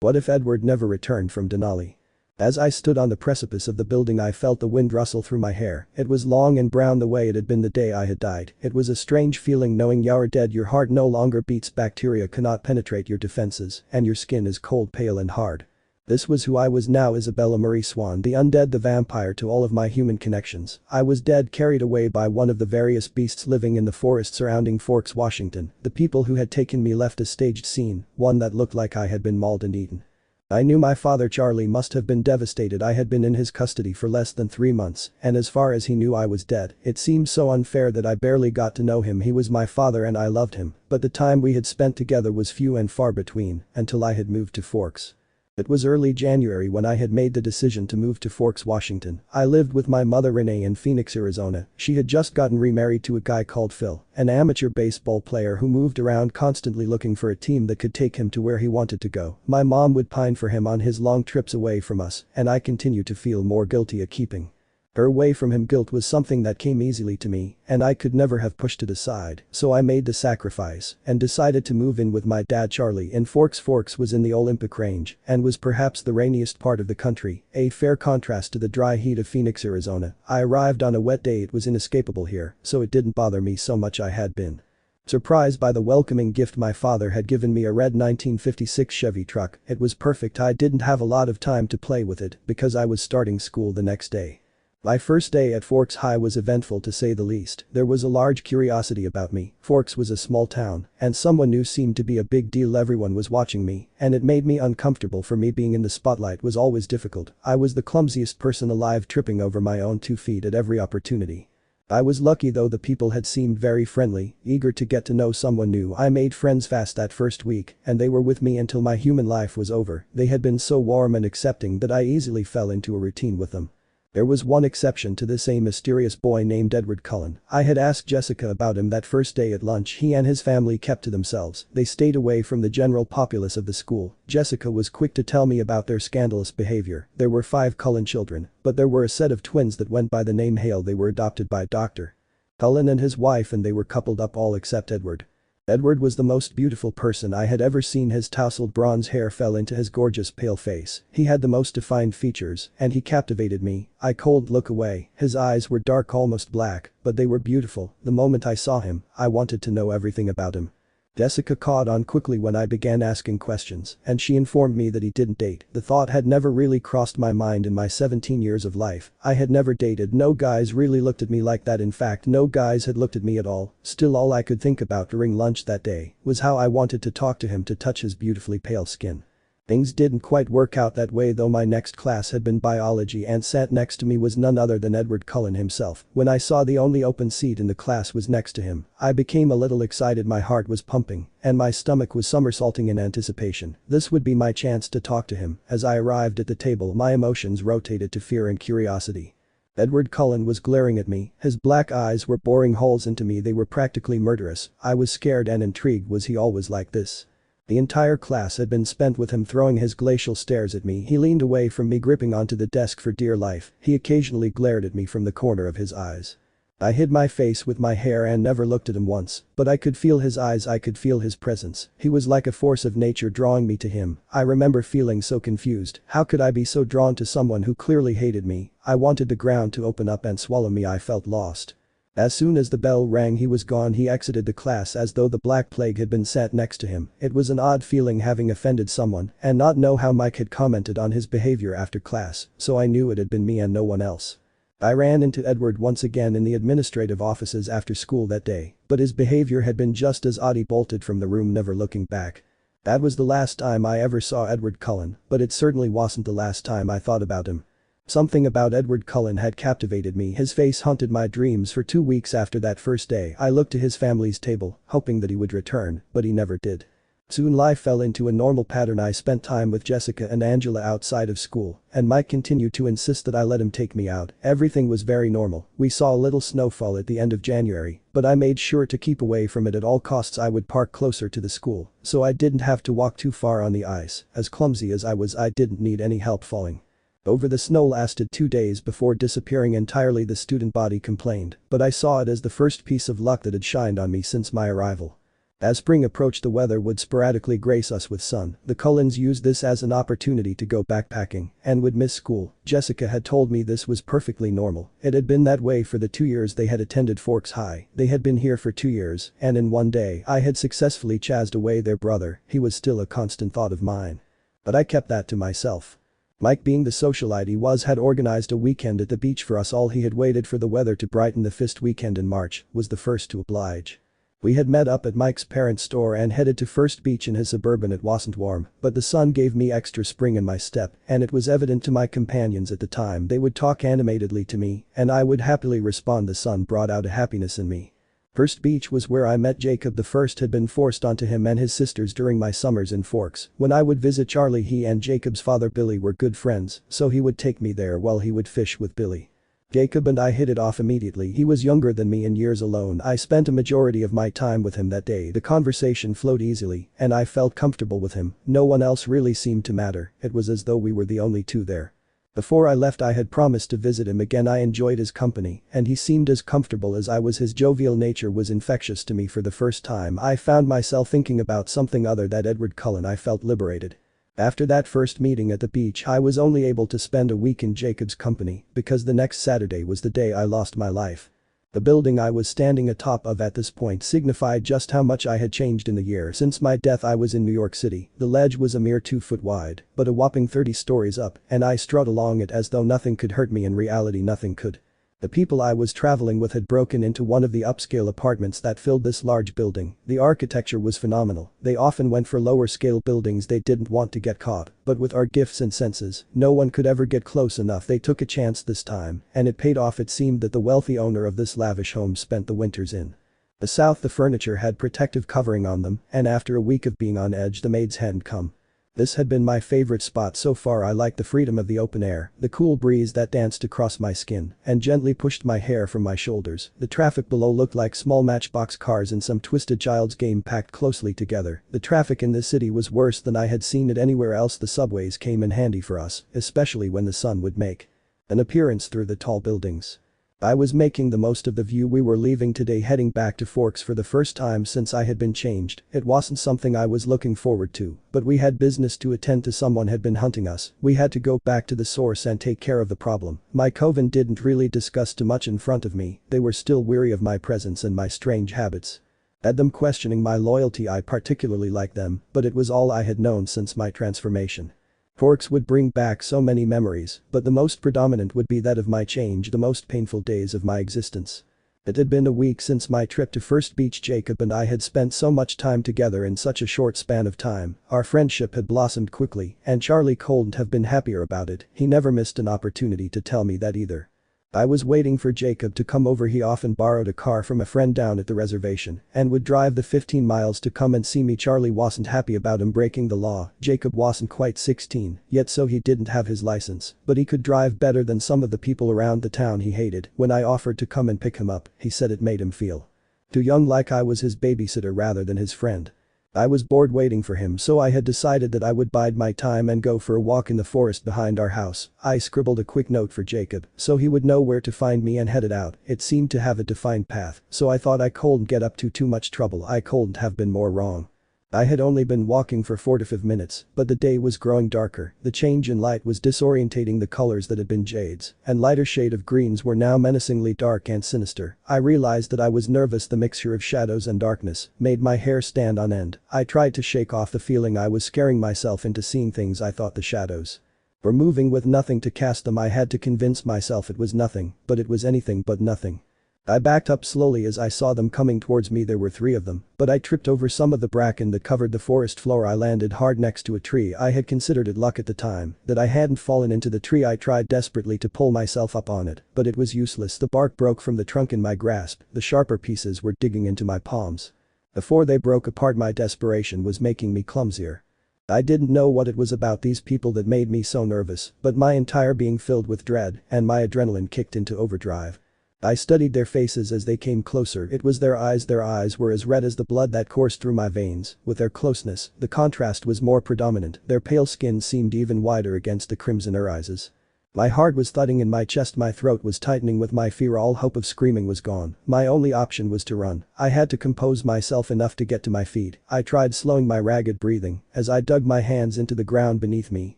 What if Edward never returned from Denali? As I stood on the precipice of the building I felt the wind rustle through my hair. It was long and brown the way it had been the day I had died. It was a strange feeling knowing you're dead, your heart no longer beats, bacteria cannot penetrate your defenses, and your skin is cold, pale and hard. This was who I was now, Isabella Marie Swan, the undead, the vampire to all of my human connections. I was dead, carried away by one of the various beasts living in the forest surrounding Forks, Washington. The people who had taken me left a staged scene, one that looked like I had been mauled and eaten. I knew my father Charlie must have been devastated. I had been in his custody for less than 3 months, and as far as he knew I was dead. It seemed so unfair that I barely got to know him. He was my father and I loved him, but the time we had spent together was few and far between, until I had moved to Forks. It was early January when I had made the decision to move to Forks, Washington. I lived with my mother Renee in Phoenix, Arizona. She had just gotten remarried to a guy called Phil, an amateur baseball player who moved around constantly looking for a team that could take him to where he wanted to go. My mom would pine for him on his long trips away from us, and I continued to feel more guilty at keeping her away from him. Guilt was something that came easily to me, and I could never have pushed it aside, so I made the sacrifice and decided to move in with my dad Charlie in Forks. Forks was in the Olympic Range and was perhaps the rainiest part of the country, a fair contrast to the dry heat of Phoenix, Arizona. I arrived on a wet day. It was inescapable here, so it didn't bother me so much. I had been surprised by the welcoming gift. My father had given me a red 1956 Chevy truck. It was perfect. I didn't have a lot of time to play with it because I was starting school the next day. My first day at Forks High was eventful to say the least. There was a large curiosity about me. Forks was a small town, and someone new seemed to be a big deal. Everyone was watching me, and it made me uncomfortable. For me, being in the spotlight was always difficult. I was the clumsiest person alive, tripping over my own 2 feet at every opportunity. I was lucky though. The people had seemed very friendly, eager to get to know someone new. I made friends fast that first week, and they were with me until my human life was over. They had been so warm and accepting that I easily fell into a routine with them. There was one exception to this, a mysterious boy named Edward Cullen. I had asked Jessica about him that first day at lunch. He and his family kept to themselves. They stayed away from the general populace of the school. Jessica was quick to tell me about their scandalous behavior. There were 5 Cullen children, but there were a set of twins that went by the name Hale. They were adopted by Dr. Cullen and his wife, and they were coupled up, all except Edward. Edward was the most beautiful person I had ever seen. His tousled bronze hair fell into his gorgeous pale face. He had the most defined features, and he captivated me. I could look away. His eyes were dark, almost black, but they were beautiful. The moment I saw him, I wanted to know everything about him. Jessica caught on quickly when I began asking questions, and she informed me that he didn't date. The thought had never really crossed my mind in my 17 years of life. I had never dated. No guys really looked at me like that. In fact, no guys had looked at me at all. Still, all I could think about during lunch that day was how I wanted to talk to him, to touch his beautifully pale skin. Things didn't quite work out that way though. My next class had been biology, and sat next to me was none other than Edward Cullen himself. When I saw the only open seat in the class was next to him, I became a little excited. My heart was pumping, and my stomach was somersaulting in anticipation. This would be my chance to talk to him. As I arrived at the table, my emotions rotated to fear and curiosity. Edward Cullen was glaring at me. His black eyes were boring holes into me. They were practically murderous. I was scared and intrigued. Was he always like this? The entire class had been spent with him throwing his glacial stares at me. He leaned away from me, gripping onto the desk for dear life. He occasionally glared at me from the corner of his eyes. I hid my face with my hair and never looked at him once, but I could feel his eyes. I could feel his presence. He was like a force of nature drawing me to him. I remember feeling so confused. How could I be so drawn to someone who clearly hated me? I wanted the ground to open up and swallow me. I felt lost. As soon as the bell rang, he was gone. He exited the class as though the Black Plague had been sat next to him. It was an odd feeling having offended someone and not know how Mike had commented on his behavior after class, so I knew it had been me and no one else. I ran into Edward once again in the administrative offices after school that day, but his behavior had been just as odd. He bolted from the room, never looking back. That was the last time I ever saw Edward Cullen, but it certainly wasn't the last time I thought about him. Something about Edward Cullen had captivated me. His face haunted my dreams for 2 weeks after that first day. I looked to his family's table, hoping that he would return, but he never did. Soon life fell into a normal pattern. I spent time with Jessica and Angela outside of school, and Mike continued to insist that I let him take me out. Everything was very normal. We saw a little snowfall at the end of January, but I made sure to keep away from it at all costs. I would park closer to the school, so I didn't have to walk too far on the ice. As clumsy as I was, I didn't need any help falling. Over the snow lasted 2 days before disappearing entirely. The student body complained, but I saw it as the first piece of luck that had shined on me since my arrival. As spring approached, the weather would sporadically grace us with sun. The Cullens used this as an opportunity to go backpacking and would miss school. Jessica had told me this was perfectly normal. It had been that way for the 2 years they had attended Forks High. They had been here for 2 years, and in one day I had successfully chased away their brother. He was still a constant thought of mine. But I kept that to myself. Mike, being the socialite he was, had organized a weekend at the beach for us all. He had waited for the weather to brighten. The first weekend in March was the first to oblige. We had met up at Mike's parents' store and headed to First Beach in his Suburban. It wasn't warm, but the sun gave me extra spring in my step, and it was evident to my companions at the time. They would talk animatedly to me, and I would happily respond. The sun brought out a happiness in me. First Beach was where I met Jacob. The first had been forced onto him and his sisters during my summers in Forks. When I would visit Charlie, he and Jacob's father Billy were good friends, so he would take me there while he would fish with Billy. Jacob and I hit it off immediately. He was younger than me in years. Alone, I spent a majority of my time with him that day. The conversation flowed easily, and I felt comfortable with him. No one else really seemed to matter. It was as though we were the only two there. Before I left, I had promised to visit him again. I enjoyed his company, and he seemed as comfortable as I was. His jovial nature was infectious to me. For the first time I found myself thinking about something other than Edward Cullen. I felt liberated. After that first meeting at the beach, I was only able to spend a week in Jacob's company because the next Saturday was the day I lost my life. The building I was standing atop of at this point signified just how much I had changed in the year since my death. I was in New York City. The ledge was a mere 2 foot wide, but a whopping 30 stories up, and I strode along it as though nothing could hurt me. In reality, nothing could. The people I was traveling with had broken into one of the upscale apartments that filled this large building. The architecture was phenomenal. They often went for lower scale buildings. They didn't want to get caught, but with our gifts and senses, no one could ever get close enough. They took a chance this time, and it paid off. It seemed that the wealthy owner of this lavish home spent the winters in the South. The furniture had protective covering on them, and after a week of being on edge, the maids hadn't come. This had been my favorite spot so far. I liked the freedom of the open air, the cool breeze that danced across my skin and gently pushed my hair from my shoulders. The traffic below looked like small matchbox cars in some twisted child's game packed closely together. The traffic in this city was worse than I had seen it anywhere else. The subways came in handy for us, especially when the sun would make an appearance through the tall buildings. I was making the most of the view. We were leaving today, heading back to Forks for the first time since I had been changed. It wasn't something I was looking forward to, but we had business to attend to. Someone had been hunting us. We had to go back to the source and take care of the problem. My coven didn't really discuss too much in front of me. They were still weary of my presence and my strange habits. Had them questioning my loyalty. I particularly liked them, but it was all I had known since my transformation. Forks would bring back so many memories, but the most predominant would be that of my change, the most painful days of my existence. It had been a week since my trip to First Beach. Jacob and I had spent so much time together in such a short span of time. Our friendship had blossomed quickly, and Charlie couldn't have been happier about it. He never missed an opportunity to tell me that either. I was waiting for Jacob to come over. He often borrowed a car from a friend down at the reservation and would drive the 15 miles to come and see me. Charlie wasn't happy about him breaking the law. Jacob wasn't quite 16 yet, so he didn't have his license, but he could drive better than some of the people around the town he hated. When I offered to come and pick him up, he said it made him feel too young, like I was his babysitter rather than his friend. I was bored waiting for him, so I had decided that I would bide my time and go for a walk in the forest behind our house. I scribbled a quick note for Jacob so he would know where to find me and headed out. It seemed to have a defined path, so I thought I couldn't get up to too much trouble. I couldn't have been more wrong. I had only been walking for 45 minutes, but the day was growing darker. The change in light was disorientating. The colors that had been jades and lighter shade of greens were now menacingly dark and sinister. I realized that I was nervous. The mixture of shadows and darkness made my hair stand on end. I tried to shake off the feeling I was scaring myself into seeing things I thought the shadows were moving. With nothing to cast them, I had to convince myself it was nothing, but it was anything but nothing. I backed up slowly as I saw them coming towards me. There were 3 of them, but I tripped over some of the bracken that covered the forest floor. I landed hard next to a tree. I had considered it luck at the time that I hadn't fallen into the tree. I tried desperately to pull myself up on it, but it was useless. The bark broke from the trunk in my grasp. The sharper pieces were digging into my palms. Before they broke apart, my desperation was making me clumsier. I didn't know what it was about these people that made me so nervous, but my entire being filled with dread, and my adrenaline kicked into overdrive. I studied their faces as they came closer. It was their eyes. Their eyes were as red as the blood that coursed through my veins. With their closeness, the contrast was more predominant. Their pale skin seemed even whiter against the crimson irises. My heart was thudding in my chest, my throat was tightening with my fear, all hope of screaming was gone. My only option was to run. I had to compose myself enough to get to my feet. I tried slowing my ragged breathing as I dug my hands into the ground beneath me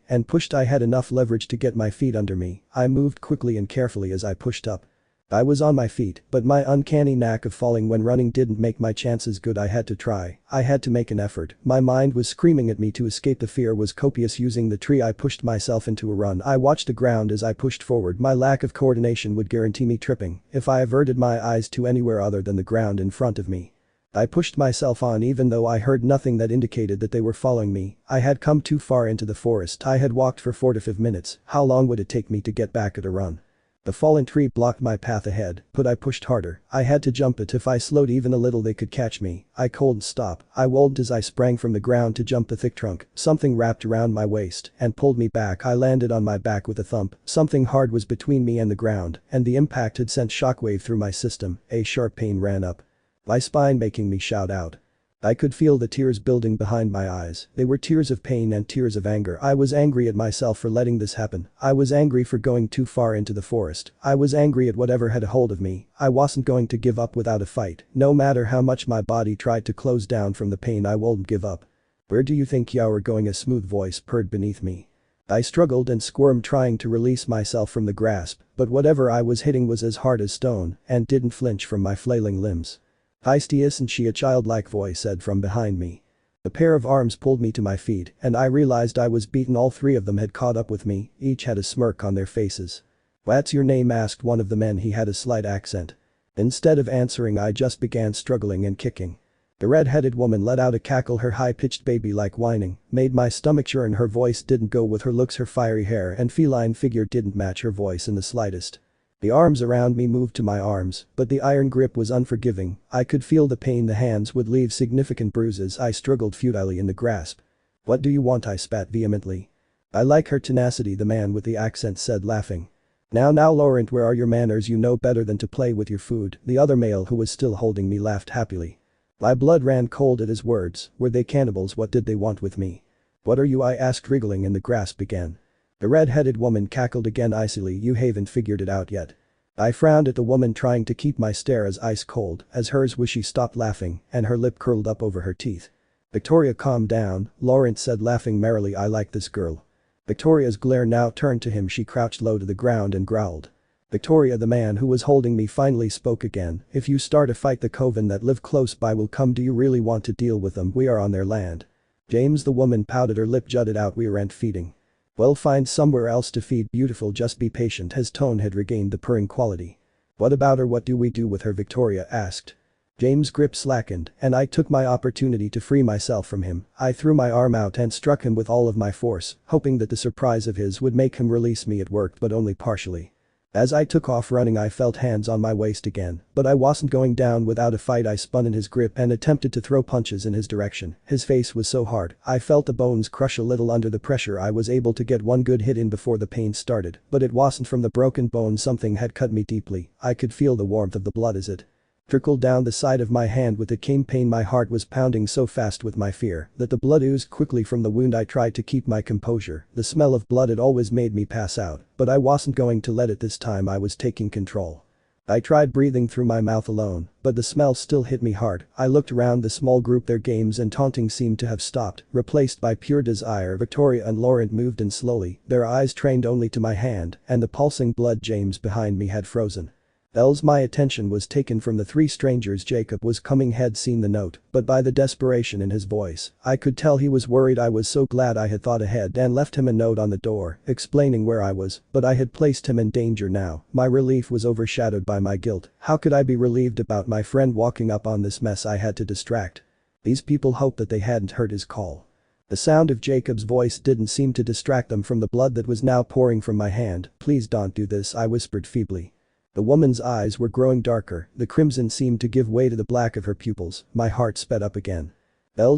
and pushed. I had enough leverage to get my feet under me. I moved quickly and carefully as I pushed up. I was on my feet, but my uncanny knack of falling when running didn't make my chances good. I had to try. I had to make an effort. My mind was screaming at me to escape. The fear was copious. Using the tree, I pushed myself into a run. I watched the ground as I pushed forward. My lack of coordination would guarantee me tripping if I averted my eyes to anywhere other than the ground in front of me. I pushed myself on even though I heard nothing that indicated that they were following me. I had come too far into the forest. I had walked for 4 to 5 minutes. How long would it take me to get back at a run? The fallen tree blocked my path ahead, but I pushed harder. I had to jump it. If I slowed even a little they could catch me. I couldn't stop. I wallowed as I sprang from the ground to jump the thick trunk. Something wrapped around my waist and pulled me back. I landed on my back with a thump. Something hard was between me and the ground, and the impact had sent shockwave through my system. A sharp pain ran up my spine, making me shout out. I could feel the tears building behind my eyes. They were tears of pain and tears of anger. I was angry at myself for letting this happen. I was angry for going too far into the forest. I was angry at whatever had a hold of me. I wasn't going to give up without a fight. No matter how much my body tried to close down from the pain, I wouldn't give up. "Where do you think you're going?" a smooth voice purred beneath me. I struggled and squirmed, trying to release myself from the grasp, but whatever I was hitting was as hard as stone and didn't flinch from my flailing limbs. "Heisty, isn't she?" a childlike voice said from behind me. A pair of arms pulled me to my feet, and I realized I was beaten. All 3 of them had caught up with me, each had a smirk on their faces. "What's your name?" asked one of the men. He had a slight accent. Instead of answering, I just began struggling and kicking. The red-headed woman let out a cackle. Her high-pitched baby-like whining made my stomach churn. Her voice didn't go with her looks. Her fiery hair and feline figure didn't match her voice in the slightest. The arms around me moved to my arms, but the iron grip was unforgiving. I could feel the pain. The hands would leave significant bruises. I struggled futilely in the grasp. "What do you want?" I spat vehemently. "I like her tenacity," the man with the accent said, laughing. Now Laurent, where are your manners? You know better than to play with your food." The other male, who was still holding me, laughed happily. My blood ran cold at his words. Were they cannibals? What did they want with me? "What are you?" I asked, wriggling, and the grasp began. The red-headed woman cackled again icily. "You haven't figured it out yet." I frowned at the woman, trying to keep my stare as ice cold as hers was. She stopped laughing and her lip curled up over her teeth. "Victoria, calm down," Laurent said, laughing merrily. "I like this girl." Victoria's glare now turned to him. She crouched low to the ground and growled. "Victoria," the man who was holding me finally spoke again, "if you start a fight, the coven that live close by will come. Do you really want to deal with them? We are on their land." "James," the woman pouted, her lip jutted out, "we aren't feeding." "Well, find somewhere else to feed, beautiful, just be patient." His tone had regained the purring quality. "What about her? What do we do with her?" Victoria asked. James' grip slackened, and I took my opportunity to free myself from him. I threw my arm out and struck him with all of my force, hoping that the surprise of his would make him release me. It worked, but only partially. As I took off running, I felt hands on my waist again, but I wasn't going down without a fight. I spun in his grip and attempted to throw punches in his direction. His face was so hard, I felt the bones crush a little under the pressure. I was able to get one good hit in before the pain started, but it wasn't from the broken bone. Something had cut me deeply. I could feel the warmth of the blood as it trickled down the side of my hand. With it came pain. My heart was pounding so fast with my fear that the blood oozed quickly from the wound. I tried to keep my composure. The smell of blood had always made me pass out, but I wasn't going to let it this time. I was taking control. I tried breathing through my mouth alone, but the smell still hit me hard. I looked around the small group. Their games and taunting seemed to have stopped, replaced by pure desire. Victoria and Laurent moved in slowly, their eyes trained only to my hand and the pulsing blood. James behind me had frozen. My attention was taken from the 3 strangers. Jacob was coming, had seen the note, but by the desperation in his voice, I could tell he was worried. I was so glad I had thought ahead and left him a note on the door explaining where I was, but I had placed him in danger now. My relief was overshadowed by my guilt. How could I be relieved about my friend walking up on this mess I had to distract? These people hoped that they hadn't heard his call. The sound of Jacob's voice didn't seem to distract them from the blood that was now pouring from my hand. "Please don't do this," I whispered feebly. The woman's eyes were growing darker, the crimson seemed to give way to the black of her pupils. My heart sped up again.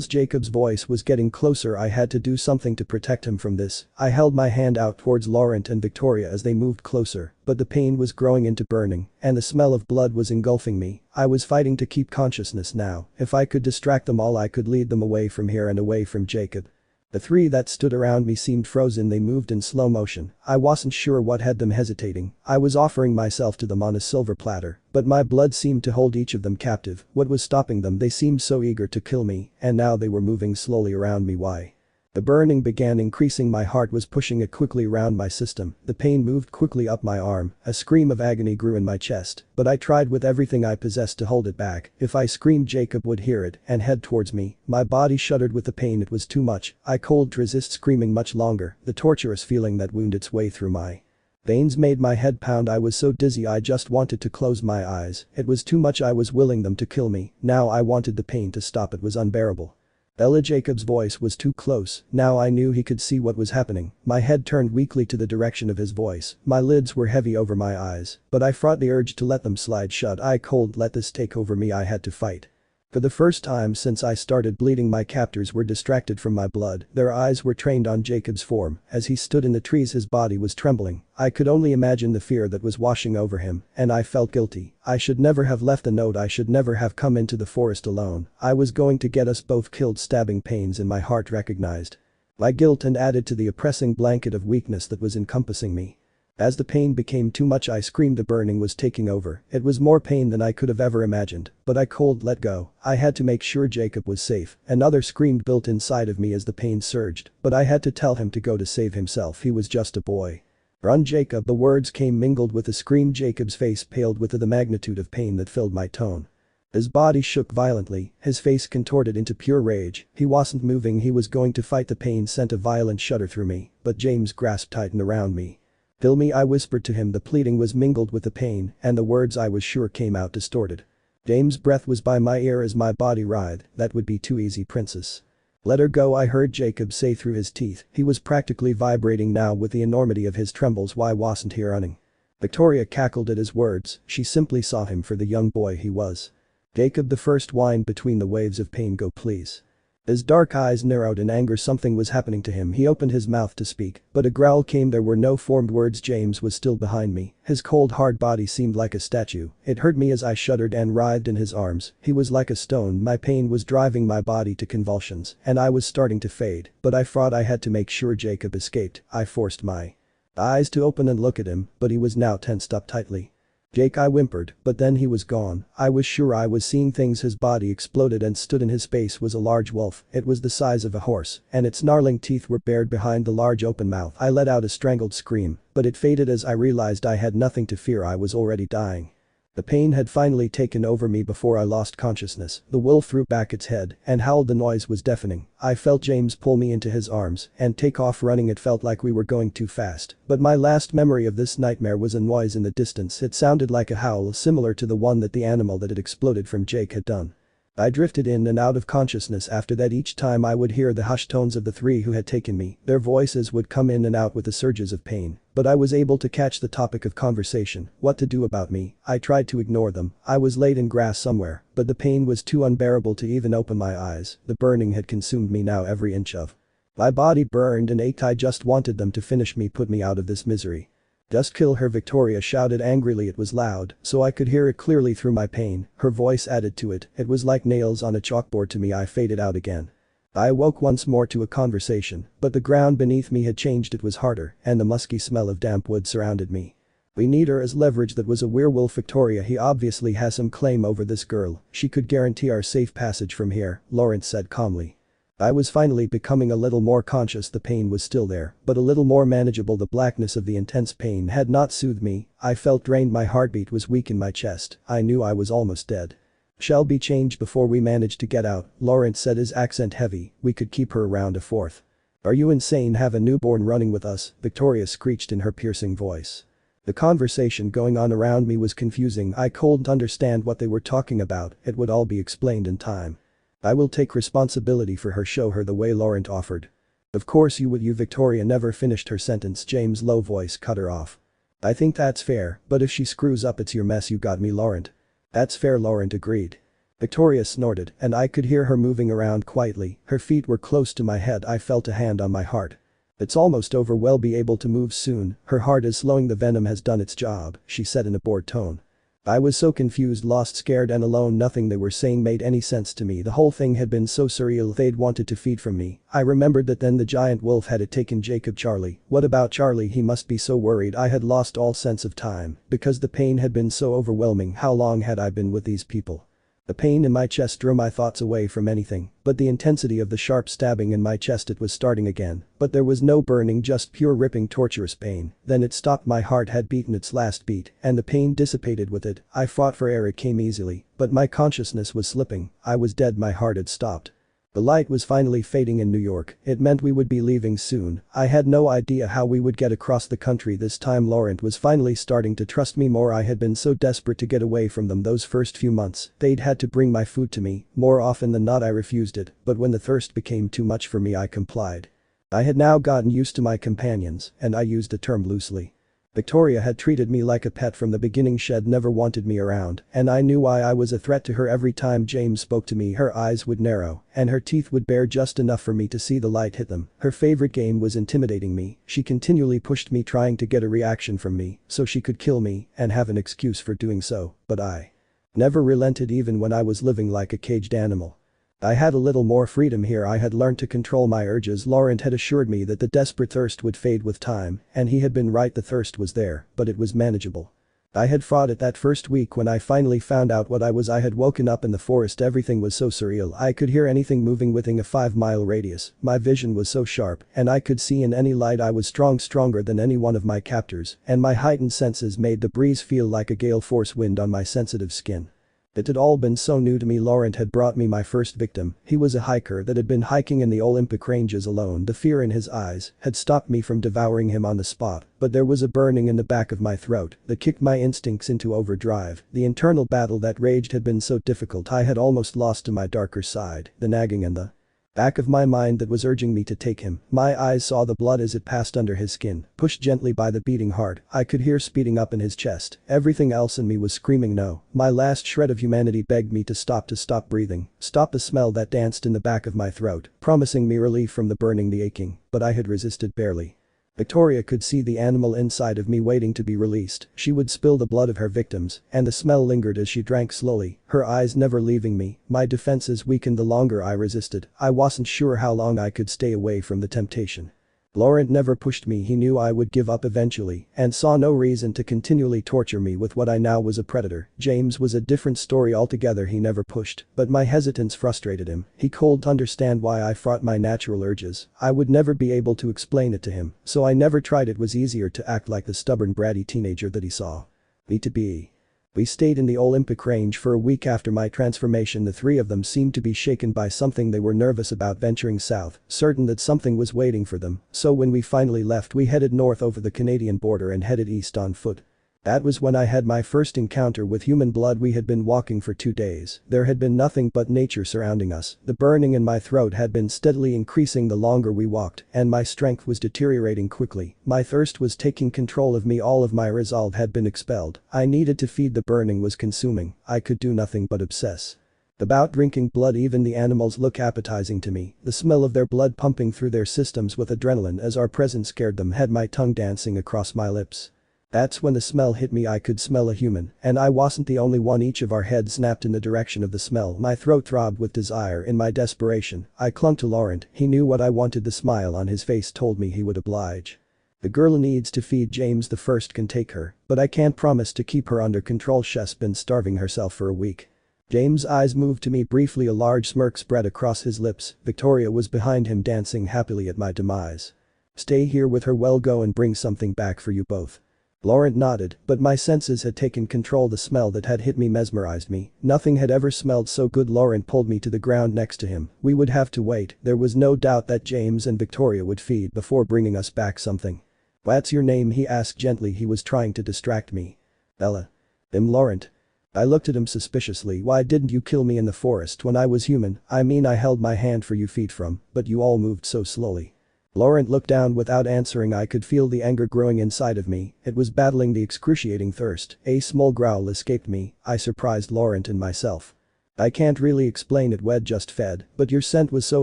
Jacob's voice was getting closer. I had to do something to protect him from this. I held my hand out towards Laurent and Victoria as they moved closer, but the pain was growing into burning, and the smell of blood was engulfing me. I was fighting to keep consciousness now. If I could distract them all, I could lead them away from here and away from Jacob. The three that stood around me seemed frozen. They moved in slow motion. I wasn't sure what had them hesitating. I was offering myself to them on a silver platter, but my blood seemed to hold each of them captive. What was stopping them? They seemed so eager to kill me, and now they were moving slowly around me. Why? The burning began increasing. My heart was pushing it quickly around my system. The pain moved quickly up my arm. A scream of agony grew in my chest, but I tried with everything I possessed to hold it back. If I screamed, Jacob would hear it and head towards me. My body shuddered with the pain. It was too much. I couldn't resist screaming much longer. The torturous feeling that wound its way through my veins made my head pound. I was so dizzy I just wanted to close my eyes. It was too much. I was willing them to kill me. Now I wanted the pain to stop. It was unbearable. Ella Jacob's voice was too close. Now I knew he could see what was happening. My head turned weakly to the direction of his voice. My lids were heavy over my eyes, but I fought the urge to let them slide shut. I couldn't let this take over me. I had to fight. For the first time since I started bleeding, my captors were distracted from my blood. Their eyes were trained on Jacob's form. As he stood in the trees, his body was trembling. I could only imagine the fear that was washing over him, and I felt guilty. I should never have left the note. I should never have come into the forest alone. I was going to get us both killed. Stabbing pains in my heart recognized my guilt and added to the oppressing blanket of weakness that was encompassing me. As the pain became too much, I screamed. The burning was taking over. It was more pain than I could have ever imagined, but I couldn't let go. I had to make sure Jacob was safe. Another scream built inside of me as the pain surged, but I had to tell him to go to save himself. He was just a boy. Run, Jacob. The words came mingled with a scream. Jacob's face paled with the magnitude of pain that filled my tone. His body shook violently, his face contorted into pure rage. He wasn't moving. He was going to fight. The pain sent a violent shudder through me, but James grasped tightened around me. Kill me, I whispered to him. The pleading was mingled with the pain, and the words I was sure came out distorted. James' breath was by my ear as my body writhed. That would be too easy, princess. Let her go, I heard Jacob say through his teeth. He was practically vibrating now with the enormity of his trembles. Why wasn't he running? Victoria cackled at his words. She simply saw him for the young boy he was. Jacob the first whined between the waves of pain. Go, please. His dark eyes narrowed in anger. Something was happening to him. He opened his mouth to speak, but a growl came. There were no formed words. James was still behind me. His cold hard body seemed like a statue. It hurt me as I shuddered and writhed in his arms. He was like a stone. My pain was driving my body to convulsions, and I was starting to fade, but I fought. I had to make sure Jacob escaped. I forced my eyes to open and look at him, but he was now tensed up tightly. Jake, I whimpered, but then he was gone. I was sure I was seeing things. His body exploded and stood in his face was a large wolf. It was the size of a horse, and its gnarling teeth were bared behind the large open mouth. I let out a strangled scream, but it faded as I realized I had nothing to fear. I was already dying. The pain had finally taken over me before I lost consciousness. The wolf threw back its head and howled. The noise was deafening. I felt James pull me into his arms and take off running. It felt like we were going too fast, but my last memory of this nightmare was a noise in the distance. It sounded like a howl similar to the one that the animal that had exploded from Jake had done. I drifted in and out of consciousness after that. Each time I would hear the hushed tones of the three who had taken me. Their voices would come in and out with the surges of pain, but I was able to catch the topic of conversation. What to do about me. I tried to ignore them. I was laid in grass somewhere, but the pain was too unbearable to even open my eyes. The burning had consumed me now. Every inch of my body burned and ached. I just wanted them to finish me, put me out of this misery. Just kill her, Victoria shouted angrily. It was loud, so I could hear it clearly through my pain. Her voice added to it. It was like nails on a chalkboard to me. I faded out again. I awoke once more to a conversation, but the ground beneath me had changed. It was harder, and the musky smell of damp wood surrounded me. We need her as leverage. That was a werewolf, Victoria. He obviously has some claim over this girl. She could guarantee our safe passage from here, Lawrence said calmly. I was finally becoming a little more conscious. The pain was still there, but a little more manageable. The blackness of the intense pain had not soothed me. I felt drained. My heartbeat was weak in my chest. I knew I was almost dead. Shall be changed before we manage to get out, Lawrence said, his accent heavy. We could keep her around a fourth. Are you insane? Have a newborn running with us? Victoria screeched in her piercing voice. The conversation going on around me was confusing. I couldn't understand what they were talking about. It would all be explained in time. I will take responsibility for her. Show her the way, Laurent offered. Of course you would. You Victoria never finished her sentence. James' low voice cut her off. I think that's fair, but if she screws up it's your mess. You got me, Laurent. That's fair, Laurent agreed. Victoria snorted, and I could hear her moving around quietly. Her feet were close to my head. I felt a hand on my heart. It's almost over. We'll be able to move soon. Her heart is slowing. The venom has done its job, she said in a bored tone. I was so confused, lost, scared and alone. Nothing they were saying made any sense to me. The whole thing had been so surreal. They'd wanted to feed from me. I remembered that then the giant wolf had taken Jacob. Charlie. What about Charlie? He must be so worried. I had lost all sense of time because the pain had been so overwhelming. How long had I been with these people? The pain in my chest drew my thoughts away from anything but the intensity of the sharp stabbing in my chest. It was starting again, but there was no burning, just pure ripping torturous pain. Then it stopped. My heart had beaten its last beat and the pain dissipated with it. I fought for air. It came easily, but my consciousness was slipping. I was dead. My heart had stopped. The light was finally fading in New York. It meant we would be leaving soon. I had no idea how we would get across the country this time. Laurent was finally starting to trust me more. I had been so desperate to get away from them those first few months. They'd had to bring my food to me. More often than not I refused it, but when the thirst became too much for me I complied. I had now gotten used to my companions, and I used the term loosely. Victoria had treated me like a pet from the beginning. She'd never wanted me around, and I knew why. I was a threat to her. Every time James spoke to me her eyes would narrow, and her teeth would bare just enough for me to see the light hit them. Her favorite game was intimidating me. She continually pushed me, trying to get a reaction from me so she could kill me and have an excuse for doing so, but I never relented even when I was living like a caged animal. I had a little more freedom here. I had learned to control my urges. Laurent had assured me that the desperate thirst would fade with time, and he had been right. The thirst was there, but it was manageable. I had fought it that first week when I finally found out what I was. I had woken up in the forest. Everything was so surreal. I could hear anything moving within a 5-mile radius. My vision was so sharp, and I could see in any light. I was stronger than any one of my captors, and my heightened senses made the breeze feel like a gale force wind on my sensitive skin. It had all been so new to me. Laurent had brought me my first victim. He was a hiker that had been hiking in the Olympic ranges alone. The fear in his eyes had stopped me from devouring him on the spot, but there was a burning in the back of my throat that kicked my instincts into overdrive. The internal battle that raged had been so difficult. I had almost lost to my darker side, the nagging and the back of my mind that was urging me to take him. My eyes saw the blood as it passed under his skin, pushed gently by the beating heart. I could hear speeding up in his chest. Everything else in me was screaming no. My last shred of humanity begged me to stop breathing, stop the smell that danced in the back of my throat, promising me relief from the burning, the aching, but I had resisted barely. Victoria could see the animal inside of me waiting to be released. She would spill the blood of her victims, and the smell lingered as she drank slowly, her eyes never leaving me. My defenses weakened the longer I resisted. I wasn't sure how long I could stay away from the temptation. Laurent never pushed me. He knew I would give up eventually and saw no reason to continually torture me with what I now was, a predator. James was a different story altogether. He never pushed, but my hesitance frustrated him. He couldn't understand why I fought my natural urges. I would never be able to explain it to him, so I never tried. It was easier to act like the stubborn, bratty teenager that he saw me to be. We stayed in the Olympic range for a week after my transformation. The three of them seemed to be shaken by something. They were nervous about venturing south, certain that something was waiting for them, so when we finally left we headed north over the Canadian border and headed east on foot. That was when I had my first encounter with human blood. We had been walking for 2 days. There had been nothing but nature surrounding us. The burning in my throat had been steadily increasing the longer we walked, and my strength was deteriorating quickly. My thirst was taking control of me. All of my resolve had been expelled. I needed to feed. The burning was consuming. I could do nothing but obsess about drinking blood. Even the animals looked appetizing to me. The smell of their blood pumping through their systems with adrenaline as our presence scared them had my tongue dancing across my lips. That's when the smell hit me. I could smell a human, and I wasn't the only one. Each of our heads snapped in the direction of the smell. My throat throbbed with desire. In my desperation, I clung to Laurent. He knew what I wanted. The smile on his face told me he would oblige. The girl needs to feed. James the first can take her, but I can't promise to keep her under control. She's been starving herself for a week. James' eyes moved to me briefly. A large smirk spread across his lips. Victoria was behind him, dancing happily at my demise. Stay here with her. Well, go and bring something back for you both. Laurent nodded, but my senses had taken control. The smell that had hit me mesmerized me. Nothing had ever smelled so good. Laurent pulled me to the ground next to him. We would have to wait. There was no doubt that James and Victoria would feed before bringing us back something. What's your name? He asked gently. He was trying to distract me. Ella. Laurent. I looked at him suspiciously. Why didn't you kill me in the forest when I was human? I mean, I held my hand for you feed from, but you all moved so slowly. Laurent looked down without answering. I could feel the anger growing inside of me. It was battling the excruciating thirst. A small growl escaped me. I surprised Laurent and myself. I can't really explain it, Wed just fed, but your scent was so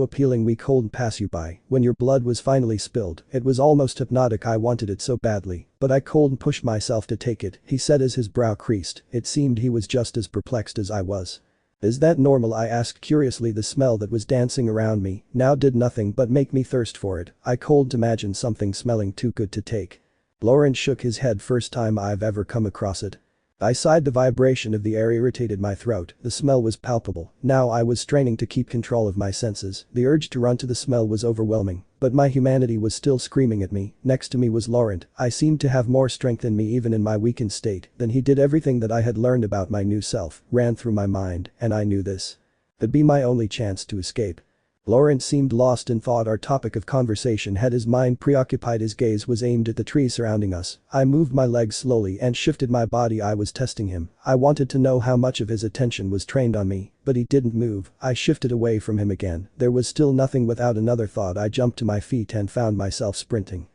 appealing we couldn't pass you by. When your blood was finally spilled, it was almost hypnotic. I wanted it so badly, but I couldn't push myself to take it, he said as his brow creased. It seemed he was just as perplexed as I was. Is that normal? I asked curiously. The smell that was dancing around me now did nothing but make me thirst for it. I couldn't imagine something smelling too good to take. Lawrence shook his head. First time I've ever come across it. I sighed. The vibration of the air irritated my throat. The smell was palpable. Now I was straining to keep control of my senses. The urge to run to the smell was overwhelming, but my humanity was still screaming at me. Next to me was Laurent. I seemed to have more strength in me even in my weakened state than he did. Everything that I had learned about my new self ran through my mind, and I knew this would be my only chance to escape. Laurent seemed lost in thought. Our topic of conversation had his mind preoccupied. His gaze was aimed at the trees surrounding us. I moved my legs slowly and shifted my body. I was testing him. I wanted to know how much of his attention was trained on me, but he didn't move. I shifted away from him again. There was still nothing. Without another thought, I jumped to my feet and found myself sprinting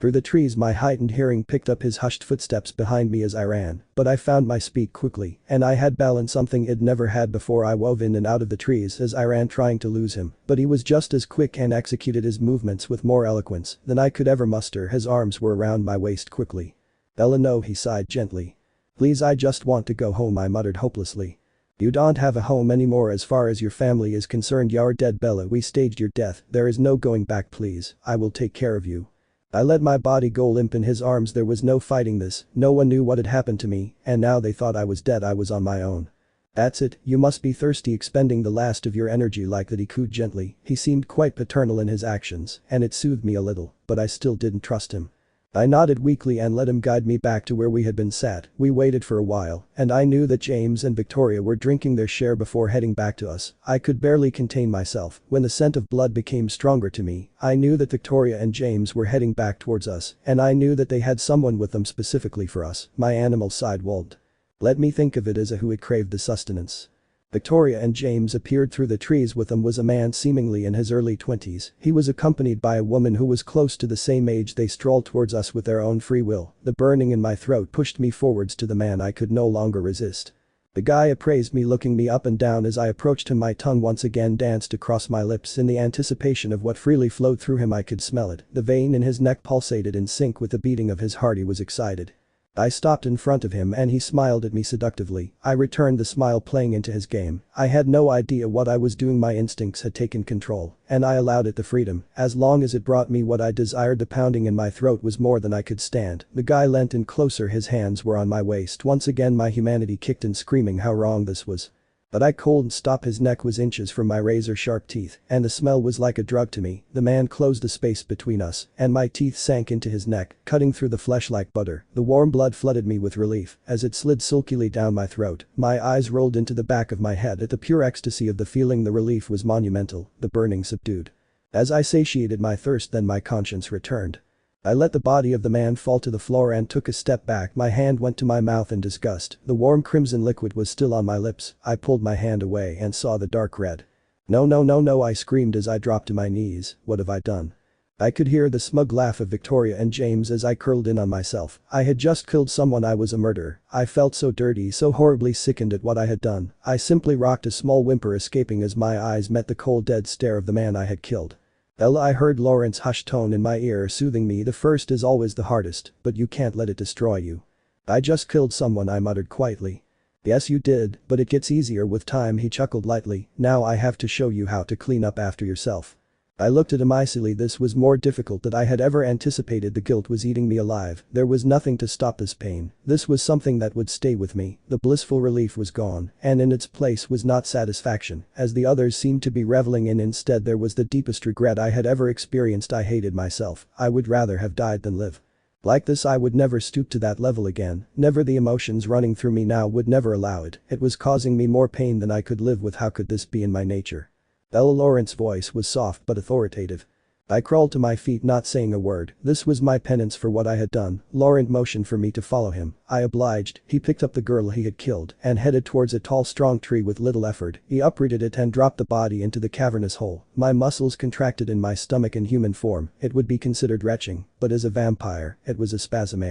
through the trees. My heightened hearing picked up his hushed footsteps behind me as I ran, but I found my speed quickly, and I had balance, something I'd never had before. I wove in and out of the trees as I ran, trying to lose him, but he was just as quick and executed his movements with more eloquence than I could ever muster. His arms were around my waist quickly. Ella, no, he sighed gently. Please, I just want to go home, I muttered hopelessly. You don't have a home anymore as far as your family is concerned. You're dead, Bella. We staged your death. There is no going back. Please, I will take care of you. I let my body go limp in his arms. There was no fighting this. No one knew what had happened to me, and now they thought I was dead. I was on my own. That's it, you must be thirsty, expending the last of your energy like that, he cooed gently. He seemed quite paternal in his actions, and it soothed me a little, but I still didn't trust him. I nodded weakly and let him guide me back to where we had been sat. We waited for a while, and I knew that James and Victoria were drinking their share before heading back to us. I could barely contain myself. When the scent of blood became stronger to me, I knew that Victoria and James were heading back towards us, and I knew that they had someone with them specifically for us. My animal side walled. Let me think of it as a who had craved the sustenance. Victoria and James appeared through the trees. With them was a man seemingly in his early 20s. He was accompanied by a woman who was close to the same age. They strolled towards us with their own free will. The burning in my throat pushed me forwards to the man. I could no longer resist. The guy appraised me, looking me up and down as I approached him. My tongue once again danced across my lips in the anticipation of what freely flowed through him. I could smell it. The vein in his neck pulsated in sync with the beating of his heart. He was excited. I stopped in front of him and he smiled at me seductively. I returned the smile, playing into his game. I had no idea what I was doing. My instincts had taken control, and I allowed it the freedom, as long as it brought me what I desired. The pounding in my throat was more than I could stand. The guy leant in closer. His hands were on my waist. Once again my humanity kicked in, screaming how wrong this was. But I couldn't stop. His neck was inches from my razor-sharp teeth, and the smell was like a drug to me. The man closed the space between us, and my teeth sank into his neck, cutting through the flesh like butter. The warm blood flooded me with relief as it slid silkily down my throat. My eyes rolled into the back of my head at the pure ecstasy of the feeling. The relief was monumental, the burning subdued. As I satiated my thirst, then my conscience returned. I let the body of the man fall to the floor and took a step back. My hand went to my mouth in disgust. The warm crimson liquid was still on my lips. I pulled my hand away and saw the dark red. No, no, no, no, I screamed as I dropped to my knees. What have I done? I could hear the smug laugh of Victoria and James as I curled in on myself. I had just killed someone. I was a murderer. I felt so dirty, so horribly sickened at what I had done. I simply rocked, a small whimper escaping as my eyes met the cold dead stare of the man I had killed. Ella, I heard Laurent's hushed tone in my ear soothing me. The first is always the hardest, but you can't let it destroy you. I just killed someone, I muttered quietly. Yes, you did, but it gets easier with time, he chuckled lightly. Now I have to show you how to clean up after yourself. I looked at him icily. This was more difficult than I had ever anticipated. The guilt was eating me alive. There was nothing to stop this pain. This was something that would stay with me. The blissful relief was gone, and in its place was not satisfaction, as the others seemed to be reveling in. Instead, there was the deepest regret I had ever experienced. I hated myself. I would rather have died than live. Like this, I would never stoop to that level again. Never. The emotions running through me now would never allow it. It was causing me more pain than I could live with. How could this be in my nature? Ella, Laurent's voice was soft but authoritative. I crawled to my feet, not saying a word. This was my penance for what I had done. Laurent motioned for me to follow him. I obliged. He picked up the girl he had killed and headed towards a tall, strong tree. With little effort, he uprooted it and dropped the body into the cavernous hole. My muscles contracted in my stomach. In human form, it would be considered retching, but as a vampire, it was a spasm.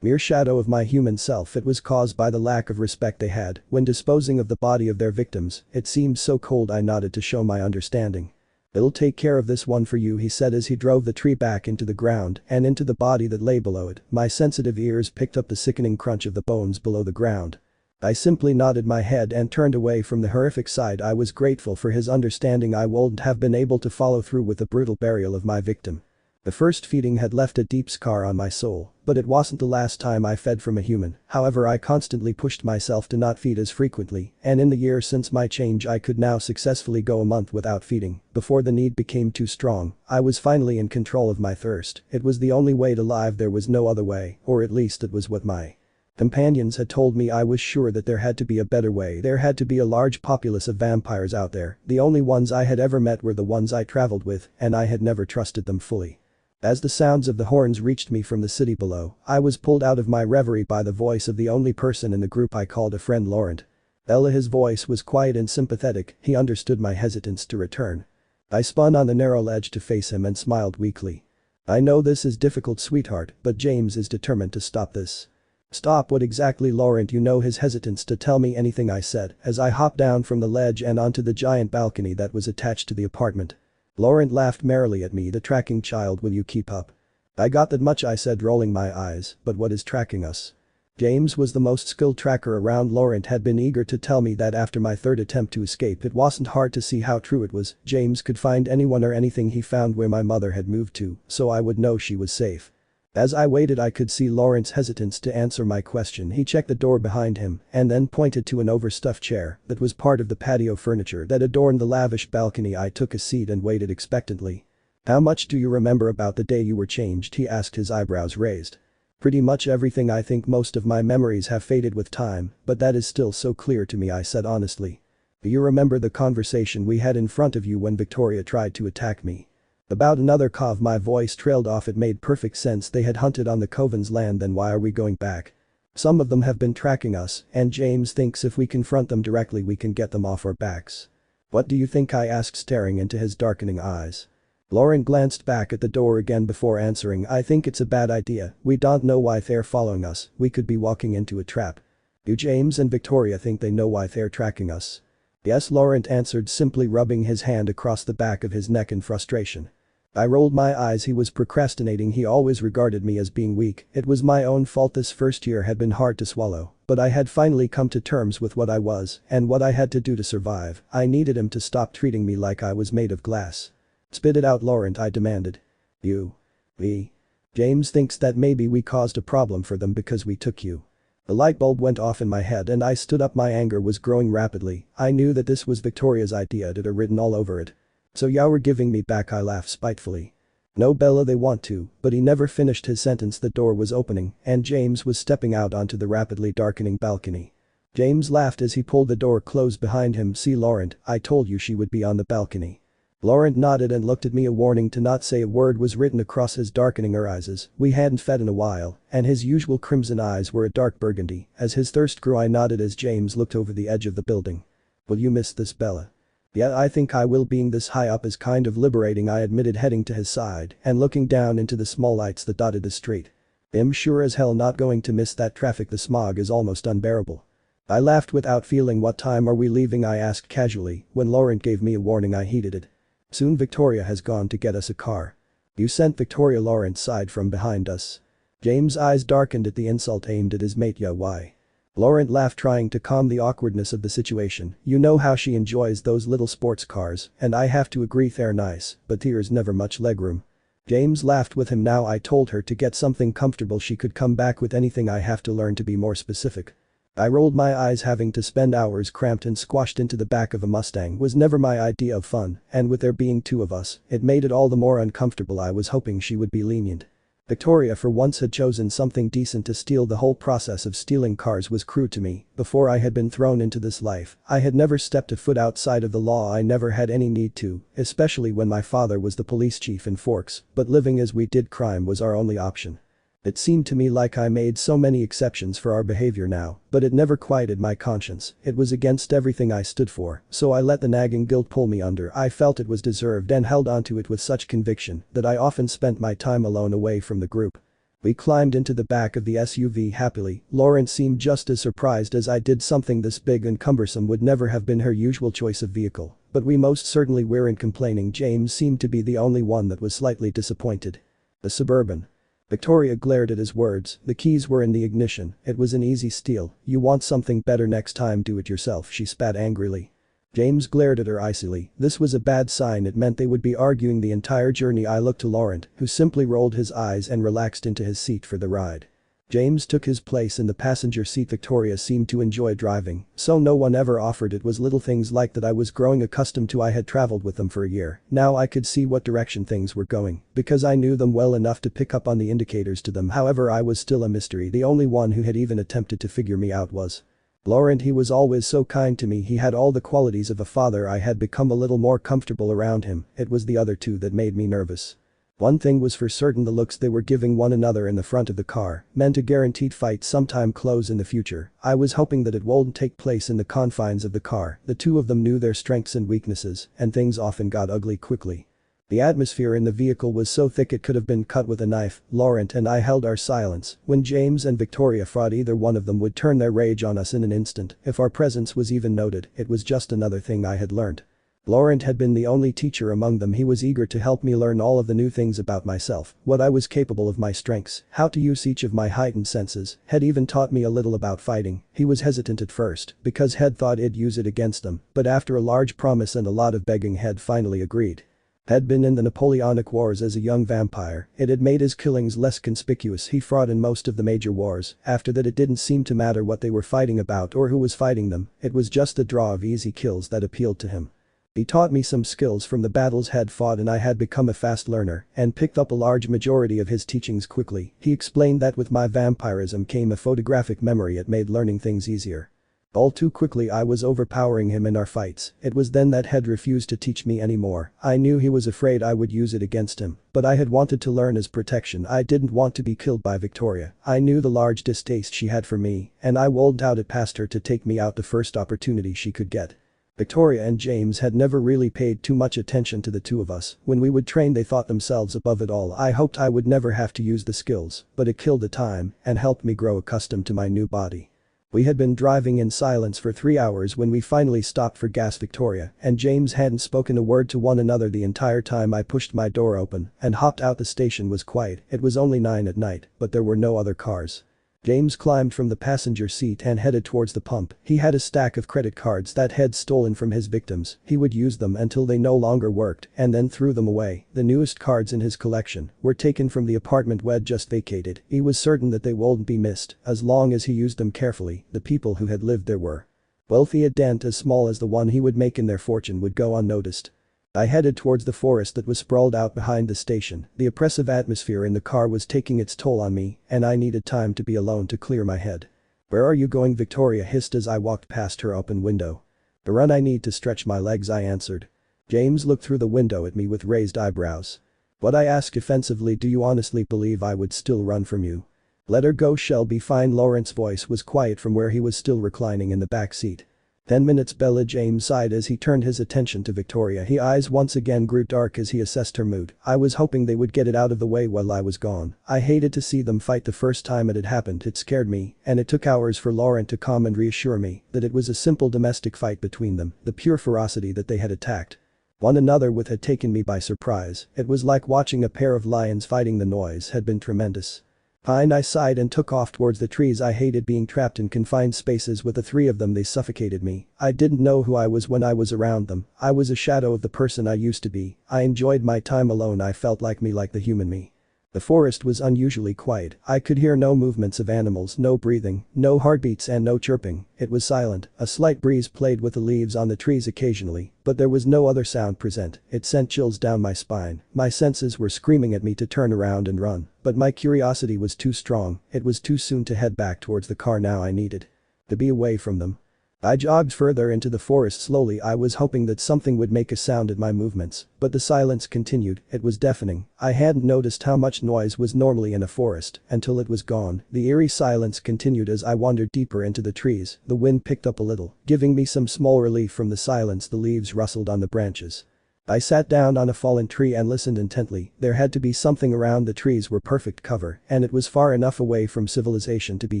Mere shadow of my human self, it was caused by the lack of respect they had when disposing of the body of their victims. It seemed so cold. I nodded to show my understanding. "It'll take care of this one for you," he said as he drove the tree back into the ground and into the body that lay below it. My sensitive ears picked up the sickening crunch of the bones below the ground. I simply nodded my head and turned away from the horrific sight. I was grateful for his understanding. I wouldn't have been able to follow through with the brutal burial of my victim. The first feeding had left a deep scar on my soul, but it wasn't the last time I fed from a human. However, I constantly pushed myself to not feed as frequently, and in the year since my change I could now successfully go a month without feeding. Before the need became too strong, I was finally in control of my thirst. It was the only way to live. There was no other way, or at least it was what my companions had told me. I was sure that there had to be a better way. There had to be a large populace of vampires out there. The only ones I had ever met were the ones I traveled with, and I had never trusted them fully. As the sounds of the horns reached me from the city below, I was pulled out of my reverie by the voice of the only person in the group I called a friend, Laurent. Ella, his voice was quiet and sympathetic. He understood my hesitance to return. I spun on the narrow ledge to face him and smiled weakly. "I know this is difficult, sweetheart, but James is determined to stop this." "Stop what exactly, Laurent?" "You know his hesitance to tell me anything," I said as I hopped down from the ledge and onto the giant balcony that was attached to the apartment. Laurent laughed merrily at me. "The tracking, child, will you keep up?" "I got that much," I said, rolling my eyes. "But what is tracking us?" James was the most skilled tracker around. Laurent had been eager to tell me that after my third attempt to escape. It wasn't hard to see how true it was. James could find anyone or anything he found where my mother had moved to, so I would know she was safe. As I waited, I could see Laurent's hesitance to answer my question. He checked the door behind him and then pointed to an overstuffed chair that was part of the patio furniture that adorned the lavish balcony. I took a seat and waited expectantly. "How much do you remember about the day you were changed?" he asked, his eyebrows raised. "Pretty much everything. I think most of my memories have faded with time, but that is still so clear to me," I said honestly. "Do you remember the conversation we had in front of you when Victoria tried to attack me?" About another cough, my voice trailed off. It made perfect sense. They had hunted on the Coven's land. Then why are we going back? Some of them have been tracking us, and James thinks if we confront them directly we can get them off our backs. "What do you think?" I asked, staring into his darkening eyes. Laurent glanced back at the door again before answering. "I think it's a bad idea. We don't know why they're following us. We could be walking into a trap." "Do James and Victoria think they know why they're tracking us?" "Yes," Laurent answered, simply rubbing his hand across the back of his neck in frustration. I rolled my eyes. He was procrastinating. He always regarded me as being weak. It was my own fault. This first year had been hard to swallow, but I had finally come to terms with what I was and what I had to do to survive. I needed him to stop treating me like I was made of glass. "Spit it out, Laurent," I demanded. We. James thinks that maybe we caused a problem for them because we took you." The light bulb went off in my head and I stood up. My anger was growing rapidly. I knew that this was Victoria's idea. It had written all over it. "So you're giving me back?" I laughed spitefully. "No, Bella, they want to," but he never finished his sentence. The door was opening and James was stepping out onto the rapidly darkening balcony. James laughed as he pulled the door closed behind him. "See, Laurent, I told you she would be on the balcony." Laurent nodded and looked at me. A warning to not say a word was written across his darkening eyes. We hadn't fed in a while, and his usual crimson eyes were a dark burgundy. As his thirst grew, I nodded as James looked over the edge of the building. "Will you miss this, Bella?" "Yeah, I think I will. Being this high up is kind of liberating," I admitted, heading to his side and looking down into the small lights that dotted the street. "I'm sure as hell not going to miss that traffic. The smog is almost unbearable." I laughed without feeling. "What time are we leaving?" I asked casually. When Laurent gave me a warning, I heeded it. "Soon. Victoria has gone to get us a car." "You sent Victoria?" Laurent sighed from behind us. James' eyes darkened at the insult aimed at his mate. "Yeah, why?" Laurent laughed, trying to calm the awkwardness of the situation. "You know how she enjoys those little sports cars, and I have to agree they're nice, but there's never much legroom." James laughed with him. "Now I told her to get something comfortable. She could come back with anything. I have to learn to be more specific." I rolled my eyes. Having to spend hours cramped and squashed into the back of a Mustang was never my idea of fun, and with there being two of us, it made it all the more uncomfortable. I was hoping she would be lenient. Victoria for once had chosen something decent to steal. The whole process of stealing cars was cruel to me. Before I had been thrown into this life, I had never stepped a foot outside of the law. I never had any need to, especially when my father was the police chief in Forks, but living as we did, crime was our only option. It seemed to me like I made so many exceptions for our behavior now, but it never quieted my conscience. It was against everything I stood for, so I let the nagging guilt pull me under. I felt it was deserved and held onto it with such conviction that I often spent my time alone away from the group. We climbed into the back of the SUV happily. Lauren seemed just as surprised as I did. Something this big and cumbersome would never have been her usual choice of vehicle, but we most certainly weren't complaining. James seemed to be the only one that was slightly disappointed. The Suburban. Victoria glared at his words. The keys were in the ignition. It was an easy steal. You want something better next time, do it yourself, she spat angrily. James glared at her icily. This was a bad sign. It meant they would be arguing the entire journey. I looked to Laurent, who simply rolled his eyes and relaxed into his seat for the ride. James took his place in the passenger seat. Victoria seemed to enjoy driving, so no one ever offered. It was little things like that I was growing accustomed to. I had traveled with them for a year. Now I could see what direction things were going, because I knew them well enough to pick up on the indicators to them. However, I was still a mystery. The only one who had even attempted to figure me out was Laurent. He was always so kind to me. He had all the qualities of a father. I had become a little more comfortable around him. It was the other two that made me nervous. One thing was for certain: the looks they were giving one another in the front of the car meant a guaranteed fight sometime close in the future. I was hoping that it wouldn't take place in the confines of the car. The two of them knew their strengths and weaknesses, and things often got ugly quickly. The atmosphere in the vehicle was so thick it could have been cut with a knife. Laurent and I held our silence. When James and Victoria fought, either one of them would turn their rage on us in an instant. If our presence was even noted, it was just another thing I had learned. Laurent had been the only teacher among them. He was eager to help me learn all of the new things about myself, what I was capable of, my strengths, how to use each of my heightened senses. Had even taught me a little about fighting. He was hesitant at first, because Head thought he'd use it against them, but after a large promise and a lot of begging, Head finally agreed. Had been in the Napoleonic Wars as a young vampire. It had made his killings less conspicuous. He fought in most of the major wars. After that, it didn't seem to matter what they were fighting about or who was fighting them. It was just the draw of easy kills that appealed to him. He taught me some skills from the battles Head fought, and I had become a fast learner and picked up a large majority of his teachings quickly. He explained that with my vampirism came a photographic memory. It made learning things easier. All too quickly I was overpowering him in our fights. It was then that Head refused to teach me anymore. I knew he was afraid I would use it against him, but I had wanted to learn as protection. I didn't want to be killed by Victoria. I knew the large distaste she had for me, and I wouldn't doubt it past her to take me out the first opportunity she could get. Victoria and James had never really paid too much attention to the two of us. When we would train, they thought themselves above it all. I hoped I would never have to use the skills, but it killed the time and helped me grow accustomed to my new body. We had been driving in silence for 3 hours when we finally stopped for gas. Victoria and James hadn't spoken a word to one another the entire time. I pushed my door open and hopped out. The station was quiet. It was only 9 at night, but there were no other cars. James climbed from the passenger seat and headed towards the pump. He had a stack of credit cards that Head stolen from his victims. He would use them until they no longer worked and then threw them away. The newest cards in his collection were taken from the apartment Wed just vacated. He was certain that they wouldn't be missed as long as he used them carefully. The people who had lived there were wealthy. A dent as small as the one he would make in their fortune would go unnoticed. I headed towards the forest that was sprawled out behind the station. The oppressive atmosphere in the car was taking its toll on me, and I needed time to be alone to clear my head. "Where are you going?" Victoria hissed as I walked past her open window. "To run. I need to stretch my legs," I answered. James looked through the window at me with raised eyebrows. "What?" I asked offensively. "Do you honestly believe I would still run from you?" "Let her go. She'll be fine." Laurent's voice was quiet from where he was still reclining in the back seat. 10 minutes. Bella. James sighed as he turned his attention to Victoria. His eyes once again grew dark as he assessed her mood. I was hoping they would get it out of the way while I was gone. I hated to see them fight the first time it had happened. It scared me, and it took hours for Laurent to come and reassure me that it was a simple domestic fight between them. The pure ferocity that they had attacked one another with had taken me by surprise. It was like watching a pair of lions fighting. The noise had been tremendous. Fine, I sighed and took off towards the trees. I hated being trapped in confined spaces with the three of them. They suffocated me. I didn't know who I was when I was around them. I was a shadow of the person I used to be. I enjoyed my time alone. I felt like me, like the human me. The forest was unusually quiet. I could hear no movements of animals, no breathing, no heartbeats and no chirping. It was silent. A slight breeze played with the leaves on the trees occasionally, but there was no other sound present. It sent chills down my spine. My senses were screaming at me to turn around and run, but my curiosity was too strong. It was too soon to head back towards the car now. I needed to be away from them. I jogged further into the forest slowly. I was hoping that something would make a sound at my movements, but the silence continued. It was deafening. I hadn't noticed how much noise was normally in a forest until it was gone. The eerie silence continued as I wandered deeper into the trees. The wind picked up a little, giving me some small relief from the silence. The leaves rustled on the branches. I sat down on a fallen tree and listened intently. There had to be something around. The trees were perfect cover, and it was far enough away from civilization to be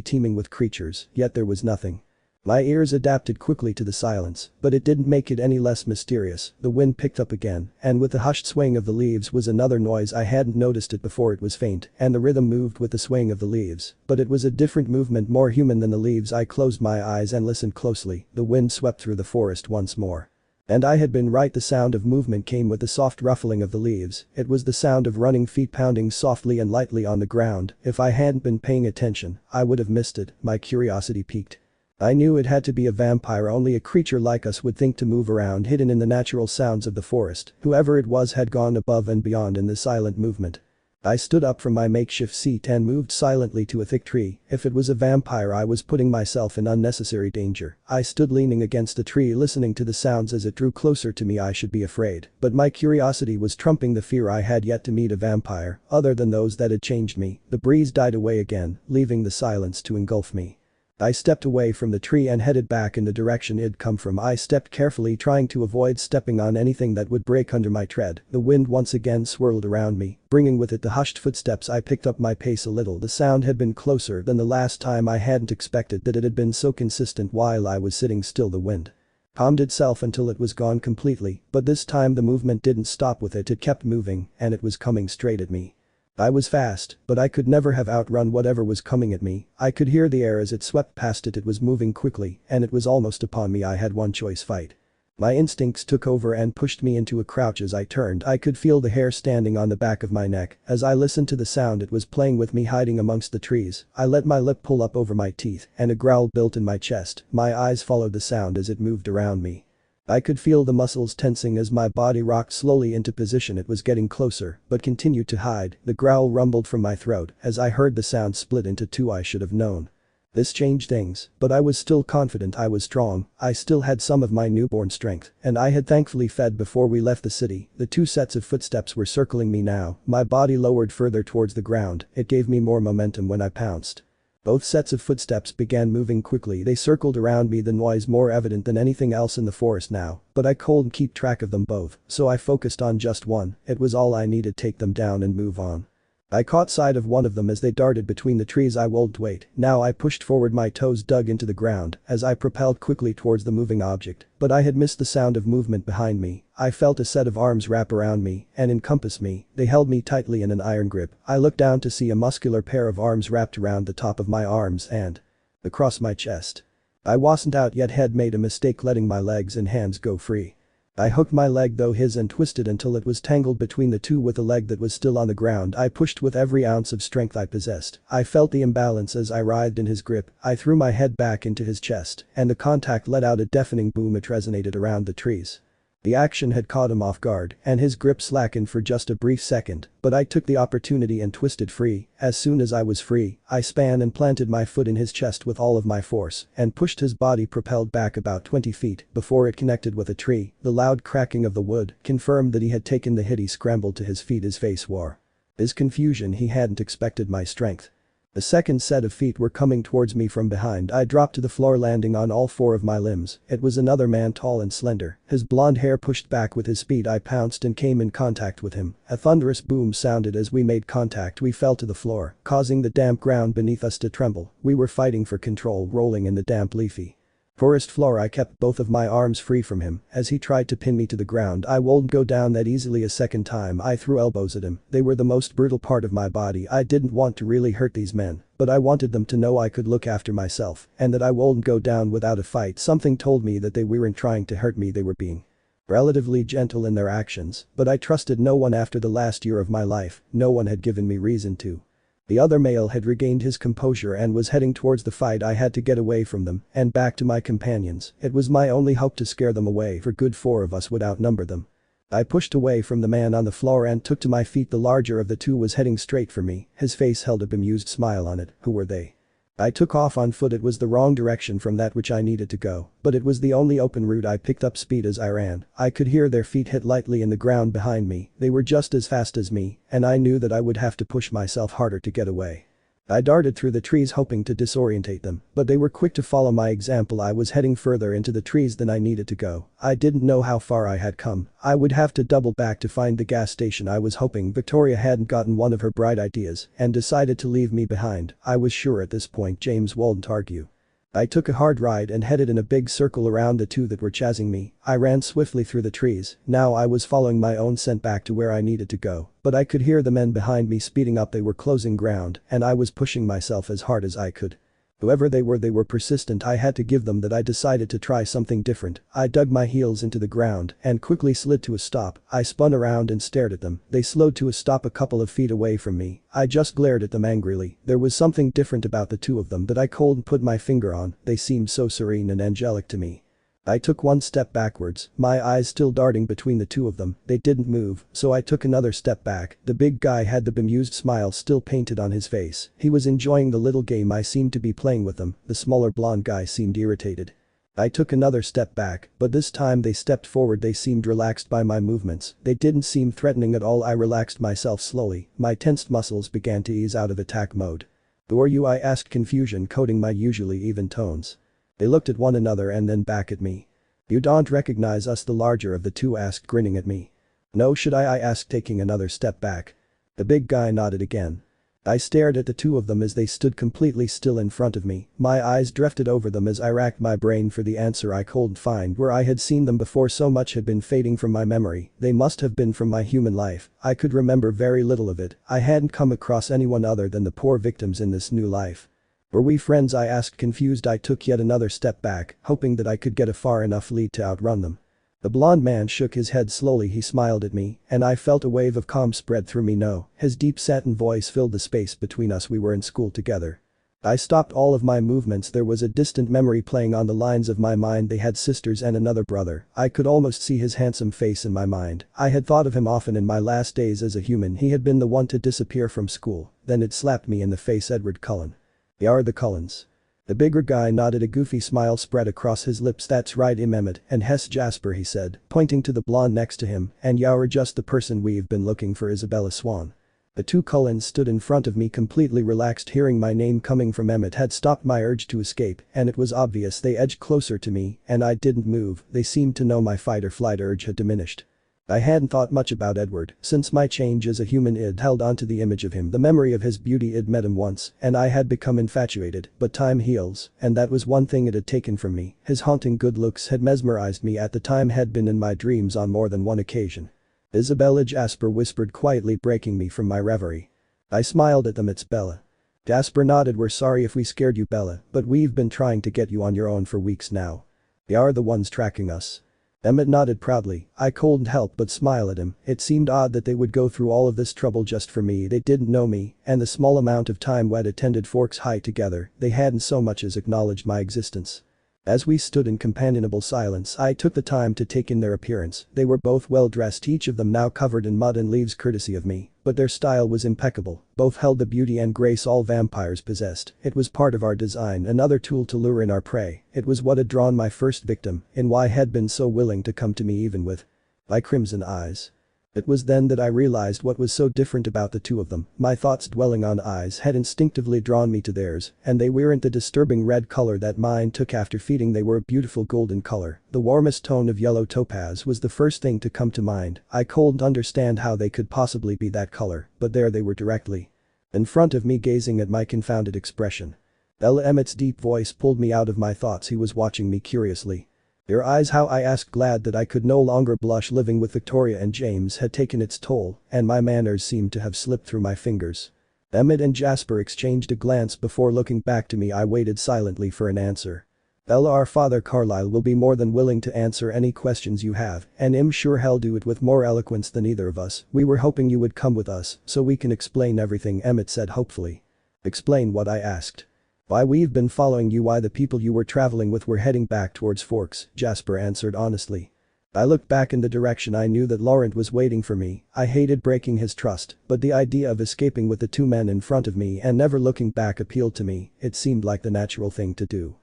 teeming with creatures, yet there was nothing. My ears adapted quickly to the silence, but it didn't make it any less mysterious. The wind picked up again, and with the hushed swaying of the leaves was another noise. I hadn't noticed it before. It was faint, and the rhythm moved with the swaying of the leaves, but it was a different movement, more human than the leaves. I closed my eyes and listened closely. The wind swept through the forest once more. And I had been right. The sound of movement came with the soft ruffling of the leaves. It was the sound of running feet pounding softly and lightly on the ground. If I hadn't been paying attention, I would have missed it. My curiosity piqued. I knew it had to be a vampire. Only a creature like us would think to move around hidden in the natural sounds of the forest. Whoever it was had gone above and beyond in the silent movement. I stood up from my makeshift seat and moved silently to a thick tree. If it was a vampire, I was putting myself in unnecessary danger. I stood leaning against the tree, listening to the sounds as it drew closer to me. I should be afraid, but my curiosity was trumping the fear. I had yet to meet a vampire, other than those that had changed me. The breeze died away again, leaving the silence to engulf me. I stepped away from the tree and headed back in the direction it'd come from. I stepped carefully, trying to avoid stepping on anything that would break under my tread. The wind once again swirled around me, bringing with it the hushed footsteps. I picked up my pace a little. The sound had been closer than the last time. I hadn't expected that it had been so consistent while I was sitting still. The wind calmed itself until it was gone completely, but this time the movement didn't stop with it. It kept moving, and it was coming straight at me. I was fast, but I could never have outrun whatever was coming at me. I could hear the air as it swept past it. It was moving quickly, and it was almost upon me. I had one choice: fight. My instincts took over and pushed me into a crouch. As I turned, I could feel the hair standing on the back of my neck. As I listened to the sound, it was playing with me, hiding amongst the trees. I let my lip pull up over my teeth, and a growl built in my chest. My eyes followed the sound as it moved around me. I could feel the muscles tensing as my body rocked slowly into position. It was getting closer, but continued to hide. The growl rumbled from my throat as I heard the sound split into two. I should have known. This changed things, but I was still confident. I was strong. I still had some of my newborn strength, and I had thankfully fed before we left the city. The two sets of footsteps were circling me now. My body lowered further towards the ground. It gave me more momentum when I pounced. Both sets of footsteps began moving quickly. They circled around me, the noise more evident than anything else in the forest now, but I couldn't keep track of them both, so I focused on just one. It was all I needed. Take them down and move on. I caught sight of one of them as they darted between the trees. I wouldn't wait. Now I pushed forward, my toes dug into the ground as I propelled quickly towards the moving object, but I had missed the sound of movement behind me. I felt a set of arms wrap around me and encompass me. They held me tightly in an iron grip. I looked down to see a muscular pair of arms wrapped around the top of my arms and across my chest. I wasn't out yet, had made a mistake letting my legs and hands go free. I hooked my leg through his and twisted until it was tangled between the two. With the leg that was still on the ground, I pushed with every ounce of strength I possessed. I felt the imbalance as I writhed in his grip. I threw my head back into his chest, and the contact let out a deafening boom. It resonated around the trees. The action had caught him off guard, and his grip slackened for just a brief second, but I took the opportunity and twisted free. As soon as I was free, I span and planted my foot in his chest with all of my force and pushed his body, propelled back about 20 feet before it connected with a tree. The loud cracking of the wood confirmed that he had taken the hit. He scrambled to his feet, his face wore his confusion. He hadn't expected my strength. The second set of feet were coming towards me from behind. I dropped to the floor, landing on all four of my limbs. It was another man, tall and slender, his blonde hair pushed back with his speed. I pounced and came in contact with him. A thunderous boom sounded as we made contact. We fell to the floor, causing the damp ground beneath us to tremble. We were fighting for control, rolling in the damp, leafy forest floor. I kept both of my arms free from him as he tried to pin me to the ground. I wouldn't go down that easily a second time. I threw elbows at him. They were the most brutal part of my body. I didn't want to really hurt these men, but I wanted them to know I could look after myself and that I wouldn't go down without a fight. Something told me that they weren't trying to hurt me. They were being relatively gentle in their actions, but I trusted no one after the last year of my life. No one had given me reason to. The other male had regained his composure and was heading towards the fight. I had to get away from them and back to my companions. It was my only hope to scare them away, for good four of us would outnumber them. I pushed away from the man on the floor and took to my feet. The larger of the two was heading straight for me. His face held a bemused smile on it. Who were they? I took off on foot. It was the wrong direction from that which I needed to go, but it was the only open route. I picked up speed as I ran. I could hear their feet hit lightly in the ground behind me. They were just as fast as me, and I knew that I would have to push myself harder to get away. I darted through the trees hoping to disorientate them, but they were quick to follow my example. I was heading further into the trees than I needed to go. I didn't know how far I had come. I would have to double back to find the gas station. I was hoping Victoria hadn't gotten one of her bright ideas and decided to leave me behind. I was sure at this point James wouldn't argue. I took a hard right and headed in a big circle around the two that were chasing me. I ran swiftly through the trees. Now I was following my own scent back to where I needed to go, but I could hear the men behind me speeding up. They were closing ground, and I was pushing myself as hard as I could. Whoever they were persistent. I had to give them that. I decided to try something different. I dug my heels into the ground and quickly slid to a stop. I spun around and stared at them. They slowed to a stop a couple of feet away from me. I just glared at them angrily. There was something different about the two of them that I couldn't put my finger on. They seemed so serene and angelic to me. I took one step backwards, my eyes still darting between the two of them. They didn't move, so I took another step back. The big guy had the bemused smile still painted on his face. He was enjoying the little game I seemed to be playing with them. The smaller blonde guy seemed irritated. I took another step back, but this time they stepped forward. They seemed relaxed by my movements. They didn't seem threatening at all. I relaxed myself slowly. My tensed muscles began to ease out of attack mode. "Who are you?" I asked, confusion coating my usually even tones. They looked at one another and then back at me. "You don't recognize us?" the larger of the two asked, grinning at me. "No, should I asked, taking another step back. The big guy nodded again. I stared at the two of them as they stood completely still in front of me. My eyes drifted over them as I racked my brain for the answer. I couldn't find where I had seen them before. So much had been fading from my memory. They must have been from my human life. I could remember very little of it. I hadn't come across anyone other than the poor victims in this new life. "Were we friends?" I asked, confused. I took yet another step back, hoping that I could get a far enough lead to outrun them. The blond man shook his head slowly. He smiled at me, and I felt a wave of calm spread through me. "No." His deep satin voice filled the space between us. "We were in school together." I stopped all of my movements. There was a distant memory playing on the lines of my mind. They had sisters and another brother. I could almost see his handsome face in my mind. I had thought of him often in my last days as a human. He had been the one to disappear from school. Then it slapped me in the face. Edward Cullen. "They are the Cullens." The bigger guy nodded. A goofy smile spread across his lips. "That's right, Emmett and Hess Jasper," he said, pointing to the blonde next to him, "and you're just the person we've been looking for, Isabella Swan." The two Cullens stood in front of me completely relaxed. Hearing my name coming from Emmett had stopped my urge to escape, and it was obvious. They edged closer to me, and I didn't move. They seemed to know my fight or flight urge had diminished. I hadn't thought much about Edward. Since my change as a human, I'd held onto the image of him, the memory of his beauty. I'd met him once, and I had become infatuated, but time heals, and that was one thing it had taken from me. His haunting good looks had mesmerized me at the time, had been in my dreams on more than one occasion. "Isabella," Jasper whispered quietly, breaking me from my reverie. I smiled at them. "It's Bella." Jasper nodded. "We're sorry if we scared you, Bella, but we've been trying to get you on your own for weeks now. They are the ones tracking us." Emmett nodded proudly. I couldn't help but smile at him. It seemed odd that they would go through all of this trouble just for me. They didn't know me, and the small amount of time we'd attended Forks High together, they hadn't so much as acknowledged my existence. As we stood in companionable silence, I took the time to take in their appearance. They were both well dressed, each of them now covered in mud and leaves courtesy of me, but their style was impeccable. Both held the beauty and grace all vampires possessed. It was part of our design, another tool to lure in our prey. It was what had drawn my first victim, and why had been so willing to come to me even with my crimson eyes. It was then that I realized what was so different about the two of them. My thoughts dwelling on eyes had instinctively drawn me to theirs, and they weren't the disturbing red color that mine took after feeding. They were a beautiful golden color. The warmest tone of yellow topaz was the first thing to come to mind. I couldn't understand how they could possibly be that color, but there they were directly in front of me, gazing at my confounded expression. Bella. Emmett's deep voice pulled me out of my thoughts. He was watching me curiously. "Your eyes?" How? I asked, glad that I could no longer blush. Living with Victoria and James had taken its toll, and my manners seemed to have slipped through my fingers. Emmett and Jasper exchanged a glance before looking back to me. I waited silently for an answer. "Bella, our father Carlyle will be more than willing to answer any questions you have, and I'm sure he'll do it with more eloquence than either of us. We were hoping you would come with us, so we can explain everything," Emmett said hopefully. "Explain what?" I asked. "Why we've been following you, why the people you were traveling with were heading back towards Forks," Jasper answered honestly. I looked back in the direction. I knew that Laurent was waiting for me. I hated breaking his trust, but the idea of escaping with the two men in front of me and never looking back appealed to me. It seemed like the natural thing to do.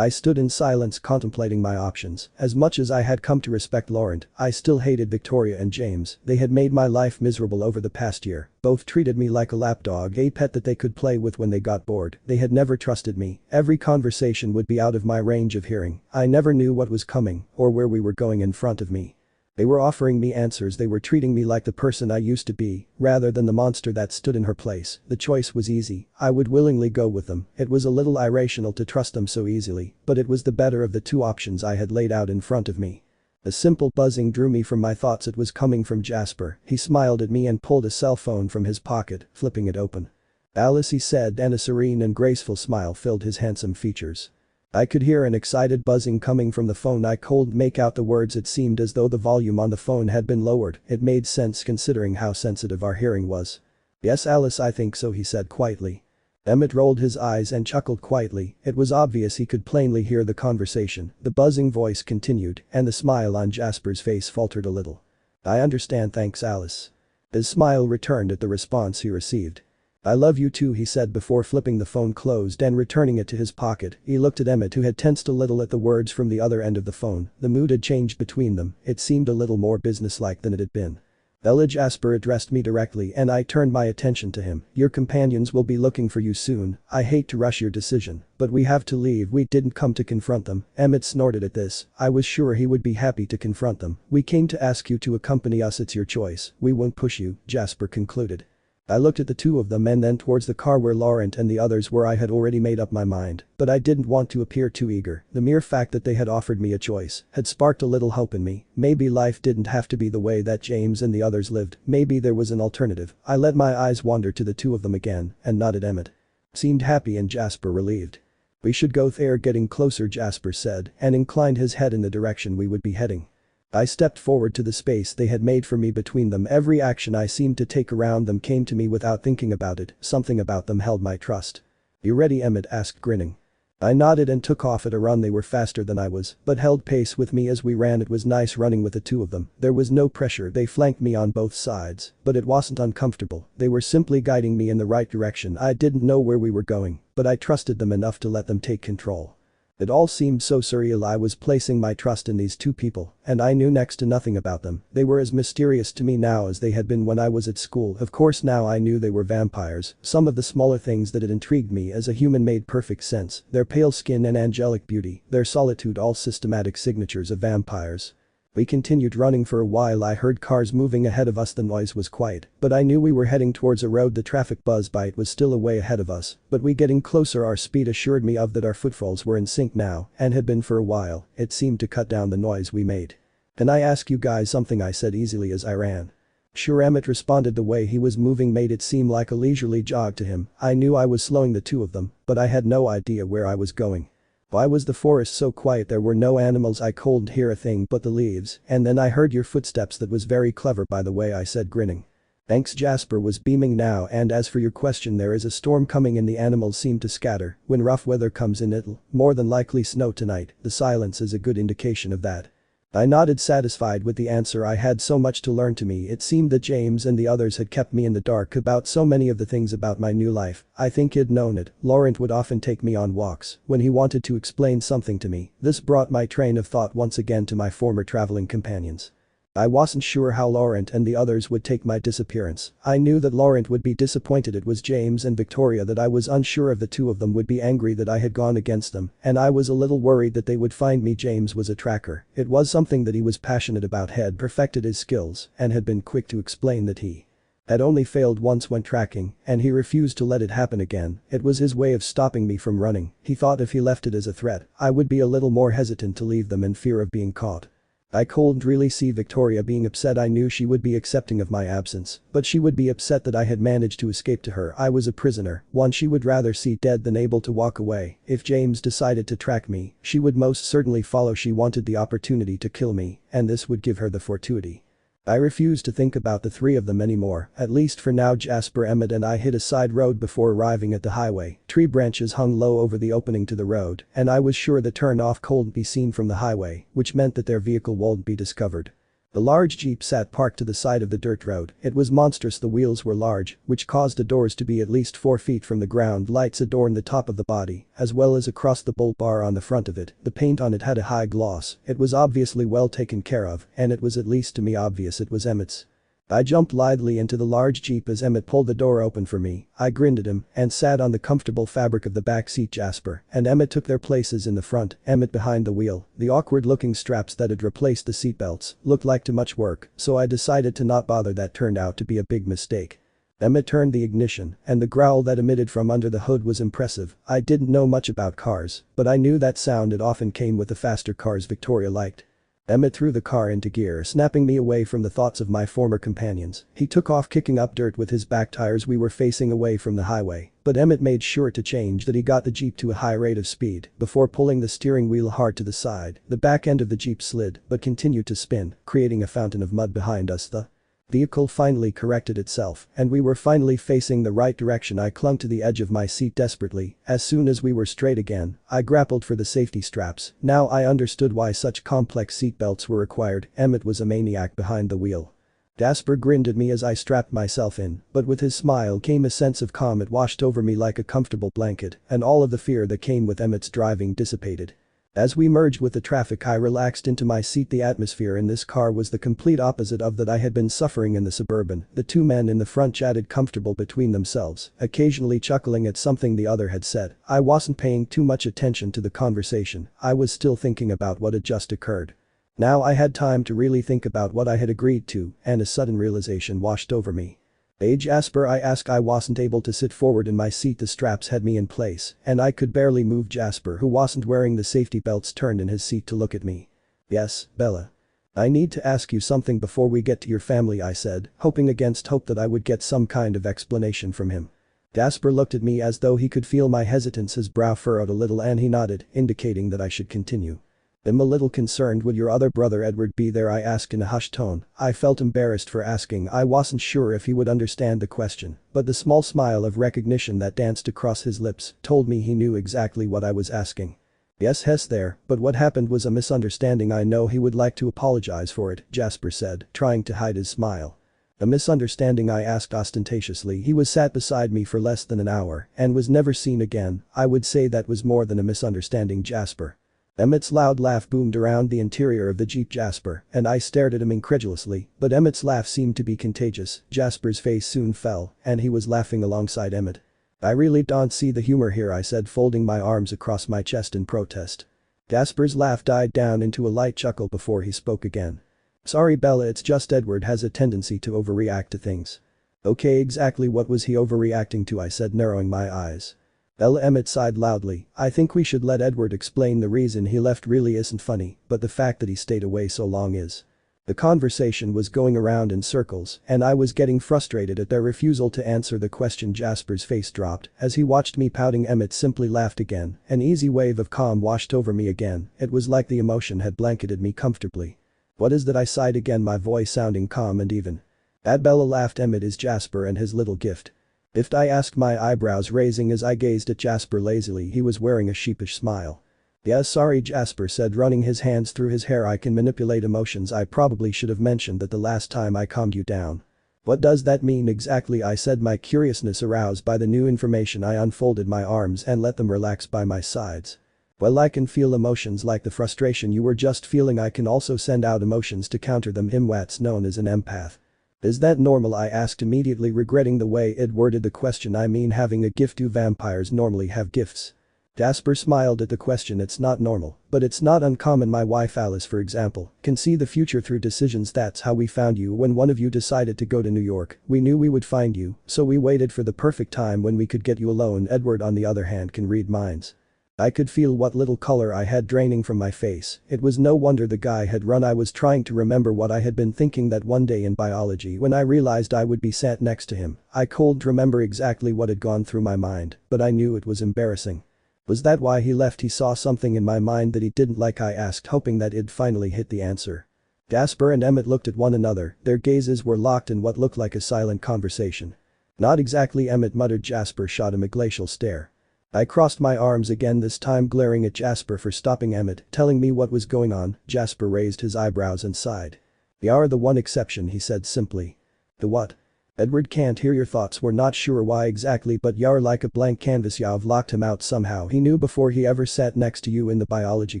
I stood in silence contemplating my options. As much as I had come to respect Laurent, I still hated Victoria and James. They had made my life miserable over the past year. Both treated me like a lapdog, a pet that they could play with when they got bored. They had never trusted me. Every conversation would be out of my range of hearing. I never knew what was coming or where we were going in front of me. They were offering me answers, they were treating me like the person I used to be, rather than the monster that stood in her place. The choice was easy. I would willingly go with them. It was a little irrational to trust them so easily, but it was the better of the two options I had laid out in front of me. A simple buzzing drew me from my thoughts. It was coming from Jasper. He smiled at me and pulled a cell phone from his pocket, flipping it open. "Alice," he said, and a serene and graceful smile filled his handsome features. I could hear an excited buzzing coming from the phone. I couldn't make out the words. It seemed as though the volume on the phone had been lowered. It made sense considering how sensitive our hearing was. "Yes, Alice, I think so," he said quietly. Emmett rolled his eyes and chuckled quietly. It was obvious he could plainly hear the conversation. The buzzing voice continued, and the smile on Jasper's face faltered a little. "I understand, thanks, Alice." His smile returned at the response he received. "I love you too," he said before flipping the phone closed and returning it to his pocket. He looked at Emmett, who had tensed a little at the words from the other end of the phone. The mood had changed between them. It seemed a little more businesslike than it had been. "Ella," Jasper addressed me directly and I turned my attention to him. "Your companions will be looking for you soon. I hate to rush your decision, but we have to leave. We didn't come to confront them." Emmett snorted at this. I was sure he would be happy to confront them. "We came to ask you to accompany us. It's your choice. We won't push you," Jasper concluded. I looked at the two of them and then towards the car where Laurent and the others were. I had already made up my mind, but I didn't want to appear too eager. The mere fact that they had offered me a choice had sparked a little hope in me. Maybe life didn't have to be the way that James and the others lived. Maybe there was an alternative. I let my eyes wander to the two of them again and nodded. Emmett seemed happy and Jasper relieved. "We should go there." "Getting closer," Jasper said and inclined his head in the direction we would be heading. I stepped forward to the space they had made for me between them. Every action I seemed to take around them came to me without thinking about it. Something about them held my trust. "You ready?" Emmett asked, grinning. I nodded and took off at a run. They were faster than I was, but held pace with me as we ran. It was nice running with the two of them. There was no pressure. They flanked me on both sides, but it wasn't uncomfortable. They were simply guiding me in the right direction. I didn't know where we were going, but I trusted them enough to let them take control. It all seemed so surreal. I was placing my trust in these two people, and I knew next to nothing about them. They were as mysterious to me now as they had been when I was at school. Of course now I knew they were vampires. Some of the smaller things that had intrigued me as a human made perfect sense. Their pale skin and angelic beauty, their solitude, all systematic signatures of vampires. We continued running for a while. I heard cars moving ahead of us. The noise was quiet, but I knew we were heading towards a road. The traffic buzzed by. It was still a way ahead of us, but we getting closer. Our speed assured me of that our footfalls were in sync now and had been for a while. It seemed to cut down the noise we made. "Can I ask you guys something?" I said easily as I ran. "Sure," Emmett responded. The way he was moving made it seem like a leisurely jog to him. I knew I was slowing the two of them, but I had no idea where I was going. Why was the forest so quiet? There were no animals. I couldn't hear a thing but the leaves, and then I heard your footsteps. That was very clever, by the way," I said, grinning. "Thanks." Jasper was beaming now. "And as for your question, there is a storm coming and the animals seem to scatter. When rough weather comes in, it'll more than likely snow tonight." The silence is a good indication of that. I nodded, satisfied with the answer. I had so much to learn. To me it seemed that James and the others had kept me in the dark about so many of the things about my new life. I think he'd known it. Laurent would often take me on walks when he wanted to explain something to me. This brought my train of thought once again to my former traveling companions. I wasn't sure how Laurent and the others would take my disappearance. I knew that Laurent would be disappointed. It was James and Victoria that I was unsure of. The two of them would be angry that I had gone against them, and I was a little worried that they would find me. James was a tracker. It was something that he was passionate about, had perfected his skills, and had been quick to explain that he had only failed once when tracking, and he refused to let it happen again. It was his way of stopping me from running. He thought if he left it as a threat, I would be a little more hesitant to leave them in fear of being caught. I couldn't really see Victoria being upset. I knew she would be accepting of my absence, but she would be upset that I had managed to escape. To her, I was a prisoner, one she would rather see dead than able to walk away. If James decided to track me, she would most certainly follow. She wanted the opportunity to kill me, and this would give her the fortuity. I refused to think about the three of them anymore, at least for now. Jasper, Emmett and I hit a side road before arriving at the highway. Tree branches hung low over the opening to the road, and I was sure the turn-off couldn't be seen from the highway, which meant that their vehicle wouldn't be discovered. The large jeep sat parked to the side of the dirt road. It was monstrous. The wheels were large, which caused the doors to be at least 4 feet from the ground. Lights adorned the top of the body, as well as across the bull bar on the front of it. The paint on it had a high gloss. It was obviously well taken care of, and it was at least to me obvious it was Emmett's. I jumped lithely into the large jeep as Emmett pulled the door open for me. I grinned at him and sat on the comfortable fabric of the back seat. Jasper and Emmett took their places in the front, Emmett behind the wheel. The awkward-looking straps that had replaced the seatbelts looked like too much work, so I decided to not bother. That turned out to be a big mistake. Emmett turned the ignition, and the growl that emitted from under the hood was impressive. I didn't know much about cars, but I knew that sound. It often came with the faster cars Victoria liked. Emmett threw the car into gear, snapping me away from the thoughts of my former companions. He took off kicking up dirt with his back tires. We were facing away from the highway, but Emmett made sure to change that. He got the jeep to a high rate of speed before pulling the steering wheel hard to the side. The back end of the jeep slid but continued to spin, creating a fountain of mud behind us. The vehicle finally corrected itself, and we were finally facing the right direction. I clung to the edge of my seat desperately. As soon as we were straight again, I grappled for the safety straps. Now I understood why such complex seatbelts were required. Emmett was a maniac behind the wheel. Jasper grinned at me as I strapped myself in, but with his smile came a sense of calm. It washed over me like a comfortable blanket, and all of the fear that came with Emmett's driving dissipated. As we merged with the traffic, I relaxed into my seat. The atmosphere in this car was the complete opposite of that I had been suffering in the Suburban. The two men in the front chatted comfortable between themselves, occasionally chuckling at something the other had said. I wasn't paying too much attention to the conversation. I was still thinking about what had just occurred. Now I had time to really think about what I had agreed to, and a sudden realization washed over me. "Hey Jasper," I asked. I wasn't able to sit forward in my seat. The straps had me in place, and I could barely move. Jasper, who wasn't wearing the safety belts, turned in his seat to look at me. "Yes, Bella. I need to ask you something before we get to your family," I said, hoping against hope that I would get some kind of explanation from him. Jasper looked at me as though he could feel my hesitance. His brow furrowed a little and he nodded, indicating that I should continue. "I'm a little concerned. Would your other brother Edward be there?" I asked in a hushed tone. I felt embarrassed for asking. I wasn't sure if he would understand the question, but the small smile of recognition that danced across his lips told me he knew exactly what I was asking. "Yes, he's there, but what happened was a misunderstanding. I know he would like to apologize for it," Jasper said, trying to hide his smile. "A misunderstanding?" I asked ostentatiously. "He was sat beside me for less than an hour and was never seen again." "I would say that was more than a misunderstanding, Jasper." Emmett's loud laugh boomed around the interior of the jeep. Jasper and I stared at him incredulously, but Emmett's laugh seemed to be contagious. Jasper's face soon fell, and he was laughing alongside Emmett. "I really don't see the humor here," I said, folding my arms across my chest in protest. Jasper's laugh died down into a light chuckle before he spoke again. "Sorry Bella, it's just Edward has a tendency to overreact to things." "Okay, exactly what was he overreacting to?" I said, narrowing my eyes. Bella. Emmett sighed loudly. "I think we should let Edward explain. The reason he left really isn't funny, but the fact that he stayed away so long is." The conversation was going around in circles, and I was getting frustrated at their refusal to answer the question. Jasper's face dropped as he watched me pouting. Emmett simply laughed again. An easy wave of calm washed over me again. It was like the emotion had blanketed me comfortably. "What is that?" I sighed again, my voice sounding calm and even. "That," Bella laughed, "Emmett is Jasper and his little gift." "If," I asked, my eyebrows raising as I gazed at Jasper lazily. He was wearing a sheepish smile. "Yeah, sorry," Jasper said, running his hands through his hair. "I can manipulate emotions. I probably should have mentioned that the last time I calmed you down." "What does that mean exactly?" I said, my curiousness aroused by the new information. I unfolded my arms and let them relax by my sides. "Well, I can feel emotions like the frustration you were just feeling. I can also send out emotions to counter them. I'm what's known as an empath." "Is that normal?" I asked, immediately regretting the way I'd worded the question. "I mean, having a gift. Do vampires normally have gifts?" Jasper smiled at the question. "It's not normal, but it's not uncommon. My wife Alice, for example, can see the future through decisions. That's how we found you. When one of you decided to go to New York, we knew we would find you, so we waited for the perfect time when we could get you alone." Edward, on the other hand, can read minds. I could feel what little color I had draining from my face. It was no wonder the guy had run. I was trying to remember what I had been thinking that one day in biology when I realized I would be sat next to him. I couldn't remember exactly what had gone through my mind, but I knew it was embarrassing. "Was that why he left?" "He saw something in my mind that he didn't like," I asked, hoping that it'd finally hit the answer. Jasper and Emmett looked at one another. Their gazes were locked in what looked like a silent conversation. "Not exactly," Emmett muttered. Jasper shot him a glacial stare. I crossed my arms again, this time glaring at Jasper for stopping Emmett, telling me what was going on. Jasper raised his eyebrows and sighed. "You're the one exception," he said simply. "The what?" "Edward can't hear your thoughts, we're not sure why exactly, but you're like a blank canvas, you've locked him out somehow. He knew before he ever sat next to you in the biology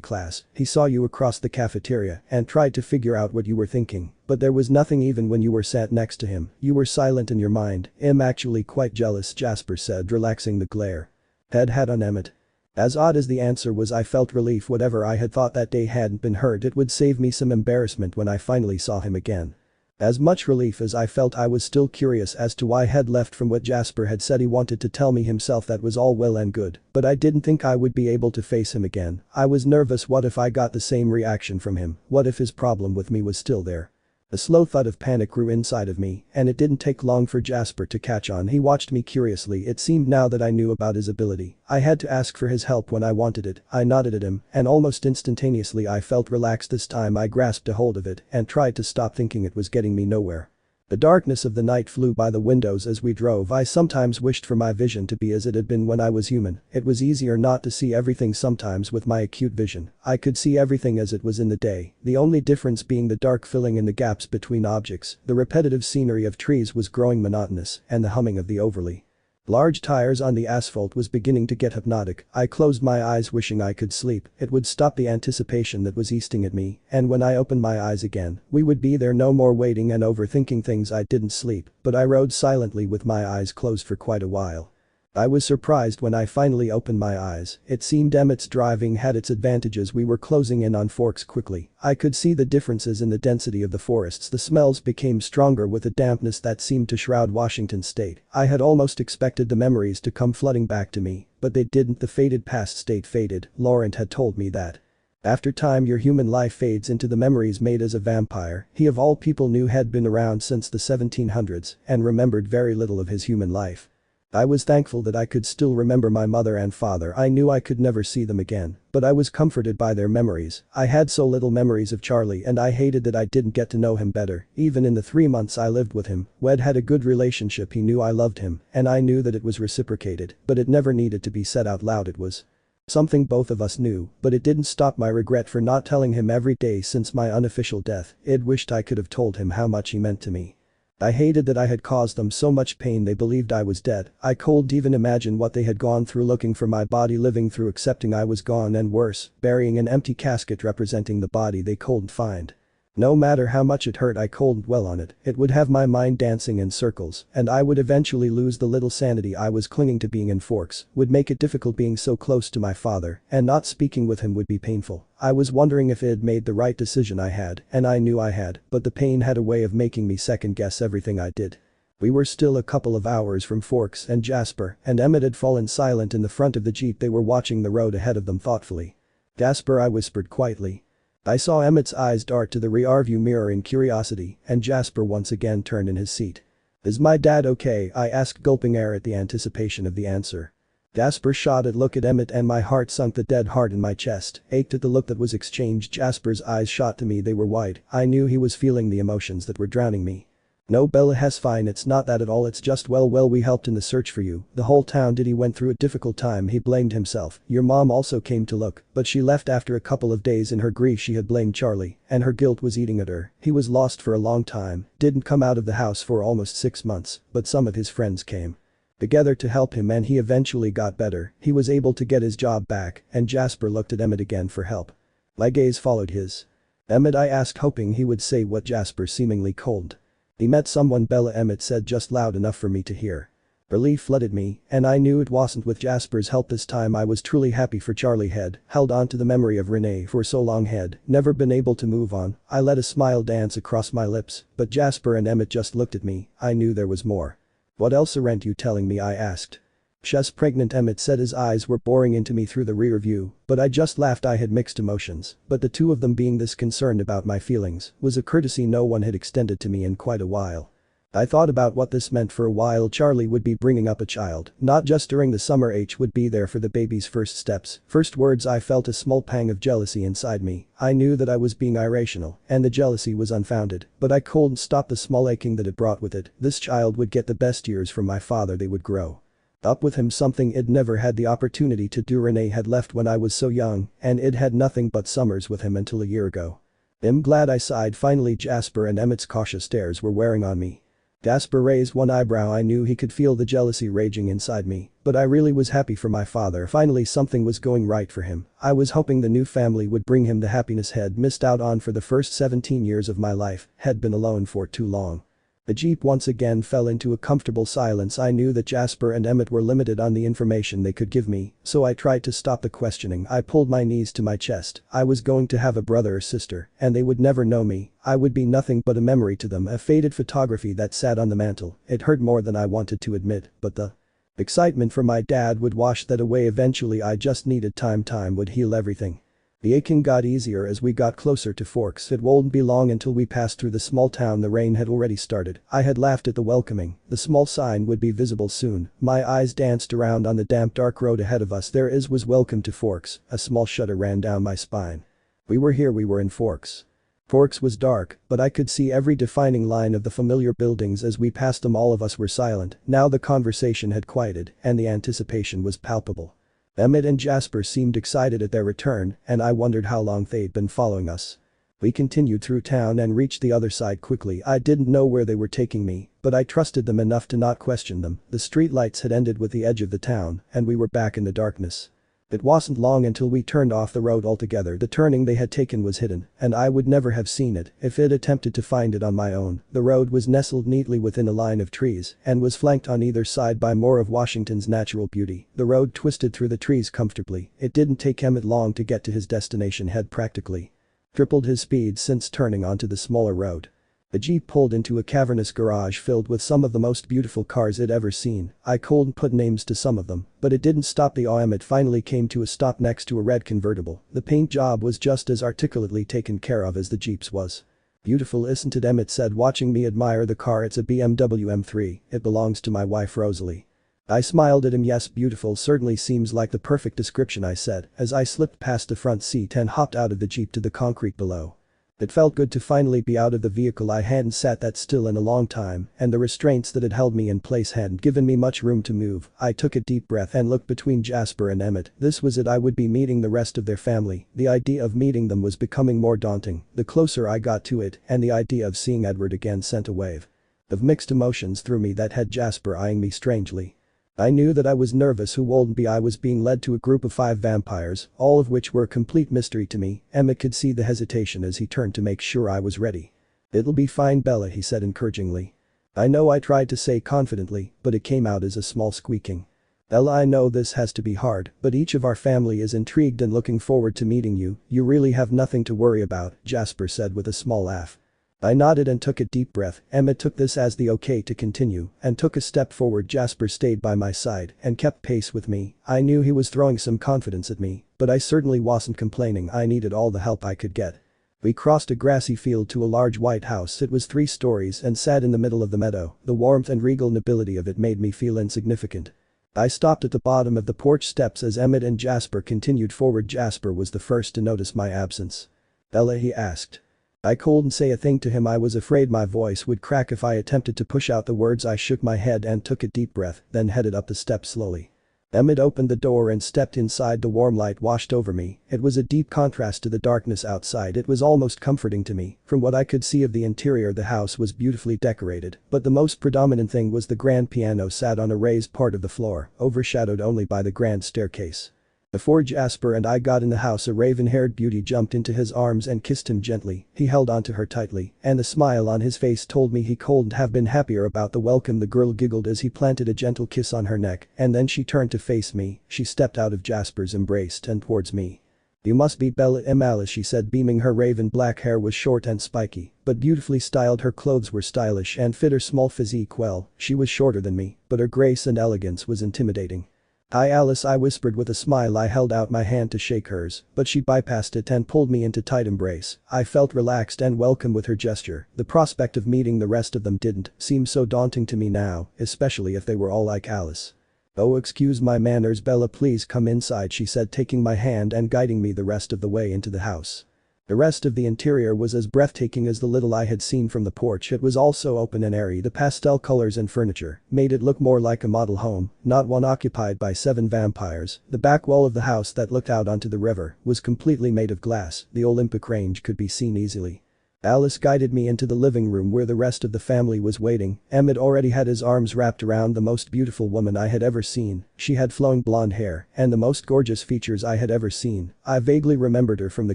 class. He saw you across the cafeteria and tried to figure out what you were thinking. But there was nothing even when you were sat next to him, you were silent in your mind. I'm actually quite jealous," Jasper said, relaxing the glare. Head had on Emmett. As odd as the answer was, I felt relief. Whatever I had thought that day hadn't been heard. It would save me some embarrassment when I finally saw him again. As much relief as I felt, I was still curious as to why had left. From what Jasper had said, he wanted to tell me himself. That was all well and good, but I didn't think I would be able to face him again. I was nervous. What if I got the same reaction from him? What if his problem with me was still there? A slow thud of panic grew inside of me, and it didn't take long for Jasper to catch on. He watched me curiously. It seemed now that I knew about his ability, I had to ask for his help when I wanted it. I nodded at him, and almost instantaneously I felt relaxed. This time I grasped a hold of it and tried to stop thinking. It was getting me nowhere. The darkness of the night flew by the windows as we drove. I sometimes wished for my vision to be as it had been when I was human. It was easier not to see everything sometimes with my acute vision. I could see everything as it was in the day, the only difference being the dark filling in the gaps between objects. The repetitive scenery of trees was growing monotonous, and the humming of the overly large tires on the asphalt was beginning to get hypnotic. I closed my eyes wishing I could sleep. It would stop the anticipation that was eating at me, and when I opened my eyes again, we would be there, no more waiting and overthinking things. I didn't sleep, but I rode silently with my eyes closed for quite a while. I was surprised when I finally opened my eyes. It seemed Emmett's driving had its advantages. We were closing in on Forks quickly. I could see the differences in the density of the forests. The smells became stronger with a dampness that seemed to shroud Washington state. I had almost expected the memories to come flooding back to me, but they didn't. The faded past state faded. Laurent had told me that after time your human life fades into the memories made as a vampire. He of all people knew had been around since the 1700s and remembered very little of his human life. I was thankful that I could still remember my mother and father. I knew I could never see them again, but I was comforted by their memories. I had so little memories of Charlie, and I hated that I didn't get to know him better. Even in the 3 months I lived with him, we'd had a good relationship. He knew I loved him, and I knew that it was reciprocated, but it never needed to be said out loud. It was something both of us knew, but it didn't stop my regret for not telling him every day since my unofficial death. I'd wished I could have told him how much he meant to me. I hated that I had caused them so much pain. They believed I was dead. I couldn't even imagine what they had gone through looking for my body, living through accepting I was gone, and worse, burying an empty casket representing the body they couldn't find. No matter how much it hurt, I couldn't dwell on it. It would have my mind dancing in circles, and I would eventually lose the little sanity I was clinging to. Being in Forks would make it difficult. Being so close to my father and not speaking with him would be painful. I was wondering if I'd made the right decision. I had, and I knew I had, but the pain had a way of making me second guess everything I did. We were still a couple of hours from Forks, and Jasper and Emmett had fallen silent in the front of the Jeep. They were watching the road ahead of them thoughtfully. "Jasper," I whispered quietly. I saw Emmett's eyes dart to the rearview mirror in curiosity, and Jasper once again turned in his seat. "Is my dad okay?" I asked, gulping air at the anticipation of the answer. Jasper shot a look at Emmett, and my heart sunk. The dead heart in my chest ached at the look that was exchanged. Jasper's eyes shot to me. They were wide. I knew he was feeling the emotions that were drowning me. "No, Bella has fine. It's not that at all. It's just well, we helped in the search for you. The whole town did. He went through a difficult time." He blamed himself. "Your mom also came to look, but she left after a couple of days. In her grief she had blamed Charlie, and her guilt was eating at her. He was lost for a long time, didn't come out of the house for almost 6 months, but some of his friends came together to help him, and he eventually got better. He was able to get his job back." And Jasper looked at Emmett again for help. My gaze followed his. "Emmett?" I asked, hoping he would say what Jasper seemingly couldn't. "He met someone, Bella," Emmett said, just loud enough for me to hear. Relief flooded me, and I knew it wasn't with Jasper's help this time. I was truly happy for Charlie. Had held on to the memory of Renee for so long, had never been able to move on. I let a smile dance across my lips, but Jasper and Emmett just looked at me. I knew there was more. "What else aren't you telling me?" I asked. "She's pregnant," Emmett said. His eyes were boring into me through the rear view, but I just laughed. I had mixed emotions, but the two of them being this concerned about my feelings was a courtesy no one had extended to me in quite a while. I thought about what this meant. For a while Charlie would be bringing up a child, not just during the summer. H would be there for the baby's first steps, first words. I felt a small pang of jealousy inside me. I knew that I was being irrational, and the jealousy was unfounded, but I couldn't stop the small aching that it brought with it. This child would get the best years from my father. They would grow up with him, something I'd never had the opportunity to do. Renee had left when I was so young, and I'd had nothing but summers with him until a year ago. I'm glad, I sighed. Finally, Jasper and Emmett's cautious stares were wearing on me. Jasper raised one eyebrow. I knew he could feel the jealousy raging inside me, but I really was happy for my father. Finally something was going right for him. I was hoping the new family would bring him the happiness he'd missed out on for the first 17 years of my life, had been alone for too long. The Jeep once again fell into a comfortable silence. I knew that Jasper and Emmett were limited on the information they could give me, so I tried to stop the questioning. I pulled my knees to my chest. I was going to have a brother or sister, and they would never know me. I would be nothing but a memory to them, a faded photography that sat on the mantle. It hurt more than I wanted to admit, but the excitement for my dad would wash that away eventually. I just needed time. Time would heal everything. The aching got easier as we got closer to Forks. It wouldn't be long until we passed through the small town. The rain had already started. I had laughed at the welcoming. The small sign would be visible soon. My eyes danced around on the damp dark road ahead of us. There it was, welcome to Forks. A small shudder ran down my spine. We were here, we were in Forks. Forks was dark, but I could see every defining line of the familiar buildings as we passed them. All of us were silent. Now the conversation had quieted, and the anticipation was palpable. Emmett and Jasper seemed excited at their return, and I wondered how long they'd been following us. We continued through town and reached the other side quickly. I didn't know where they were taking me, but I trusted them enough to not question them. The streetlights had ended with the edge of the town, and we were back in the darkness. It wasn't long until we turned off the road altogether. The turning they had taken was hidden, and I would never have seen it if I'd attempted to find it on my own. The road was nestled neatly within a line of trees and was flanked on either side by more of Washington's natural beauty. The road twisted through the trees comfortably. It didn't take Emmett long to get to his destination. Had practically tripled his speed since turning onto the smaller road. The Jeep pulled into a cavernous garage filled with some of the most beautiful cars I'd ever seen. I couldn't put names to some of them, but it didn't stop the awe. Emmett finally came to a stop next to a red convertible. The paint job was just as articulately taken care of as the Jeep's was. Beautiful, isn't it? Emmett said, watching me admire the car. It's a BMW M3. It belongs to my wife Rosalie. I smiled at him. Yes, beautiful certainly seems like the perfect description, I said, as I slipped past the front seat and hopped out of the Jeep to the concrete below. It felt good to finally be out of the vehicle. I hadn't sat that still in a long time, and the restraints that had held me in place hadn't given me much room to move. I took a deep breath and looked between Jasper and Emmett. This was it. I would be meeting the rest of their family. The idea of meeting them was becoming more daunting the closer I got to it, and the idea of seeing Edward again sent a wave of mixed emotions through me that had Jasper eyeing me strangely. I knew that I was nervous. Who wouldn't be? I was being led to a group of 5 vampires, all of which were a complete mystery to me. Emmett could see the hesitation as he turned to make sure I was ready. It'll be fine, Bella, he said encouragingly. I know, I tried to say confidently, but it came out as a small squeaking. Ella, I know this has to be hard, but each of our family is intrigued and looking forward to meeting you. You really have nothing to worry about, Jasper said with a small laugh. I nodded and took a deep breath. Emmett took this as the okay to continue and took a step forward. Jasper stayed by my side and kept pace with me. I knew he was throwing some confidence at me, but I certainly wasn't complaining. I needed all the help I could get. We crossed a grassy field to a large white house. It was 3 stories and sat in the middle of the meadow. The warmth and regal nobility of it made me feel insignificant. I stopped at the bottom of the porch steps as Emmett and Jasper continued forward. Jasper was the first to notice my absence. Ella, he asked. I couldn't say a thing to him. I was afraid my voice would crack if I attempted to push out the words. I shook my head and took a deep breath, then headed up the steps slowly. Emmett opened the door and stepped inside. The warm light washed over me. It was a deep contrast to the darkness outside. It was almost comforting to me. From what I could see of the interior, the house was beautifully decorated, but the most predominant thing was the grand piano sat on a raised part of the floor, overshadowed only by the grand staircase. Before Jasper and I got in the house, a raven-haired beauty jumped into his arms and kissed him gently. He held onto her tightly, and the smile on his face told me he couldn't have been happier about the welcome. The girl giggled as he planted a gentle kiss on her neck, and then she turned to face me. She stepped out of Jasper's embrace and towards me. You must be Bella M. Alice, she said, beaming. Her raven black hair was short and spiky, but beautifully styled. Her clothes were stylish and fit her small physique well. She was shorter than me, but her grace and elegance was intimidating. Hi Alice, I whispered with a smile. I held out my hand to shake hers, but she bypassed it and pulled me into tight embrace. I felt relaxed and welcome with her gesture. The prospect of meeting the rest of them didn't seem so daunting to me now, especially if they were all like Alice. Oh, excuse my manners, Bella, please come inside, she said, taking my hand and guiding me the rest of the way into the house. The rest of the interior was as breathtaking as the little I had seen from the porch. It was also open and airy. The pastel colors and furniture made it look more like a model home, not one occupied by 7 vampires. The back wall of the house that looked out onto the river was completely made of glass. The Olympic range could be seen easily. Alice guided me into the living room where the rest of the family was waiting. Emmett already had his arms wrapped around the most beautiful woman I had ever seen. She had flowing blonde hair and the most gorgeous features I had ever seen. I vaguely remembered her from the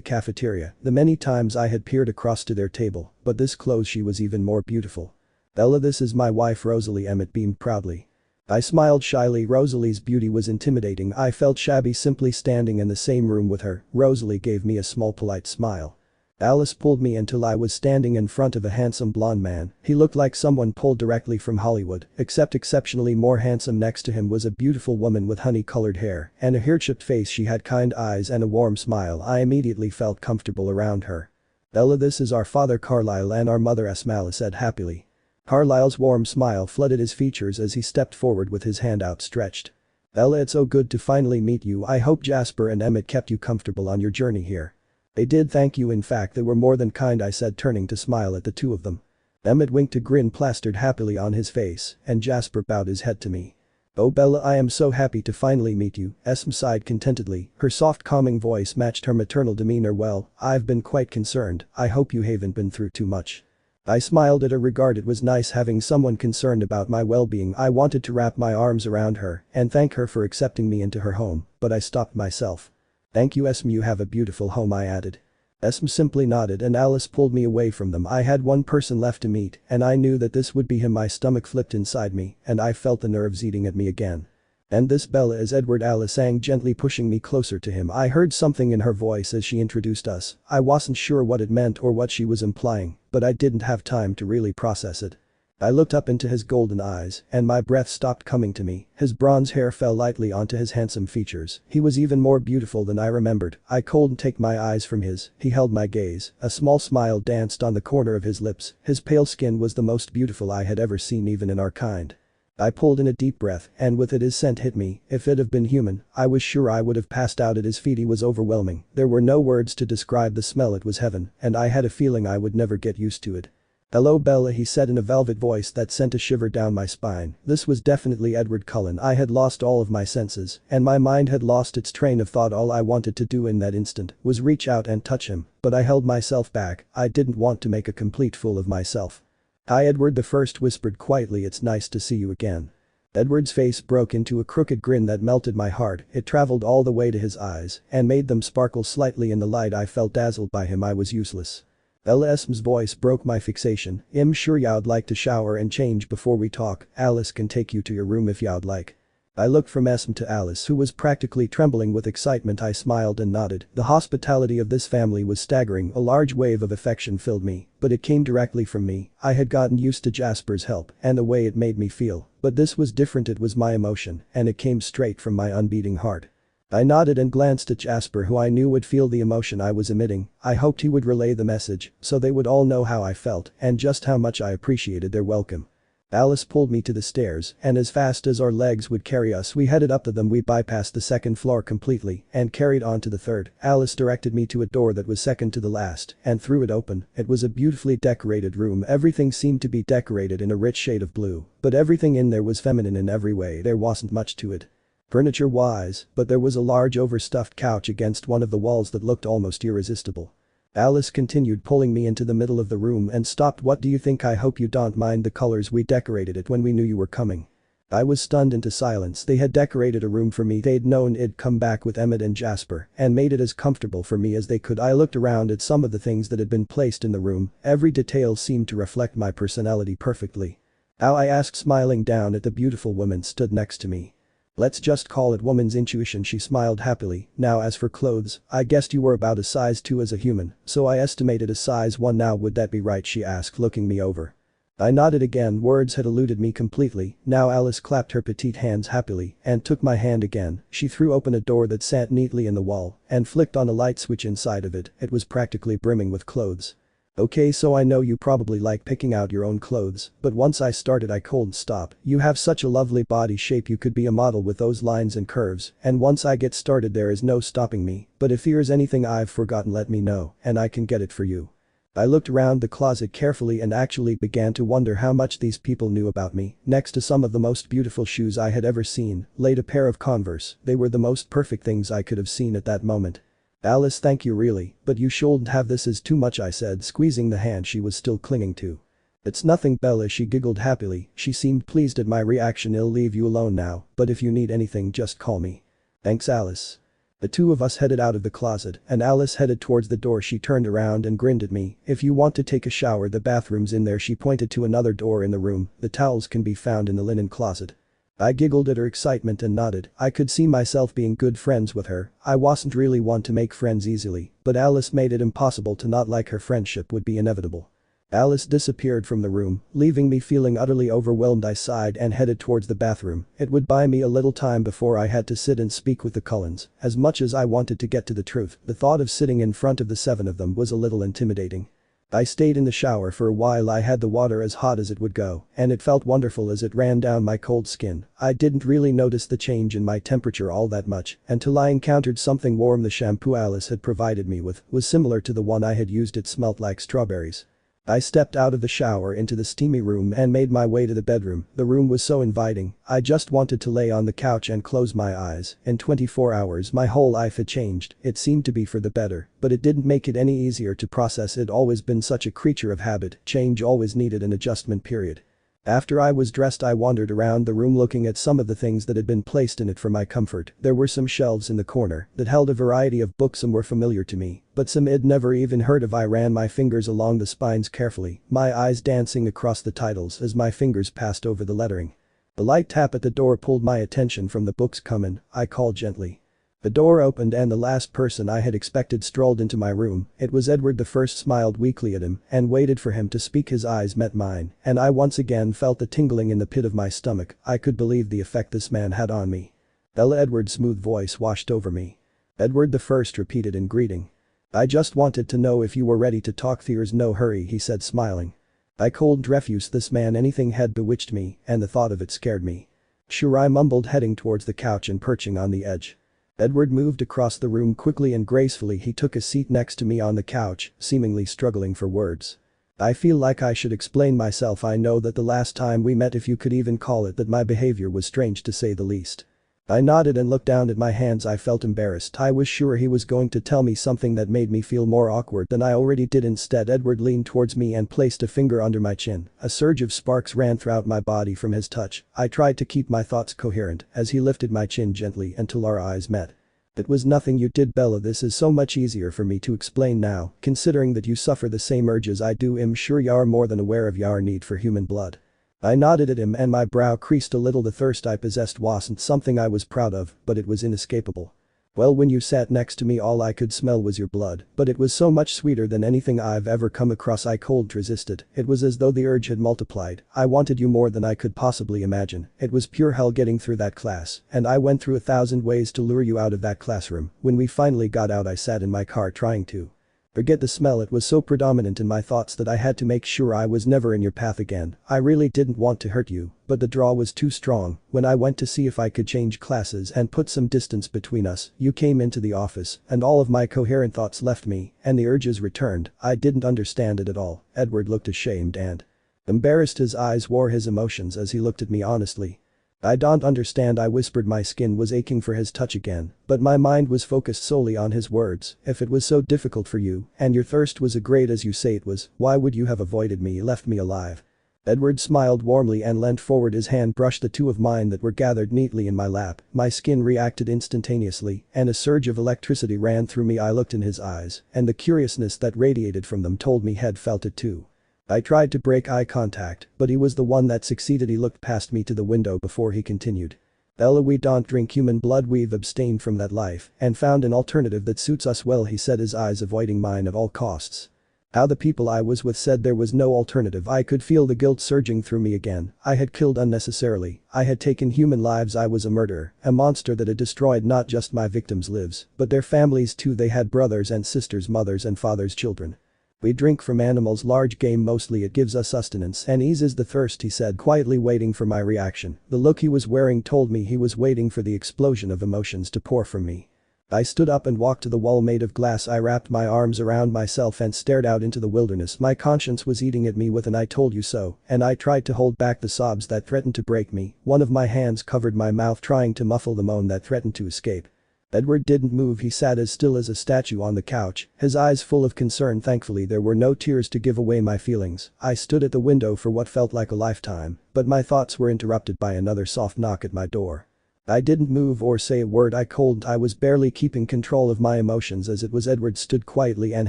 cafeteria, the many times I had peered across to their table, but this close she was even more beautiful. "Bella, this is my wife Rosalie," Emmett beamed proudly. I smiled shyly. Rosalie's beauty was intimidating. I felt shabby simply standing in the same room with her. Rosalie gave me a small polite smile. Alice pulled me until I was standing in front of a handsome blonde man. He looked like someone pulled directly from Hollywood, except exceptionally more handsome. Next to him was a beautiful woman with honey-colored hair and a hair-chipped face. She had kind eyes and a warm smile. I immediately felt comfortable around her. "Bella, this is our father Carlisle and our mother Esme," Alice said happily. Carlisle's warm smile flooded his features as he stepped forward with his hand outstretched. "Bella, it's so good to finally meet you. I hope Jasper and Emmett kept you comfortable on your journey here." "They did, thank you. In fact, they were more than kind," I said, turning to smile at the two of them. Emmett winked, a grin plastered happily on his face, and Jasper bowed his head to me. "Oh Bella, I am so happy to finally meet you," Esme sighed contentedly. Her soft calming voice matched her maternal demeanor well. "I've been quite concerned. I hope you haven't been through too much." I smiled at her regard. It was nice having someone concerned about my well-being. I wanted to wrap my arms around her and thank her for accepting me into her home, but I stopped myself. "Thank you, Esme, you have a beautiful home," I added. Esme simply nodded and Alice pulled me away from them. I had one person left to meet and I knew that this would be him. My stomach flipped inside me and I felt the nerves eating at me again. "And this Bella is Edward," Alice sang, gently pushing me closer to him. I heard something in her voice as she introduced us. I wasn't sure what it meant or what she was implying, but I didn't have time to really process it. I looked up into his golden eyes and my breath stopped coming to me. His bronze hair fell lightly onto his handsome features. He was even more beautiful than I remembered. I couldn't take my eyes from his. He held my gaze. A small smile danced on the corner of his lips. His pale skin was the most beautiful I had ever seen, even in our kind. I pulled in a deep breath and with it his scent hit me. If it had been human, I was sure I would have passed out at his feet. He was overwhelming. There were no words to describe the smell. It was heaven and I had a feeling I would never get used to it. "Hello Bella," he said in a velvet voice that sent a shiver down my spine. This was definitely Edward Cullen. I had lost all of my senses and my mind had lost its train of thought. All I wanted to do in that instant was reach out and touch him, but I held myself back. I didn't want to make a complete fool of myself. "Hi Edward," the first whispered quietly. "It's nice to see you again." Edward's face broke into a crooked grin that melted my heart. It traveled all the way to his eyes and made them sparkle slightly in the light. I felt dazzled by him. I was useless. "Bella," Esme's voice broke my fixation. "I'm sure you'd like to shower and change before we talk. Alice can take you to your room if you'd like." I looked from Esme to Alice, who was practically trembling with excitement. I smiled and nodded. The hospitality of this family was staggering. A large wave of affection filled me, but it came directly from me. I had gotten used to Jasper's help and the way it made me feel, but this was different. It was my emotion and it came straight from my unbeating heart. I nodded and glanced at Jasper, who I knew would feel the emotion I was emitting. I hoped he would relay the message so they would all know how I felt and just how much I appreciated their welcome. Alice pulled me to the stairs and as fast as our legs would carry us we headed up to them. We bypassed the second floor completely and carried on to the third. Alice directed me to a door that was second to the last and threw it open. It was a beautifully decorated room. Everything seemed to be decorated in a rich shade of blue, but everything in there was feminine in every way. There wasn't much to it furniture-wise, but there was a large overstuffed couch against one of the walls that looked almost irresistible. Alice continued, pulling me into the middle of the room and stopped. "What do you think? I hope you don't mind the colors. We decorated it when we knew you were coming." I was stunned into silence. They had decorated a room for me. They'd known I'd come back with Emmett and Jasper and made it as comfortable for me as they could. I looked around at some of the things that had been placed in the room. Every detail seemed to reflect my personality perfectly. "How?" I asked, smiling down at the beautiful woman stood next to me. "Let's just call it woman's intuition," she smiled happily. "Now as for clothes, I guessed you were about a size 2 as a human, so I estimated a size 1 now. Would that be right?" she asked, looking me over. I nodded again. Words had eluded me completely. Now Alice clapped her petite hands happily and took my hand again. She threw open a door that sat neatly in the wall and flicked on a light switch inside of it. It was practically brimming with clothes. Okay, so I know you probably like picking out your own clothes, but once I started I couldn't stop. You have such a lovely body shape, you could be a model with those lines and curves, and once I get started there is no stopping me, but if there's anything I've forgotten let me know, and I can get it for you. I looked around the closet carefully and actually began to wonder how much these people knew about me. Next to some of the most beautiful shoes I had ever seen, laid a pair of Converse. They were the most perfect things I could have seen at that moment. Alice, thank you really, but you shouldn't have, this is too much, I said, squeezing the hand she was still clinging to. It's nothing, Bella, she giggled happily. She seemed pleased at my reaction. I'll leave you alone now, but if you need anything just call me. Thanks, Alice. The two of us headed out of the closet, and Alice headed towards the door. She turned around and grinned at me. If you want to take a shower, the bathroom's in there. She pointed to another door in the room. The towels can be found in the linen closet. I giggled at her excitement and nodded. I could see myself being good friends with her. I wasn't really one to make friends easily, but Alice made it impossible to not like her. Friendship would be inevitable. Alice disappeared from the room, leaving me feeling utterly overwhelmed. I sighed and headed towards the bathroom. It would buy me a little time before I had to sit and speak with the Cullens. As much as I wanted to get to the truth, the thought of sitting in front of the seven of them was a little intimidating. I stayed in the shower for a while. I had the water as hot as it would go, and it felt wonderful as it ran down my cold skin. I didn't really notice the change in my temperature all that much until I encountered something warm. The shampoo Alice had provided me with was similar to the one I had used. It smelt like strawberries. I stepped out of the shower into the steamy room and made my way to the bedroom. The room was so inviting, I just wanted to lay on the couch and close my eyes. In 24 hours my whole life had changed. It seemed to be for the better, but it didn't make it any easier to process. I'd always been such a creature of habit. Change always needed an adjustment period. After I was dressed I wandered around the room looking at some of the things that had been placed in it for my comfort. There were some shelves in the corner that held a variety of books. Some were familiar to me, but some I'd never even heard of. I ran my fingers along the spines carefully, my eyes dancing across the titles as my fingers passed over the lettering. A light tap at the door pulled my attention from the books. Come in, I called gently. The door opened and the last person I had expected strolled into my room. It was Edward. The first smiled weakly at him and waited for him to speak. His eyes met mine, and I once again felt the tingling in the pit of my stomach. I could believe the effect this man had on me. Ella, Edward's smooth voice washed over me. Edward the first repeated in greeting. I just wanted to know if you were ready to talk. There's no hurry, he said smiling. I cold refuse this man. Anything had bewitched me, and the thought of it scared me. Sure, I mumbled, heading towards the couch and perching on the edge. Edward moved across the room quickly and gracefully. He took a seat next to me on the couch, seemingly struggling for words. I feel like I should explain myself. I know that the last time we met, if you could even call it that, my behavior was strange to say the least. I nodded and looked down at my hands. I felt embarrassed. I was sure he was going to tell me something that made me feel more awkward than I already did. Instead, Edward leaned towards me and placed a finger under my chin. A surge of sparks ran throughout my body from his touch. I tried to keep my thoughts coherent as he lifted my chin gently until our eyes met. It was nothing you did, Bella. This is so much easier for me to explain now, considering that you suffer the same urges I do. I'm sure you're more than aware of your need for human blood. I nodded at him and my brow creased a little. The thirst I possessed wasn't something I was proud of, but it was inescapable. Well, when you sat next to me all I could smell was your blood, but it was so much sweeter than anything I've ever come across. I couldn't resist it. It was as though the urge had multiplied. I wanted you more than I could possibly imagine. It was pure hell getting through that class, and I went through 1,000 ways to lure you out of that classroom. When we finally got out I sat in my car trying to forget the smell. It was so predominant in my thoughts that I had to make sure I was never in your path again. I really didn't want to hurt you, but the draw was too strong. When I went to see if I could change classes and put some distance between us, you came into the office and all of my coherent thoughts left me and the urges returned. I didn't understand it at all. Edward looked ashamed and embarrassed. His eyes wore his emotions as he looked at me honestly. I don't understand, I whispered. My skin was aching for his touch again, but my mind was focused solely on his words. If it was so difficult for you, and your thirst was as great as you say it was, why would you have avoided me, left me alive? Edward smiled warmly and leant forward. His hand brushed the two of mine that were gathered neatly in my lap. My skin reacted instantaneously, and a surge of electricity ran through me. I looked in his eyes, and the curiousness that radiated from them told me he'd felt it too. I tried to break eye contact, but he was the one that succeeded. He looked past me to the window before he continued. Ella, we don't drink human blood. We've abstained from that life and found an alternative that suits us well, he said, his eyes avoiding mine at all costs. How the people I was with said there was no alternative. I could feel the guilt surging through me again. I had killed unnecessarily. I had taken human lives. I was a murderer, a monster that had destroyed not just my victims' lives, but their families too. They had brothers and sisters, mothers and fathers, children. We drink from animals, large game mostly, it gives us sustenance and eases the thirst, he said, quietly waiting for my reaction. The look he was wearing told me he was waiting for the explosion of emotions to pour from me. I stood up and walked to the wall made of glass. I wrapped my arms around myself and stared out into the wilderness. My conscience was eating at me with an "I told you so," and I tried to hold back the sobs that threatened to break me. One of my hands covered my mouth, trying to muffle the moan that threatened to escape. Edward didn't move. He sat as still as a statue on the couch, his eyes full of concern. Thankfully there were no tears to give away my feelings. I stood at the window for what felt like a lifetime, but my thoughts were interrupted by another soft knock at my door. I didn't move or say a word. I was barely keeping control of my emotions as it was. Edward stood quietly and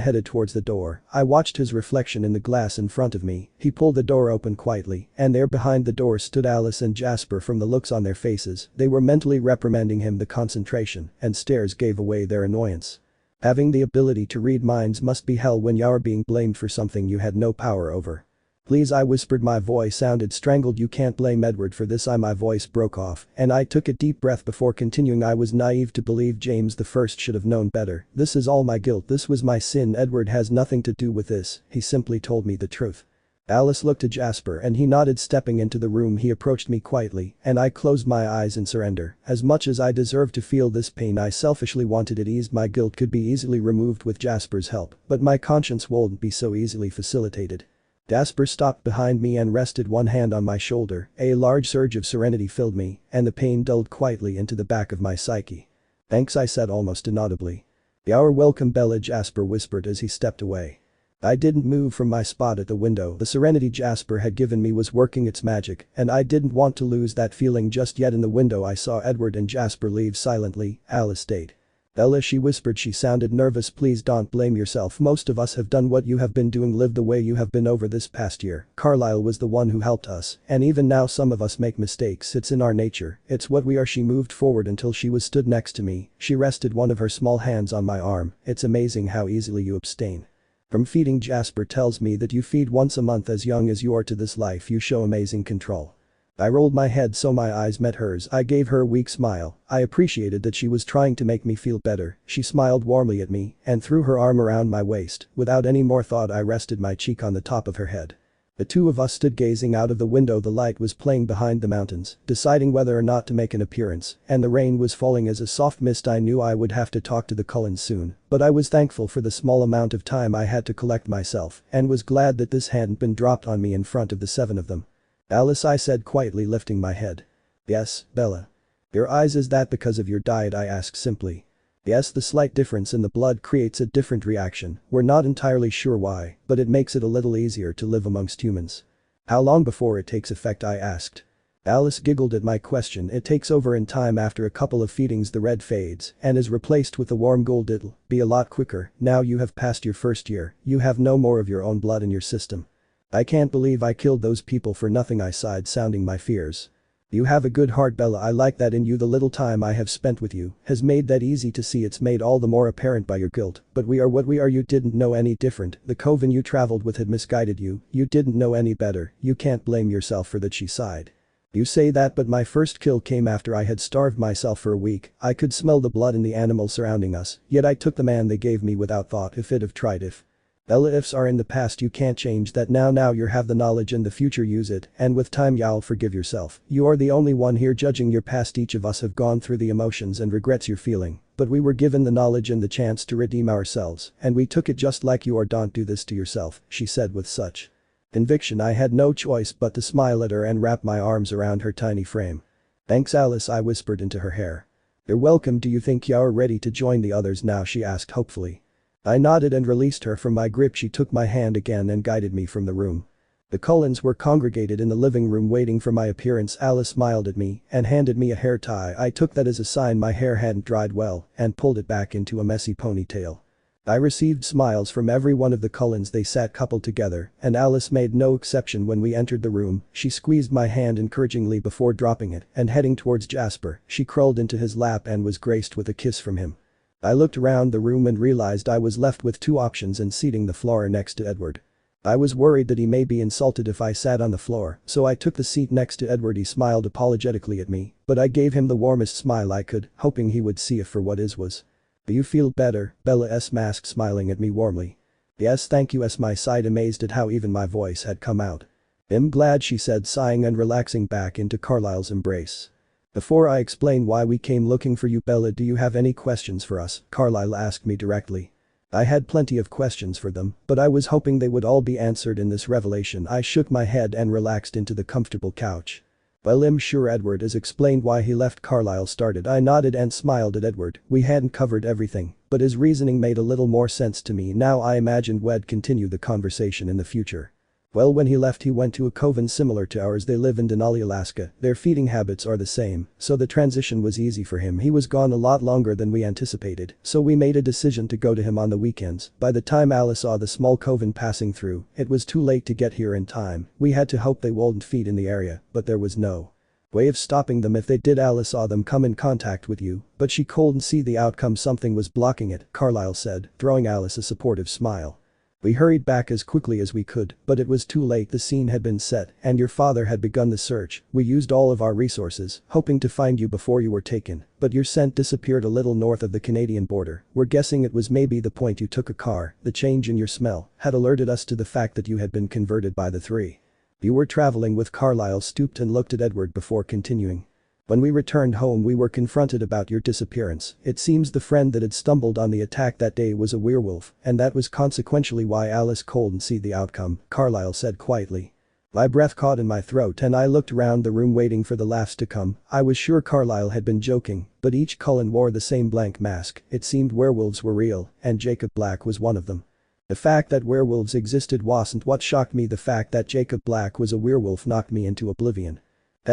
headed towards the door. I watched his reflection in the glass in front of me. He pulled the door open quietly, and there behind the door stood Alice and Jasper. From the looks on their faces, they were mentally reprimanding him. The concentration and stares gave away their annoyance. Having the ability to read minds must be hell when you're being blamed for something you had no power over. "Please," I whispered. My voice sounded strangled. "You can't blame Edward for this." My voice broke off, and I took a deep breath before continuing. I was naive to believe James I should have known better. "This is all my guilt. This was my sin. Edward has nothing to do with this. He simply told me the truth." Alice looked at Jasper and he nodded. Stepping into the room, he approached me quietly, and I closed my eyes in surrender. As much as I deserved to feel this pain, I selfishly wanted it eased. My guilt could be easily removed with Jasper's help, but my conscience wouldn't be so easily facilitated. Jasper stopped behind me and rested one hand on my shoulder. A large surge of serenity filled me, and the pain dulled quietly into the back of my psyche. "Thanks," I said almost inaudibly. "You're welcome, Bella," Jasper whispered as he stepped away. I didn't move from my spot at the window. The serenity Jasper had given me was working its magic, and I didn't want to lose that feeling just yet. In the window I saw Edward and Jasper leave silently. Alice stayed. "Bella," she whispered. She sounded nervous. "Please don't blame yourself. Most of us have done what you have been doing, lived the way you have been over this past year. Carlisle was the one who helped us, and even now some of us make mistakes. It's in our nature. It's what we are." She moved forward until she was stood next to me. She rested one of her small hands on my arm. "It's amazing how easily you abstain from feeding. Jasper tells me that you feed once a month. As young as you are to this life, you show amazing control." I rolled my head so my eyes met hers. I gave her a weak smile. I appreciated that she was trying to make me feel better. She smiled warmly at me and threw her arm around my waist. Without any more thought, I rested my cheek on the top of her head. The two of us stood gazing out of the window. The light was playing behind the mountains, deciding whether or not to make an appearance, and the rain was falling as a soft mist. I knew I would have to talk to the Cullens soon, but I was thankful for the small amount of time I had to collect myself and was glad that this hadn't been dropped on me in front of the seven of them. "Alice," I said quietly, lifting my head. "Yes, Bella." "Your eyes, is that because of your diet?" I asked simply. "Yes, the slight difference in the blood creates a different reaction. We're not entirely sure why, but it makes it a little easier to live amongst humans." "How long before it takes effect?" I asked. Alice giggled at my question. "It takes over in time. After a couple of feedings the red fades and is replaced with the warm gold. It'll be a lot quicker. Now you have passed your first year, you have no more of your own blood in your system." "I can't believe I killed those people for nothing," I sighed, sounding my fears. "You have a good heart, Bella. I like that in you. The little time I have spent with you has made that easy to see. It's made all the more apparent by your guilt. But we are what we are. You didn't know any different. The coven you traveled with had misguided you. You didn't know any better. You can't blame yourself for that." She sighed. "You say that, but my first kill came after I had starved myself for a week. I could smell the blood in the animals surrounding us, yet I took the man they gave me without thought. If it have tried if." "Bella, ifs are in the past. You can't change that now. Now you have the knowledge in the future. Use it, and with time you'll forgive yourself. You are the only one here judging your past. Each of us have gone through the emotions and regrets you're feeling, but we were given the knowledge and the chance to redeem ourselves, and we took it just like you are. Don't do this to yourself," she said with such conviction I had no choice but to smile at her and wrap my arms around her tiny frame. "Thanks, Alice," I whispered into her hair. "You're welcome. Do you think you're ready to join the others now?" she asked hopefully. I nodded and released her from my grip. She took my hand again and guided me from the room. The Cullens were congregated in the living room waiting for my appearance. Alice smiled at me and handed me a hair tie. I took that as a sign my hair hadn't dried well and pulled it back into a messy ponytail. I received smiles from every one of the Cullens. They sat coupled together, and Alice made no exception when we entered the room. She squeezed my hand encouragingly before dropping it and heading towards Jasper. She crawled into his lap and was graced with a kiss from him. I looked around the room and realized I was left with two options in seating the floor next to Edward. I was worried that he may be insulted if I sat on the floor, so I took the seat next to Edward. He smiled apologetically at me, but I gave him the warmest smile I could, hoping he would see it for what it was. "Do you feel better?" Bella asked, smiling at me warmly. Yes, thank you, my sighed, amazed at how even my voice had come out. I'm glad, she said, sighing and relaxing back into Carlyle's embrace. Before I explain why we came looking for you, Bella, do you have any questions for us? Carlyle asked me directly. I had plenty of questions for them, but I was hoping they would all be answered in this revelation. I shook my head and relaxed into the comfortable couch. Well, I'm sure Edward has explained why he left, Carlyle started. I nodded and smiled at Edward. We hadn't covered everything, but his reasoning made a little more sense to me now. I imagined we'd continue the conversation in the future. Well, when he left he went to a coven similar to ours. They live in Denali, Alaska. Their feeding habits are the same, so the transition was easy for him. He was gone a lot longer than we anticipated, so we made a decision to go to him on the weekends. By the time Alice saw the small coven passing through, it was too late to get here in time. We had to hope they wouldn't feed in the area, but there was no way of stopping them. If they did, Alice saw them come in contact with you, but she couldn't see the outcome. Something was blocking it, Carlyle said, throwing Alice a supportive smile. We hurried back as quickly as we could, but it was too late. The scene had been set, and your father had begun the search. We used all of our resources, hoping to find you before you were taken, but your scent disappeared a little north of the Canadian border. We're guessing it was maybe the point you took a car. The change in your smell had alerted us to the fact that you had been converted by the three you were traveling with. Carlyle stooped and looked at Edward before continuing. When we returned home we were confronted about your disappearance. It seems the friend that had stumbled on the attack that day was a werewolf, and that was consequentially why Alice couldn't see the outcome, Carlyle said quietly. My breath caught in my throat and I looked around the room waiting for the laughs to come. I was sure Carlyle had been joking, but each Cullen wore the same blank mask. It seemed werewolves were real, and Jacob Black was one of them. The fact that werewolves existed wasn't what shocked me. The fact that Jacob Black was a werewolf knocked me into oblivion.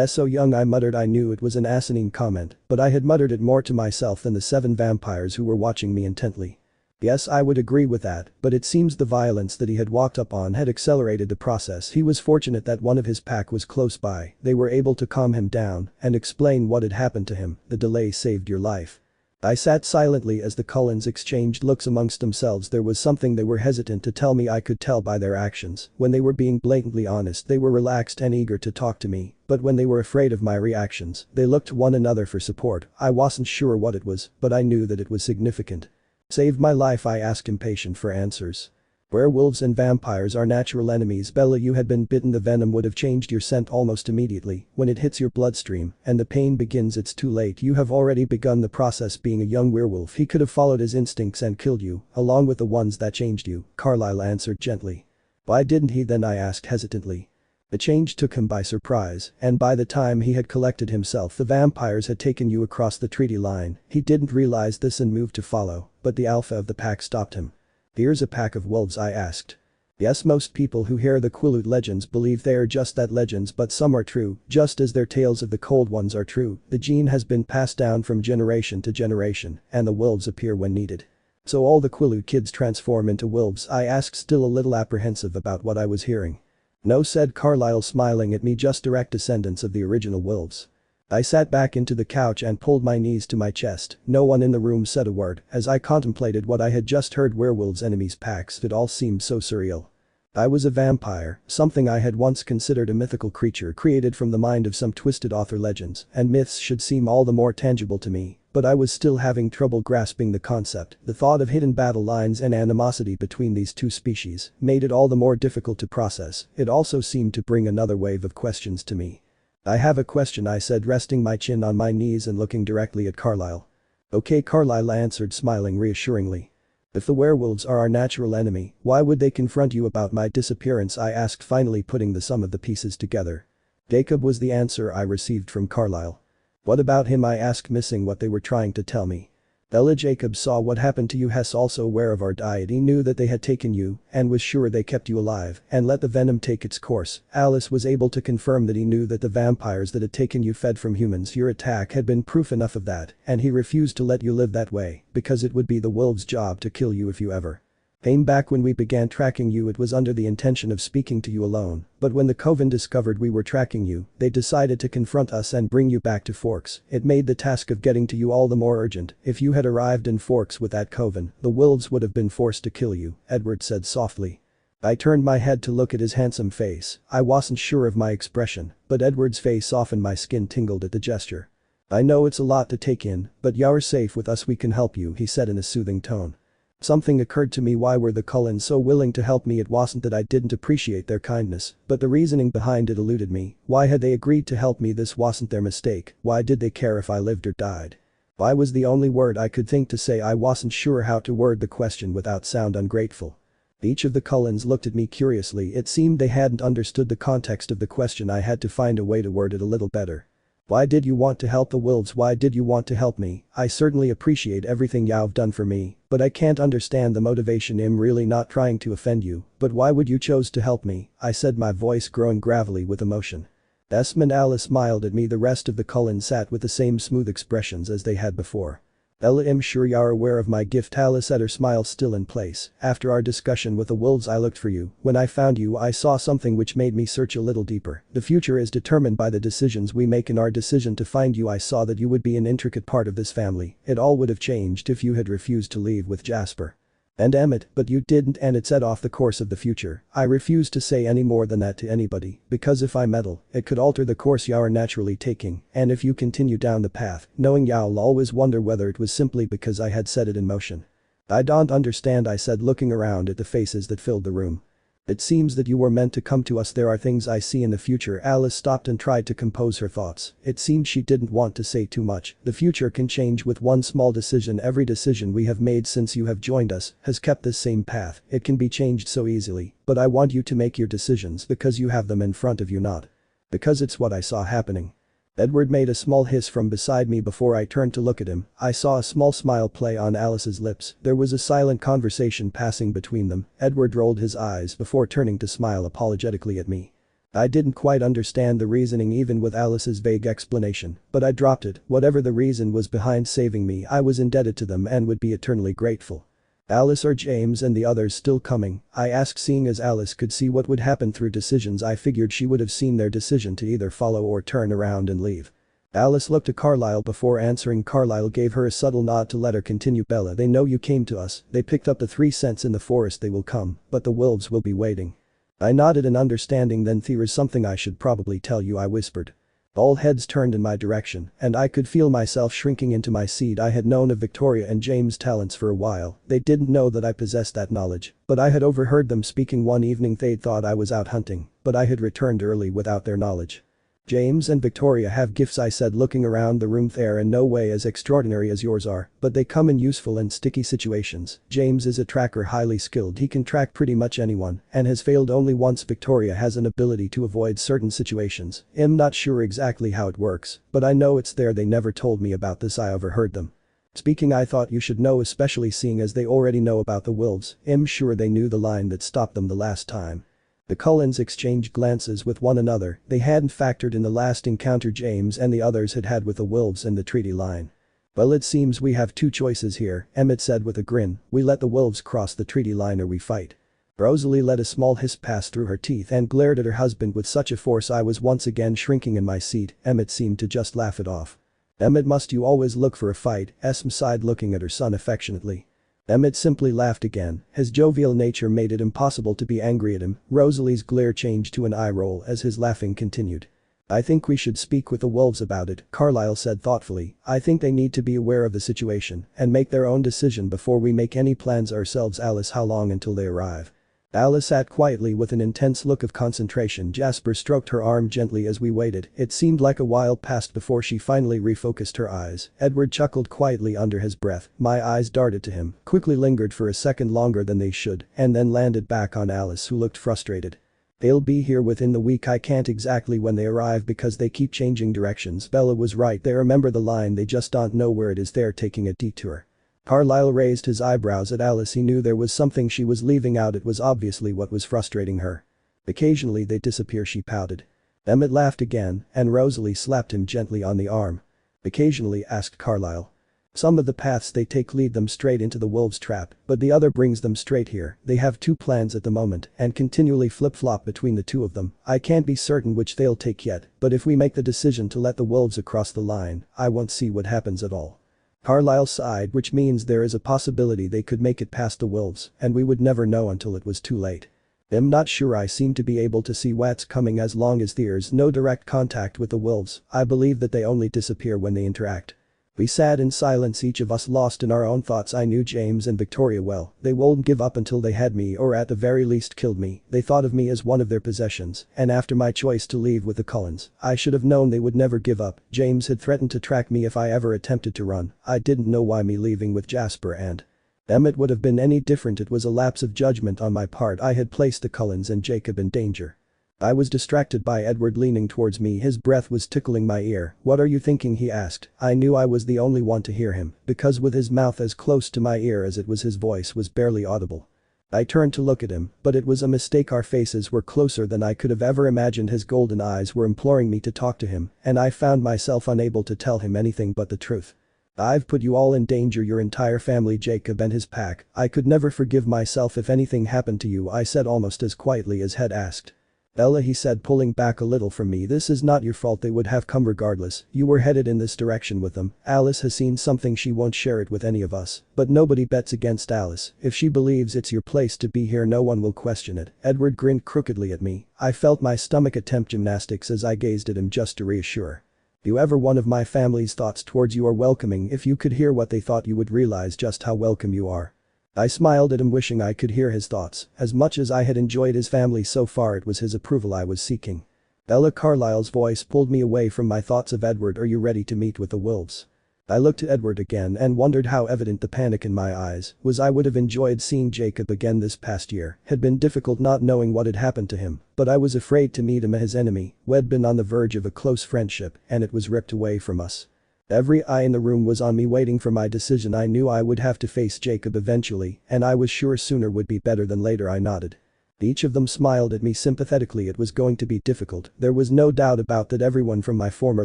So young, I muttered. I knew it was an asinine comment, but I had muttered it more to myself than the 7 vampires who were watching me intently. Yes, I would agree with that, but it seems the violence that he had walked up on had accelerated the process. He was fortunate that one of his pack was close by. They were able to calm him down and explain what had happened to him. The delay saved your life. I sat silently as the Cullens exchanged looks amongst themselves. There was something they were hesitant to tell me. I could tell by their actions. When they were being blatantly honest, they were relaxed and eager to talk to me, but when they were afraid of my reactions, they looked to one another for support. I wasn't sure what it was, but I knew that it was significant. Saved my life? I asked, impatient for answers. Werewolves and vampires are natural enemies, Bella. You had been bitten. The venom would have changed your scent almost immediately when it hits your bloodstream, and the pain begins. It's too late. You have already begun the process. Being a young werewolf, he could have followed his instincts and killed you, along with the ones that changed you, Carlyle answered gently. Why didn't he then? I asked hesitantly. The change took him by surprise, and by the time he had collected himself the vampires had taken you across the treaty line. He didn't realize this and moved to follow, but the alpha of the pack stopped him. Here's a pack of wolves? I asked. Yes, most people who hear the Quileute legends believe they are just that, legends, but some are true, just as their tales of the cold ones are true. The gene has been passed down from generation to generation, and the wolves appear when needed. So all the Quileute kids transform into wolves? I asked, still a little apprehensive about what I was hearing. No, said Carlyle, smiling at me, just direct descendants of the original wolves. I sat back into the couch and pulled my knees to my chest. No one in the room said a word as I contemplated what I had just heard. Werewolves, enemies, packs. It all seemed so surreal. I was a vampire, something I had once considered a mythical creature created from the mind of some twisted author. Legends and myths should seem all the more tangible to me, but I was still having trouble grasping the concept. The thought of hidden battle lines and animosity between these two species made it all the more difficult to process. It also seemed to bring another wave of questions to me. I have a question, I said, resting my chin on my knees and looking directly at Carlyle. Okay, Carlyle answered, smiling reassuringly. If the werewolves are our natural enemy, why would they confront you about my disappearance? I asked, finally putting the sum of the pieces together. Jacob was the answer I received from Carlyle. What about him? I asked, missing what they were trying to tell me. Bella, Jacob saw what happened to you. Hess also aware of our diet. He knew that they had taken you and was sure they kept you alive and let the venom take its course. Alice was able to confirm that he knew that the vampires that had taken you fed from humans. Your attack had been proof enough of that, and he refused to let you live that way because it would be the wolves' job to kill you if you ever came back. When we began tracking you, it was under the intention of speaking to you alone, but when the coven discovered we were tracking you, they decided to confront us and bring you back to Forks. It made the task of getting to you all the more urgent. If you had arrived in Forks with that coven, the wolves would have been forced to kill you, Edward said softly. I turned my head to look at his handsome face. I wasn't sure of my expression, but Edward's face softened. My skin tingled at the gesture. I know it's a lot to take in, but you're safe with us. We can help you, he said in a soothing tone. Something occurred to me. Why were the Cullens so willing to help me? It wasn't that I didn't appreciate their kindness, but the reasoning behind it eluded me. Why had they agreed to help me? This wasn't their mistake. Why did they care if I lived or died? Why was the only word I could think to say? I wasn't sure how to word the question without sound ungrateful. Each of the Cullens looked at me curiously. It seemed they hadn't understood the context of the question. I had to find a way to word it a little better. Why did you want to help the wolves? Why did you want to help me? I certainly appreciate everything you've done for me, but I can't understand the motivation. I'm really not trying to offend you, but why would you chose to help me? I said, my voice growing gravelly with emotion. And Alice smiled at me. The rest of the Cullens sat with the same smooth expressions as they had before. Ella, I'm sure you're aware of my gift. Alice said, her smile still in place. After our discussion with the wolves, I looked for you. When I found you, I saw something which made me search a little deeper. The future is determined by the decisions we make. In our decision to find you, I saw that you would be an intricate part of this family. It all would have changed if you had refused to leave with Jasper and Emmett, but you didn't, and it set off the course of the future. I refuse to say any more than that to anybody, because if I meddle, it could alter the course you're naturally taking, and if you continue down the path, knowing you'll always wonder whether it was simply because I had set it in motion. I don't understand, I said, looking around at the faces that filled the room. It seems that you were meant to come to us. There are things I see in the future. Alice stopped and tried to compose her thoughts. It seemed she didn't want to say too much. The future can change with one small decision. Every decision we have made since you have joined us has kept this same path. It can be changed so easily, but I want you to make your decisions because you have them in front of you, not because it's what I saw happening. Edward made a small hiss from beside me. Before I turned to look at him, I saw a small smile play on Alice's lips. There was a silent conversation passing between them. Edward rolled his eyes before turning to smile apologetically at me. I didn't quite understand the reasoning even with Alice's vague explanation, but I dropped it. Whatever the reason was behind saving me, I was indebted to them and would be eternally grateful. Alice, are James and the others still coming? I asked. Seeing as Alice could see what would happen through decisions, I figured she would have seen their decision to either follow or turn around and leave. Alice looked at Carlisle before answering. Carlisle gave her a subtle nod to let her continue. Bella, they know you came to us. They picked up the 3 cents in the forest. They will come, but the wolves will be waiting. I nodded in understanding. Then there is something I should probably tell you, I whispered. All heads turned in my direction, and I could feel myself shrinking into my seat. I had known of Victoria and James' talents for a while. They didn't know that I possessed that knowledge, but I had overheard them speaking one evening. They'd thought I was out hunting, but I had returned early without their knowledge. James and Victoria have gifts, I said, looking around the room. They're in no way as extraordinary as yours are, but they come in useful and sticky situations. James is a tracker, highly skilled. He can track pretty much anyone and has failed only once. Victoria has an ability to avoid certain situations. I'm not sure exactly how it works, but I know it's there. They never told me about this. I overheard them speaking. I thought you should know, especially seeing as they already know about the wolves. I'm sure they knew the line that stopped them the last time. The Cullens exchanged glances with one another. They hadn't factored in the last encounter James and the others had had with the wolves and the treaty line. Well, it seems we have 2 choices here, Emmett said with a grin. We let the wolves cross the treaty line or we fight. Rosalie let a small hiss pass through her teeth and glared at her husband with such a force I was once again shrinking in my seat. Emmett seemed to just laugh it off. Emmett, must you always look for a fight? Esme sighed, looking at her son affectionately. Emmett simply laughed again. His jovial nature made it impossible to be angry at him. Rosalie's glare changed to an eye roll as his laughing continued. I think we should speak with the wolves about it, Carlisle said thoughtfully. I think they need to be aware of the situation and make their own decision before we make any plans ourselves. Alice, how long until they arrive? Alice sat quietly with an intense look of concentration. Jasper stroked her arm gently as we waited. It seemed like a while passed before she finally refocused her eyes. Edward chuckled quietly under his breath. My eyes darted to him, quickly lingered for a second longer than they should, and then landed back on Alice, who looked frustrated. They'll be here within the week. I can't exactly when they arrive because they keep changing directions. Bella was right. They remember the line, they just don't know where it is. They're taking a detour. Carlisle raised his eyebrows at Alice. He knew there was something she was leaving out. It was obviously what was frustrating her. Occasionally they disappear, she pouted. Emmett laughed again, and Rosalie slapped him gently on the arm. Occasionally, asked Carlisle. Some of the paths they take lead them straight into the wolves' trap, but the other brings them straight here. They have 2 plans at the moment and continually flip-flop between the 2 of them. I can't be certain which they'll take yet, but if we make the decision to let the wolves across the line, I won't see what happens at all. Carlisle sighed, which means there is a possibility they could make it past the wolves, and we would never know until it was too late. I'm not sure. I seem to be able to see what's coming as long as there's no direct contact with the wolves. I believe that they only disappear when they interact. We sat in silence, each of us lost in our own thoughts. I knew James and Victoria well. They wouldn't give up until they had me, or at the very least killed me. They thought of me as one of their possessions, and after my choice to leave with the Cullens, I should have known they would never give up. James had threatened to track me if I ever attempted to run. I didn't know why me leaving with Jasper and Emmett would have been any different. It was a lapse of judgment on my part. I had placed the Cullens and Jacob in danger. I was distracted by Edward leaning towards me. His breath was tickling my ear. "What are you thinking?" he asked. I knew I was the only one to hear him, because with his mouth as close to my ear as it was, his voice was barely audible. I turned to look at him, but it was a mistake. Our faces were closer than I could have ever imagined. His golden eyes were imploring me to talk to him, and I found myself unable to tell him anything but the truth. "I've put you all in danger, your entire family, Jacob and his pack. I could never forgive myself if anything happened to you," I said almost as quietly as had asked. "Ella," he said, pulling back a little from me, "this is not your fault. They would have come regardless. You were headed in this direction with them. Alice has seen something. She won't share it with any of us. But nobody bets against Alice. If she believes it's your place to be here, no one will question it." Edward grinned crookedly at me. I felt my stomach attempt gymnastics as I gazed at him just to reassure. "You ever one of my family's thoughts towards you are welcoming. If you could hear what they thought, you would realize just how welcome you are." I smiled at him, wishing I could hear his thoughts. As much as I had enjoyed his family so far, it was his approval I was seeking. Ella Carlyle's voice pulled me away from my thoughts of Edward. "Are you ready to meet with the wolves?" I looked at Edward again and wondered how evident the panic in my eyes was. I would have enjoyed seeing Jacob again this past year. Had been difficult not knowing what had happened to him, but I was afraid to meet him as his enemy. We'd been on the verge of a close friendship, and it was ripped away from us. Every eye in the room was on me, waiting for my decision. I knew I would have to face Jacob eventually, and I was sure sooner would be better than later. I nodded. Each of them smiled at me sympathetically. It was going to be difficult. There was no doubt about that. Everyone from my former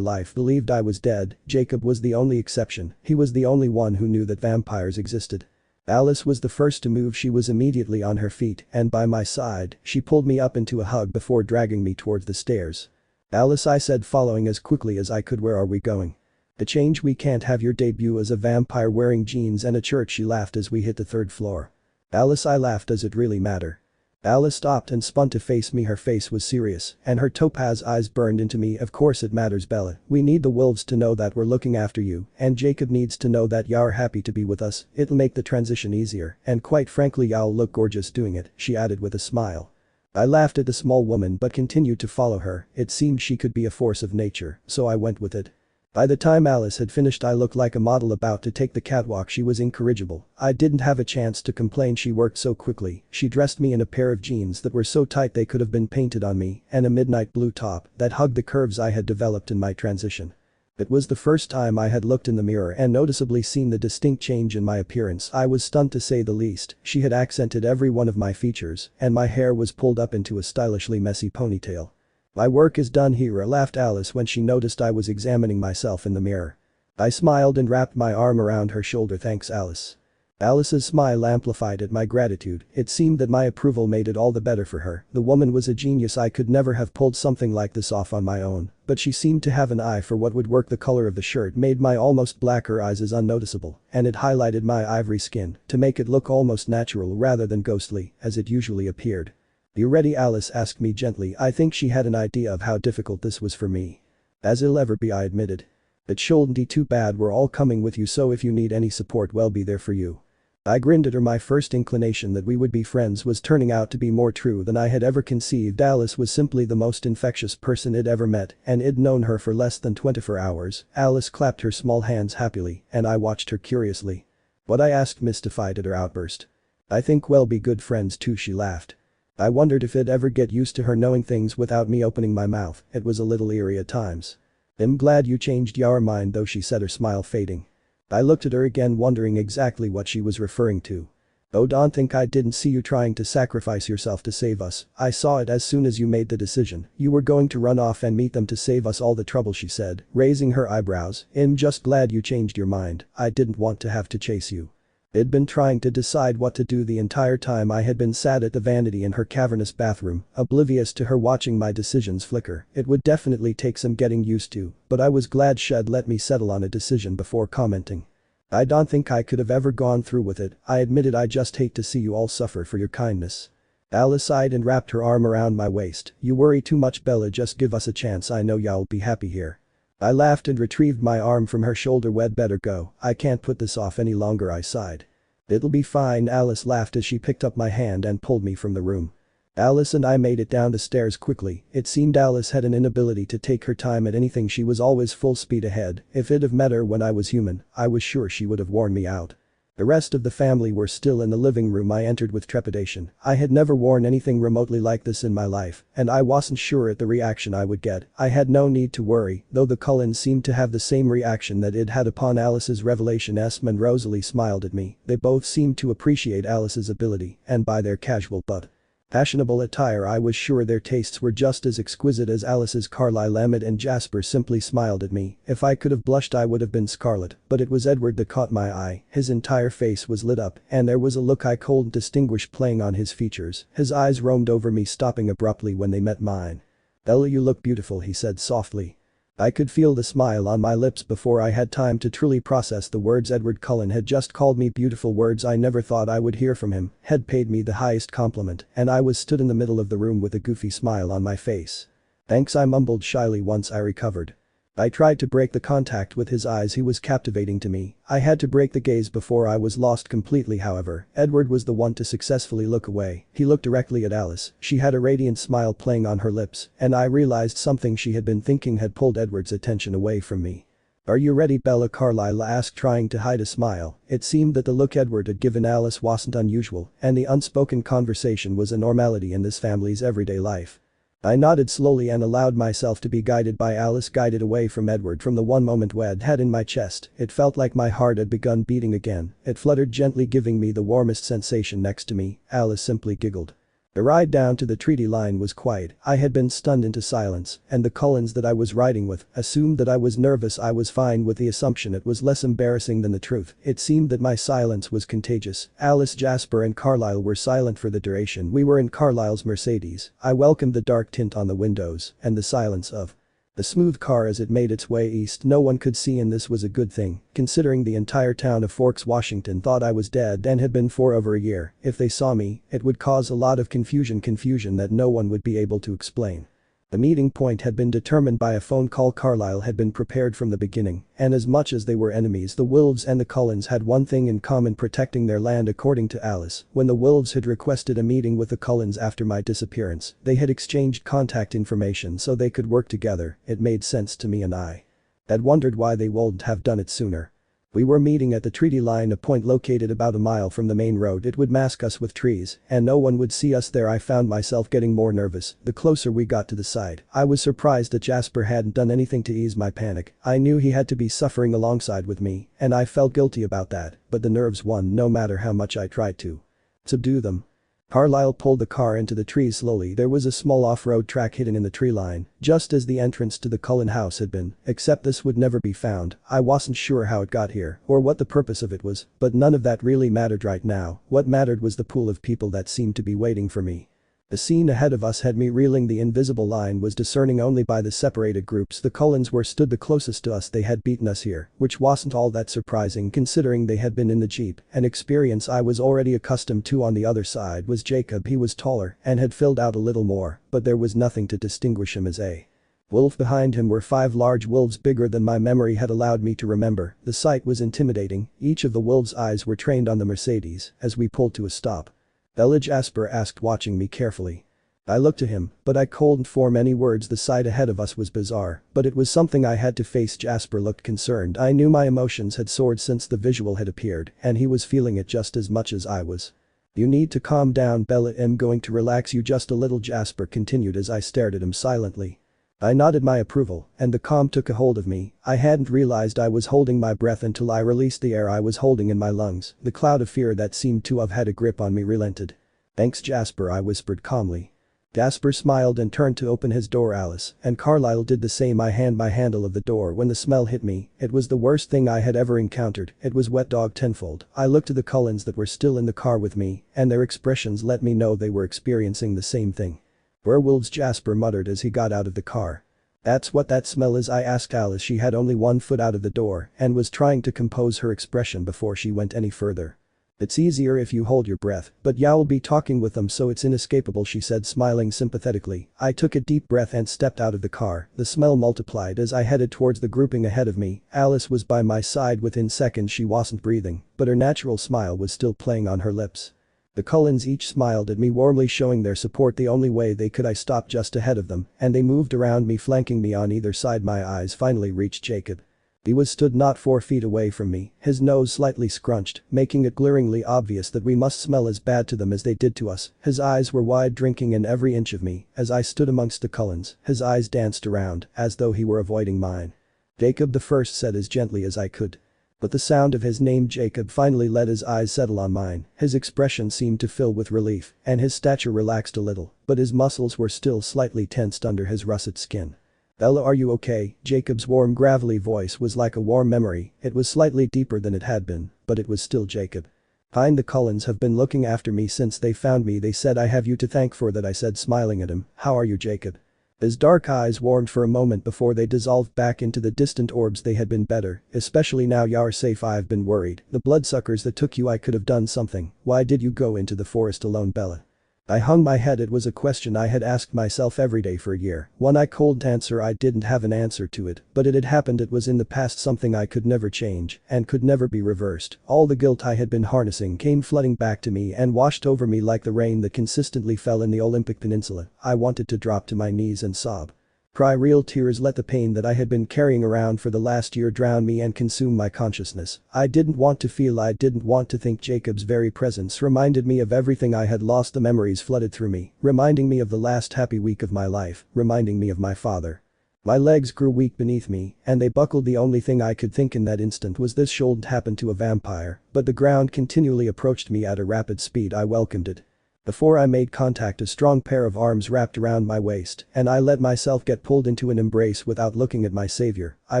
life believed I was dead. Jacob was the only exception. He was the only one who knew that vampires existed. Alice was the first to move. She was immediately on her feet and by my side. She pulled me up into a hug before dragging me towards the stairs. "Alice," I said, following as quickly as I could, "where are we going?" "The change. We can't have your debut as a vampire wearing jeans and a church." She laughed as we hit the third floor. "Alice," I laughed, "does it really matter?" Alice stopped and spun to face me. Her face was serious, and her topaz eyes burned into me. "Of course it matters, Bella. We need the wolves to know that we're looking after you, and Jacob needs to know that you're happy to be with us. It'll make the transition easier, and quite frankly, you'll look gorgeous doing it," she added with a smile. I laughed at the small woman but continued to follow her. It seemed she could be a force of nature, so I went with it. By the time Alice had finished, I looked like a model about to take the catwalk. She was incorrigible. I didn't have a chance to complain. She worked so quickly. She dressed me in a pair of jeans that were so tight they could have been painted on me, and a midnight blue top that hugged the curves I had developed in my transition. It was the first time I had looked in the mirror and noticeably seen the distinct change in my appearance. I was stunned, to say the least. She had accented every one of my features, and my hair was pulled up into a stylishly messy ponytail. "My work is done here," laughed Alice when she noticed I was examining myself in the mirror. I smiled and wrapped my arm around her shoulder. "Thanks, Alice." Alice's smile amplified at my gratitude. It seemed that my approval made it all the better for her. The woman was a genius. I could never have pulled something like this off on my own, but she seemed to have an eye for what would work. The color of the shirt made my almost blacker eyes as unnoticeable, and it highlighted my ivory skin to make it look almost natural rather than ghostly, as it usually appeared. "You ready?" Alice asked me gently. I think she had an idea of how difficult this was for me. "As it'll ever be," I admitted. "It shouldn't be too bad. We're all coming with you, so if you need any support, we'll be there for you." I grinned at her. My first inclination that we would be friends was turning out to be more true than I had ever conceived. Alice was simply the most infectious person I'd ever met, and I'd known her for less than 24 hours. Alice clapped her small hands happily, and I watched her curiously. "What?" I asked, mystified at her outburst. "I think we'll be good friends too," she laughed. I wondered if I'd ever get used to her knowing things without me opening my mouth. It was a little eerie at times. "I'm glad you changed your mind though," she said, her smile fading. I looked at her again, wondering exactly what she was referring to. "Oh, don't think I didn't see you trying to sacrifice yourself to save us. I saw it as soon as you made the decision. You were going to run off and meet them to save us all the trouble," she said, raising her eyebrows. "I'm just glad you changed your mind. I didn't want to have to chase you." I'd been trying to decide what to do the entire time I had been sat at the vanity in her cavernous bathroom, oblivious to her watching my decisions flicker. It would definitely take some getting used to, but I was glad she'd let me settle on a decision before commenting. "I don't think I could have ever gone through with it," I admitted. "I just hate to see you all suffer for your kindness." Alice sighed and wrapped her arm around my waist. "You worry too much, Bella. Just give us a chance. I know you'll be happy here." I laughed and retrieved my arm from her shoulder. "We'd better go, I can't put this off any longer," I sighed. "It'll be fine," Alice laughed as she picked up my hand and pulled me from the room. Alice and I made it down the stairs quickly. It seemed Alice had an inability to take her time at anything. She was always full speed ahead. If it'd have met her when I was human, I was sure she would have worn me out. The rest of the family were still in the living room. I entered with trepidation. I had never worn anything remotely like this in my life, and I wasn't sure at the reaction I would get. I had no need to worry, though the Cullens seemed to have the same reaction that it had upon Alice's revelation. Esme and Rosalie smiled at me. They both seemed to appreciate Alice's ability, and by their casual but fashionable attire I was sure their tastes were just as exquisite as Alice's. Carlyle, Emmett and Jasper simply smiled at me. If I could have blushed I would have been scarlet, but it was Edward that caught my eye. His entire face was lit up, and there was a look I couldn't distinguish playing on his features. His eyes roamed over me, stopping abruptly when they met mine. "Bella, you look beautiful," he said softly. I could feel the smile on my lips before I had time to truly process the words Edward Cullen had just called me beautiful. Words I never thought I would hear from him. Had paid me the highest compliment, and I was stood in the middle of the room with a goofy smile on my face. "Thanks," I mumbled shyly once I recovered. I tried to break the contact with his eyes. He was captivating to me. I had to break the gaze before I was lost completely. However, Edward was the one to successfully look away. He looked directly at Alice. She had a radiant smile playing on her lips, and I realized something she had been thinking had pulled Edward's attention away from me. "Are you ready, Bella?" Carlyle asked, trying to hide a smile. It seemed that the look Edward had given Alice wasn't unusual, and the unspoken conversation was a normality in this family's everyday life. I nodded slowly and allowed myself to be guided by Alice, guided away from Edward. From the one moment Wed had in my chest, it felt like my heart had begun beating again. It fluttered gently, giving me the warmest sensation next to me. Alice simply giggled. The ride down to the treaty line was quiet. I had been stunned into silence, and the Cullens that I was riding with assumed that I was nervous. I was fine with the assumption. It was less embarrassing than the truth. It seemed that my silence was contagious. Alice, Jasper and Carlyle were silent for the duration. We were in Carlyle's Mercedes. I welcomed the dark tint on the windows and the silence of the smooth car as it made its way east. No one could see, and this was a good thing, considering the entire town of Forks, Washington thought I was dead and had been for over a year. If they saw me, it would cause a lot of confusion that no one would be able to explain. The meeting point had been determined by a phone call. Carlyle had been prepared from the beginning, and as much as they were enemies, the Wolves and the Cullens had one thing in common: protecting their land. According to Alice, when the Wolves had requested a meeting with the Cullens after my disappearance, they had exchanged contact information so they could work together. It made sense to me, and I had wondered why they wouldn't have done it sooner. We were meeting at the treaty line, a point located about a mile from the main road. It would mask us with trees, and no one would see us there. I found myself getting more nervous the closer we got to the side. I was surprised that Jasper hadn't done anything to ease my panic. I knew he had to be suffering alongside with me, and I felt guilty about that, but the nerves won no matter how much I tried to subdue them. Carlyle pulled the car into the trees slowly. There was a small off-road track hidden in the tree line, just as the entrance to the Cullen house had been, except this would never be found. I wasn't sure how it got here or what the purpose of it was, but none of that really mattered right now. What mattered was the pool of people that seemed to be waiting for me. The scene ahead of us had me reeling. The invisible line was discerning only by the separated groups. The Cullens were stood the closest to us. They had beaten us here, which wasn't all that surprising considering they had been in the Jeep, an experience I was already accustomed to. On the other side was Jacob. He was taller and had filled out a little more, but there was nothing to distinguish him as a wolf. Behind him were 5 large wolves, bigger than my memory had allowed me to remember. The sight was intimidating. Each of the wolves' eyes were trained on the Mercedes as we pulled to a stop. "Bella?" Jasper asked, watching me carefully. I looked to him, but I couldn't form any words. The sight ahead of us was bizarre, but it was something I had to face. Jasper looked concerned. I knew my emotions had soared since the visual had appeared, and he was feeling it just as much as I was. "You need to calm down, Bella. I'm going to relax you just a little," Jasper continued as I stared at him silently. I nodded my approval, and the calm took a hold of me. I hadn't realized I was holding my breath until I released the air I was holding in my lungs. The cloud of fear that seemed to have had a grip on me relented. "Thanks, Jasper," I whispered calmly. Jasper smiled and turned to open his door. Alice and Carlyle did the same. I handed my handle of the door when the smell hit me. It was the worst thing I had ever encountered. It was wet dog tenfold. I looked to the Cullens that were still in the car with me, and their expressions let me know they were experiencing the same thing. "Werewolves," Jasper muttered as he got out of the car. "That's what that smell is?" I asked Alice. She had only one foot out of the door and was trying to compose her expression before she went any further. It's easier if you hold your breath, but you'll be talking with them so it's inescapable, she said, smiling sympathetically. I took a deep breath and stepped out of the car. The smell multiplied as I headed towards the grouping ahead of me. Alice was by my side within seconds. She wasn't breathing, but her natural smile was still playing on her lips. The Cullens each smiled at me warmly, showing their support the only way they could. I stopped just ahead of them, and they moved around me, flanking me on either side. My eyes finally reached Jacob. He was stood not 4 feet away from me, his nose slightly scrunched, making it glaringly obvious that we must smell as bad to them as they did to us. His eyes were wide, drinking in every inch of me. As I stood amongst the Cullens, his eyes danced around, as though he were avoiding mine. "Jacob," the first said as gently as I could. But the sound of his name Jacob finally let his eyes settle on mine. His expression seemed to fill with relief, and his stature relaxed a little, but his muscles were still slightly tensed under his russet skin. "Bella, are you okay?" Jacob's warm gravelly voice was like a warm memory. It was slightly deeper than it had been, but it was still Jacob. "Fine, the Cullens have been looking after me since they found me. They said I have you to thank for that," I said, smiling at him. "How are you, Jacob?" His dark eyes warmed for a moment before they dissolved back into the distant orbs. "They had been better, especially now you're safe. I've been worried. The bloodsuckers that took you, I could have done something. Why did you go into the forest alone, Bella?" I hung my head. It was a question I had asked myself every day for a year. One I couldn't answer. I didn't have an answer to it, but it had happened. It was in the past, something I could never change and could never be reversed. All the guilt I had been harnessing came flooding back to me and washed over me like the rain that consistently fell in the Olympic Peninsula. I wanted to drop to my knees and sob. Cry real tears. Let the pain that I had been carrying around for the last year drown me and consume my consciousness. I didn't want to feel. I didn't want to think. Jacob's very presence reminded me of everything I had lost. The memories flooded through me, reminding me of the last happy week of my life, reminding me of my father. My legs grew weak beneath me, and they buckled. The only thing I could think in that instant was this shouldn't happen to a vampire, but the ground continually approached me at a rapid speed. I welcomed it. Before I made contact, a strong pair of arms wrapped around my waist, and I let myself get pulled into an embrace without looking at my savior. I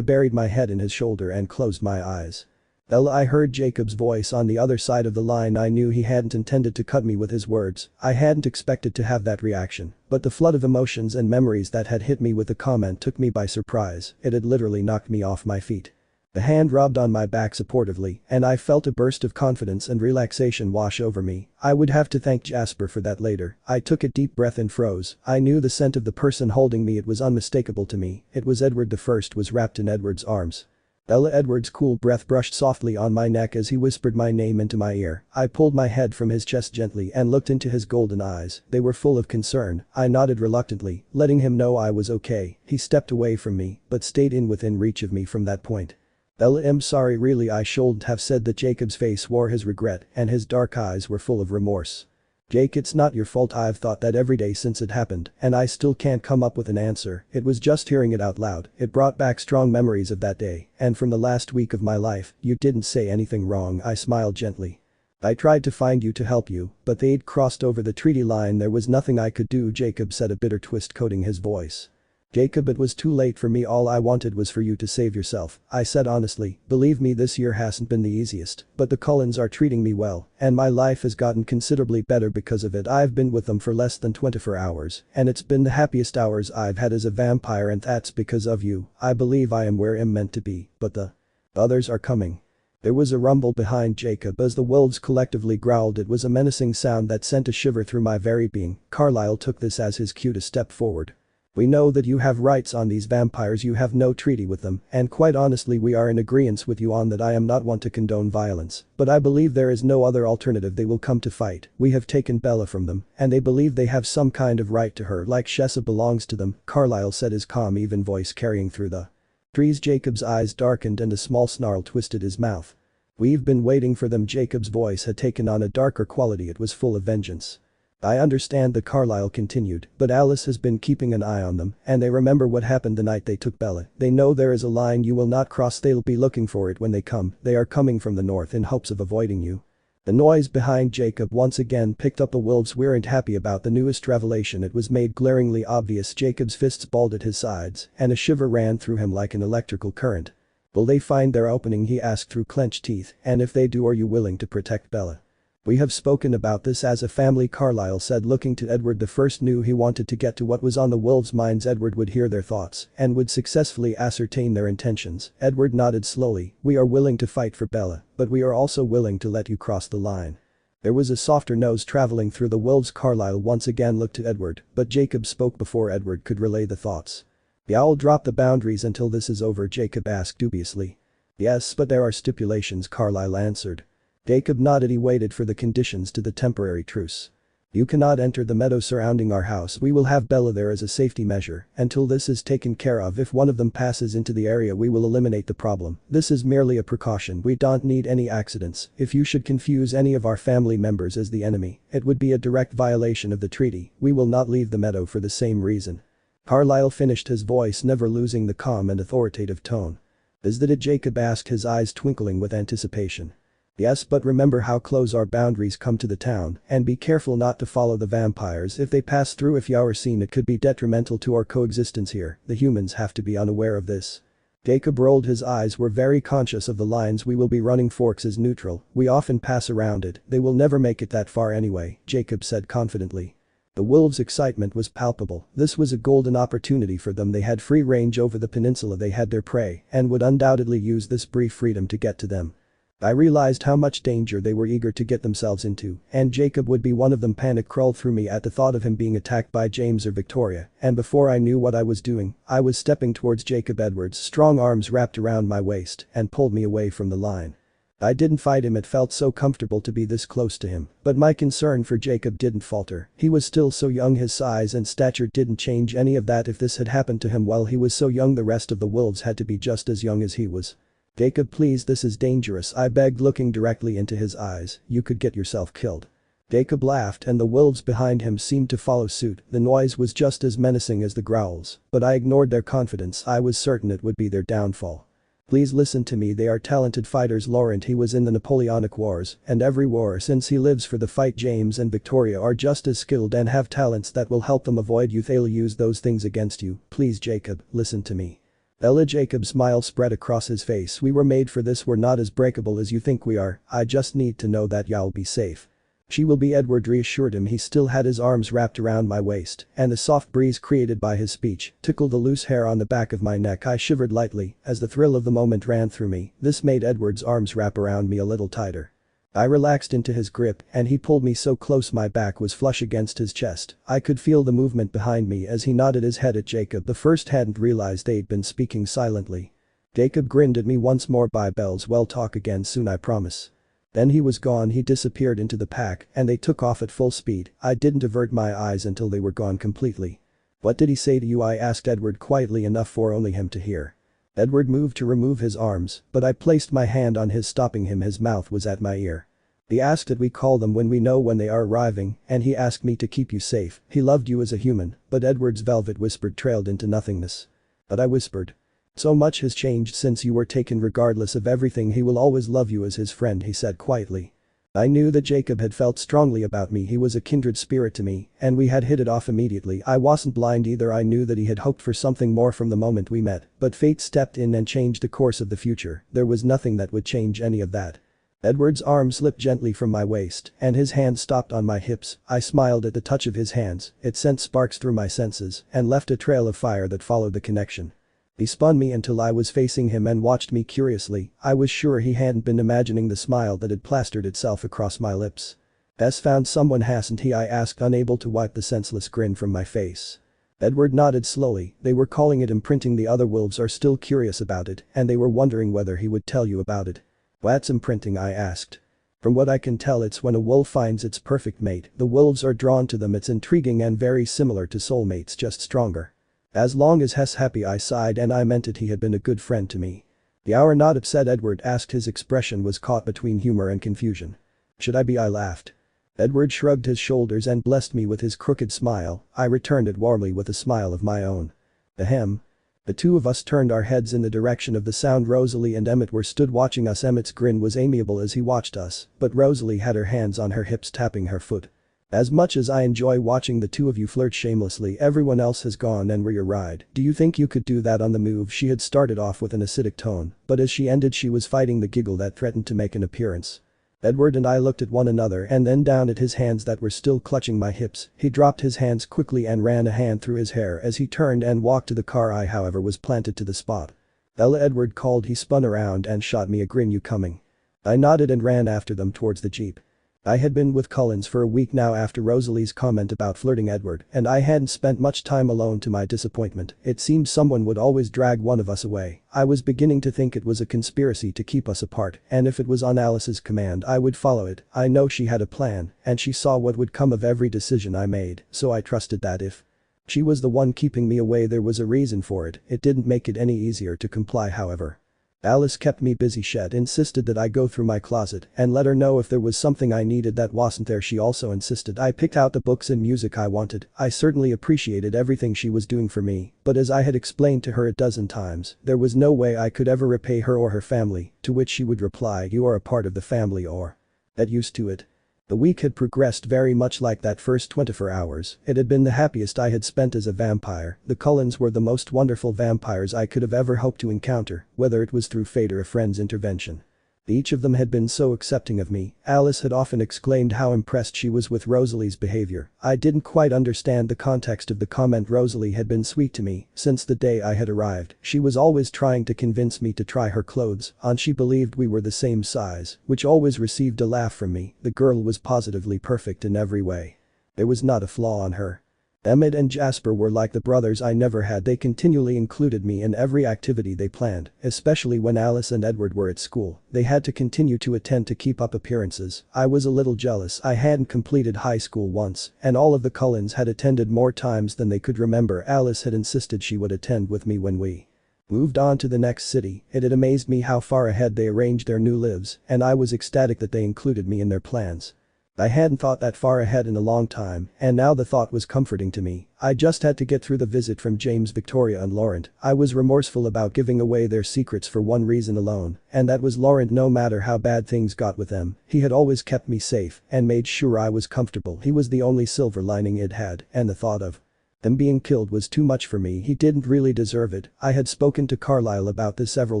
buried my head in his shoulder and closed my eyes. "Bella," I heard Jacob's voice on the other side of the line. I knew he hadn't intended to cut me with his words. I hadn't expected to have that reaction, but the flood of emotions and memories that had hit me with the comment took me by surprise. It had literally knocked me off my feet. The hand rubbed on my back supportively, and I felt a burst of confidence and relaxation wash over me. I would have to thank Jasper for that later. I took a deep breath and froze. I knew the scent of the person holding me. It was unmistakable to me. It was Edward. The first was wrapped in Edward's arms. "Bella." Edward's cool breath brushed softly on my neck as he whispered my name into my ear. I pulled my head from his chest gently and looked into his golden eyes. They were full of concern. I nodded reluctantly, letting him know I was okay. He stepped away from me, but stayed within reach of me from that point. "Bella, I'm sorry, really I shouldn't have said that." Jacob's face wore his regret, and his dark eyes were full of remorse. "Jake, it's not your fault. I've thought that every day since it happened, and I still can't come up with an answer." It was just hearing it out loud. It brought back strong memories of that day, and from the last week of my life. "You didn't say anything wrong," I smiled gently. "I tried to find you to help you, but they'd crossed over the treaty line. There was nothing I could do," Jacob said, a bitter twist coating his voice. "Jacob, it was too late for me. All I wanted was for you to save yourself," I said honestly. "Believe me, this year hasn't been the easiest, but the Cullens are treating me well, and my life has gotten considerably better because of it. I've been with them for less than 24 hours, and it's been the happiest hours I've had as a vampire, and that's because of you. I believe I am where I'm meant to be, but the others are coming." There was a rumble behind Jacob as the wolves collectively growled. It was a menacing sound that sent a shiver through my very being. Carlyle took this as his cue to step forward. "We know that you have rights on these vampires. You have no treaty with them, and quite honestly we are in agreement with you on that. I am not one to condone violence, but I believe there is no other alternative. They will come to fight. We have taken Bella from them, and they believe they have some kind of right to her, like Shessa belongs to them," Carlyle said, his calm even voice carrying through the trees. Jacob's eyes darkened and a small snarl twisted his mouth. "We've been waiting for them." Jacob's voice had taken on a darker quality. It was full of vengeance. "I understand that," Carlyle continued, "but Alice has been keeping an eye on them, and they remember what happened the night they took Bella. They know there is a line you will not cross. They'll be looking for it when they come. They are coming from the north in hopes of avoiding you." The noise behind Jacob once again picked up. The wolves weren't happy about the newest revelation. It was made glaringly obvious. Jacob's fists balled at his sides, and a shiver ran through him like an electrical current. "Will they find their opening?" he asked through clenched teeth, "and if they do, are you willing to protect Bella?" "We have spoken about this as a family," Carlyle said, looking to Edward. The first knew he wanted to get to what was on the wolves' minds. Edward would hear their thoughts and would successfully ascertain their intentions. Edward nodded slowly. "We are willing to fight for Bella, but we are also willing to let you cross the line." There was a softer nose traveling through the wolves. Carlyle once again looked to Edward, but Jacob spoke before Edward could relay the thoughts. "The owl drop the boundaries until this is over?" Jacob asked dubiously. "Yes, but there are stipulations," Carlyle answered. Jacob nodded. He waited for the conditions to the temporary truce. "You cannot enter the meadow surrounding our house. We will have Bella there as a safety measure until this is taken care of. If one of them passes into the area, we will eliminate the problem. This is merely a precaution. We don't need any accidents. If you should confuse any of our family members as the enemy, it would be a direct violation of the treaty. We will not leave the meadow for the same reason." Carlyle finished, his voice never losing the calm and authoritative tone. "Is that it?" Jacob asked, his eyes twinkling with anticipation. "Yes, but remember how close our boundaries come to the town, and be careful not to follow the vampires if they pass through. If you're seen, it could be detrimental to our coexistence here. The humans have to be unaware of this." Jacob rolled his eyes. "We're very conscious of the lines we will be running. Forks is neutral. We often pass around it. They will never make it that far anyway," Jacob said confidently. The wolves' excitement was palpable. This was a golden opportunity for them. They had free range over the peninsula. They had their prey and would undoubtedly use this brief freedom to get to them. I realized how much danger they were eager to get themselves into, and Jacob would be one of them. Panic crawled through me at the thought of him being attacked by James or Victoria, and before I knew what I was doing, I was stepping towards Jacob. Edward's strong arms wrapped around my waist and pulled me away from the line. I didn't fight him. It felt so comfortable to be this close to him, but my concern for Jacob didn't falter. He was still so young. His size and stature didn't change any of that. If this had happened to him while he was so young, the rest of the wolves had to be just as young as he was. "Jacob, please, this is dangerous," I begged, looking directly into his eyes. "You could get yourself killed." Jacob laughed, and the wolves behind him seemed to follow suit. The noise was just as menacing as the growls, but I ignored their confidence. I was certain it would be their downfall. "Please listen to me. They are talented fighters." Laurent, he was in the Napoleonic Wars, and every war since he lives for the fight. James and Victoria are just as skilled and have talents that will help them avoid you. They'll use those things against you. Please, Jacob, listen to me. Bella. Jacob's smile spread across his face. "We were made for this. We're not as breakable as you think we are. I just need to know that you'll be safe." "She will be," Edward reassured him. He still had his arms wrapped around my waist, and the soft breeze created by his speech tickled the loose hair on the back of my neck. I shivered lightly as the thrill of the moment ran through me. This made Edward's arms wrap around me a little tighter. I relaxed into his grip, and he pulled me so close my back was flush against his chest. I could feel the movement behind me as he nodded his head at Jacob. The first hadn't realized they'd been speaking silently. Jacob grinned at me once more. "Bye, Bells. We'll talk again soon, I promise." Then he was gone. He disappeared into the pack, and they took off at full speed. I didn't avert my eyes until they were gone completely. "What did he say to you?" I asked Edward, quietly enough for only him to hear. Edward moved to remove his arms, but I placed my hand on his, stopping him. His mouth was at my ear. "He asked that we call them when we know when they are arriving, and he asked me to keep you safe. He loved you as a human." But Edward's velvet whisper trailed into nothingness. But I whispered. "So much has changed since you were taken. Regardless of everything, he will always love you as his friend," he said quietly. I knew that Jacob had felt strongly about me. He was a kindred spirit to me, and we had hit it off immediately. I wasn't blind either. I knew that he had hoped for something more from the moment we met, but fate stepped in and changed the course of the future. There was nothing that would change any of that. Edward's arm slipped gently from my waist, and his hand stopped on my hips. I smiled at the touch of his hands. It sent sparks through my senses and left a trail of fire that followed the connection. He spun me until I was facing him and watched me curiously. I was sure he hadn't been imagining the smile that had plastered itself across my lips. "Has found someone, hasn't he?" I asked, unable to wipe the senseless grin from my face. Edward nodded slowly. "They were calling it imprinting. The other wolves are still curious about it, and they were wondering whether he would tell you about it." "What's imprinting?" I asked. "From what I can tell, it's when a wolf finds its perfect mate. The wolves are drawn to them. It's intriguing and very similar to soulmates, just stronger." "As long as Hess happy," I sighed, and I meant it. He had been a good friend to me. "You're not upset?" Edward asked. His expression was caught between humor and confusion. "Should I be?" I laughed. Edward shrugged his shoulders and blessed me with his crooked smile. I returned it warmly with a smile of my own. Ahem. The two of us turned our heads in the direction of the sound. Rosalie and Emmett were stood watching us. Emmett's grin was amiable as he watched us, but Rosalie had her hands on her hips, tapping her foot. "As much as I enjoy watching the two of you flirt shamelessly, everyone else has gone and we're your ride. Do you think you could do that on the move?" She had started off with an acidic tone, but as she ended she was fighting the giggle that threatened to make an appearance. Edward and I looked at one another and then down at his hands that were still clutching my hips. He dropped his hands quickly and ran a hand through his hair as he turned and walked to the car. I, however, was planted to the spot. "Ella," Edward called. He spun around and shot me a grin. "You coming?" I nodded and ran after them towards the jeep. I had been with Cullens for a week now after Rosalie's comment about flirting Edward, and I hadn't spent much time alone to my disappointment. It seemed someone would always drag one of us away. I was beginning to think it was a conspiracy to keep us apart, and if it was on Alice's command I would follow it. I know she had a plan, and she saw what would come of every decision I made, so I trusted that if she was the one keeping me away there was a reason for it. It didn't make it any easier to comply, however. Alice kept me busy. Shed insisted that I go through my closet and let her know if there was something I needed that wasn't there. She also insisted I picked out the books and music I wanted. I certainly appreciated everything she was doing for me, but as I had explained to her a dozen times, there was no way I could ever repay her or her family, to which she would reply, "You are a part of the family or get used to it." The week had progressed very much like that first 24 hours. It had been the happiest I had spent as a vampire. The Cullens were the most wonderful vampires I could have ever hoped to encounter, whether it was through fate or a friend's intervention. Each of them had been so accepting of me. Alice had often exclaimed how impressed she was with Rosalie's behavior. I didn't quite understand the context of the comment. Rosalie had been sweet to me since the day I had arrived. She was always trying to convince me to try her clothes on. She believed we were the same size, which always received a laugh from me. The girl was positively perfect in every way. There was not a flaw on her. Emmett and Jasper were like the brothers I never had. They continually included me in every activity they planned, especially when Alice and Edward were at school. They had to continue to attend to keep up appearances. I was a little jealous. I hadn't completed high school once, and all of the Cullens had attended more times than they could remember. Alice had insisted she would attend with me when we moved on to the next city. It had amazed me how far ahead they arranged their new lives, and I was ecstatic that they included me in their plans. I hadn't thought that far ahead in a long time, and now the thought was comforting to me. I just had to get through the visit from James, Victoria and Laurent. I was remorseful about giving away their secrets for one reason alone, and that was Laurent. No matter how bad things got with them, he had always kept me safe and made sure I was comfortable. He was the only silver lining it had, and the thought of them being killed was too much for me. He didn't really deserve it. I had spoken to Carlyle about this several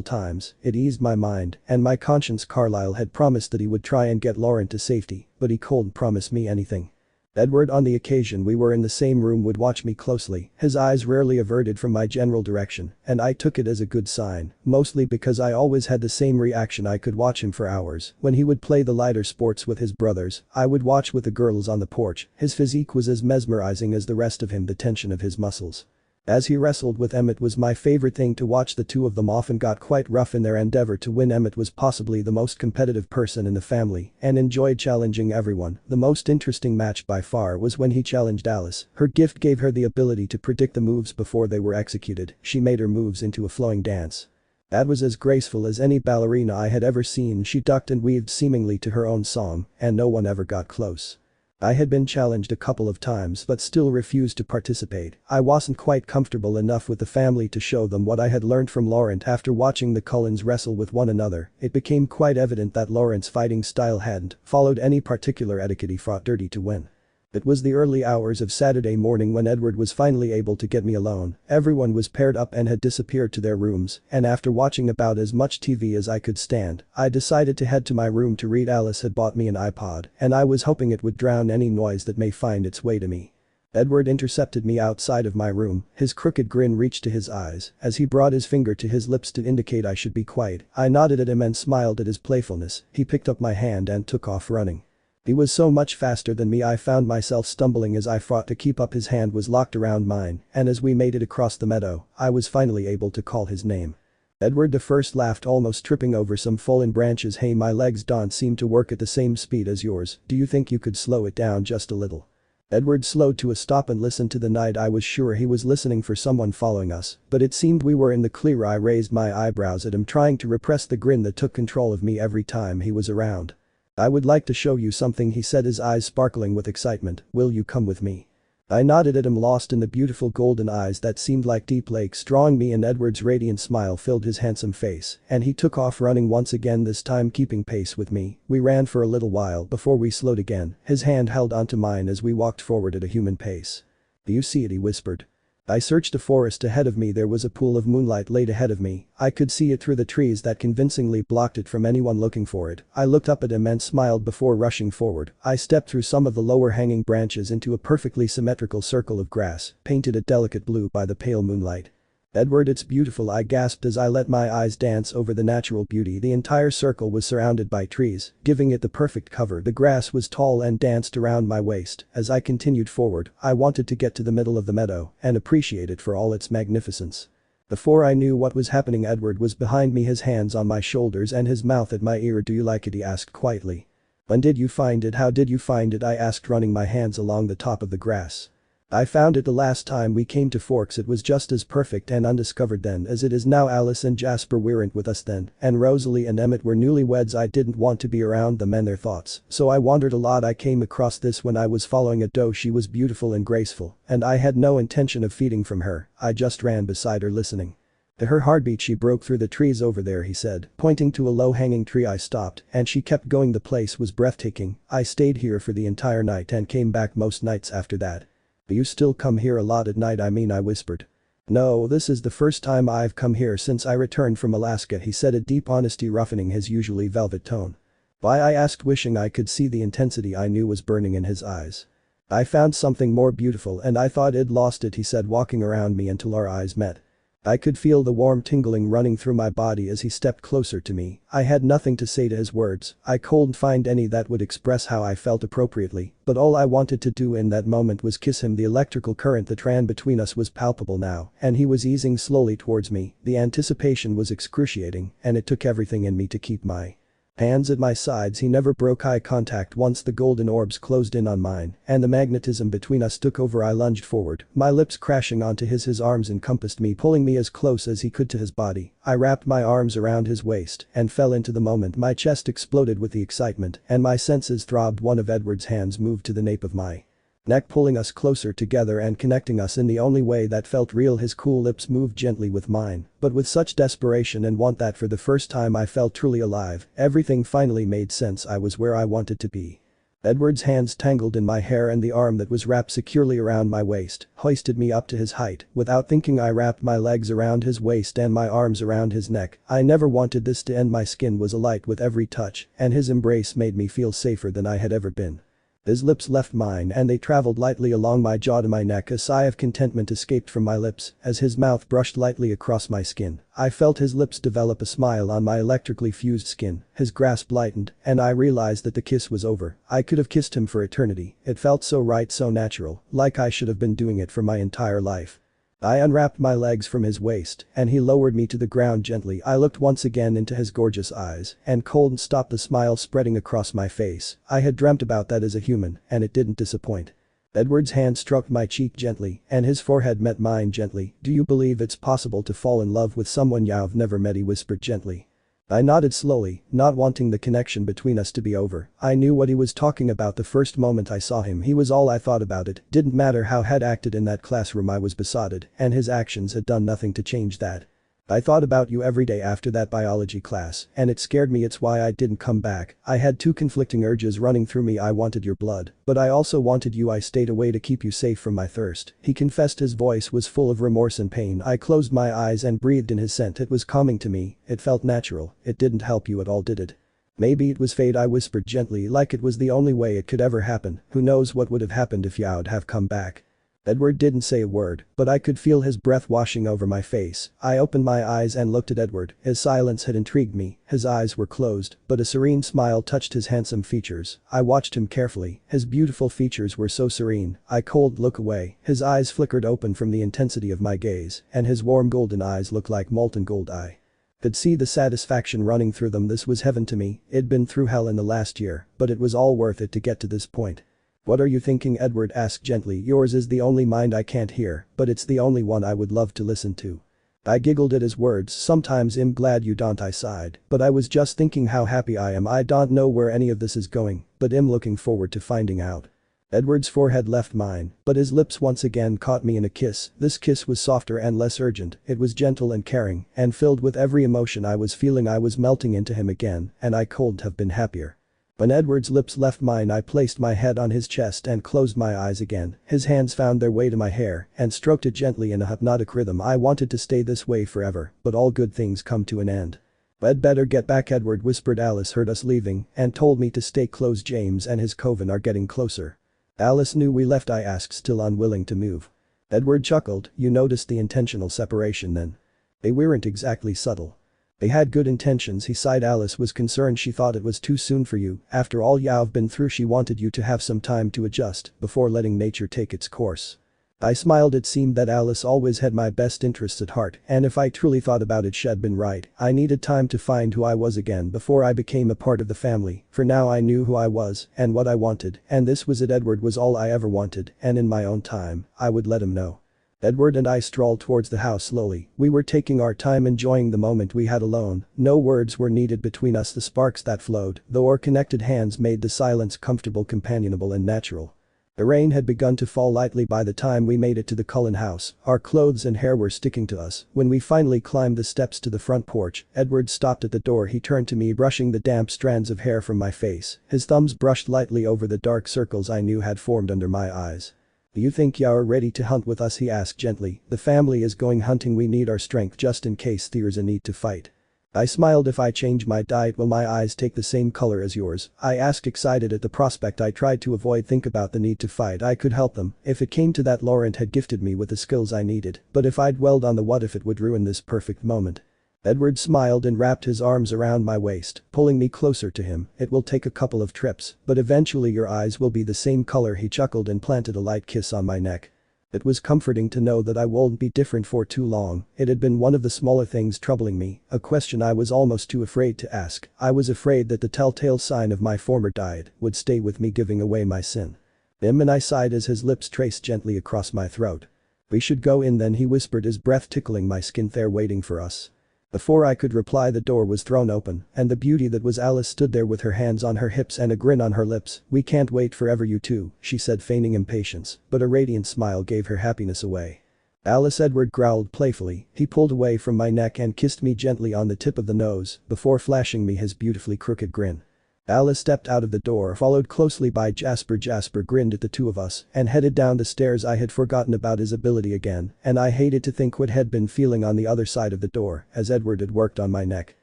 times. It eased my mind and my conscience. Carlyle had promised that he would try and get Laurent to safety, but he couldn't promise me anything. Edward, on the occasion we were in the same room, would watch me closely, his eyes rarely averted from my general direction, and I took it as a good sign, mostly because I always had the same reaction. I could watch him for hours. When he would play the lighter sports with his brothers, I would watch with the girls on the porch. His physique was as mesmerizing as the rest of him, the tension of his muscles. As he wrestled with Emmett was my favorite thing to watch. The two of them often got quite rough in their endeavor to win. Emmett was possibly the most competitive person in the family and enjoyed challenging everyone. The most interesting match by far was when he challenged Alice. Her gift gave her the ability to predict the moves before they were executed. She made her moves into a flowing dance that was as graceful as any ballerina I had ever seen. She ducked and weaved seemingly to her own song, and no one ever got close. I had been challenged a couple of times but still refused to participate. I wasn't quite comfortable enough with the family to show them what I had learned from Laurent. After watching the Cullens wrestle with one another, it became quite evident that Laurent's fighting style hadn't followed any particular etiquette. He fought dirty to win. It was the early hours of Saturday morning when Edward was finally able to get me alone. Everyone was paired up and had disappeared to their rooms, and after watching about as much TV as I could stand, I decided to head to my room to read. Alice had bought me an iPod, and I was hoping it would drown any noise that may find its way to me. Edward intercepted me outside of my room. His crooked grin reached to his eyes as he brought his finger to his lips to indicate I should be quiet. I nodded at him and smiled at his playfulness. He picked up my hand and took off running. He was so much faster than me I found myself stumbling as I fought to keep up. His hand was locked around mine, and as we made it across the meadow, I was finally able to call his name. Edward the first laughed, almost tripping over some fallen branches. "Hey, my legs don't seem to work at the same speed as yours. Do you think you could slow it down just a little?" Edward slowed to a stop and listened to the night. I was sure he was listening for someone following us, but it seemed we were in the clear. I raised my eyebrows at him, trying to repress the grin that took control of me every time he was around. "I would like to show you something," he said, his eyes sparkling with excitement. "Will you come with me?" I nodded at him, lost in the beautiful golden eyes that seemed like deep lakes drawing me in. Edward's radiant smile filled his handsome face, and he took off running once again, this time keeping pace with me. We ran for a little while before we slowed again, his hand held onto mine as we walked forward at a human pace. "Do you see it?" he whispered. I searched the forest ahead of me. There was a pool of moonlight laid ahead of me. I could see it through the trees that convincingly blocked it from anyone looking for it. I looked up at him and smiled before rushing forward. I stepped through some of the lower hanging branches into a perfectly symmetrical circle of grass, painted a delicate blue by the pale moonlight. "Edward, it's beautiful," I gasped as I let my eyes dance over the natural beauty. The entire circle was surrounded by trees, giving it the perfect cover. The grass was tall and danced around my waist. As I continued forward, I wanted to get to the middle of the meadow and appreciate it for all its magnificence. Before I knew what was happening, Edward was behind me, his hands on my shoulders and his mouth at my ear. "Do you like it?" he asked quietly. "When did you find it? How did you find it?" I asked, running my hands along the top of the grass. "I found it the last time we came to Forks. It was just as perfect and undiscovered then as it is now. Alice and Jasper weren't with us then, and Rosalie and Emmett were newlyweds. I didn't want to be around them and their thoughts, so I wandered a lot. I came across this when I was following a doe. She was beautiful and graceful, and I had no intention of feeding from her. I just ran beside her listening to her heartbeat. She broke through the trees over there," he said, pointing to a low-hanging tree. I stopped, and she kept going. The place was breathtaking. I stayed here for the entire night and came back most nights after that. "Do you still come here a lot at night?" "I mean," I whispered. "No, this is the first time I've come here since I returned from Alaska," he said, a deep honesty roughening his usually velvet tone. "Why?" I asked, wishing I could see the intensity I knew was burning in his eyes. "I found something more beautiful and I thought I'd lost it," he said, walking around me until our eyes met. I could feel the warm tingling running through my body as he stepped closer to me. I had nothing to say to his words. I couldn't find any that would express how I felt appropriately, but all I wanted to do in that moment was kiss him. The electrical current that ran between us was palpable now, and he was easing slowly towards me. The anticipation was excruciating, and it took everything in me to keep my hands at my sides. He never broke eye contact once the golden orbs closed in on mine, and the magnetism between us took over. I lunged forward, my lips crashing onto his arms encompassed me, pulling me as close as he could to his body. I wrapped my arms around his waist and fell into the moment. My chest exploded with the excitement, and my senses throbbed. One of Edward's hands moved to the nape of my neck, pulling us closer together and connecting us in the only way that felt real. His cool lips moved gently with mine, but with such desperation and want that for the first time I felt truly alive. Everything finally made sense. I was where I wanted to be. Edward's hands tangled in my hair, and the arm that was wrapped securely around my waist hoisted me up to his height. Without thinking, I wrapped my legs around his waist and my arms around his neck. I never wanted this to end. My skin was alight with every touch, and his embrace made me feel safer than I had ever been. His lips left mine and they traveled lightly along my jaw to my neck. A sigh of contentment escaped from my lips as his mouth brushed lightly across my skin. I felt his lips develop a smile on my electrically fused skin. His grasp lightened, and I realized that the kiss was over. I could have kissed him for eternity. It felt so right, so natural, like I should have been doing it for my entire life. I unwrapped my legs from his waist, and he lowered me to the ground gently. I looked once again into his gorgeous eyes, and couldn't stop the smile spreading across my face. I had dreamt about that as a human, and it didn't disappoint. Edward's hand stroked my cheek gently, and his forehead met mine gently. "Do you believe it's possible to fall in love with someone you've never met?" he whispered gently. I nodded slowly, not wanting the connection between us to be over. I knew what he was talking about the first moment I saw him. He was all I thought about. It didn't matter how had acted in that classroom. I was besotted, and his actions had done nothing to change that. "I thought about you every day after that biology class, and it scared me. It's why I didn't come back. I had two conflicting urges running through me. I wanted your blood, but I also wanted you. I stayed away to keep you safe from my thirst," he confessed. His voice was full of remorse and pain. I closed my eyes and breathed in his scent. It was calming to me. It felt natural. "It didn't help you at all, did it?" "Maybe it was fate," I whispered gently, like it was the only way it could ever happen. "Who knows what would have happened if you'd have come back." Edward didn't say a word, but I could feel his breath washing over my face. I opened my eyes and looked at Edward. His silence had intrigued me. His eyes were closed, but a serene smile touched his handsome features. I watched him carefully. His beautiful features were so serene, I couldn't look away. His eyes flickered open from the intensity of my gaze, and his warm golden eyes looked like molten gold. I could see the satisfaction running through them. This was heaven to me. It'd been through hell in the last year, but it was all worth it to get to this point. "What are you thinking?" Edward asked gently. "Yours is the only mind I can't hear, but it's the only one I would love to listen to." I giggled at his words. "Sometimes I'm glad you don't," I sighed, "but I was just thinking how happy I am. I don't know where any of this is going, but I'm looking forward to finding out." Edward's forehead left mine, but his lips once again caught me in a kiss. This kiss was softer and less urgent. It was gentle and caring, and filled with every emotion I was feeling. I was melting into him again, and I couldn't have been happier. When Edward's lips left mine I placed my head on his chest and closed my eyes again. His hands found their way to my hair and stroked it gently in a hypnotic rhythm. I wanted to stay this way forever, but all good things come to an end. "I'd better get back," Edward whispered. "Alice heard us leaving and told me to stay close. James and his coven are getting closer." "Alice knew we left?" I asked, still unwilling to move. Edward chuckled. "You noticed the intentional separation then?" "They weren't exactly subtle." "They had good intentions," he sighed. "Alice was concerned. She thought it was too soon for you. After all you've been through, she wanted you to have some time to adjust before letting nature take its course." I smiled. It seemed that Alice always had my best interests at heart, and if I truly thought about it, she'd been right. I needed time to find who I was again before I became a part of the family. For now I knew who I was and what I wanted, and this was it. Edward was all I ever wanted, and in my own time, I would let him know. Edward and I strolled towards the house slowly. We were taking our time, enjoying the moment we had alone. No words were needed between us. The sparks that flowed, though our connected hands, made the silence comfortable, companionable and natural. The rain had begun to fall lightly by the time we made it to the Cullen house. Our clothes and hair were sticking to us. When we finally climbed the steps to the front porch, Edward stopped at the door. He turned to me, brushing the damp strands of hair from my face. His thumbs brushed lightly over the dark circles I knew had formed under my eyes. "Do you think you're ready to hunt with us?" he asked gently. "The family is going hunting. We need our strength just in case there's a need to fight." I smiled. "If I change my diet, will my eyes take the same color as yours?" I asked, excited at the prospect. I tried to avoid think about the need to fight. I could help them. If it came to that, Laurent had gifted me with the skills I needed. But if I dwelled on the what if, it would ruin this perfect moment. Edward smiled and wrapped his arms around my waist, pulling me closer to him. "It will take a couple of trips, but eventually your eyes will be the same color." He chuckled and planted a light kiss on my neck. It was comforting to know that I won't be different for too long. It had been one of the smaller things troubling me, a question I was almost too afraid to ask. I was afraid that the telltale sign of my former diet would stay with me, giving away my sin. And I sighed as his lips traced gently across my throat. "We should go in then," he whispered, his breath tickling my skin. "They're waiting for us." Before I could reply, the door was thrown open, and the beauty that was Alice stood there with her hands on her hips and a grin on her lips. "We can't wait forever, you two," she said, feigning impatience, but a radiant smile gave her happiness away. "Alice," Edward growled playfully. He pulled away from my neck and kissed me gently on the tip of the nose before flashing me his beautifully crooked grin. Alice stepped out of the door, followed closely by Jasper. Jasper grinned at the two of us and headed down the stairs. I had forgotten about his ability again, and I hated to think what had been feeling on the other side of the door as Edward had worked on my neck.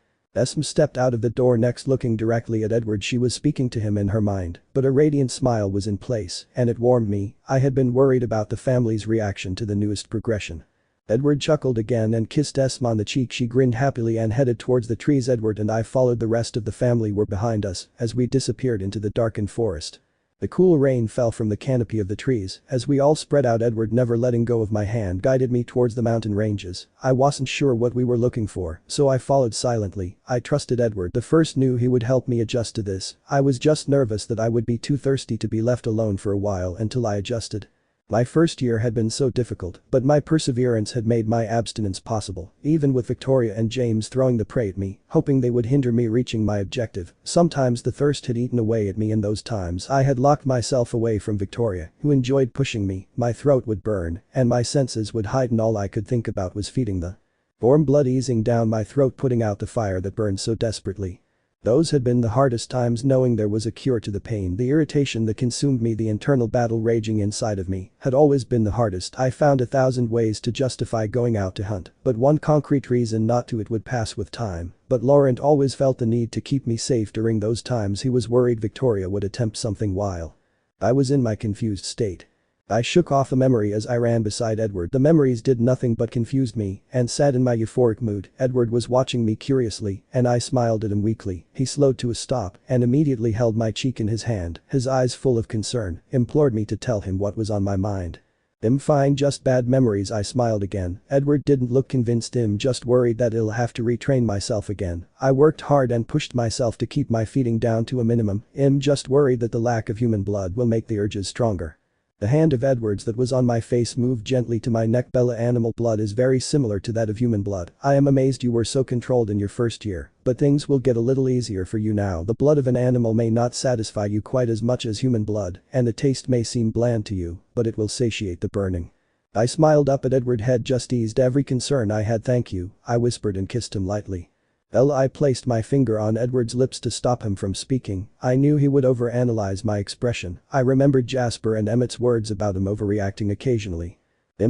Esme stepped out of the door next, looking directly at Edward. She was speaking to him in her mind, but a radiant smile was in place, and it warmed me. I had been worried about the family's reaction to the newest progression. Edward chuckled again and kissed Esme on the cheek. She grinned happily and headed towards the trees. Edward and I followed. The rest of the family were behind us as we disappeared into the darkened forest. The cool rain fell from the canopy of the trees as we all spread out. Edward, never letting go of my hand, guided me towards the mountain ranges. I wasn't sure what we were looking for, so I followed silently. I trusted Edward. The first knew he would help me adjust to this. I was just nervous that I would be too thirsty to be left alone for a while until I adjusted. My first year had been so difficult, but my perseverance had made my abstinence possible, even with Victoria and James throwing the prey at me, hoping they would hinder me reaching my objective. Sometimes the thirst had eaten away at me. In those times I had locked myself away from Victoria, who enjoyed pushing me. My throat would burn, and my senses would heighten. All I could think about was feeding the warm blood easing down my throat, putting out the fire that burned so desperately. Those had been the hardest times, knowing there was a cure to the pain. The irritation that consumed me, the internal battle raging inside of me, had always been the hardest. I found 1,000 ways to justify going out to hunt, but one concrete reason not to: it would pass with time. But Laurent always felt the need to keep me safe during those times. He was worried Victoria would attempt something while I was in my confused state. I shook off the memory as I ran beside Edward. The memories did nothing but confused me and sat in my euphoric mood. Edward was watching me curiously, and I smiled at him weakly. He slowed to a stop and immediately held my cheek in his hand, his eyes full of concern, implored me to tell him what was on my mind. "I'm fine, just bad memories," I smiled again. Edward didn't look convinced. "I'm just worried that I'll have to retrain myself again. I worked hard and pushed myself to keep my feeding down to a minimum. I'm just worried that the lack of human blood will make the urges stronger." The hand of Edward's that was on my face moved gently to my neck. "Bella, animal blood is very similar to that of human blood. I am amazed you were so controlled in your first year, but things will get a little easier for you now. The blood of an animal may not satisfy you quite as much as human blood, and the taste may seem bland to you, but it will satiate the burning." I smiled up at Edward. Had just eased every concern I had. "Thank you," I whispered and kissed him lightly. I placed my finger on Edward's lips to stop him from speaking. I knew he would overanalyze my expression. I remembered Jasper and Emmett's words about him overreacting occasionally.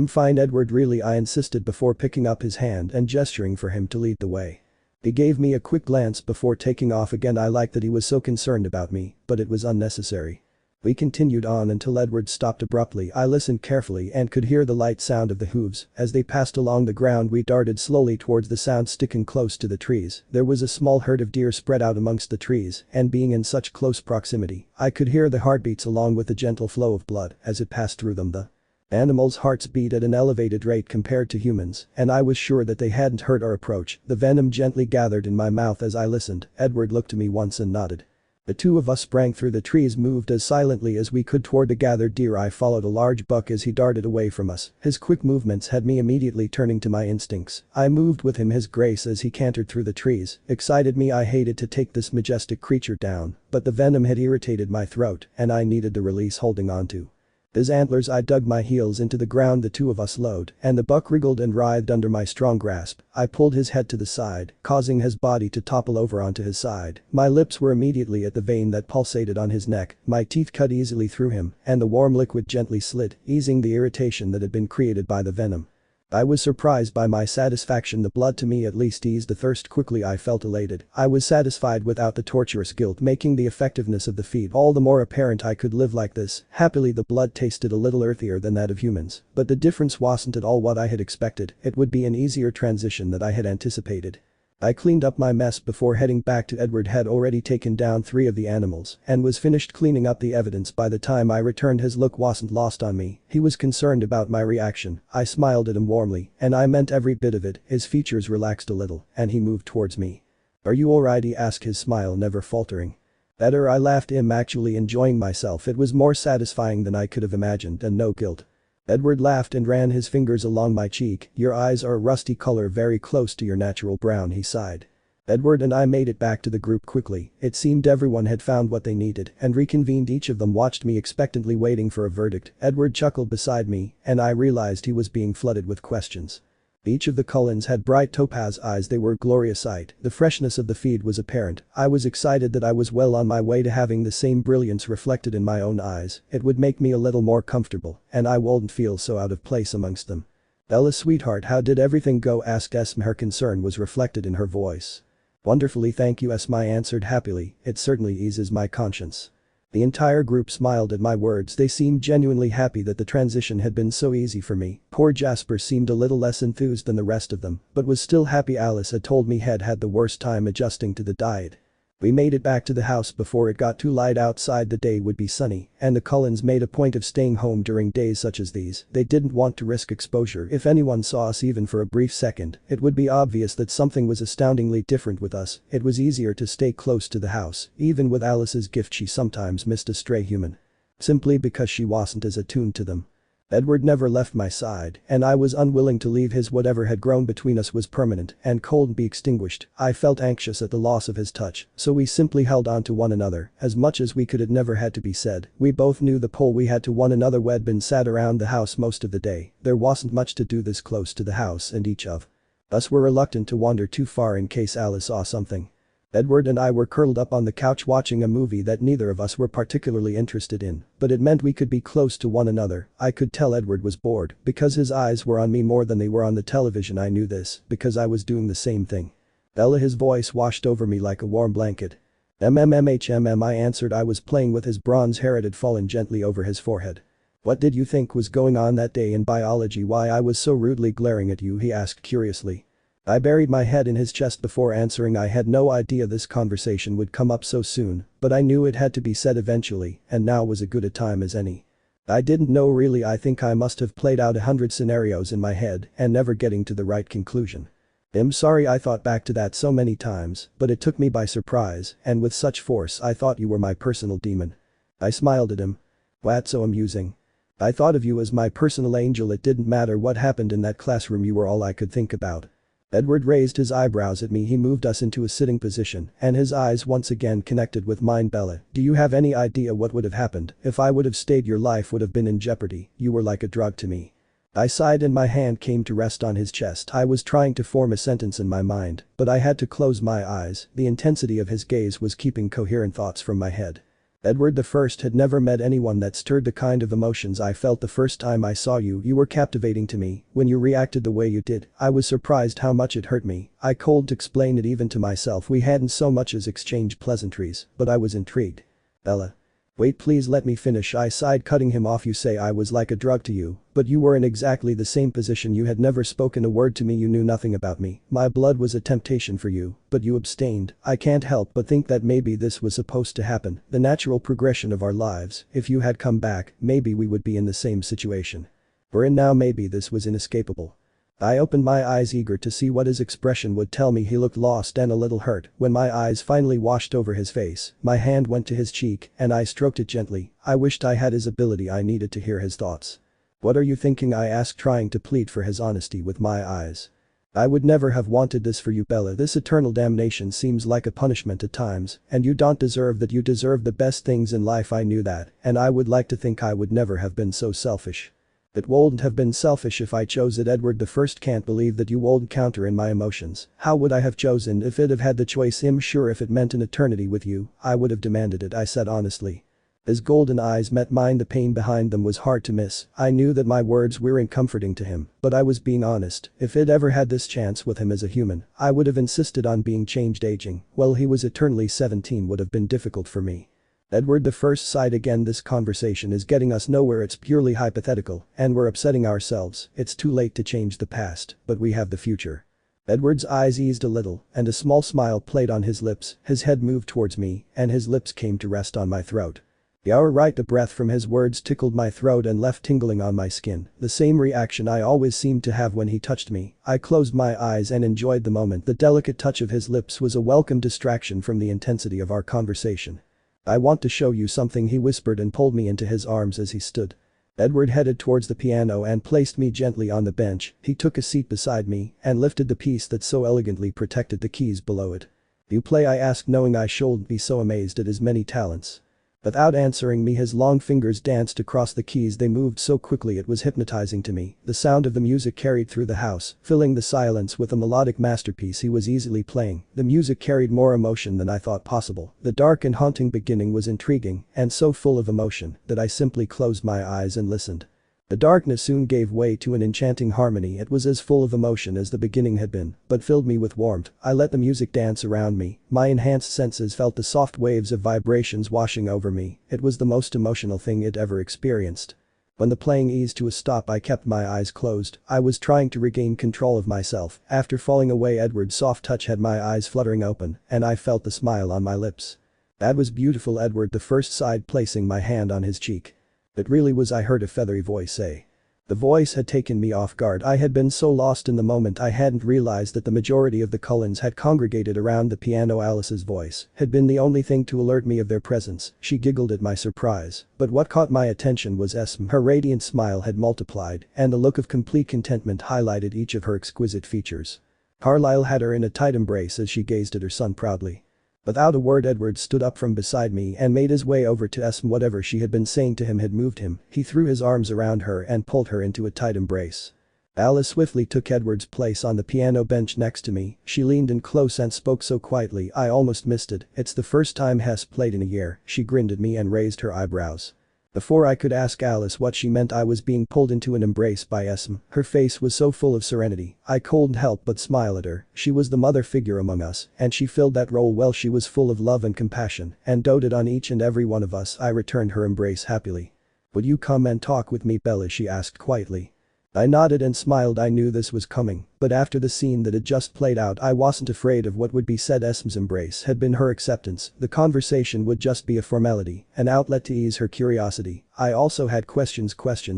Fine Edward really, I insisted before picking up his hand and gesturing for him to lead the way. He gave me a quick glance before taking off again. I liked that he was so concerned about me, but it was unnecessary. We continued on until Edward stopped abruptly. I listened carefully and could hear the light sound of the hooves. As they passed along the ground, we darted slowly towards the sound, sticking close to the trees. There was a small herd of deer spread out amongst the trees, and being in such close proximity, I could hear the heartbeats along with the gentle flow of blood as it passed through them. The animals' hearts beat at an elevated rate compared to humans, and I was sure that they hadn't heard our approach. The venom gently gathered in my mouth as I listened. Edward looked at me once and nodded. The two of us sprang through the trees, moved as silently as we could toward the gathered deer. I followed a large buck as he darted away from us. His quick movements had me immediately turning to my instincts. I moved with him. His grace as he cantered through the trees excited me. I hated to take this majestic creature down, but the venom had irritated my throat and I needed the release holding onto his antlers. I dug my heels into the ground. The two of us lowed, and the buck wriggled and writhed under my strong grasp. I pulled his head to the side, causing his body to topple over onto his side. My lips were immediately at the vein that pulsated on his neck. My teeth cut easily through him, and the warm liquid gently slid, easing the irritation that had been created by the venom. I was surprised by my satisfaction. The blood to me at least eased the thirst quickly. I felt elated. I was satisfied without the torturous guilt, making the effectiveness of the feat all the more apparent. I could live like this. Happily, the blood tasted a little earthier than that of humans, but the difference wasn't at all what I had expected. It would be an easier transition than I had anticipated. I cleaned up my mess before heading back to Edward. Had already taken down 3 of the animals and was finished cleaning up the evidence by the time I returned. His look wasn't lost on me. He was concerned about my reaction. I smiled at him warmly, and I meant every bit of it. His features relaxed a little, and he moved towards me. "Are you alright?" he asked, his smile never faltering. "Better," I laughed. I'm actually enjoying myself. It was more satisfying than I could have imagined, and no guilt. Edward laughed and ran his fingers along my cheek. "Your eyes are a rusty color, very close to your natural brown," he sighed. Edward and I made it back to the group quickly. It seemed everyone had found what they needed and reconvened. Each of them watched me expectantly, waiting for a verdict. Edward chuckled beside me, and I realized he was being flooded with questions. Each of the Cullens had bright topaz eyes. They were a glorious sight. The freshness of the feed was apparent. I was excited that I was well on my way to having the same brilliance reflected in my own eyes. It would make me a little more comfortable, and I wouldn't feel so out of place amongst them. "Ella, sweetheart, how did everything go?" asked Esme. Her concern was reflected in her voice. "Wonderfully, thank you," Esme answered happily. "It certainly eases my conscience." The entire group smiled at my words. They seemed genuinely happy that the transition had been so easy for me. Poor Jasper seemed a little less enthused than the rest of them, but was still happy. Alice had told me he'd had the worst time adjusting to the diet. We made it back to the house before it got too light outside. The day would be sunny, and the Cullens made a point of staying home during days such as these. They didn't want to risk exposure. If anyone saw us even for a brief second, it would be obvious that something was astoundingly different with us. It was easier to stay close to the house. Even with Alice's gift, she sometimes missed a stray human. Simply because she wasn't as attuned to them. Edward never left my side, and I was unwilling to leave his. Whatever had grown between us was permanent and couldn't be extinguished. I felt anxious at the loss of his touch, so we simply held on to one another as much as we could. It never had to be said. We both knew the pull we had to one another. We'd been sat around the house most of the day. There wasn't much to do this close to the house, and each of us were reluctant to wander too far in case Alice saw something. Edward and I were curled up on the couch watching a movie that neither of us were particularly interested in, but it meant we could be close to one another. I could tell Edward was bored because his eyes were on me more than they were on the television. I knew this because I was doing the same thing. "Ella," his voice washed over me like a warm blanket. "MMMHMM," I answered. I was playing with his bronze hair. It had fallen gently over his forehead. "What did you think was going on that day in biology? Why I was so rudely glaring at you?" he asked curiously. I buried my head in his chest before answering. I had no idea this conversation would come up so soon, but I knew it had to be said eventually, and now was as good a time as any. I didn't know really. I think I must have played out 100 scenarios in my head and never getting to the right conclusion. "I'm sorry, I thought back to that so many times, but it took me by surprise, and with such force. I thought you were my personal demon." I smiled at him. "That's so amusing. I thought of you as my personal angel. It didn't matter what happened in that classroom, you were all I could think about." Edward raised his eyebrows at me. He moved us into a sitting position, and his eyes once again connected with mine. "Bella, do you have any idea what would have happened if I would have stayed? Your life would have been in jeopardy. You were like a drug to me." I sighed and my hand came to rest on his chest. I was trying to form a sentence in my mind, but I had to close my eyes, the intensity of his gaze was keeping coherent thoughts from my head. Edward the First had never met anyone that stirred the kind of emotions I felt the first time I saw you. You were captivating to me. When you reacted the way you did, I was surprised how much it hurt me. I couldn't explain it even to myself. We hadn't so much as exchanged pleasantries, but I was intrigued. Bella. Wait, please let me finish, I sighed, cutting him off. You say I was like a drug to you, but you were in exactly the same position. You had never spoken a word to me, you knew nothing about me. My blood was a temptation for you, but you abstained. I can't help but think that maybe this was supposed to happen, the natural progression of our lives. If you had come back, maybe we would be in the same situation. We're in now, maybe this was inescapable. I opened my eyes, eager to see what his expression would tell me. He looked lost and a little hurt. When my eyes finally washed over his face, my hand went to his cheek and I stroked it gently. I wished I had his ability. I needed to hear his thoughts. What are you thinking? I asked, trying to plead for his honesty with my eyes. I would never have wanted this for you, Bella. This eternal damnation seems like a punishment at times, and you don't deserve that. You deserve the best things in life. I knew that, and I would like to think I would never have been so selfish. It wouldn't have been selfish if I chose it. Edward the First can't believe that you wouldn't counter in my emotions. How would I have chosen if it have had the choice? I'm sure if it meant an eternity with you, I would have demanded it, I said honestly. His golden eyes met mine. The pain behind them was hard to miss. I knew that my words weren't comforting to him, but I was being honest. If I'd ever had this chance with him as a human, I would have insisted on being changed. Aging, well, he was eternally 17, would have been difficult for me. Edward the First sighed again. This conversation is getting us nowhere. It's purely hypothetical, and we're upsetting ourselves. It's too late to change the past, but we have the future. Edward's eyes eased a little, and a small smile played on his lips. His head moved towards me, and his lips came to rest on my throat. You're right. The breath from his words tickled my throat and left tingling on my skin, the same reaction I always seemed to have when he touched me. I closed my eyes and enjoyed the moment. The delicate touch of his lips was a welcome distraction from the intensity of our conversation. I want to show you something, he whispered and pulled me into his arms as he stood. Edward headed towards the piano and placed me gently on the bench. He took a seat beside me and lifted the piece that so elegantly protected the keys below it. You play? I asked, knowing I shouldn't be so amazed at his many talents. Without answering me, his long fingers danced across the keys. They moved so quickly it was hypnotizing to me. The sound of the music carried through the house, filling the silence with a melodic masterpiece he was easily playing. The music carried more emotion than I thought possible. The dark and haunting beginning was intriguing and so full of emotion that I simply closed my eyes and listened. The darkness soon gave way to an enchanting harmony. It was as full of emotion as the beginning had been, but filled me with warmth. I let the music dance around me. My enhanced senses felt the soft waves of vibrations washing over me. It was the most emotional thing I'd ever experienced. When the playing eased to a stop, I kept my eyes closed. I was trying to regain control of myself. After falling away, Edward's soft touch had my eyes fluttering open, and I felt the smile on my lips. That was beautiful, Edward the First sighed, placing my hand on his cheek. It really was, I heard a feathery voice say. The voice had taken me off guard. I had been so lost in the moment I hadn't realized that the majority of the Cullens had congregated around the piano. Alice's voice had been the only thing to alert me of their presence. She giggled at my surprise, but what caught my attention was Esme. Her radiant smile had multiplied, and the look of complete contentment highlighted each of her exquisite features. Carlyle had her in a tight embrace as she gazed at her son proudly. Without a word, Edward stood up from beside me and made his way over to Esme. Whatever she had been saying to him had moved him. He threw his arms around her and pulled her into a tight embrace. Alice swiftly took Edward's place on the piano bench next to me. She leaned in close and spoke so quietly I almost missed it. It's the first time Hess played in a year. She grinned at me and raised her eyebrows. Before I could ask Alice what she meant, I was being pulled into an embrace by Esme. Her face was so full of serenity, I couldn't help but smile at her. She was the mother figure among us, and she filled that role well. She was full of love and compassion, and doted on each and every one of us. I returned her embrace happily. Would you come and talk with me, Bella? She asked quietly. I nodded and smiled. I knew this was coming, but after the scene that had just played out, I wasn't afraid of what would be said. Esme's embrace had been her acceptance. The conversation would just be a formality, an outlet to ease her curiosity. I also had questions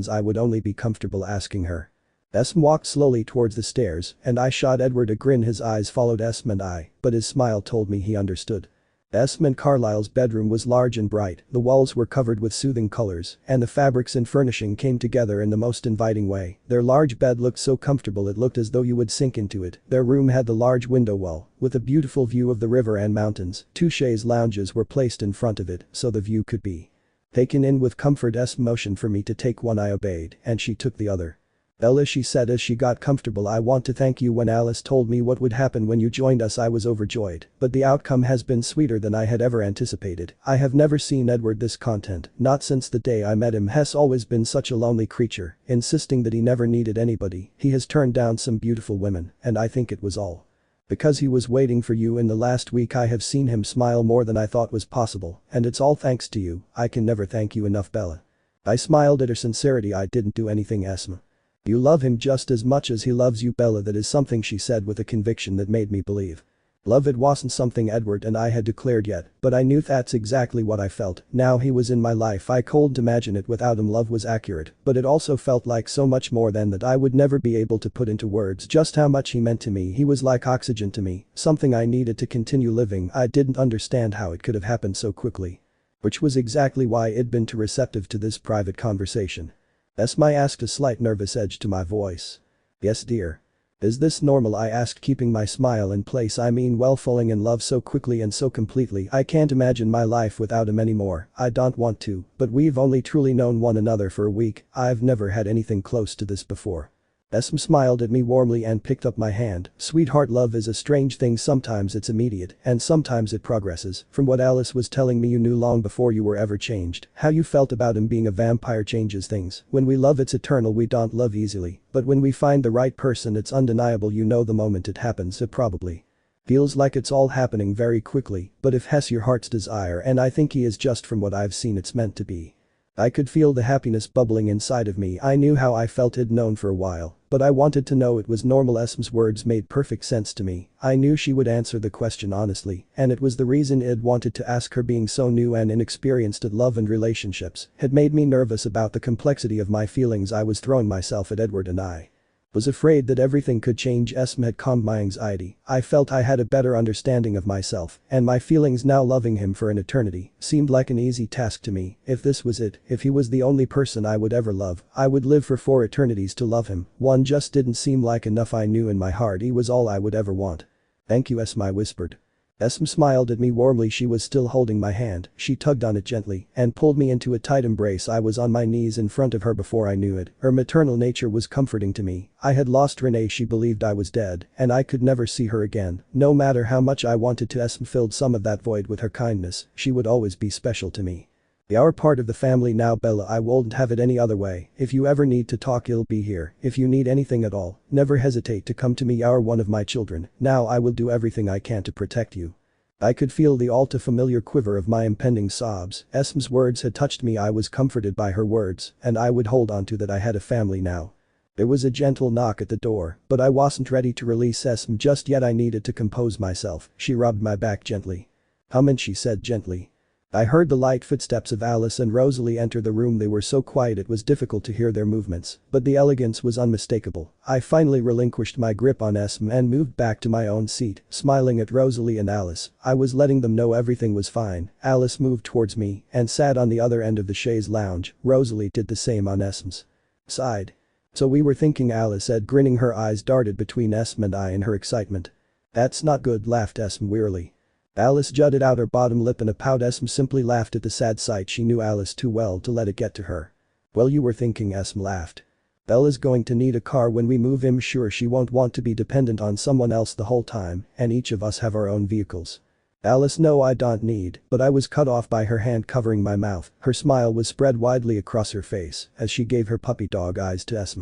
I would only be comfortable asking her. Esme walked slowly towards the stairs, and I shot Edward a grin. His eyes followed Esme and I, but his smile told me he understood. Esme and Carlyle's bedroom was large and bright. The walls were covered with soothing colors, and the fabrics and furnishing came together in the most inviting way. Their large bed looked so comfortable it looked as though you would sink into it. Their room had the large window well, with a beautiful view of the river and mountains. Two chaise lounges were placed in front of it, so the view could be taken in with comfort. Esme motioned for me to take one. I obeyed, and she took the other. Bella, she said as she got comfortable, I want to thank you. When Alice told me what would happen when you joined us, I was overjoyed, but the outcome has been sweeter than I had ever anticipated. I have never seen Edward this content, not since the day I met him. Has always been such a lonely creature, insisting that he never needed anybody. He has turned down some beautiful women, and I think it was all because he was waiting for you. In the last week I have seen him smile more than I thought was possible, and it's all thanks to you. I can never thank you enough, Bella. I smiled at her sincerity. I didn't do anything, Esme. You love him just as much as he loves you, Bella. That is something she said with a conviction that made me believe. Love, it wasn't something Edward and I had declared yet, but I knew that's exactly what I felt. Now he was in my life. I couldn't imagine it without him. Love was accurate, but it also felt like so much more than that. I would never be able to put into words just how much he meant to me. He was like oxygen to me, something I needed to continue living. I didn't understand how it could have happened so quickly. Which was exactly why I'd been too receptive to this private conversation. Esme, I asked, a slight nervous edge to my voice. Yes, dear. Is this normal? I asked, keeping my smile in place. I mean, well, falling in love so quickly and so completely. I can't imagine my life without him anymore. I don't want to, but we've only truly known one another for a week. I've never had anything close to this before. Esme smiled at me warmly and picked up my hand. Sweetheart, love is a strange thing. Sometimes it's immediate, and sometimes it progresses. From what Alice was telling me, you knew long before you were ever changed. How you felt about him being a vampire changes things. When we love, it's eternal. We don't love easily, but when we find the right person, it's undeniable. You know the moment it happens. It probably feels like it's all happening very quickly, but if Hess your heart's desire, and I think he is, just from what I've seen, it's meant to be. I could feel the happiness bubbling inside of me. I knew how I felt. I'd known for a while, but I wanted to know it was normal. Esme's words made perfect sense to me. I knew she would answer the question honestly, and it was the reason I'd wanted to ask her. Being so new and inexperienced at love and relationships had made me nervous about the complexity of my feelings. I was throwing myself at Edward, and I was afraid that everything could change. Esme had calmed my anxiety. I felt I had a better understanding of myself and my feelings now. Loving him for an eternity seemed like an easy task to me. If this was it, if he was the only person I would ever love, I would live for 4 eternities to love him. One just didn't seem like enough. I knew in my heart he was all I would ever want. Thank you, Esme, I whispered. Esme smiled at me warmly. She was still holding my hand. She tugged on it gently and pulled me into a tight embrace. I was on my knees in front of her before I knew it. Her maternal nature was comforting to me. I had lost Renee. She believed I was dead, and I could never see her again. No matter how much I wanted to. Esme filled some of that void with her kindness. She would always be special to me. You're part of the family now, Bella. I won't have it any other way. If you ever need to talk, I'll be here. If you need anything at all, never hesitate to come to me. You're one of my children. Now I will do everything I can to protect you. I could feel the all too familiar quiver of my impending sobs. Esme's words had touched me. I was comforted by her words, and I would hold on to that. I had a family now. There was a gentle knock at the door, but I wasn't ready to release Esme just yet. I needed to compose myself. She rubbed my back gently. "Come in," she said gently. I heard the light footsteps of Alice and Rosalie enter the room. They were so quiet it was difficult to hear their movements, but the elegance was unmistakable. I finally relinquished my grip on Esme and moved back to my own seat, smiling at Rosalie and Alice. I was letting them know everything was fine. Alice moved towards me and sat on the other end of the chaise lounge. Rosalie did the same on Esme's side. "So we were thinking," Alice said, grinning. Her eyes darted between Esme and I in her excitement. "That's not good," laughed Esme wearily. Alice jutted out her bottom lip in a pout. Esme simply laughed at the sad sight. She knew Alice too well to let it get to her. "Well, you were thinking," Esme laughed. "Bella's going to need a car when we move. I'm sure she won't want to be dependent on someone else the whole time, and each of us have our own vehicles." "Alice, no, I don't need," but I was cut off by her hand covering my mouth. Her smile was spread widely across her face as she gave her puppy dog eyes to Esme.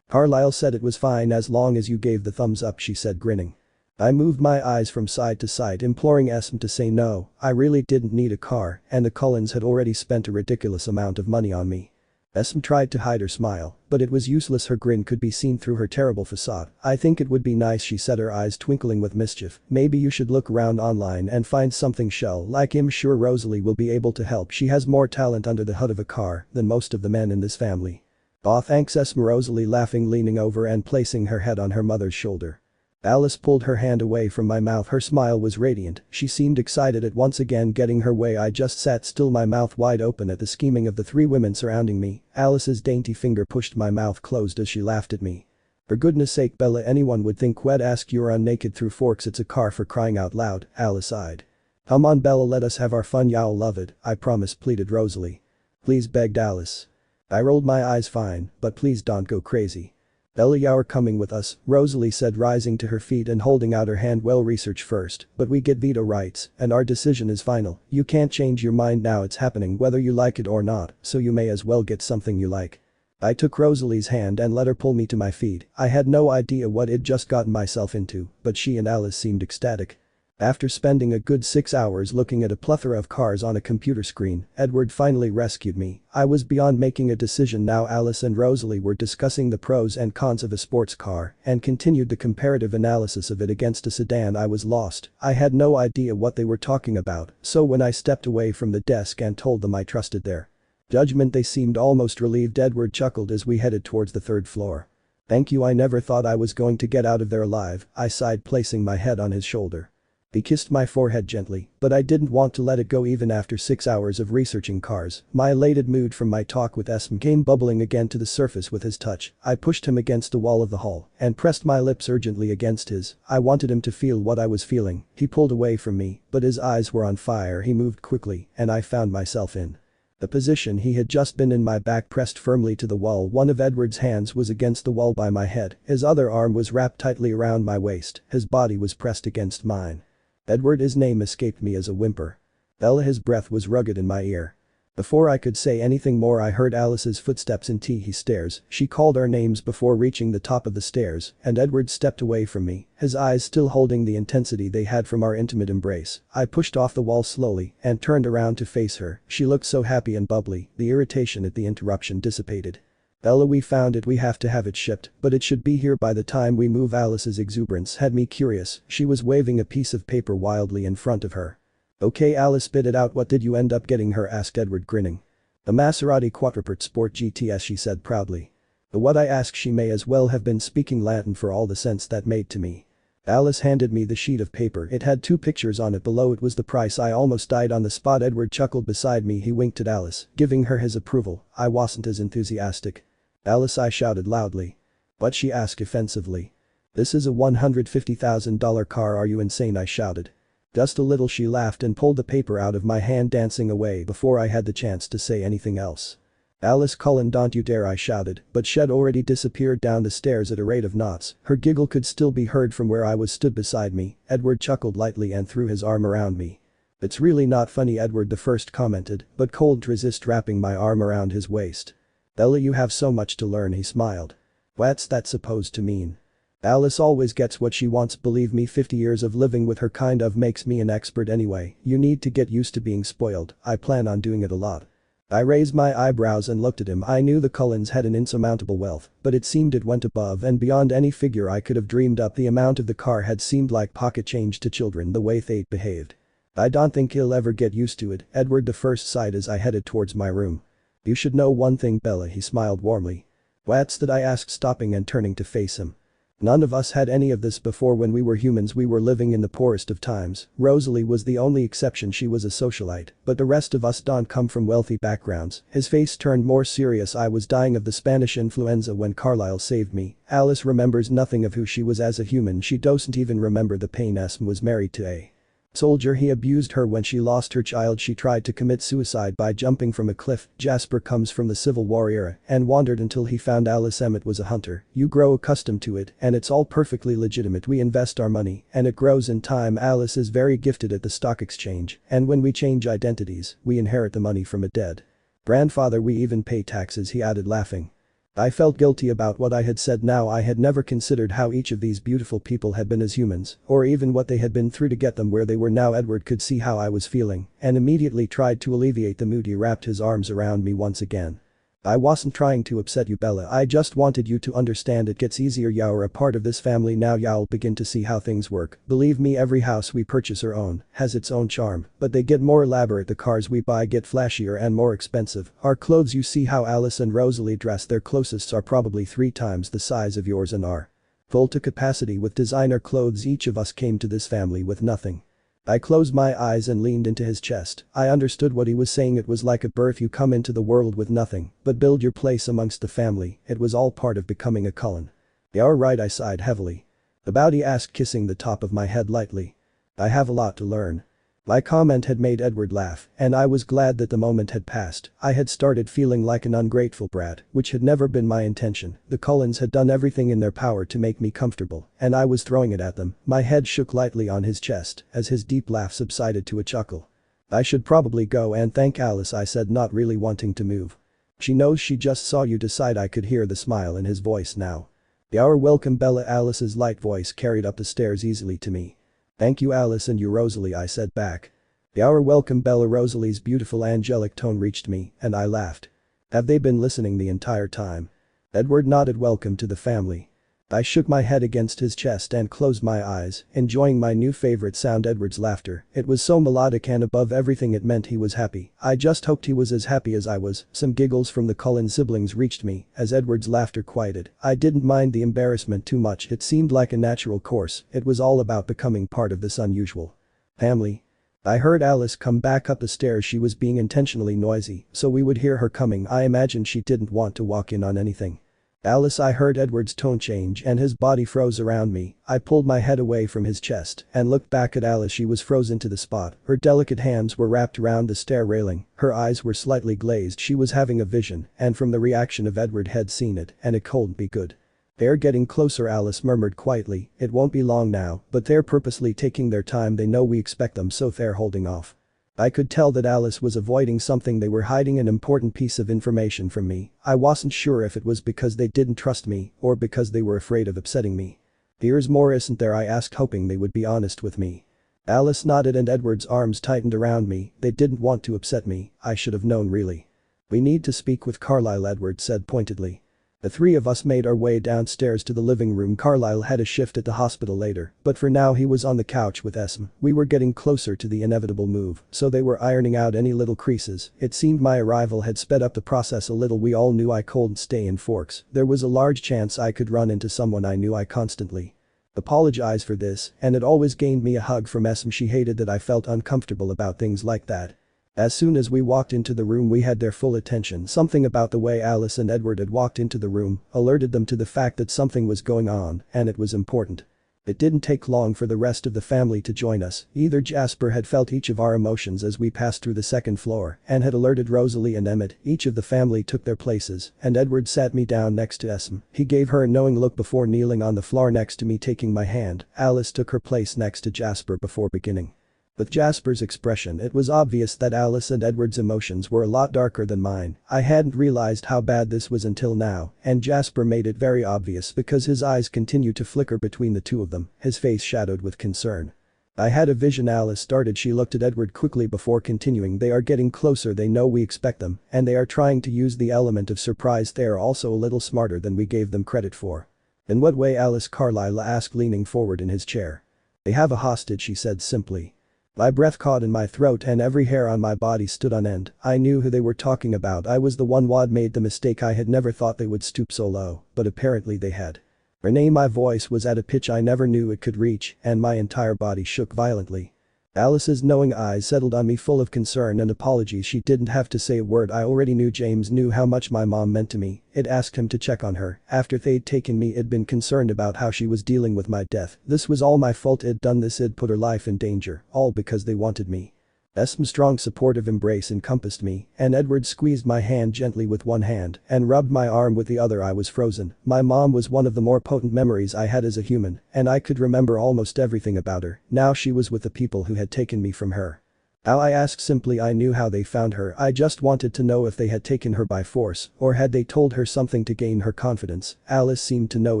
"Carlisle said it was fine as long as you gave the thumbs up," she said, grinning. I moved my eyes from side to side, imploring Esme to say no. I really didn't need a car, and the Cullens had already spent a ridiculous amount of money on me. Esme tried to hide her smile, but it was useless. Her grin could be seen through her terrible facade. "I think it would be nice," she said, her eyes twinkling with mischief. "Maybe you should look around online and find something shell like him. Sure, Rosalie will be able to help. She has more talent under the hood of a car than most of the men in this family." "Aw, thanks, Esme," Rosalie laughing, leaning over and placing her head on her mother's shoulder. Alice pulled her hand away from my mouth. Her smile was radiant. She seemed excited at once again getting her way. I just sat still, my mouth wide open at the scheming of the 3 women surrounding me. Alice's dainty finger pushed my mouth closed as she laughed at me. "For goodness sake, Bella, anyone would think we'd ask you around naked through forks. It's a car, for crying out loud," Alice sighed. "Come on, Bella, let us have our fun. You'll love it, I promise," pleaded Rosalie. "Please," begged Alice. I rolled my eyes. "Fine, but please don't go crazy." Bella, you're coming with us, Rosalie said, rising to her feet and holding out her hand. Well, research first, but we get veto rights, and our decision is final. You can't change your mind now, it's happening whether you like it or not, so you may as well get something you like. I took Rosalie's hand and let her pull me to my feet. I had no idea what I'd just gotten myself into, but she and Alice seemed ecstatic. After spending a good 6 hours looking at a plethora of cars on a computer screen, Edward finally rescued me. I was beyond making a decision now. Alice and Rosalie were discussing the pros and cons of a sports car and continued the comparative analysis of it against a sedan. I was lost. I had no idea what they were talking about, so when I stepped away from the desk and told them I trusted their judgment, they seemed almost relieved. Edward chuckled as we headed towards the 3rd floor. Thank you, I never thought I was going to get out of there alive, I sighed, placing my head on his shoulder. He kissed my forehead gently, but I didn't want to let it go even after 6 hours of researching cars. My elated mood from my talk with Esm came bubbling again to the surface with his touch. I pushed him against the wall of the hall and pressed my lips urgently against his. I wanted him to feel what I was feeling. He pulled away from me, but his eyes were on fire. He moved quickly, and I found myself in the position he had just been in, my back pressed firmly to the wall. One of Edward's hands was against the wall by my head. His other arm was wrapped tightly around my waist. His body was pressed against mine. Edward, his name escaped me as a whimper. Bella, his breath was rugged in my ear. Before I could say anything more, I heard Alice's footsteps in the stairs. She called our names before reaching the top of the stairs, and Edward stepped away from me, his eyes still holding the intensity they had from our intimate embrace. I pushed off the wall slowly and turned around to face her. She looked so happy and bubbly. The irritation at the interruption dissipated. Bella, we found it, we have to have it shipped, but it should be here by the time we move. Alice's exuberance had me curious. She was waving a piece of paper wildly in front of her. Okay, Alice, spit it out. What did you end up getting her? Asked Edward, grinning. The Maserati Quadrupert Sport GTS, she said proudly. But what I asked, she may as well have been speaking Latin for all the sense that made to me. Alice handed me the sheet of paper. It had 2 pictures on it. Below it was the price. I almost died on the spot. Edward chuckled beside me. He winked at Alice, giving her his approval. I wasn't as enthusiastic. Alice, I shouted loudly. But she asked offensively. This is a $150,000 car, are you insane? I shouted. Just a little, she laughed and pulled the paper out of my hand, dancing away before I had the chance to say anything else. Alice Cullen, don't you dare, I shouted, but she'd already disappeared down the stairs at a rate of knots. Her giggle could still be heard from where I was stood beside me. Edward chuckled lightly and threw his arm around me. It's really not funny, Edward the first commented, but couldn't resist wrapping my arm around his waist. Bella, you have so much to learn, he smiled. What's that supposed to mean? Alice always gets what she wants, believe me. 50 years of living with her kind of makes me an expert anyway. You need to get used to being spoiled. I plan on doing it a lot. I raised my eyebrows and looked at him. I knew the Cullens had an insurmountable wealth, but it seemed it went above and beyond any figure I could have dreamed up. The amount of the car had seemed like pocket change to children, the way they'd behaved. I don't think he'll ever get used to it, Edward the first sighed as I headed towards my room. You should know one thing, Bella, he smiled warmly. What's that? I asked, stopping and turning to face him. None of us had any of this before. When we were humans, we were living in the poorest of times. Rosalie was the only exception. She was a socialite, but the rest of us don't come from wealthy backgrounds. His face turned more serious. I was dying of the Spanish influenza when Carlisle saved me. Alice remembers nothing of who she was as a human. She doesn't even remember the pain Esm was married to a soldier. He abused her when she lost her child. She tried to commit suicide by jumping from a cliff. Jasper comes from the Civil War era and wandered until he found Alice. Emmett was a hunter. You grow accustomed to it and it's all perfectly legitimate. We invest our money and it grows in time. Alice is very gifted at the stock exchange, and when we change identities, we inherit the money from a dead grandfather. We even pay taxes, he added, laughing. I felt guilty about what I had said now. I had never considered how each of these beautiful people had been as humans, or even what they had been through to get them where they were now. Edward could see how I was feeling and immediately tried to alleviate the mood. He wrapped his arms around me once again. I wasn't trying to upset you, Bella. I just wanted you to understand it gets easier. You're a part of this family now. You'll begin to see how things work. Believe me, every house we purchase or own has its own charm, but they get more elaborate. The cars we buy get flashier and more expensive. Our clothes, you see how Alice and Rosalie dress. Their closest are probably 3 times the size of yours and are full to capacity with designer clothes. Each of us came to this family with nothing. I closed my eyes and leaned into his chest. I understood what he was saying. It was like a birth. You come into the world with nothing, but build your place amongst the family. It was all part of becoming a Cullen. You're right, I sighed heavily. About? He asked, kissing the top of my head lightly. I have a lot to learn. My comment had made Edward laugh, and I was glad that the moment had passed. I had started feeling like an ungrateful brat, which had never been my intention. The Cullens had done everything in their power to make me comfortable, and I was throwing it at them. My head shook lightly on his chest as his deep laugh subsided to a chuckle. I should probably go and thank Alice, I said, not really wanting to move. She knows she just saw you decide. I could hear the smile in his voice now. You're welcome, Bella. Alice's light voice carried up the stairs easily to me. Thank you, Alice, and you, Rosalie, I said back. You're welcome, Bella. Rosalie's beautiful angelic tone reached me, and I laughed. Have they been listening the entire time? Edward nodded. Welcome to the family. I shook my head against his chest and closed my eyes, enjoying my new favorite sound, Edward's laughter. It was so melodic, and above everything it meant he was happy. I just hoped he was as happy as I was. Some giggles from the Cullen siblings reached me as Edward's laughter quieted. I didn't mind the embarrassment too much. It seemed like a natural course. It was all about becoming part of this unusual family. I heard Alice come back up the stairs. She was being intentionally noisy so we would hear her coming. I imagined she didn't want to walk in on anything. Alice, I heard Edward's tone change and his body froze around me. I pulled my head away from his chest and looked back at Alice. She was frozen to the spot. Her delicate hands were wrapped around the stair railing. Her eyes were slightly glazed. She was having a vision, and from the reaction of Edward had seen it, and it couldn't be good. They're getting closer, Alice murmured quietly. It won't be long now, but they're purposely taking their time. They know we expect them, so they're holding off. I could tell that Alice was avoiding something. They were hiding an important piece of information from me. I wasn't sure if it was because they didn't trust me or because they were afraid of upsetting me. There's more, isn't there? I asked, hoping they would be honest with me. Alice nodded and Edward's arms tightened around me. They didn't want to upset me. I should have known, really. We need to speak with Carlisle, Edward said pointedly. The three of us made our way downstairs to the living room. Carlisle had a shift at the hospital later, but for now he was on the couch with Esme. We were getting closer to the inevitable move, so they were ironing out any little creases. It seemed my arrival had sped up the process a little. We all knew I couldn't stay in Forks. There was a large chance I could run into someone I knew. I constantly apologize for this, and it always gained me a hug from Esme. She hated that I felt uncomfortable about things like that. As soon as we walked into the room, we had their full attention. Something about the way Alice and Edward had walked into the room alerted them to the fact that something was going on, and it was important. It didn't take long for the rest of the family to join us. Either Jasper had felt each of our emotions as we passed through the second floor and had alerted Rosalie and Emmett. Each of the family took their places, and Edward sat me down next to Esme. He gave her a knowing look before kneeling on the floor next to me, taking my hand. Alice took her place next to Jasper before beginning. With Jasper's expression, it was obvious that Alice and Edward's emotions were a lot darker than mine. I hadn't realized how bad this was until now, and Jasper made it very obvious because his eyes continued to flicker between the two of them, his face shadowed with concern. I had a vision, Alice started. She looked at Edward quickly before continuing. They are getting closer. They know we expect them, and they are trying to use the element of surprise. They are also a little smarter than we gave them credit for. In what way? Alice Carlisle asked, leaning forward in his chair. They have a hostage, she said simply. My breath caught in my throat and every hair on my body stood on end. I knew who they were talking about. I was the one who had made the mistake. I had never thought they would stoop so low, but apparently they had. Renee, my voice was at a pitch I never knew it could reach, and my entire body shook violently. Alice's knowing eyes settled on me, full of concern and apologies. She didn't have to say a word. I already knew. James knew how much my mom meant to me. It asked him to check on her. After they'd taken me, it'd been concerned about how she was dealing with my death. This was all my fault. It'd done this. It'd put her life in danger, all because they wanted me. Esme's strong supportive embrace encompassed me, and Edward squeezed my hand gently with one hand and rubbed my arm with the other. I was frozen. My mom was one of the more potent memories I had as a human, and I could remember almost everything about her. Now she was with the people who had taken me from her. How? I asked simply. I knew how they found her. I just wanted to know if they had taken her by force, or had they told her something to gain her confidence. Alice seemed to know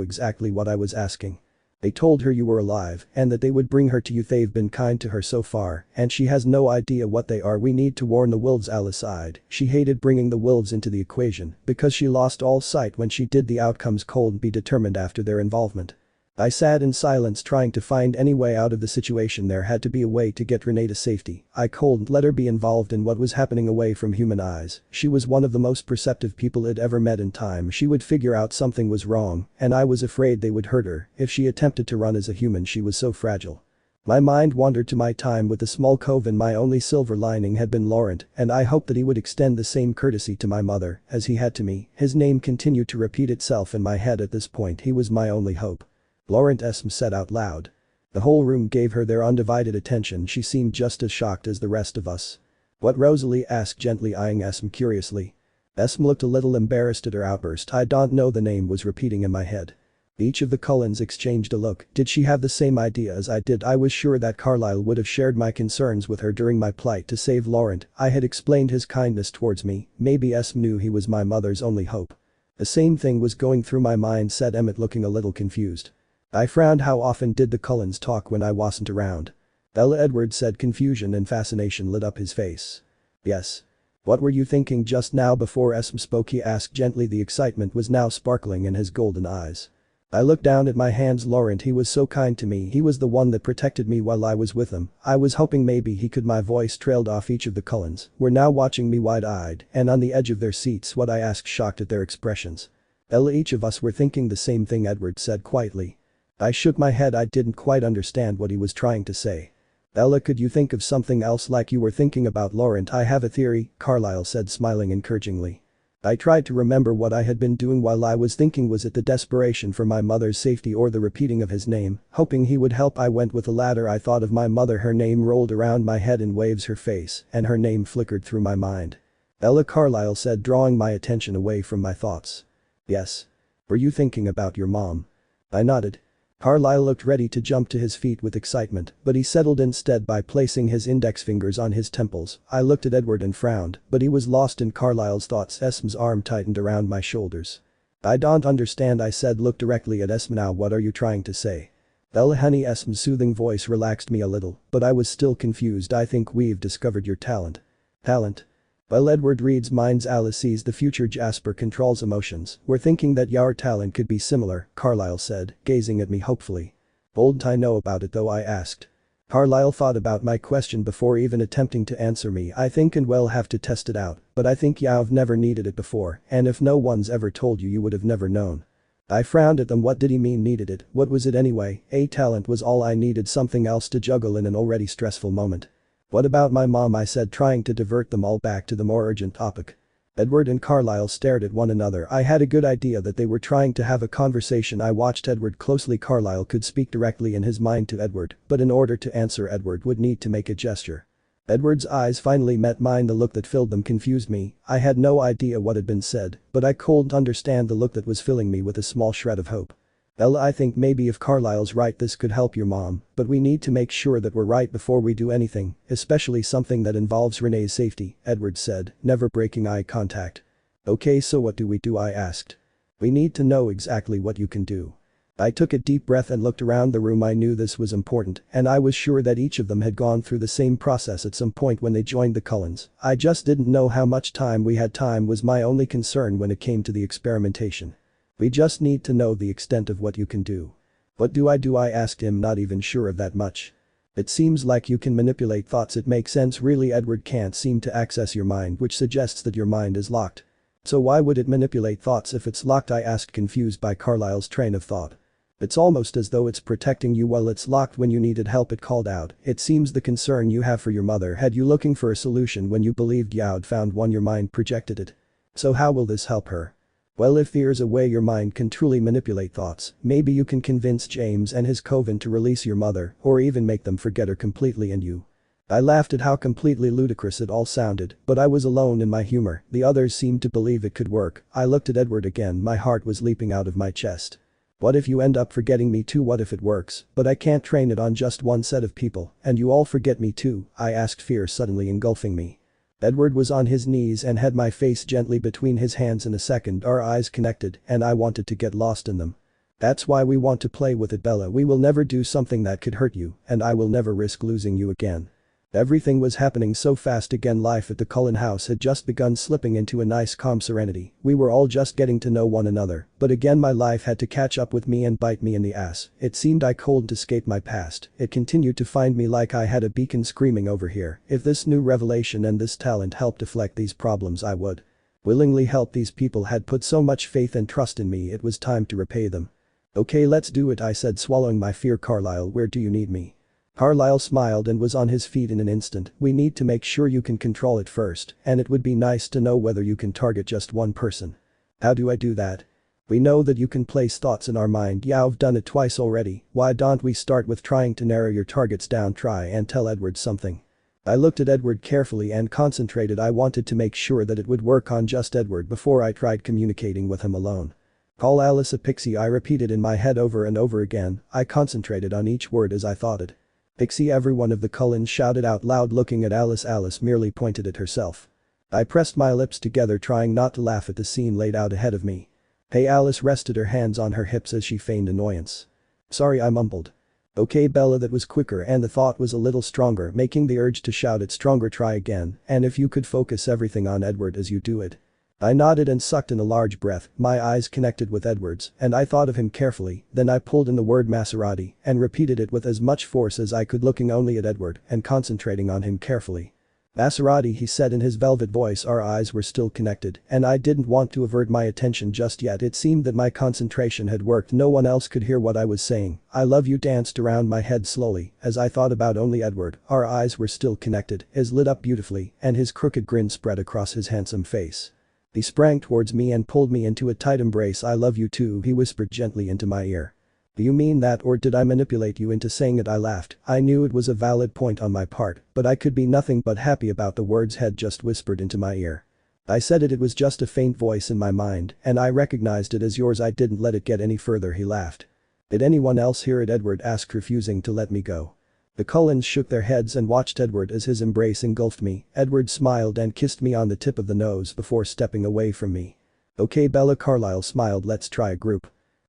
exactly what I was asking. They told her you were alive and that they would bring her to you. They've been kind to her so far, and she has no idea what they are. We need to warn the wolves. Alice sighed. She hated bringing the wolves into the equation because she lost all sight when she did. The outcomes could be determined after their involvement. I sat in silence, trying to find any way out of the situation. There had to be a way to get Renee to safety. I couldn't let her be involved in what was happening away from human eyes. She was one of the most perceptive people I'd ever met. In time she would figure out something was wrong, and I was afraid they would hurt her if she attempted to run as a human. She was so fragile. My mind wandered to my time with the small coven. My only silver lining had been Laurent, and I hoped that he would extend the same courtesy to my mother as he had to me. His name continued to repeat itself in my head at this point. He was my only hope. Laurent, Esme said out loud. The whole room gave her their undivided attention. She seemed just as shocked as the rest of us. What? Rosalie asked, gently eyeing Esme curiously. Esme looked a little embarrassed at her outburst. I don't know, the name was repeating in my head. Each of the Cullens exchanged a look. Did she have the same idea as I did? I was sure that Carlyle would have shared my concerns with her during my plight to save Laurent. I had explained his kindness towards me. Maybe Esme knew he was my mother's only hope. The same thing was going through my mind, said Emmett, looking a little confused. I frowned. How often did the Cullens talk when I wasn't around? Ella, Edward said. Confusion and fascination lit up his face. Yes. What were you thinking just now before Esme spoke? He asked gently. The excitement was now sparkling in his golden eyes. I looked down at my hands. Laurent, he was so kind to me. He was the one that protected me while I was with him. I was hoping maybe he could. My voice trailed off. Each of the Cullens were now watching me wide-eyed and on the edge of their seats. What? I asked, shocked at their expressions. Ella, each of us were thinking the same thing, Edward said quietly. I shook my head. I didn't quite understand what he was trying to say. Ella, could you think of something else like you were thinking about Laurent? I have a theory, Carlyle said, smiling encouragingly. I tried to remember what I had been doing while I was thinking. Was it the desperation for my mother's safety or the repeating of his name, hoping he would help? I went with the latter. I thought of my mother. Her name rolled around my head in waves. Her face and her name flickered through my mind. Ella, Carlyle said, drawing my attention away from my thoughts. Yes. Were you thinking about your mom? I nodded. Carlyle looked ready to jump to his feet with excitement, but he settled instead by placing his index fingers on his temples. I looked at Edward and frowned, but he was lost in Carlyle's thoughts. Esme's arm tightened around my shoulders. I don't understand, I said. Look directly at Esme now. What are you trying to say? Ella, honey, Esme's soothing voice relaxed me a little, but I was still confused. I think we've discovered your talent. Talent? Well, Edward reads minds. Alice sees the future. Jasper controls emotions. We're thinking that your talent could be similar, Carlyle said, gazing at me hopefully. Wouldn't I know about it though? I asked. Carlyle thought about my question before even attempting to answer me. I think and we'll have to test it out, but I think you've never needed it before, and if no one's ever told you, you would have never known. I frowned at them. What did he mean needed it? What was it anyway? A talent was all I needed, something else to juggle in an already stressful moment. What about my mom? I said, trying to divert them all back to the more urgent topic. Edward and Carlyle stared at one another. I had a good idea that they were trying to have a conversation. I watched Edward closely. Carlyle could speak directly in his mind to Edward, but in order to answer, Edward would need to make a gesture. Edward's eyes finally met mine. The look that filled them confused me. I had no idea what had been said, but I couldn't understand the look that was filling me with a small shred of hope. Ella, I think maybe if Carlyle's right, this could help your mom, but we need to make sure that we're right before we do anything, especially something that involves Renee's safety, Edward said, never breaking eye contact. Okay, so what do we do? I asked. We need to know exactly what you can do. I took a deep breath and looked around the room. I knew this was important, and I was sure that each of them had gone through the same process at some point when they joined the Cullens. I just didn't know how much time we had. Time was my only concern when it came to the experimentation. We just need to know the extent of what you can do. What do? I asked him, not even sure of that much. It seems like you can manipulate thoughts. It makes sense. Really? Edward can't seem to access your mind, which suggests that your mind is locked. So why would it manipulate thoughts if it's locked? I asked, confused by Carlyle's train of thought. It's almost as though it's protecting you while it's locked when you needed help, it called out. It seems the concern you have for your mother had you looking for a solution when you believed you'd found one. Your mind projected it. So how will this help her? Well, if there's a way your mind can truly manipulate thoughts, maybe you can convince James and his coven to release your mother, or even make them forget her completely and you. I laughed at how completely ludicrous it all sounded, but I was alone in my humor. The others seemed to believe it could work. I looked at Edward again. My heart was leaping out of my chest. What if you end up forgetting me too? What if it works, but I can't train it on just one set of people, and you all forget me too? I asked, fear suddenly engulfing me. Edward was on his knees and had my face gently between his hands. In a second our eyes connected and I wanted to get lost in them. That's why we want to play with it, Bella. We will never do something that could hurt you, and I will never risk losing you again. Everything was happening so fast again. Life at the Cullen house had just begun, slipping into a nice calm serenity. We were all just getting to know one another, but again my life had to catch up with me and bite me in the ass. It seemed I couldn't escape my past. It continued to find me like I had a beacon screaming over here. If this new revelation and this talent helped deflect these problems, I would willingly help. These people had put so much faith and trust in me. It was time to repay them. Okay, let's do it, I said, swallowing my fear. Carlyle, where do you need me? Carlyle smiled and was on his feet in an instant. We need to make sure you can control it first, and it would be nice to know whether you can target just one person. How do I do that? We know that you can place thoughts in our mind. You've done it twice already, why don't we start with trying to narrow your targets down, try and tell Edward something. I looked at Edward carefully and concentrated. I wanted to make sure that it would work on just Edward before I tried communicating with him alone. Call Alice a pixie, I repeated in my head over and over again. I concentrated on each word as I thought it. Pixie, every one of the Cullens shouted out loud, looking at Alice. Alice merely pointed at herself. I pressed my lips together, trying not to laugh at the scene laid out ahead of me. Hey, Alice rested her hands on her hips as she feigned annoyance. Sorry, I mumbled. Okay, Bella, that was quicker and the thought was a little stronger, making the urge to shout it stronger. Try again, and if you could focus everything on Edward as you do it. I nodded and sucked in a large breath, my eyes connected with Edward's, and I thought of him carefully. Then I pulled in the word Maserati and repeated it with as much force as I could, looking only at Edward and concentrating on him carefully. Maserati, he said in his velvet voice. Our eyes were still connected, and I didn't want to avert my attention just yet. It seemed that my concentration had worked. No one else could hear what I was saying. I love you danced around my head slowly as I thought about only Edward. Our eyes were still connected, his lit up beautifully, and his crooked grin spread across his handsome face. He sprang towards me and pulled me into a tight embrace. I love you too, he whispered gently into my ear. Do you mean that, or did I manipulate you into saying it? I laughed. I knew it was a valid point on my part, but I could be nothing but happy about the words had just whispered into my ear. I said it was just a faint voice in my mind, and I recognized it as yours. I didn't let it get any further, he laughed. Did anyone else hear it? Edward asked, refusing to let me go. The Cullens shook their heads and watched Edward as his embrace engulfed me. Edward smiled and kissed me on the tip of the nose before stepping away from me. Okay, Bella, Carlisle smiled, let's try a group.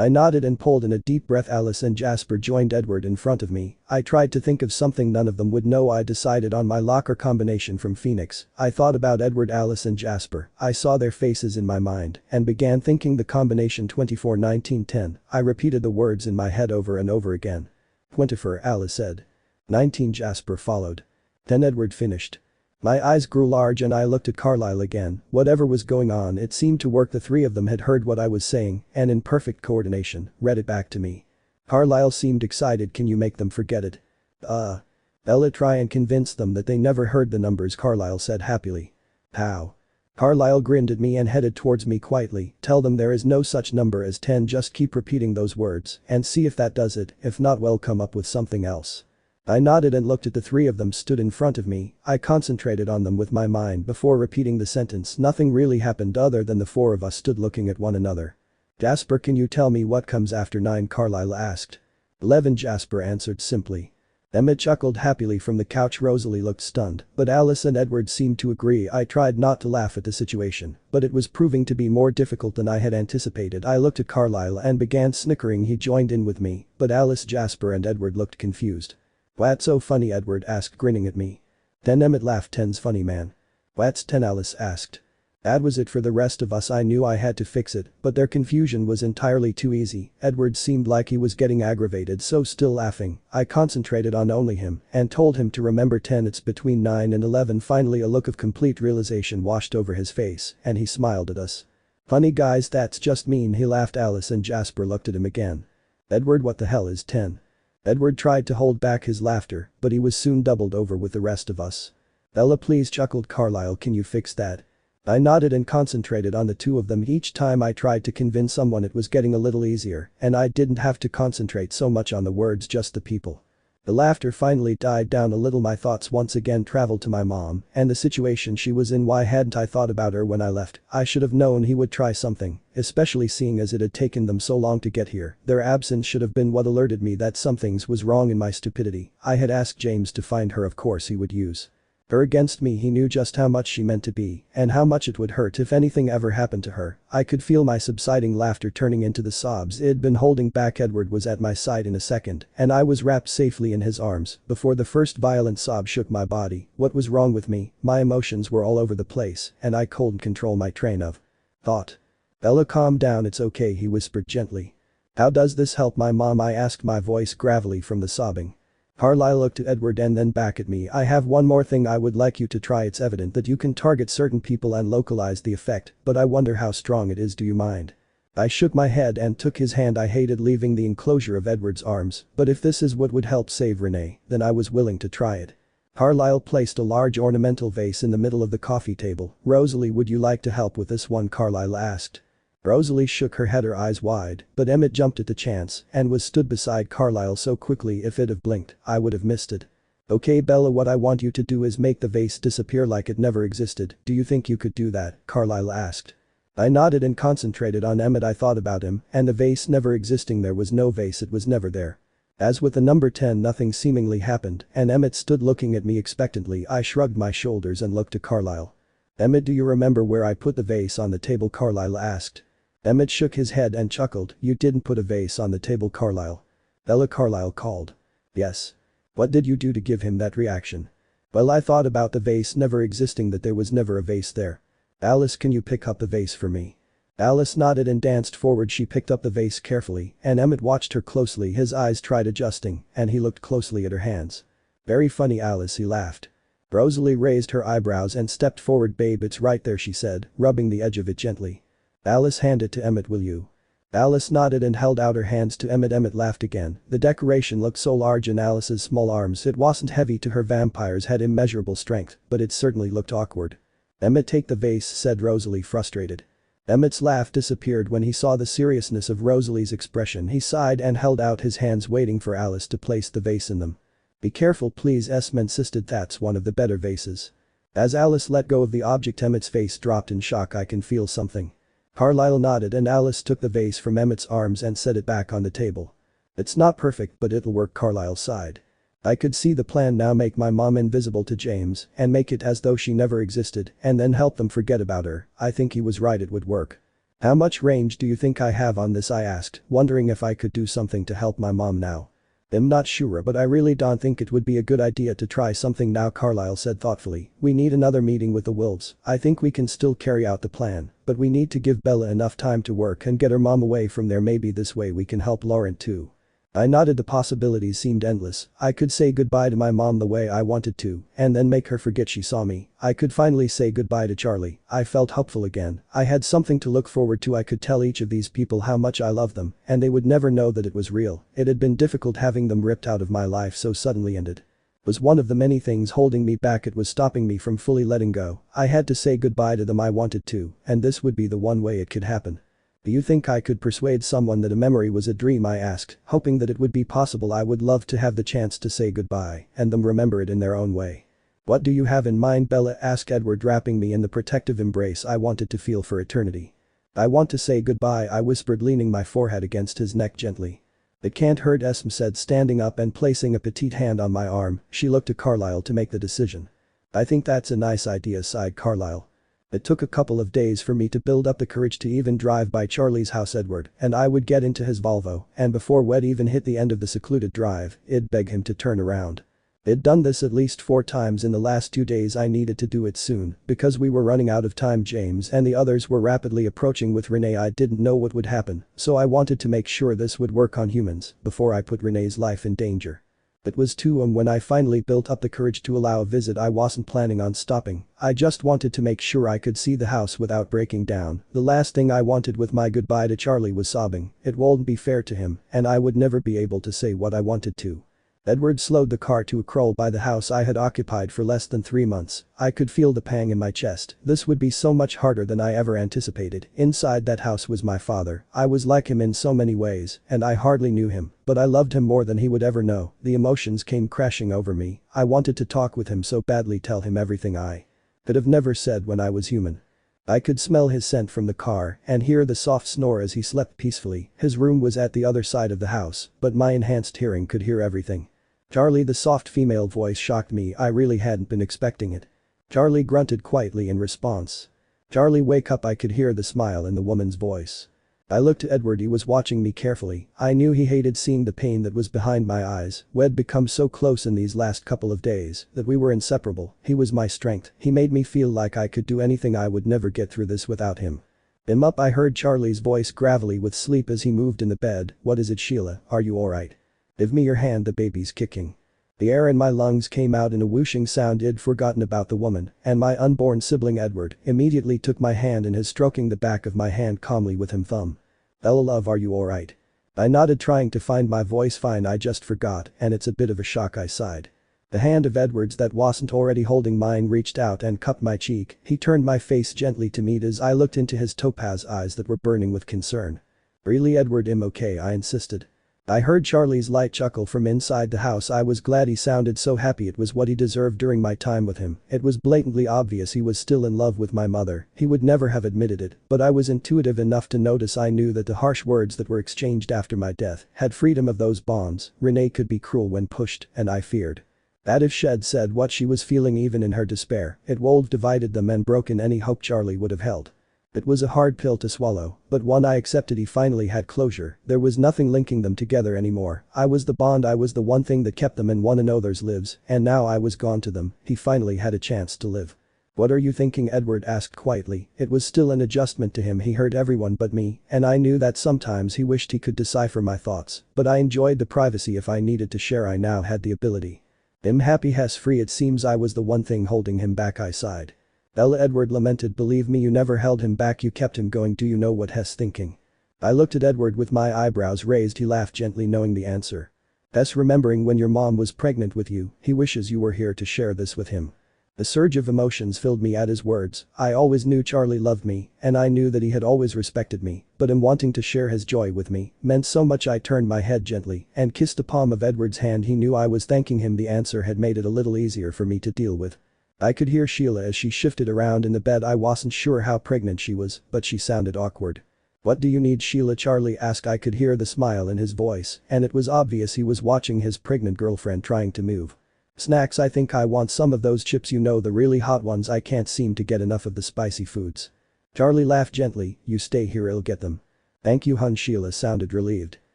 I nodded and pulled in a deep breath. Alice and Jasper joined Edward in front of me. I tried to think of something none of them would know. I decided on my locker combination from Phoenix. I thought about Edward, Alice and Jasper. I saw their faces in my mind and began thinking the combination 24 19 10. I repeated the words in my head over and over again. 24, Alice said. 19, Jasper followed. Then Edward finished. My eyes grew large and I looked at Carlisle again. Whatever was going on, it seemed to work. The three of them had heard what I was saying and in perfect coordination, read it back to me. Carlisle seemed excited. Can you make them forget it? Bella, try and convince them that they never heard the numbers, Carlisle said happily. How? Carlisle grinned at me and headed towards me quietly. Tell them there is no such number as 10. Just keep repeating those words and see if that does it. If not, we'll come up with something else. I nodded and looked at the three of them stood in front of me. I concentrated on them with my mind before repeating the sentence. Nothing really happened other than the four of us stood looking at one another. Jasper, can you tell me what comes after 9? Carlisle asked. 11, Jasper answered simply. Emma chuckled happily from the couch. Rosalie looked stunned, but Alice and Edward seemed to agree. I tried not to laugh at the situation, but it was proving to be more difficult than I had anticipated. I looked at Carlisle and began snickering. He joined in with me, but Alice, Jasper and Edward looked confused. What's so funny? Edward asked, grinning at me. 10, Emmett laughed. 10's funny, man. What's 10? Alice asked. That was it for the rest of us. I knew I had to fix it, but their confusion was entirely too easy. Edward seemed like he was getting aggravated, so still laughing, I concentrated on only him and told him to remember 10. It's between 9 and 11. Finally, a look of complete realization washed over his face and he smiled at us. Funny guys, that's just mean, he laughed. Alice and Jasper looked at him again. Edward, what the hell is 10? Edward tried to hold back his laughter, but he was soon doubled over with the rest of us. Bella, please, chuckled Carlisle, can you fix that? I nodded and concentrated on the two of them. Each time I tried to convince someone it was getting a little easier, and I didn't have to concentrate so much on the words, just the people. The laughter finally died down a little. My thoughts once again traveled to my mom and the situation she was in. Why hadn't I thought about her when I left? I should have known he would try something, especially seeing as it had taken them so long to get here. Their absence should have been what alerted me that something was wrong in my stupidity. I had asked James to find her. Of course he would use her against me. He knew just how much she meant to be and how much it would hurt if anything ever happened to her. I could feel my subsiding laughter turning into the sobs it had been holding back. Edward was at my side in a second and I was wrapped safely in his arms before the first violent sob shook my body. What was wrong with me? My emotions were all over the place and I couldn't control my train of thought. Bella, calm down, it's okay, he whispered gently. How does this help my mom? I asked, my voice gravelly from the sobbing. Carlisle looked at Edward and then back at me. I have one more thing I would like you to try. It's evident that you can target certain people and localize the effect, but I wonder how strong it is. Do you mind? I shook my head and took his hand. I hated leaving the enclosure of Edward's arms, but if this is what would help save Renee, then I was willing to try it. Carlisle placed a large ornamental vase in the middle of the coffee table. Rosalie, would you like to help with this one? Carlisle asked. Rosalie shook her head, her eyes wide, but Emmett jumped at the chance and was stood beside Carlisle so quickly if it'd have blinked, I would have missed it. Okay Bella, what I want you to do is make the vase disappear like it never existed. Do you think you could do that? Carlisle asked. I nodded and concentrated on Emmett. I thought about him and the vase never existing. There was no vase, it was never there. As with the number 10, nothing seemingly happened and Emmett stood looking at me expectantly. I shrugged my shoulders and looked to Carlisle. Emmett, do you remember where I put the vase on the table? Carlisle asked. Emmett shook his head and chuckled. You didn't put a vase on the table, Carlisle. Bella, Carlisle called. Yes. What did you do to give him that reaction? Well, I thought about the vase never existing, that there was never a vase there. Alice, can you pick up the vase for me? Alice nodded and danced forward. She picked up the vase carefully and Emmett watched her closely. His eyes tried adjusting and he looked closely at her hands. Very funny, Alice, he laughed. Rosalie raised her eyebrows and stepped forward. Babe, it's right there, she said, rubbing the edge of it gently. Alice, hand it to Emmett, will you? Alice nodded and held out her hands to Emmett. Emmett laughed again. The decoration looked so large in Alice's small arms. It wasn't heavy to her. Vampires had immeasurable strength, but it certainly looked awkward. Emmett, take the vase, said Rosalie, frustrated. Emmett's laugh disappeared when he saw the seriousness of Rosalie's expression. He sighed and held out his hands, waiting for Alice to place the vase in them. Be careful please, Esme insisted. That's one of the better vases. As Alice let go of the object, Emmett's face dropped in shock. I can feel something. Carlisle nodded and Alice took the vase from Emmett's arms and set it back on the table. It's not perfect, but it'll work, Carlisle sighed. I could see the plan now. Make my mom invisible to James and make it as though she never existed and then help them forget about her. I think he was right, it would work. How much range do you think I have on this? I asked, wondering if I could do something to help my mom now. I'm not sure, but I really don't think it would be a good idea to try something now, Carlisle said thoughtfully. We need another meeting with the wolves. I think we can still carry out the plan, but we need to give Bella enough time to work and get her mom away from there. Maybe this way we can help Laurent too. I nodded. The possibilities seemed endless. I could say goodbye to my mom the way I wanted to and then make her forget she saw me. I could finally say goodbye to Charlie. I felt hopeful again. I had something to look forward to. I could tell each of these people how much I love them and they would never know that it was real. It had been difficult having them ripped out of my life so suddenly, and it was one of the many things holding me back. It was stopping me from fully letting go. I had to say goodbye to them. I wanted to, and this would be the one way it could happen. Do you think I could persuade someone that a memory was a dream? I asked, hoping that it would be possible. I would love to have the chance to say goodbye and them remember it in their own way. What do you have in mind? Bella asked Edward, wrapping me in the protective embrace I wanted to feel for eternity. I want to say goodbye, I whispered, leaning my forehead against his neck gently. It can't hurt, Esme said, standing up and placing a petite hand on my arm. She looked to Carlisle to make the decision. I think that's a nice idea, sighed Carlisle. It took a couple of days for me to build up the courage to even drive by Charlie's house. Edward and I would get into his Volvo and before we'd even hit the end of the secluded drive, I'd beg him to turn around. I'd done this at least 4 times in the last 2 days. I needed to do it soon because we were running out of time. James and the others were rapidly approaching with Renee. I didn't know what would happen, so I wanted to make sure this would work on humans before I put Renee's life in danger. It was 2 when I finally built up the courage to allow a visit. I wasn't planning on stopping. I just wanted to make sure I could see the house without breaking down. The last thing I wanted with my goodbye to Charlie was sobbing. It wouldn't be fair to him and I would never be able to say what I wanted to. Edward slowed the car to a crawl by the house I had occupied for less than 3 months. I could feel the pang in my chest. This would be so much harder than I ever anticipated. Inside that house was my father. I was like him in so many ways, and I hardly knew him, but I loved him more than he would ever know. The emotions came crashing over me. I wanted to talk with him so badly, tell him everything I could have never said when I was human. I could smell his scent from the car and hear the soft snore as he slept peacefully. His room was at the other side of the house, but my enhanced hearing could hear everything. Charlie, the soft female voice shocked me. I really hadn't been expecting it. Charlie grunted quietly in response. Charlie, wake up. I could hear the smile in the woman's voice. I looked to Edward. He was watching me carefully. I knew he hated seeing the pain that was behind my eyes. We'd become so close in these last couple of days that we were inseparable. He was my strength. He made me feel like I could do anything. I would never get through this without him. I'm up, I heard Charlie's voice gravelly with sleep as he moved in the bed. What is it, Sheila? Are you alright? Give me your hand, the baby's kicking. The air in my lungs came out in a whooshing sound. I'd forgotten about the woman and my unborn sibling. Edward immediately took my hand in his, stroking the back of my hand calmly with him thumb. Ella love, are you alright? I nodded, trying to find my voice. Fine, I just forgot and it's a bit of a shock, I sighed. The hand of Edward's that wasn't already holding mine reached out and cupped my cheek. He turned my face gently to meet as I looked into his topaz eyes that were burning with concern. "Really Edward, I'm okay," I insisted. I heard Charlie's light chuckle from inside the house. I was glad he sounded so happy. It was what he deserved during my time with him. It was blatantly obvious he was still in love with my mother. He would never have admitted it, but I was intuitive enough to notice. I knew that the harsh words that were exchanged after my death had freedom of those bonds. Renee could be cruel when pushed, and I feared that if she'd said what she was feeling even in her despair, it would have divided them and broken any hope Charlie would have held. It was a hard pill to swallow, but one I accepted. He finally had closure. There was nothing linking them together anymore. I was the bond, I was the one thing that kept them in one another's lives, and now I was gone to them. He finally had a chance to live. "What are you thinking?" Edward asked quietly. It was still an adjustment to him. He heard everyone but me, and I knew that sometimes he wished he could decipher my thoughts, but I enjoyed the privacy. If I needed to share, I now had the ability. "I'm happy he's free." It seems I was the one thing holding him back, I sighed. "Ella," Edward lamented, "believe me, you never held him back, you kept him going. Do you know what he's thinking?" I looked at Edward with my eyebrows raised. He laughed gently, knowing the answer. "He's remembering when your mom was pregnant with you. He wishes you were here to share this with him." A surge of emotions filled me at his words. I always knew Charlie loved me, and I knew that he had always respected me, but him wanting to share his joy with me meant so much. I turned my head gently and kissed the palm of Edward's hand. He knew I was thanking him. The answer had made it a little easier for me to deal with. I could hear Sheila as she shifted around in the bed. I wasn't sure how pregnant she was, but she sounded awkward. "What do you need, Sheila?" Charlie asked. I could hear the smile in his voice, and it was obvious he was watching his pregnant girlfriend trying to move. "Snacks, I think I want some of those chips, you know, the really hot ones. I can't seem to get enough of the spicy foods." Charlie laughed gently. "You stay here, I'll get them." "Thank you, hun." Sheila sounded relieved.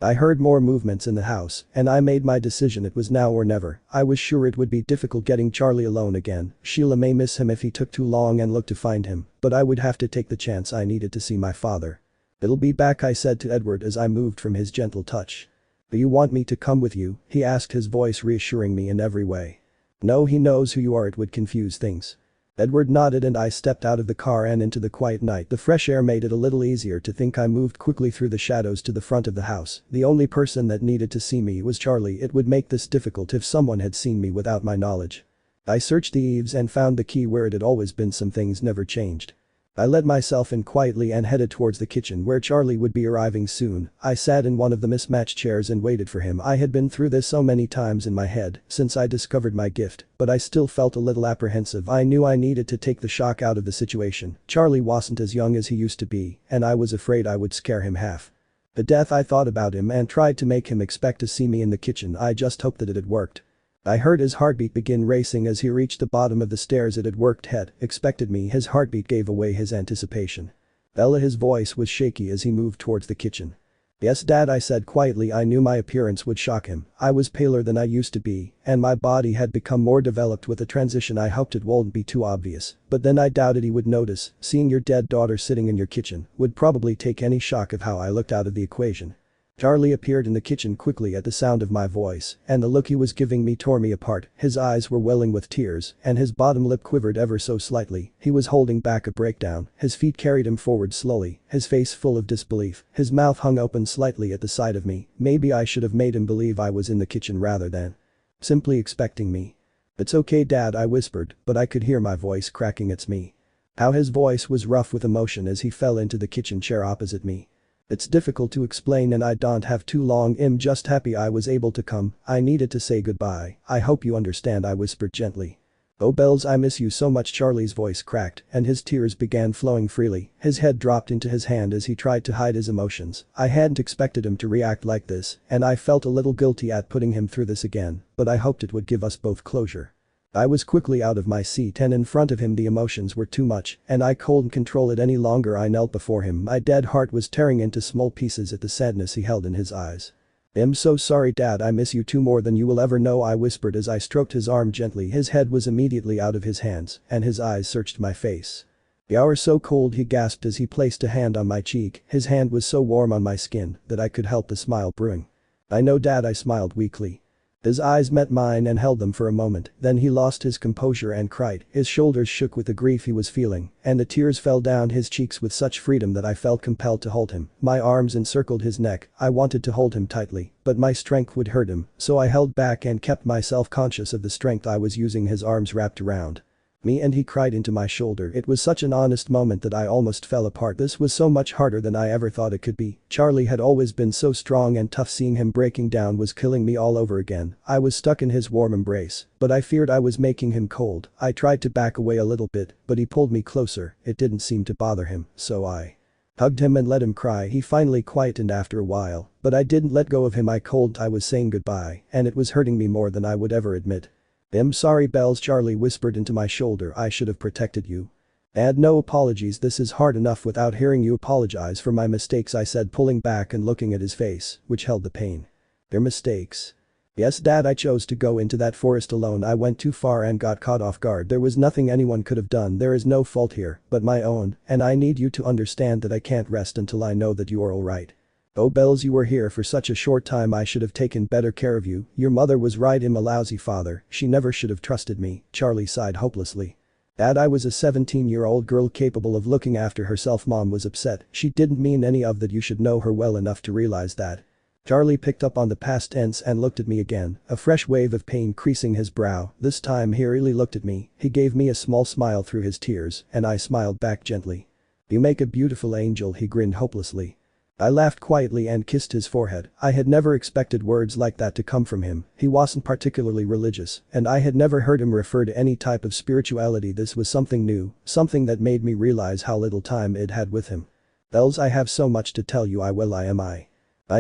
I heard more movements in the house, and I made my decision. It was now or never. I was sure it would be difficult getting Charlie alone again. Sheila may miss him if he took too long and look to find him, but I would have to take the chance. I needed to see my father. "It'll be back," I said to Edward as I moved from his gentle touch. "Do you want me to come with you?" he asked, his voice reassuring me in every way. "No, he knows who you are. It would confuse things." Edward nodded and I stepped out of the car and into the quiet night. The fresh air made it a little easier to think. I moved quickly through the shadows to the front of the house. The only person that needed to see me was Charlie. It would make this difficult if someone had seen me without my knowledge. I searched the eaves and found the key where it had always been. Some things never changed. I let myself in quietly and headed towards the kitchen where Charlie would be arriving soon. I sat in one of the mismatched chairs and waited for him. I had been through this so many times in my head since I discovered my gift, but I still felt a little apprehensive. I knew I needed to take the shock out of the situation. Charlie wasn't as young as he used to be, and I was afraid I would scare him half to death. I thought about him and tried to make him expect to see me in the kitchen. I just hoped that it had worked. I heard his heartbeat begin racing as he reached the bottom of the stairs. It had worked. Had expected me. His heartbeat gave away his anticipation. "Ella," his voice was shaky as he moved towards the kitchen. "Yes, Dad," I said quietly. I knew my appearance would shock him. I was paler than I used to be, and my body had become more developed with the transition. I hoped it wouldn't be too obvious, but then I doubted he would notice. Seeing your dead daughter sitting in your kitchen would probably take any shock of how I looked out of the equation. Charlie appeared in the kitchen quickly at the sound of my voice, and the look he was giving me tore me apart. His eyes were welling with tears, and his bottom lip quivered ever so slightly. He was holding back a breakdown. His feet carried him forward slowly, his face full of disbelief. His mouth hung open slightly at the sight of me. Maybe I should have made him believe I was in the kitchen rather than simply expecting me. "It's okay, Dad," I whispered, but I could hear my voice cracking. "It's me." How his voice was rough with emotion as he fell into the kitchen chair opposite me. "It's difficult to explain and I don't have too long. I'm just happy I was able to come. I needed to say goodbye. I hope you understand," I whispered gently. "Oh Bells, I miss you so much." Charlie's voice cracked and his tears began flowing freely. His head dropped into his hand as he tried to hide his emotions. I hadn't expected him to react like this, and I felt a little guilty at putting him through this again, but I hoped it would give us both closure. I was quickly out of my seat and in front of him. The emotions were too much, and I couldn't control it any longer. I knelt before him. My dead heart was tearing into small pieces at the sadness he held in his eyes. "I'm so sorry, Dad. I miss you too, more than you will ever know," I whispered as I stroked his arm gently. His head was immediately out of his hands, and his eyes searched my face. "You're so cold," he gasped as he placed a hand on my cheek. His hand was so warm on my skin that I could help the smile brewing. "I know, Dad," I smiled weakly. His eyes met mine and held them for a moment, then he lost his composure and cried. His shoulders shook with the grief he was feeling, and the tears fell down his cheeks with such freedom that I felt compelled to hold him. My arms encircled his neck, I wanted to hold him tightly, but my strength would hurt him, so I held back and kept myself conscious of the strength I was using. His arms wrapped around me and he cried into my shoulder. It was such an honest moment that I almost fell apart. This was so much harder than I ever thought it could be. Charlie had always been so strong and tough, seeing him breaking down was killing me all over again. I was stuck in his warm embrace, but I feared I was making him cold. I tried to back away a little bit, but he pulled me closer. It didn't seem to bother him, so I hugged him and let him cry. He finally quietened after a while, but I didn't let go of him. I was saying goodbye, and it was hurting me more than I would ever admit. I'm sorry, Bells, Charlie whispered into my shoulder. I should have protected you. And no apologies, this is hard enough without hearing you apologize for my mistakes, I said, pulling back and looking at his face, which held the pain. They're mistakes. Yes, Dad, I chose to go into that forest alone. I went too far and got caught off guard. There was nothing anyone could have done. There is no fault here but my own, and I need you to understand that I can't rest until I know that you are alright. Oh Bells, you were here for such a short time. I should have taken better care of you. Your mother was right, I'm a lousy father. She never should have trusted me. Charlie sighed hopelessly. Dad, I was a 17-year-old girl capable of looking after herself. Mom was upset. She didn't mean any of that. You should know her well enough to realize that. Charlie picked up on the past tense and looked at me again, a fresh wave of pain creasing his brow. This time he really looked at me. He gave me a small smile through his tears, and I smiled back gently. You make a beautiful angel, he grinned hopelessly. I laughed quietly and kissed his forehead. I had never expected words like that to come from him. He wasn't particularly religious, and I had never heard him refer to any type of spirituality. This was something new, something that made me realize how little time I'd had with him. Bells, I have so much to tell you. I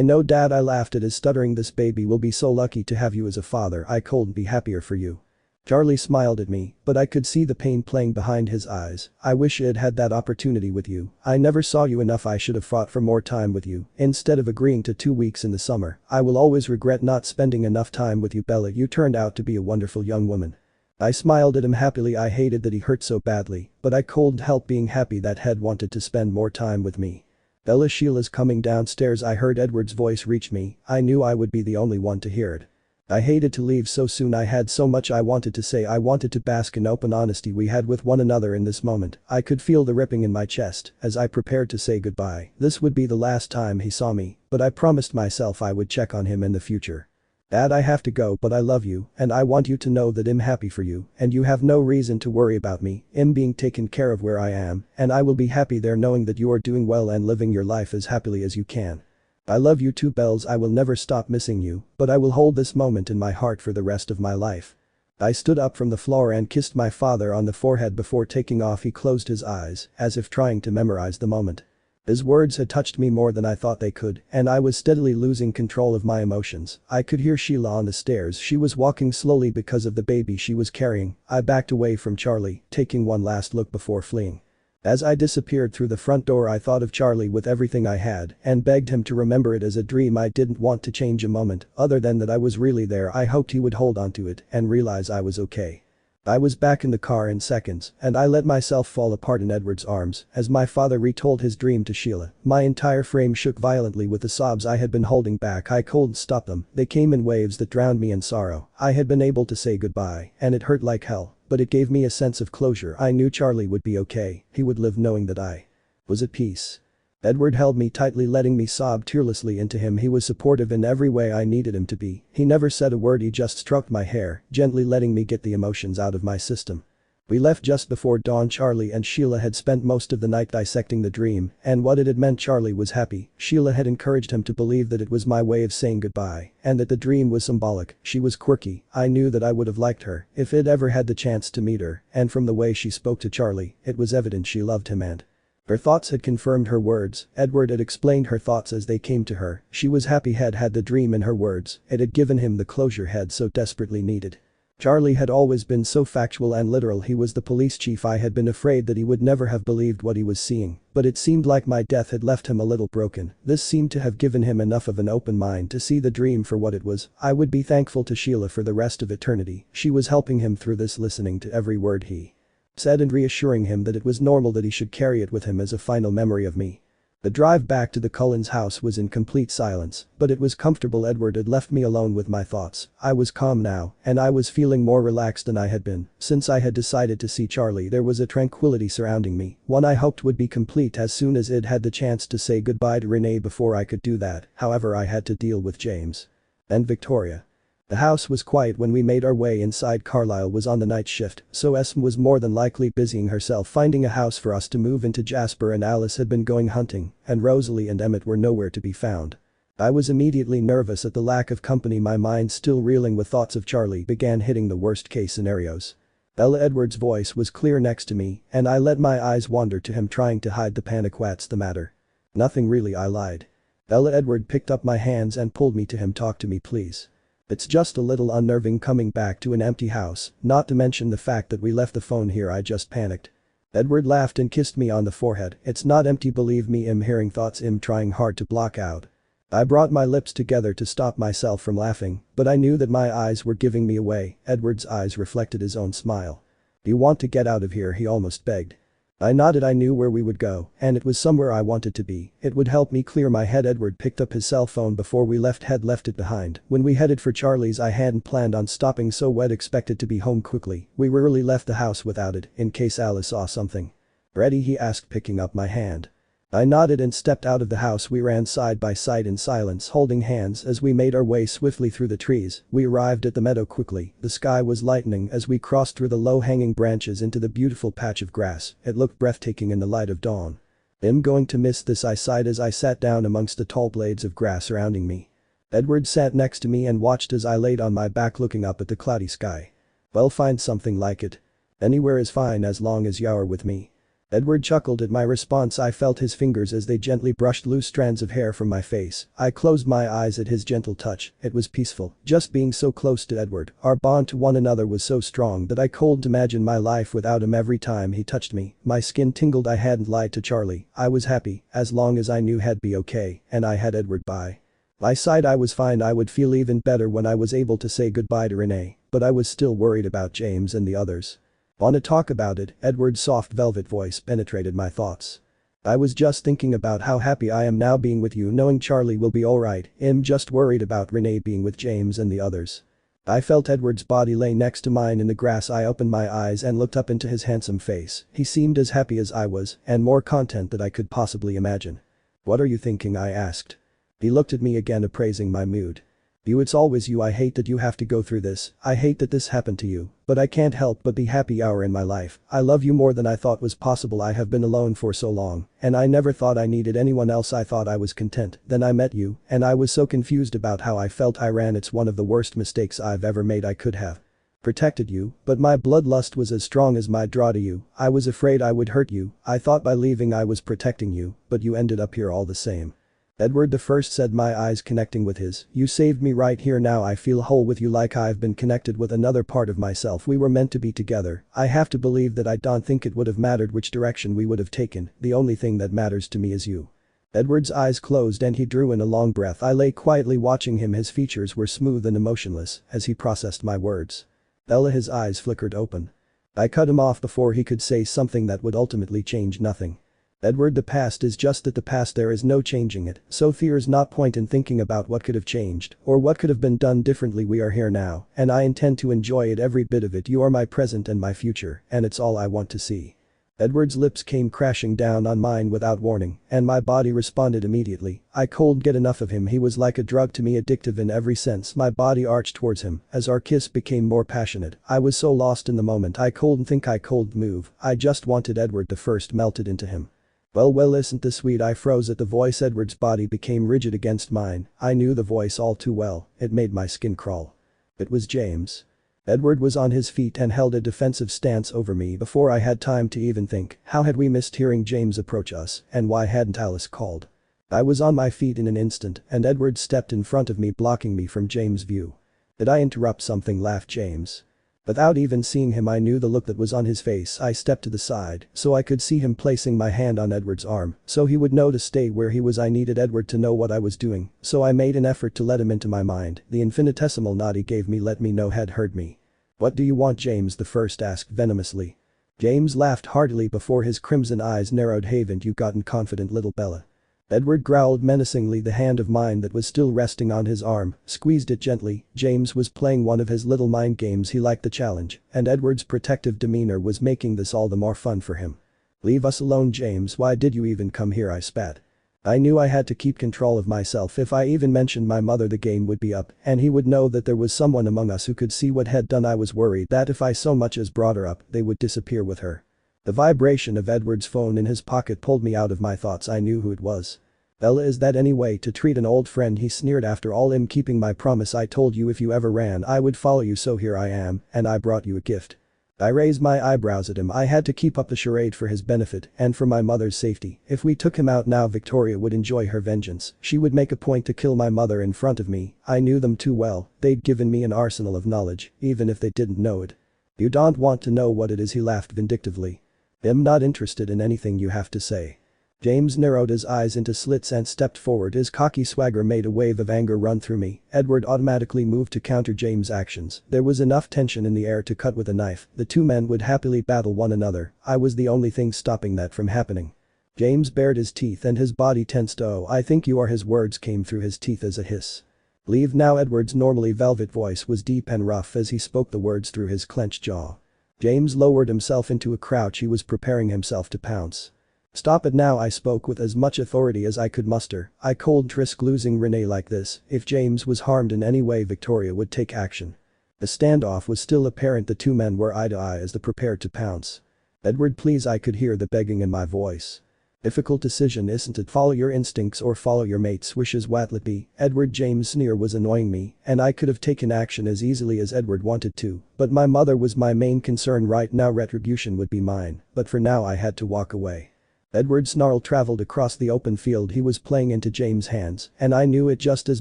know, Dad, I laughed at his stuttering. This baby will be so lucky to have you as a father. I couldn't be happier for you. Charlie smiled at me, but I could see the pain playing behind his eyes. I wish I'd had that opportunity with you. I never saw you enough. I should have fought for more time with you, instead of agreeing to 2 weeks in the summer. I will always regret not spending enough time with you, Bella. You turned out to be a wonderful young woman. I smiled at him happily. I hated that he hurt so badly, but I couldn't help being happy that Head wanted to spend more time with me. Bella, Sheila's coming downstairs. I heard Edward's voice reach me. I knew I would be the only one to hear it. I hated to leave so soon. I had so much I wanted to say. I wanted to bask in open honesty we had with one another in this moment. I could feel the ripping in my chest as I prepared to say goodbye. This would be the last time he saw me, but I promised myself I would check on him in the future. Dad, I have to go, but I love you, and I want you to know that I'm happy for you, and you have no reason to worry about me. I'm being taken care of where I am, and I will be happy there knowing that you are doing well and living your life as happily as you can. I love you too, Bells. I will never stop missing you, but I will hold this moment in my heart for the rest of my life. I stood up from the floor and kissed my father on the forehead before taking off. He closed his eyes, as if trying to memorize the moment. His words had touched me more than I thought they could, and I was steadily losing control of my emotions. I could hear Sheila on the stairs. She was walking slowly because of the baby she was carrying. I backed away from Charlie, taking one last look before fleeing. As I disappeared through the front door, I thought of Charlie with everything I had and begged him to remember it as a dream. I didn't want to change a moment, other than that I was really there. I hoped he would hold onto it and realize I was okay. I was back in the car in seconds, and I let myself fall apart in Edward's arms as my father retold his dream to Sheila. My entire frame shook violently with the sobs I had been holding back. I couldn't stop them. They came in waves that drowned me in sorrow. I had been able to say goodbye, and it hurt like hell, but it gave me a sense of closure. I knew Charlie would be okay. He would live knowing that I was at peace. Edward held me tightly, letting me sob tearlessly into him. He was supportive in every way I needed him to be. He never said a word. He just stroked my hair, gently letting me get the emotions out of my system. We left just before dawn. Charlie and Sheila had spent most of the night dissecting the dream and what it had meant. Charlie was happy. Sheila had encouraged him to believe that it was my way of saying goodbye and that the dream was symbolic. She was quirky. I knew that I would have liked her if I'd ever had the chance to meet her, and from the way she spoke to Charlie, it was evident she loved him and her thoughts had confirmed her words. Edward had explained her thoughts as they came to her. She was happy Head had the dream in her words. It had given him the closure Head so desperately needed. Charlie had always been so factual and literal. He was the police chief. I had been afraid that he would never have believed what he was seeing, but it seemed like my death had left him a little broken. This seemed to have given him enough of an open mind to see the dream for what it was. I would be thankful to Sheila for the rest of eternity. She was helping him through this, listening to every word he said and reassuring him that it was normal, that he should carry it with him as a final memory of me. The drive back to the Cullens house was in complete silence, but it was comfortable. Edward had left me alone with my thoughts. I was calm now, and I was feeling more relaxed than I had been. Since I had decided to see Charlie, there was a tranquility surrounding me, one I hoped would be complete as soon as I'd had the chance to say goodbye to Renee. Before I could do that, however, I had to deal with James and Victoria. The house was quiet when we made our way inside. Carlisle was on the night shift, so Esme was more than likely busying herself finding a house for us to move into. Jasper and Alice had been going hunting, and Rosalie and Emmett were nowhere to be found. I was immediately nervous at the lack of company. My mind, still reeling with thoughts of Charlie, began hitting the worst-case scenarios. Bella Edwards' voice was clear next to me, and I let my eyes wander to him, trying to hide the panic. "What's the matter?" "Nothing really," I lied. Bella Edward picked up my hands and pulled me to him. "Talk to me, please. It's just a little unnerving coming back to an empty house, not to mention the fact that we left the phone here. I just panicked." Edward laughed and kissed me on the forehead. "It's not empty, believe me." I'm hearing thoughts I'm trying hard to block out. I brought my lips together to stop myself from laughing, but I knew that my eyes were giving me away. Edward's eyes reflected his own smile. "You want to get out of here?" he almost begged. I nodded. I knew where we would go, and it was somewhere I wanted to be. It would help me clear my head. Edward picked up his cell phone before we left. Had left it behind. When we headed for Charlie's, I hadn't planned on stopping, so we'd expected to be home quickly. We rarely left the house without it, in case Alice saw something. "Ready?" he asked, picking up my hand. I nodded and stepped out of the house. We ran side by side in silence, holding hands as we made our way swiftly through the trees. We arrived at the meadow quickly. The sky was lightening as we crossed through the low-hanging branches into the beautiful patch of grass. It looked breathtaking in the light of dawn. "I'm going to miss this," I sighed as I sat down amongst the tall blades of grass surrounding me. Edward sat next to me and watched as I laid on my back looking up at the cloudy sky. "Well, find something like it. Anywhere is fine as long as you're with me." Edward chuckled at my response. I felt his fingers as they gently brushed loose strands of hair from my face. I closed my eyes at his gentle touch. It was peaceful, just being so close to Edward. Our bond to one another was so strong that I couldn't imagine my life without him. Every time he touched me, my skin tingled. I hadn't lied to Charlie. I was happy, as long as I knew he'd be okay, and I had Edward by my side. I was fine. I would feel even better when I was able to say goodbye to Renee, but I was still worried about James and the others. "Want to talk about it?" Edward's soft velvet voice penetrated my thoughts. "I was just thinking about how happy I am now being with you, knowing Charlie will be alright. I'm just worried about Renee being with James and the others." I felt Edward's body lay next to mine in the grass. I opened my eyes and looked up into his handsome face. He seemed as happy as I was, and more content than I could possibly imagine. "What are you thinking?" I asked. He looked at me again, appraising my mood. "You, it's always you. I hate that you have to go through this. I hate that this happened to you, but I can't help but be happy you're in my life. I love you more than I thought was possible. I have been alone for so long, and I never thought I needed anyone else. I thought I was content. Then I met you, and I was so confused about how I felt. I ran. It's one of the worst mistakes I've ever made. I could have protected you, but my bloodlust was as strong as my draw to you. I was afraid I would hurt you. I thought by leaving I was protecting you, but you ended up here all the same." Edward the first said, my eyes connecting with his. "You saved me right here. Now I feel whole with you, like I've been connected with another part of myself. We were meant to be together. I have to believe that. I don't think it would have mattered which direction we would have taken. The only thing that matters to me is you." Edward's eyes closed and he drew in a long breath. I lay quietly watching him. His features were smooth and emotionless as he processed my words. Bella, his eyes flickered open. I cut him off before he could say something that would ultimately change nothing. "Edward, the past is just that, the past. There is no changing it, so there's not point in thinking about what could have changed or what could have been done differently. We are here now, and I intend to enjoy it, every bit of it. You are my present and my future, and it's all I want to see." Edward's lips came crashing down on mine without warning, and my body responded immediately. I couldn't get enough of him. He was like a drug to me, addictive in every sense. My body arched towards him as our kiss became more passionate. I was so lost in the moment. I couldn't think, I couldn't move. I just wanted Edward. The first melted into him. Well, isn't this sweet?" I froze at the voice. Edward's body became rigid against mine. I knew the voice all too well. It made my skin crawl. It was James. Edward was on his feet and held a defensive stance over me. Before I had time to even think, how had we missed hearing James approach us, and why hadn't Alice called? I was on my feet in an instant, and Edward stepped in front of me, blocking me from James' view. "Did I interrupt something?" laughed James. Without even seeing him, I knew the look that was on his face. I stepped to the side so I could see him placing my hand on Edward's arm so he would know to stay where he was. I needed Edward to know what I was doing, so I made an effort to let him into my mind. The infinitesimal nod he gave me let me know had heard me. "What do you want?" James the first asked venomously. James laughed heartily before his crimson eyes narrowed. "Haven't you gotten confident, little Bella? Edward growled menacingly, the hand of mine that was still resting on his arm, squeezed it gently. James was playing one of his little mind games. He liked the challenge, and Edward's protective demeanor was making this all the more fun for him. "Leave us alone, James, why did you even come here?" I spat. I knew I had to keep control of myself. If I even mentioned my mother, the game would be up, and he would know that there was someone among us who could see what had done. I was worried that if I so much as brought her up, they would disappear with her. The vibration of Edward's phone in his pocket pulled me out of my thoughts. I knew who it was. "Bella, is that any way to treat an old friend?" he sneered. "After all, I'm keeping my promise. I told you if you ever ran I would follow you, so here I am, and I brought you a gift." I raised my eyebrows at him. I had to keep up the charade for his benefit and for my mother's safety. If we took him out now, Victoria would enjoy her vengeance. She would make a point to kill my mother in front of me. I knew them too well. They'd given me an arsenal of knowledge, even if they didn't know it. "You don't want to know what it is," he laughed vindictively. "I'm not interested in anything you have to say." James narrowed his eyes into slits and stepped forward. His cocky swagger made a wave of anger run through me. Edward automatically moved to counter James' actions. There was enough tension in the air to cut with a knife. The two men would happily battle one another. I was the only thing stopping that from happening. James bared his teeth and his body tensed. "Oh, I think you are." His words came through his teeth as a hiss. "Leave now." Edward's normally velvet voice was deep and rough as he spoke the words through his clenched jaw. James lowered himself into a crouch. He was preparing himself to pounce. "Stop it now." I spoke with as much authority as I could muster. "I couldn't risk losing Renee like this. If James was harmed in any way, Victoria would take action." The standoff was still apparent. The two men were eye to eye as they prepared to pounce. "Edward, please." I could hear the begging in my voice. "Difficult decision, isn't it? Follow your instincts or follow your mate's wishes." "What'll it be?" Edward James' sneer was annoying me, and I could have taken action as easily as Edward wanted to, but my mother was my main concern right now. Retribution would be mine, but for now I had to walk away. Edward's snarl traveled across the open field. He was playing into James' hands, and I knew it just as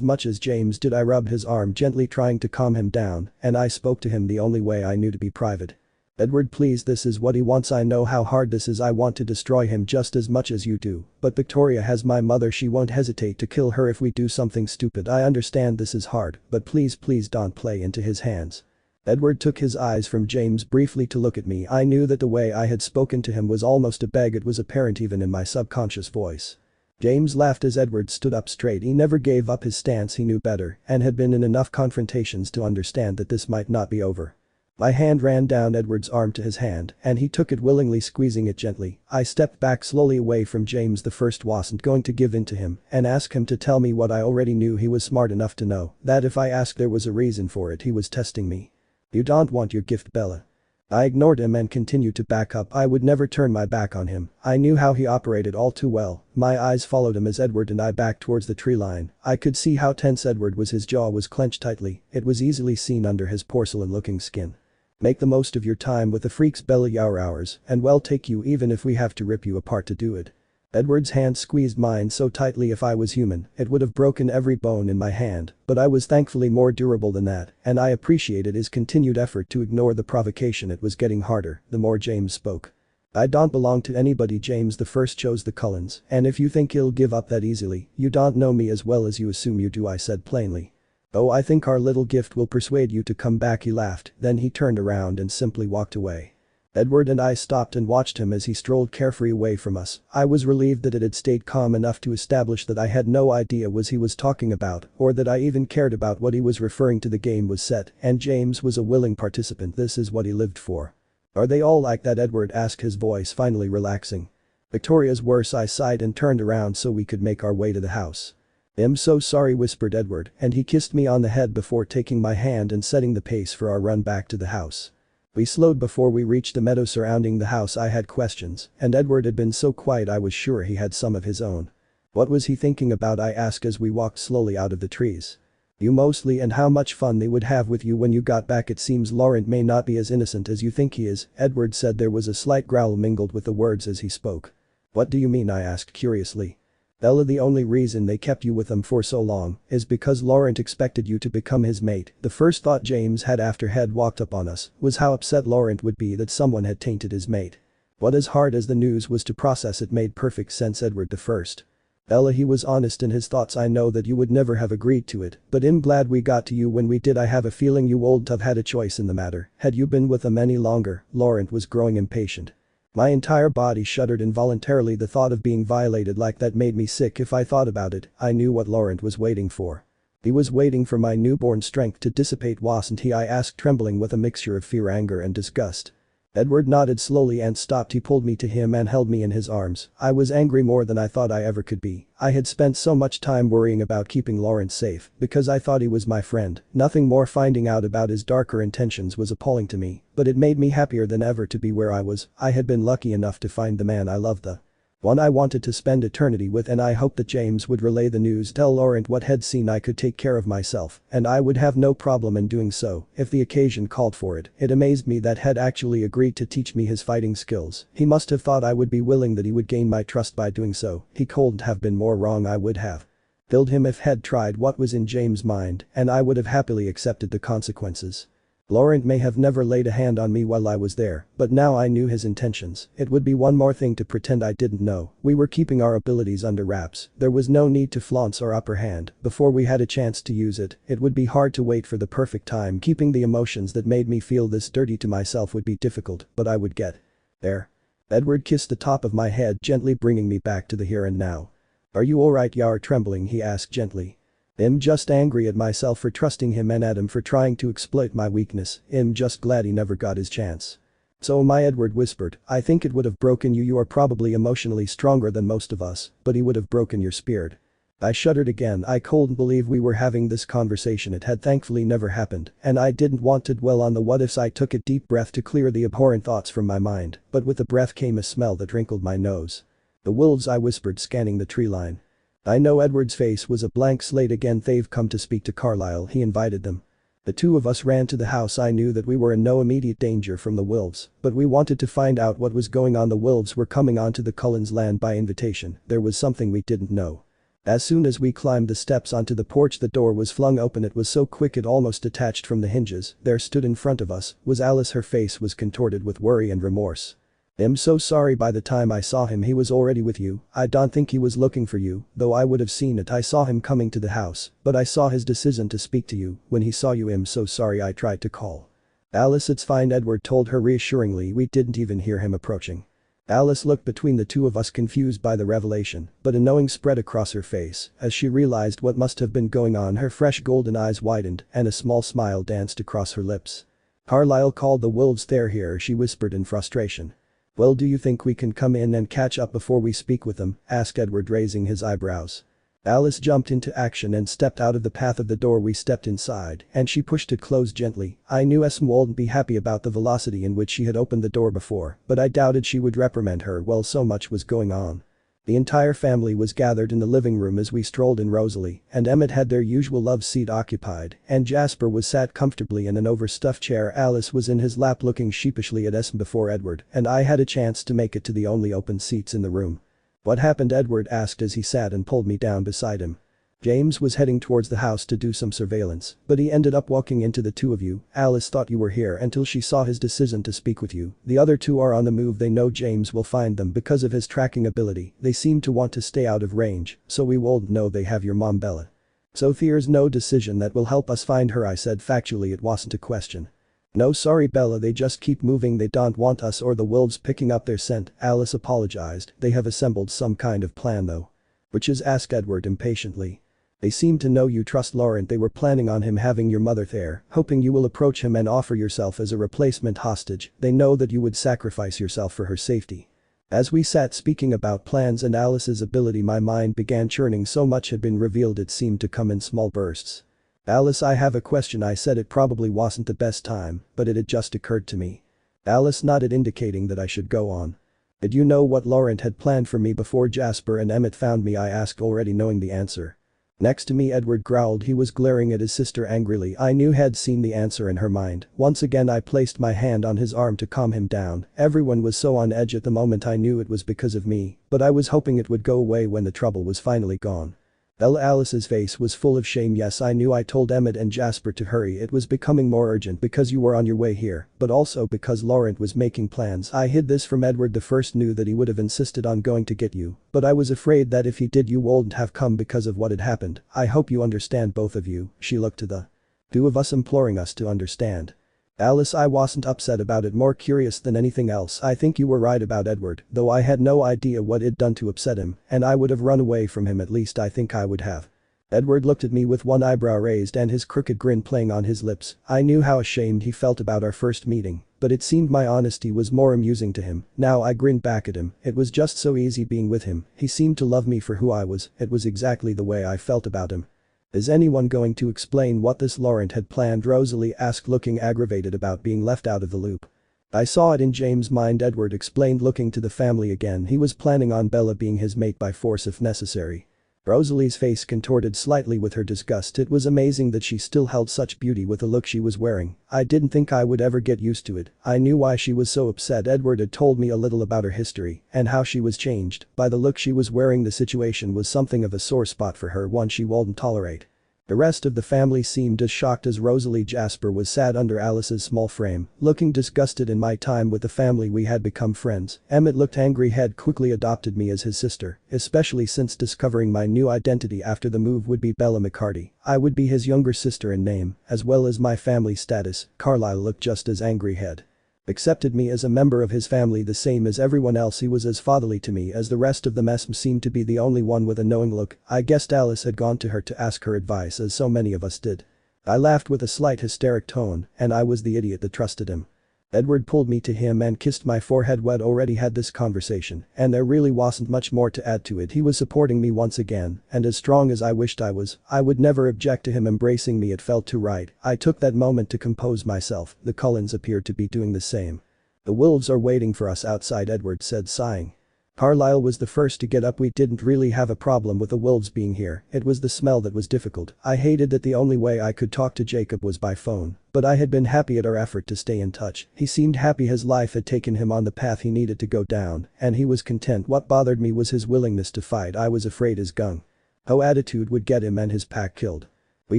much as James did. I rubbed his arm gently, trying to calm him down, and I spoke to him the only way I knew to be private. "Edward, please, this is what he wants. I know how hard this is. I want to destroy him just as much as you do, but Victoria has my mother. She won't hesitate to kill her if we do something stupid. I understand this is hard, but please don't play into his hands." Edward took his eyes from James briefly to look at me. I knew that the way I had spoken to him was almost a beg. It was apparent even in my subconscious voice. James laughed as Edward stood up straight. He never gave up his stance. He knew better and had been in enough confrontations to understand that this might not be over. My hand ran down Edward's arm to his hand, and he took it willingly, squeezing it gently. I stepped back slowly away from James. The first wasn't going to give in to him and ask him to tell me what I already knew. He was smart enough to know that if I asked, there was a reason for it. He was testing me. "You don't want your gift, Bella." I ignored him and continued to back up. I would never turn my back on him. I knew how he operated all too well. My eyes followed him as Edward and I backed towards the tree line. I could see how tense Edward was. His jaw was clenched tightly. It was easily seen under his porcelain-looking skin. "Make the most of your time with the freaks, Bella. Your hours, and we'll take you even if we have to rip you apart to do it." Edward's hand squeezed mine so tightly. If I was human, it would have broken every bone in my hand, but I was thankfully more durable than that, and I appreciated his continued effort to ignore the provocation. It was getting harder the more James spoke. "I don't belong to anybody." James the first chose the Cullens, "and if you think he'll give up that easily, you don't know me as well as you assume you do," I said plainly. "Oh, I think our little gift will persuade you to come back." He laughed, then he turned around and simply walked away. Edward and I stopped and watched him as he strolled carefree away from us. I was relieved that it had stayed calm enough to establish that I had no idea what he was talking about, or that I even cared about what he was referring to. The game was set, and James was a willing participant. This is what he lived for. "Are they all like that?" Edward asked, his voice finally relaxing. "Victoria's worse." I sighed and turned around so we could make our way to the house. "I'm so sorry," whispered Edward, and he kissed me on the head before taking my hand and setting the pace for our run back to the house. We slowed before we reached the meadow surrounding the house. I had questions, and Edward had been so quiet. I was sure he had some of his own. "What was he thinking about?" I asked as we walked slowly out of the trees. "You mostly, and how much fun they would have with you when you got back. It seems Laurent may not be as innocent as you think he is." Edward said. There was a slight growl mingled with the words as he spoke. "What do you mean?" I asked curiously. "Bella, the only reason they kept you with them for so long is because Laurent expected you to become his mate." The first thought James had after had walked up on us was how upset Laurent would be that someone had tainted his mate. What, as hard as the news was to process, it made perfect sense. Edward the first. "Bella," he was honest in his thoughts, "I know that you would never have agreed to it, but I'm glad we got to you when we did. I have a feeling you wouldn't have had a choice in the matter had you been with them any longer." Laurent was growing impatient. My entire body shuddered involuntarily. The thought of being violated like that made me sick. If I thought about it, I knew what Laurent was waiting for. He was waiting for my newborn strength to dissipate, wasn't he? I asked, trembling with a mixture of fear, anger and disgust. Edward nodded slowly and stopped. He pulled me to him and held me in his arms. I was angry, more than I thought I ever could be. I had spent so much time worrying about keeping Laurent safe because I thought he was my friend. Nothing more. Finding out about his darker intentions was appalling to me, but it made me happier than ever to be where I was. I had been lucky enough to find the man I loved, the one I wanted to spend eternity with, and I hoped that James would relay the news, tell Laurent what had seen. I could take care of myself, and I would have no problem in doing so if the occasion called for it. It amazed me that had actually agreed to teach me his fighting skills. He must have thought I would be willing, that he would gain my trust by doing so. He couldn't have been more wrong. I would have killed him if had tried what was in James' mind, and I would have happily accepted the consequences. Laurent may have never laid a hand on me while I was there, but now I knew his intentions. It would be one more thing to pretend I didn't know. We were keeping our abilities under wraps. There was no need to flaunt our upper hand before we had a chance to use it. It would be hard to wait for the perfect time. Keeping the emotions that made me feel this dirty to myself would be difficult, but I would get there. Edward kissed the top of my head, gently bringing me back to the here and now. "Are you alright? You're trembling," he asked gently. I'm just angry at myself for trusting him and at him for trying to exploit my weakness. I'm just glad he never got his chance. "So am I," Edward whispered. "I think it would have broken you. You are probably emotionally stronger than most of us, but he would have broken your spirit." I shuddered again. I couldn't believe we were having this conversation. It had thankfully never happened, and I didn't want to dwell on the what ifs. I took a deep breath to clear the abhorrent thoughts from my mind, but with the breath came a smell that wrinkled my nose. "The wolves," I whispered, scanning the tree line. I know. Edward's face was a blank slate again. "They've come to speak to Carlyle," he invited them. The two of us ran to the house. I knew that we were in no immediate danger from the wolves, but we wanted to find out what was going on. The wolves were coming onto the Cullens' land by invitation. There was something we didn't know. As soon as we climbed the steps onto the porch, the door was flung open. It was so quick it almost detached from the hinges. There stood in front of us was Alice. Her face was contorted with worry and remorse. "I'm so sorry. By the time I saw him, he was already with you. I don't think he was looking for you, though I would have seen it. I saw him coming to the house, but I saw his decision to speak to you. When he saw you, I'm so sorry. I tried to call Alice." "It's fine," Edward told her reassuringly. "We didn't even hear him approaching." Alice looked between the two of us, confused by the revelation, but a knowing spread across her face as she realized what must have been going on. Her fresh golden eyes widened and a small smile danced across her lips. "Carlyle called the wolves. They're here," she whispered in frustration. "Well, do you think we can come in and catch up before we speak with them?" asked Edward, raising his eyebrows. Alice jumped into action and stepped out of the path of the door. We stepped inside, and she pushed it closed gently. I knew Esme wouldn't be happy about the velocity in which she had opened the door before, but I doubted she would reprimand her while so much was going on. The entire family was gathered in the living room as we strolled in. Rosalie and Emmett had their usual love seat occupied, and Jasper was sat comfortably in an overstuffed chair. Alice was in his lap, looking sheepishly at Esme before Edward, and I had a chance to make it to the only open seats in the room. "What happened?" Edward asked as he sat and pulled me down beside him. "James was heading towards the house to do some surveillance, but he ended up walking into the two of you. Alice thought you were here until she saw his decision to speak with you. The other two are on the move. They know James will find them because of his tracking ability. They seem to want to stay out of range, so we won't know they have your mom, Bella. So there's no decision that will help us find her," I said factually. It wasn't a question. "No, sorry Bella, they just keep moving. They don't want us or the wolves picking up their scent," Alice apologized. "They have assembled some kind of plan though." "Which is?" asked Edward impatiently. "They seem to know you trust Laurent. They were planning on him having your mother there, hoping you will approach him and offer yourself as a replacement hostage. They know that you would sacrifice yourself for her safety." As we sat speaking about plans and Alice's ability, my mind began churning. So much had been revealed, it seemed to come in small bursts. "Alice, I have a question," I said. It probably wasn't the best time, but it had just occurred to me. Alice nodded, indicating that I should go on. "Did you know what Laurent had planned for me before Jasper and Emmett found me?" I asked, already knowing the answer. "Next to me," Edward growled. He was glaring at his sister angrily. I knew he'd seen the answer in her mind. Once again I placed my hand on his arm to calm him down. Everyone was so on edge at the moment. I knew it was because of me, but I was hoping it would go away when the trouble was finally gone. Alice's face was full of shame. "Yes, I knew. I told Emmett and Jasper to hurry. It was becoming more urgent because you were on your way here, but also because Laurent was making plans. I hid this from Edward. The first knew that he would have insisted on going to get you, but I was afraid that if he did you wouldn't have come because of what had happened. I hope you understand, both of you." She looked to the two of us, imploring us to understand. Alice, I wasn't upset about it, more curious than anything else. I think you were right about Edward, though I had no idea what it'd done to upset him, and I would have run away from him, at least I think I would have. Edward looked at me with one eyebrow raised and his crooked grin playing on his lips. I knew how ashamed he felt about our first meeting, but it seemed my honesty was more amusing to him. Now I grinned back at him. It was just so easy being with him. He seemed to love me for who I was. It was exactly the way I felt about him. Is anyone going to explain what this Laurent had planned? Rosalie asked, looking aggravated about being left out of the loop. I saw it in James' mind, Edward explained, looking to the family again. He was planning on Bella being his mate by force if necessary. Rosalie's face contorted slightly with her disgust. It was amazing that she still held such beauty with the look she was wearing. I didn't think I would ever get used to it. I knew why she was so upset. Edward had told me a little about her history and how she was changed. By the look she was wearing, the situation was something of a sore spot for her, one she wouldn't tolerate. The rest of the family seemed as shocked as Rosalie. Jasper was sat under Alice's small frame, looking disgusted. In my time with the family we had become friends. Emmett looked angry, had quickly adopted me as his sister, especially since discovering my new identity after the move would be Bella McCarty. I would be his younger sister in name, as well as my family status. Carlisle looked just as angry, had accepted me as a member of his family the same as everyone else. He was as fatherly to me as the rest of them. Seemed to be the only one with a knowing look. I guessed Alice had gone to her to ask her advice, as so many of us did. I laughed with a slight hysteric tone, and I was the idiot that trusted him. Edward pulled me to him and kissed my forehead. We'd already had this conversation, and there really wasn't much more to add to it. He was supporting me once again, and as strong as I wished I was, I would never object to him embracing me. It felt too right. I took that moment to compose myself. The Cullens appeared to be doing the same. The wolves are waiting for us outside, Edward said, sighing. Carlisle was the first to get up. We didn't really have a problem with the wolves being here, it was the smell that was difficult. I hated that the only way I could talk to Jacob was by phone, but I had been happy at our effort to stay in touch. He seemed happy, his life had taken him on the path he needed to go down, and he was content. What bothered me was his willingness to fight. I was afraid his gung-ho attitude would get him and his pack killed. We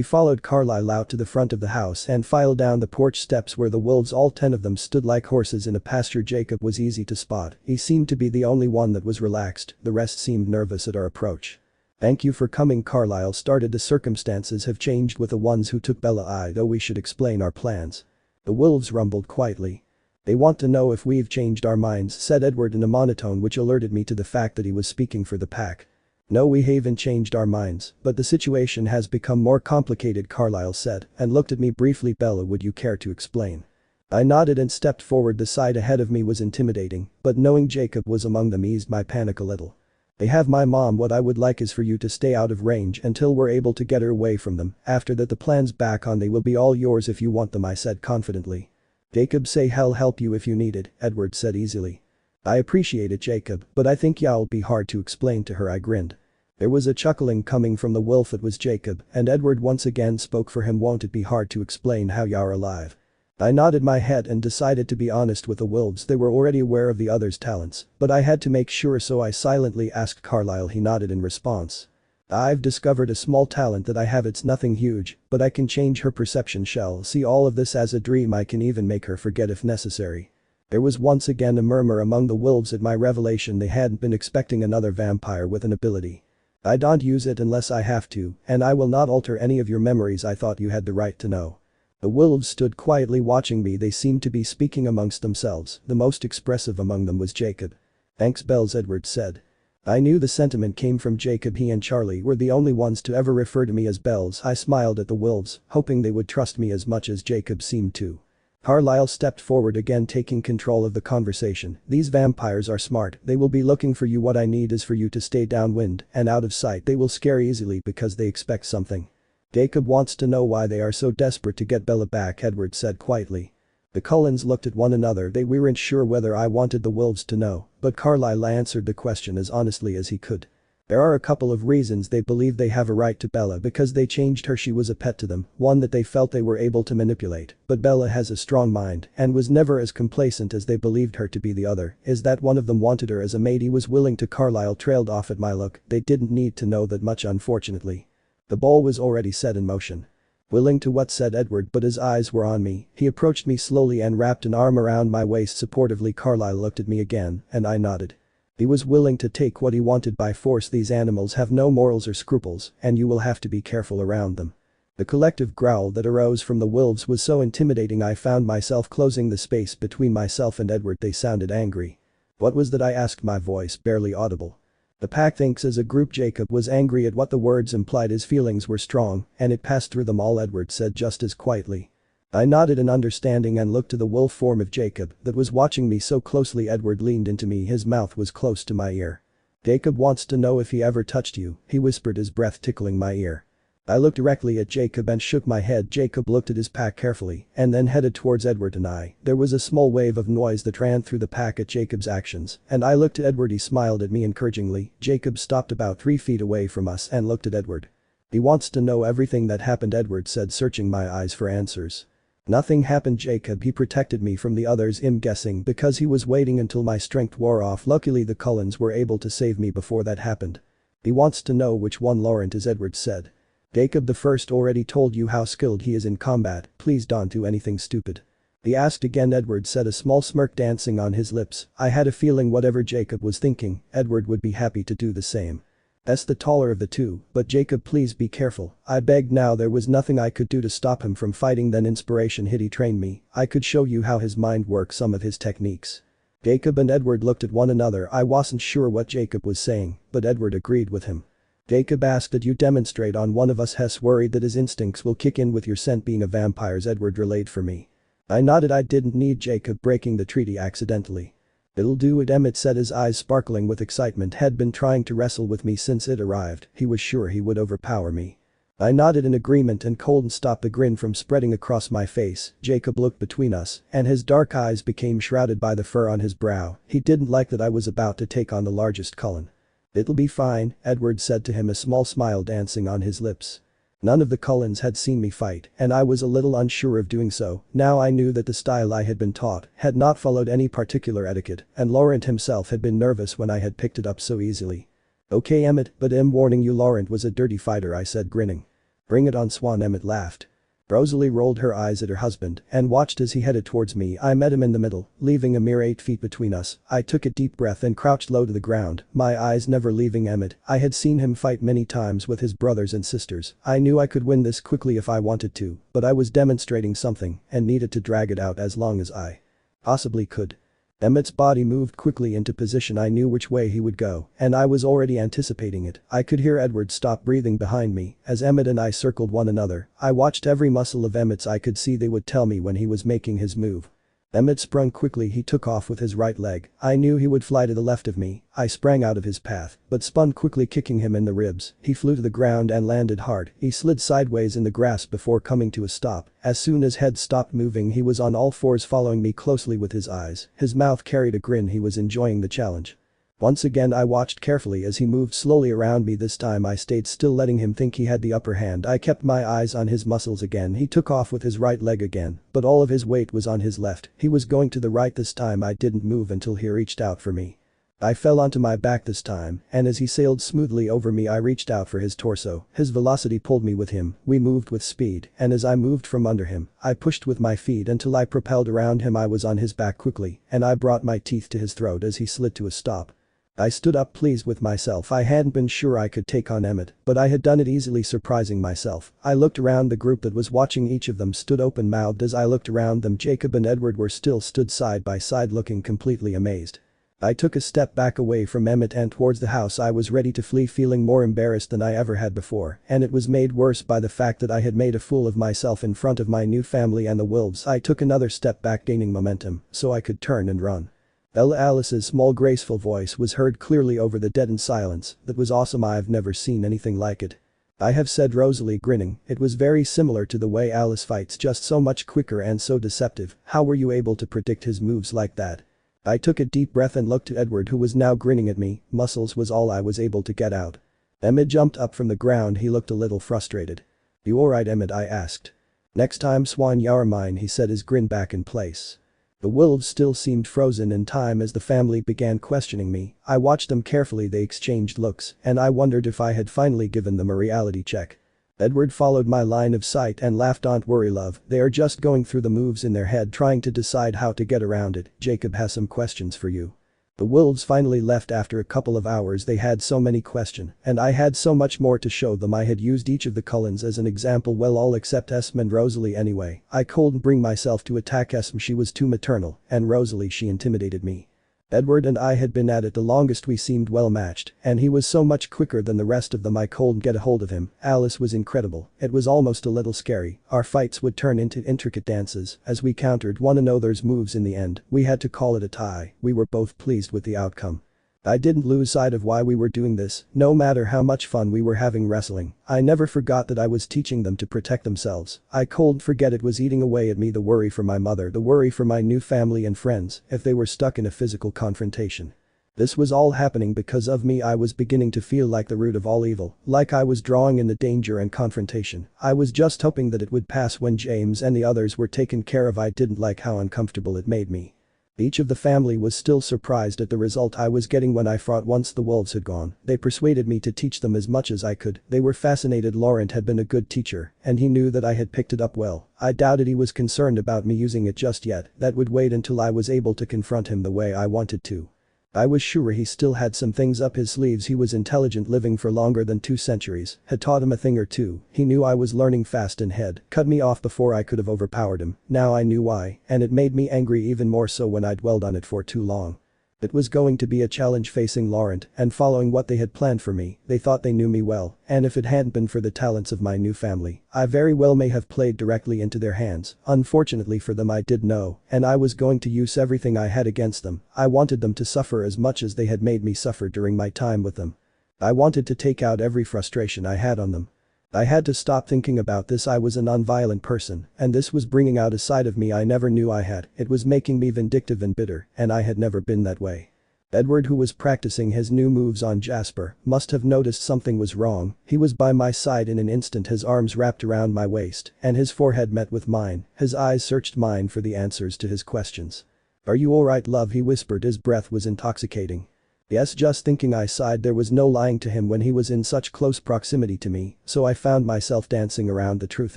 followed Carlisle out to the front of the house and filed down the porch steps where the wolves, all 10 of them, stood like horses in a pasture. Jacob was easy to spot. He seemed to be the only one that was relaxed. The rest seemed nervous at our approach. Thank you for coming, Carlisle started. The circumstances have changed with the ones who took Bella. Though we should explain our plans. The wolves rumbled quietly. They want to know if we've changed our minds, said Edward in a monotone which alerted me to the fact that he was speaking for the pack. No, we haven't changed our minds, but the situation has become more complicated, Carlisle said, and looked at me briefly. Bella, would you care to explain? I nodded and stepped forward. The sight ahead of me was intimidating, but knowing Jacob was among them eased my panic a little. They have my mom. What I would like is for you to stay out of range until we're able to get her away from them. After that, the plan's back on. They will be all yours if you want them, I said confidently. Jacob, say I'll help you if you need it, Edward said easily. I appreciate it, Jacob, but I think y'all be hard to explain to her, I grinned. There was a chuckling coming from the wolf. It was Jacob, and Edward once again spoke for him. Won't it be hard to explain how you're alive? I nodded my head and decided to be honest with the wolves. They were already aware of the others' talents, but I had to make sure, so I silently asked Carlisle. He nodded in response. I've discovered a small talent that I have. It's nothing huge, but I can change her perception. Shall see all of this as a dream. I can even make her forget if necessary. There was once again a murmur among the wolves at my revelation. They hadn't been expecting another vampire with an ability. I don't use it unless I have to, and I will not alter any of your memories. I thought you had the right to know. The wolves stood quietly watching me. They seemed to be speaking amongst themselves. The most expressive among them was Jacob. Thanks, Bells, Edward said. I knew the sentiment came from Jacob. He and Charlie were the only ones to ever refer to me as Bells. I smiled at the wolves, hoping they would trust me as much as Jacob seemed to. Carlisle stepped forward again, taking control of the conversation. These vampires are smart. They will be looking for you. What I need is for you to stay downwind and out of sight. They will scare easily because they expect something. Jacob wants to know why they are so desperate to get Bella back, Edward said quietly. The Cullens looked at one another. They weren't sure whether I wanted the wolves to know, but Carlisle answered the question as honestly as he could. There are a couple of reasons. They believe they have a right to Bella because they changed her. She was a pet to them, one that they felt they were able to manipulate, but Bella has a strong mind and was never as complacent as they believed her to be. The other is that one of them wanted her as a mate. He was willing to. Carlisle trailed off at my look. They didn't need to know that much, unfortunately. The ball was already set in motion. Willing to what, said Edward, but his eyes were on me. He approached me slowly and wrapped an arm around my waist supportively. Carlisle looked at me again, and I nodded. He was willing to take what he wanted by force. These animals have no morals or scruples, and you will have to be careful around them. The collective growl that arose from the wolves was so intimidating I found myself closing the space between myself and Edward. They sounded angry. What was that, I asked, my voice barely audible. The pack thinks as a group. Jacob was angry at what the words implied. His feelings were strong, and it passed through them all, Edward said just as quietly. I nodded in understanding and looked to the wolf form of Jacob that was watching me so closely. Edward leaned into me, his mouth was close to my ear. Jacob wants to know if he ever touched you, he whispered, his breath tickling my ear. I looked directly at Jacob and shook my head. Jacob looked at his pack carefully and then headed towards Edward and I. There was a small wave of noise that ran through the pack at Jacob's actions, and I looked at Edward. He smiled at me encouragingly. Jacob stopped about 3 feet away from us and looked at Edward. He wants to know everything that happened, Edward said, searching my eyes for answers. Nothing happened, Jacob. He protected me from the others. I'm guessing because he was waiting until my strength wore off. Luckily the Cullens were able to save me before that happened. He wants to know which one Laurent is, Edward said. Jacob the First already told you how skilled he is in combat, please don't do anything stupid. He asked again, Edward said, a small smirk dancing on his lips. I had a feeling whatever Jacob was thinking, Edward would be happy to do the same. That's the taller of the two, but Jacob, please be careful, I begged. Now there was nothing I could do to stop him from fighting. Then inspiration hit. He trained me, I could show you how his mind works, some of his techniques. Jacob and Edward looked at one another. I wasn't sure what Jacob was saying, but Edward agreed with him. Jacob asked, did you demonstrate on one of us? Hess worried that his instincts will kick in with your scent being a vampire's. Edward relayed for me. I nodded. I didn't need Jacob breaking the treaty accidentally. It'll do it, Emmett said, his eyes sparkling with excitement. Had been trying to wrestle with me since it arrived, he was sure he would overpower me. I nodded in agreement and Colton stopped the grin from spreading across my face. Jacob looked between us, and his dark eyes became shrouded by the fur on his brow. He didn't like that I was about to take on the largest Cullen. It'll be fine, Edward said to him, a small smile dancing on his lips. None of the Cullens had seen me fight, and I was a little unsure of doing so. Now I knew that the style I had been taught had not followed any particular etiquette, and Laurent himself had been nervous when I had picked it up so easily. Okay Emmett, but I'm warning you, Laurent was a dirty fighter, I said, grinning. Bring it on, Swan, Emmett laughed. Rosalie rolled her eyes at her husband and watched as he headed towards me. I met him in the middle, leaving a mere 8 feet between us. I took a deep breath and crouched low to the ground, my eyes never leaving Emmett. I had seen him fight many times with his brothers and sisters. I knew I could win this quickly if I wanted to, but I was demonstrating something and needed to drag it out as long as I possibly could. Emmett's body moved quickly into position. I knew which way he would go, and I was already anticipating it. I could hear Edward stop breathing behind me as Emmett and I circled one another. I watched every muscle of Emmett's. I could see they would tell me when he was making his move. Emmett sprung quickly. He took off with his right leg. I knew he would fly to the left of me. I sprang out of his path, but spun quickly, kicking him in the ribs. He flew to the ground and landed hard. He slid sideways in the grass before coming to a stop. As soon as head stopped moving, he was on all fours following me closely with his eyes. His mouth carried a grin. He was enjoying the challenge. Once again I watched carefully as he moved slowly around me. This time I stayed still, letting him think he had the upper hand. I kept my eyes on his muscles again. He took off with his right leg again, but all of his weight was on his left. He was going to the right this time. I didn't move until he reached out for me. I fell onto my back this time, and as he sailed smoothly over me I reached out for his torso. His velocity pulled me with him. We moved with speed, and as I moved from under him, I pushed with my feet until I propelled around him. I was on his back quickly, and I brought my teeth to his throat as he slid to a stop. I stood up, pleased with myself. I hadn't been sure I could take on Emmett, but I had done it easily, surprising myself. I looked around the group that was watching. Each of them stood open-mouthed as I looked around them. Jacob and Edward were still stood side by side looking completely amazed. I took a step back away from Emmett and towards the house. I was ready to flee, feeling more embarrassed than I ever had before, and it was made worse by the fact that I had made a fool of myself in front of my new family and the wolves. I took another step back, gaining momentum, so I could turn and run. Alice's small graceful voice was heard clearly over the deadened silence. That was awesome, I've never seen anything like it. I have, said Rosalie, grinning. It was very similar to the way Alice fights, just so much quicker and so deceptive. How were you able to predict his moves like that? I took a deep breath and looked at Edward, who was now grinning at me. Muscles was all I was able to get out. Emmett jumped up from the ground. He looked a little frustrated. You alright, Emmett? I asked. Next time, Swan, you're mine, he said, his grin back in place. The wolves still seemed frozen in time as the family began questioning me. I watched them carefully. They exchanged looks, and I wondered if I had finally given them a reality check. Edward followed my line of sight and laughed. Don't worry, love, they are just going through the moves in their head, trying to decide how to get around it. Jacob has some questions for you. The wolves finally left after a couple of hours. They had so many questions, and I had so much more to show them. I had used each of the Cullens as an example, well, all except Esme and Rosalie anyway. I couldn't bring myself to attack Esme, she was too maternal, and Rosalie, she intimidated me. Edward and I had been at it the longest. We seemed well matched, and he was so much quicker than the rest of them. I couldn't get a hold of him. Alice was incredible. It was almost a little scary. Our fights would turn into intricate dances as we countered one another's moves. In the end, we had to call it a tie. We were both pleased with the outcome. I didn't lose sight of why we were doing this, no matter how much fun we were having wrestling. I never forgot that I was teaching them to protect themselves. I couldn't forget it was eating away at me, the worry for my mother, the worry for my new family and friends if they were stuck in a physical confrontation. This was all happening because of me. I was beginning to feel like the root of all evil, like I was drawing in the danger and confrontation. I was just hoping that it would pass when James and the others were taken care of. I didn't like how uncomfortable it made me. Each of the family was still surprised at the result I was getting when I fought. Once the wolves had gone, they persuaded me to teach them as much as I could. They were fascinated. Laurent had been a good teacher, and he knew that I had picked it up well. I doubted he was concerned about me using it just yet. That would wait until I was able to confront him the way I wanted to. I was sure he still had some things up his sleeves. He was intelligent, living for longer than 2 centuries, had taught him a thing or two. He knew I was learning fast and had cut me off before I could have overpowered him. Now I knew why, and it made me angry, even more so when I'd dwelled on it for too long. It was going to be a challenge facing Laurent and following what they had planned for me. They thought they knew me well, and if it hadn't been for the talents of my new family, I very well may have played directly into their hands. Unfortunately for them, I did know, and I was going to use everything I had against them. I wanted them to suffer as much as they had made me suffer during my time with them. I wanted to take out every frustration I had on them. I had to stop thinking about this. I was a non-violent person, and this was bringing out a side of me I never knew I had. It was making me vindictive and bitter, and I had never been that way. Edward, who was practicing his new moves on Jasper, must have noticed something was wrong. He was by my side in an instant, his arms wrapped around my waist, and his forehead met with mine. His eyes searched mine for the answers to his questions. "Are you alright, love?" he whispered. His breath was intoxicating. Yes, just thinking, I sighed. There was no lying to him when he was in such close proximity to me, so I found myself dancing around the truth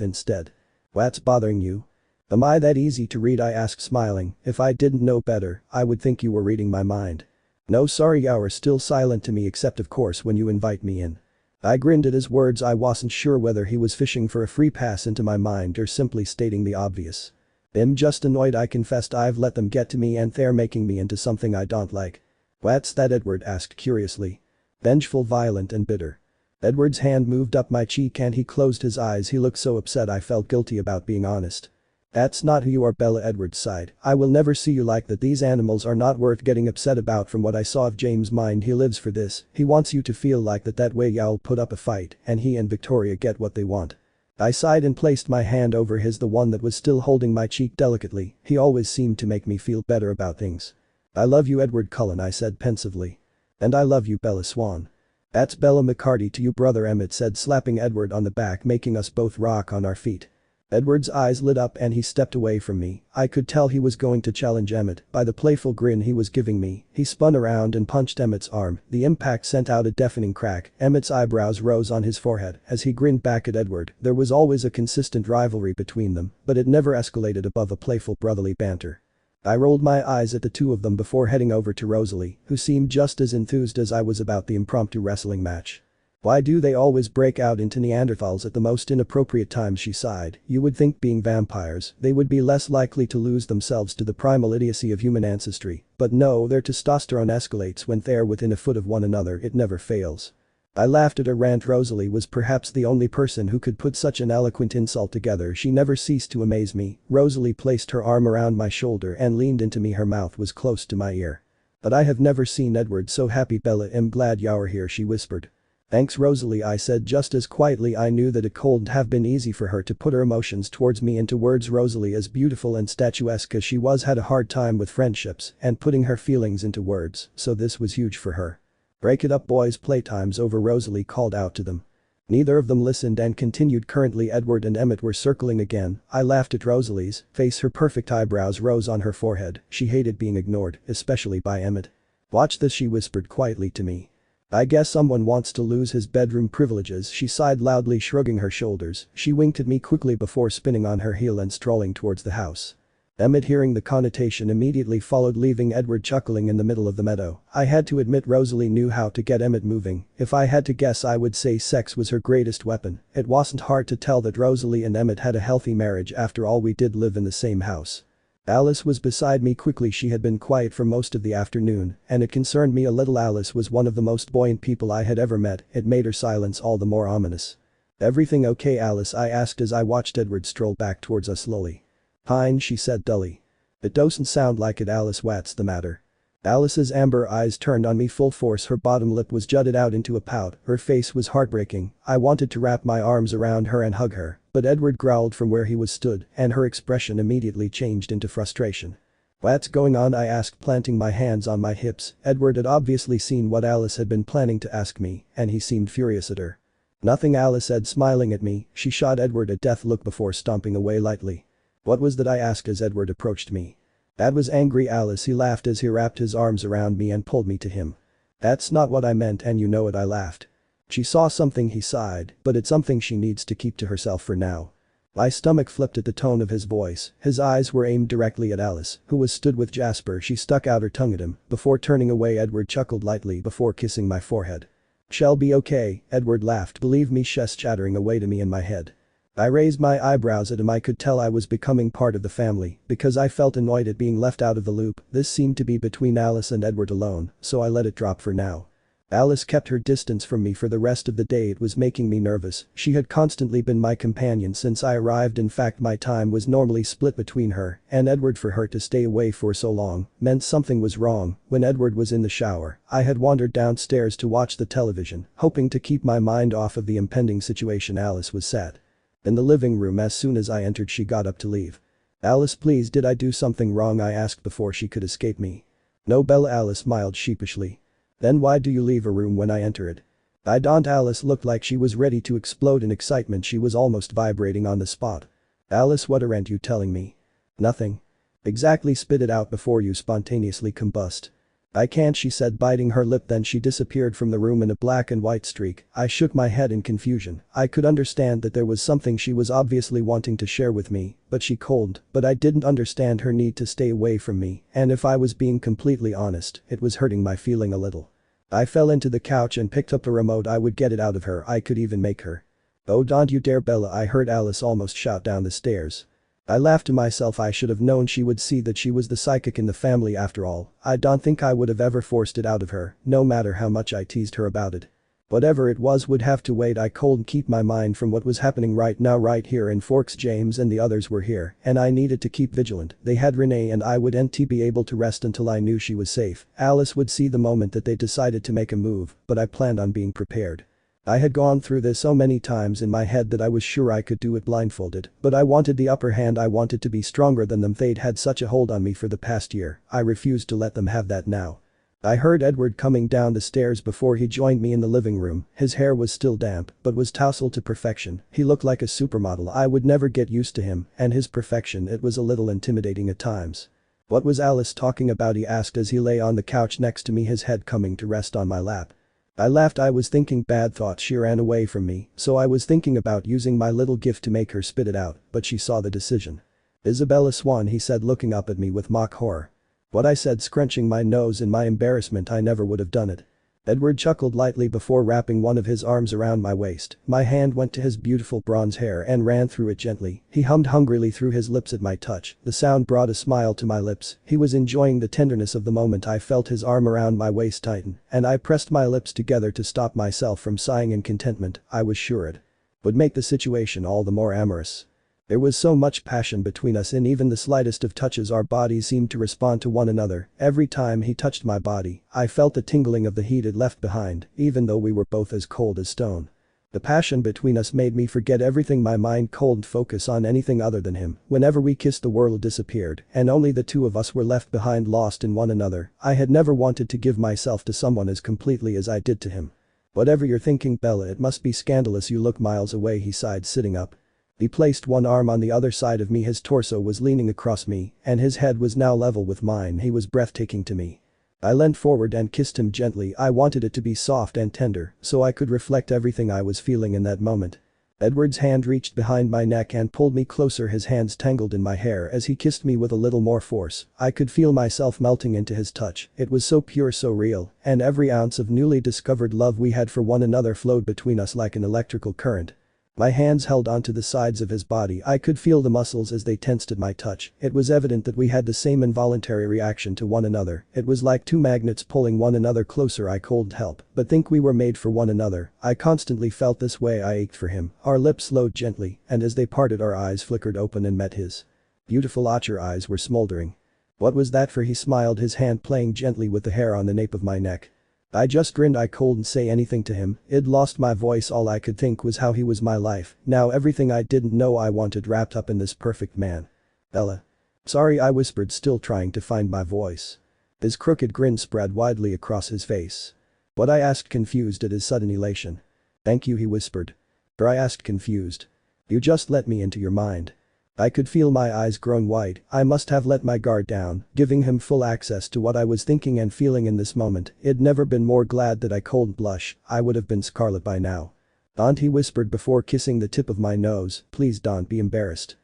instead. "What's bothering you? Am I that easy to read?" I asked, smiling. "If I didn't know better, I would think you were reading my mind." "No, sorry." You're still silent to me, except of course when you invite me in. I grinned at his words. I wasn't sure whether he was fishing for a free pass into my mind or simply stating the obvious. "I'm just annoyed," I confessed. "I've let them get to me and they're making me into something I don't like." "What's that?" Edward asked curiously. "Vengeful, violent and bitter." Edward's hand moved up my cheek and he closed his eyes. He looked so upset I felt guilty about being honest. "That's not who you are, Bella," Edward sighed. "I will never see you like that. These animals are not worth getting upset about. From what I saw of James' mind, he lives for this. He wants you to feel like that way I'll put up a fight and he and Victoria get what they want." I sighed and placed my hand over his, the one that was still holding my cheek delicately. He always seemed to make me feel better about things. "I love you, Edward Cullen," I said pensively. "And I love you, Bella Swan." "That's Bella McCarty to you, brother," Emmett said, slapping Edward on the back, making us both rock on our feet. Edward's eyes lit up and he stepped away from me. I could tell he was going to challenge Emmett by the playful grin he was giving me. He spun around and punched Emmett's arm. The impact sent out a deafening crack. Emmett's eyebrows rose on his forehead as he grinned back at Edward. There was always a consistent rivalry between them, but it never escalated above a playful brotherly banter. I rolled my eyes at the two of them before heading over to Rosalie, who seemed just as enthused as I was about the impromptu wrestling match. "Why do they always break out into Neanderthals at the most inappropriate times?" she sighed. "You would think, being vampires, they would be less likely to lose themselves to the primal idiocy of human ancestry. But no, their testosterone escalates when they're within a foot of one another. It never fails." I laughed at her rant. Rosalie was perhaps the only person who could put such an eloquent insult together. She never ceased to amaze me. Rosalie placed her arm around my shoulder and leaned into me. Her mouth was close to my ear. "But I have never seen Edward so happy, Bella. I'm glad you're here," she whispered. "Thanks, Rosalie," I said just as quietly. I knew that it couldn't have been easy for her to put her emotions towards me into words. Rosalie, as beautiful and statuesque as she was, had a hard time with friendships and putting her feelings into words, so this was huge for her. "Break it up, boys, playtime's over," Rosalie called out to them. Neither of them listened and continued. Currently Edward and Emmett were circling again. I laughed at Rosalie's face. Her perfect eyebrows rose on her forehead. She hated being ignored, especially by Emmett. "Watch this," she whispered quietly to me. "I guess someone wants to lose his bedroom privileges," she sighed loudly, shrugging her shoulders. She winked at me quickly before spinning on her heel and strolling towards the house. Emmett, hearing the connotation, immediately followed, leaving Edward chuckling in the middle of the meadow. I had to admit Rosalie knew how to get Emmett moving. If I had to guess, I would say sex was her greatest weapon. It wasn't hard to tell that Rosalie and Emmett had a healthy marriage. After all, we did live in the same house. Alice was beside me quickly. She had been quiet for most of the afternoon, and it concerned me a little. Alice was one of the most buoyant people I had ever met. It made her silence all the more ominous. "Everything okay, Alice?" I asked as I watched Edward stroll back towards us slowly. "Fine," she said dully. "It doesn't sound like it, Alice. What's the matter?" Alice's amber eyes turned on me full force. Her bottom lip was jutted out into a pout. Her face was heartbreaking. I wanted to wrap my arms around her and hug her, but Edward growled from where he was stood, and her expression immediately changed into frustration. "What's going on?" I asked, planting my hands on my hips. Edward had obviously seen what Alice had been planning to ask me, and he seemed furious at her. "Nothing," Alice said, smiling at me. She shot Edward a death look before stomping away lightly. "What was that?" I asked as Edward approached me. "That was angry, Alice," he laughed as he wrapped his arms around me and pulled me to him. "That's not what I meant, and you know it," I laughed. "She saw something," he sighed, "but it's something she needs to keep to herself for now." My stomach flipped at the tone of his voice. His eyes were aimed directly at Alice, who was stood with Jasper. She stuck out her tongue at him. Before turning away, Edward chuckled lightly before kissing my forehead. "She'll be okay," Edward laughed. "Believe me, she's chattering away to me in my head." I raised my eyebrows at him. I could tell I was becoming part of the family, because I felt annoyed at being left out of the loop. This seemed to be between Alice and Edward alone, so I let it drop for now. Alice kept her distance from me for the rest of the day. It was making me nervous. She had constantly been my companion since I arrived. In fact, my time was normally split between her and Edward. For her to stay away for so long meant something was wrong. When Edward was in the shower, I had wandered downstairs to watch the television, hoping to keep my mind off of the impending situation. Alice was sat in the living room. As soon as I entered, she got up to leave. "Alice, please, did I do something wrong?" I asked before she could escape me. "No, Bella," Alice smiled sheepishly. "Then why do you leave a room when I enter it?" "I don't." Alice looked like she was ready to explode in excitement. She was almost vibrating on the spot. "Alice, what aren't you telling me?" "Nothing." "Exactly, spit it out before you spontaneously combust." "I can't," she said, biting her lip. Then she disappeared from the room in a black and white streak. I shook my head in confusion. I could understand that there was something she was obviously wanting to share with me, but she cold, but I didn't understand her need to stay away from me, and if I was being completely honest, it was hurting my feeling a little. I fell into the couch and picked up a remote. I would get it out of her. I could even make her. "Oh, don't you dare, Bella," I heard Alice almost shout down the stairs. I laughed to myself. I should have known she would see that she was the psychic in the family after all. I don't think I would have ever forced it out of her, no matter how much I teased her about it. Whatever it was would have to wait. I couldn't keep my mind from what was happening right now, right here in Forks. James and the others were here, and I needed to keep vigilant. They had Renee, and I wouldn't be able to rest until I knew she was safe. Alice would see the moment that they decided to make a move, but I planned on being prepared. I had gone through this so many times in my head that I was sure I could do it blindfolded, but I wanted the upper hand. I wanted to be stronger than them. They'd had such a hold on me for the past year. I refused to let them have that now. I heard Edward coming down the stairs before he joined me in the living room. His hair was still damp, but was tousled to perfection. He looked like a supermodel. I would never get used to him and his perfection. It was a little intimidating at times. "What was Alice talking about?" he asked as he lay on the couch next to me, his head coming to rest on my lap. I laughed. I was thinking bad thoughts. She ran away from me, so I was thinking about using my little gift to make her spit it out, but she saw the decision. "Isabella Swan," he said, looking up at me with mock horror. "What?" I said, scrunching my nose in my embarrassment. "I never would have done it." Edward chuckled lightly before wrapping one of his arms around my waist. My hand went to his beautiful bronze hair and ran through it gently. He hummed hungrily through his lips at my touch. The sound brought a smile to my lips. He was enjoying the tenderness of the moment. I felt his arm around my waist tighten, and I pressed my lips together to stop myself from sighing in contentment. I was sure it would make the situation all the more amorous. There was so much passion between us. In even the slightest of touches, our bodies seemed to respond to one another. Every time he touched my body, I felt the tingling of the heat it left behind, even though we were both as cold as stone. The passion between us made me forget everything. My mind couldn't focus on anything other than him. Whenever we kissed, the world disappeared, and only the two of us were left behind, lost in one another. I had never wanted to give myself to someone as completely as I did to him. "Whatever you're thinking, Bella, it must be scandalous. You look miles away," he sighed, sitting up. He placed one arm on the other side of me. His torso was leaning across me, and his head was now level with mine. He was breathtaking to me. I leant forward and kissed him gently. I wanted it to be soft and tender, so I could reflect everything I was feeling in that moment. Edward's hand reached behind my neck and pulled me closer, his hands tangled in my hair as he kissed me with a little more force. I could feel myself melting into his touch, it was so pure, so real, and every ounce of newly discovered love we had for one another flowed between us like an electrical current. My hands held onto the sides of his body, I could feel the muscles as they tensed at my touch. It was evident that we had the same involuntary reaction to one another, it was like two magnets pulling one another closer. I couldn't help but think we were made for one another. I constantly felt this way, I ached for him. Our lips slowed gently, and as they parted our eyes flickered open and met his. Beautiful ochre eyes were smoldering. What was that for? He smiled, his hand playing gently with the hair on the nape of my neck. I just grinned. I couldn't say anything to him, I'd lost my voice. All I could think was how he was my life, now everything I didn't know I wanted wrapped up in this perfect man. Bella. Sorry, I whispered, still trying to find my voice. His crooked grin spread widely across his face. What? I asked, confused at his sudden elation. Thank you, he whispered. I asked, confused. You just let me into your mind. I could feel my eyes growing wide. I must have let my guard down, giving him full access to what I was thinking and feeling in this moment. I'd never been more glad that I couldn't blush, I would have been scarlet by now. Don't, he whispered before kissing the tip of my nose, please don't be embarrassed.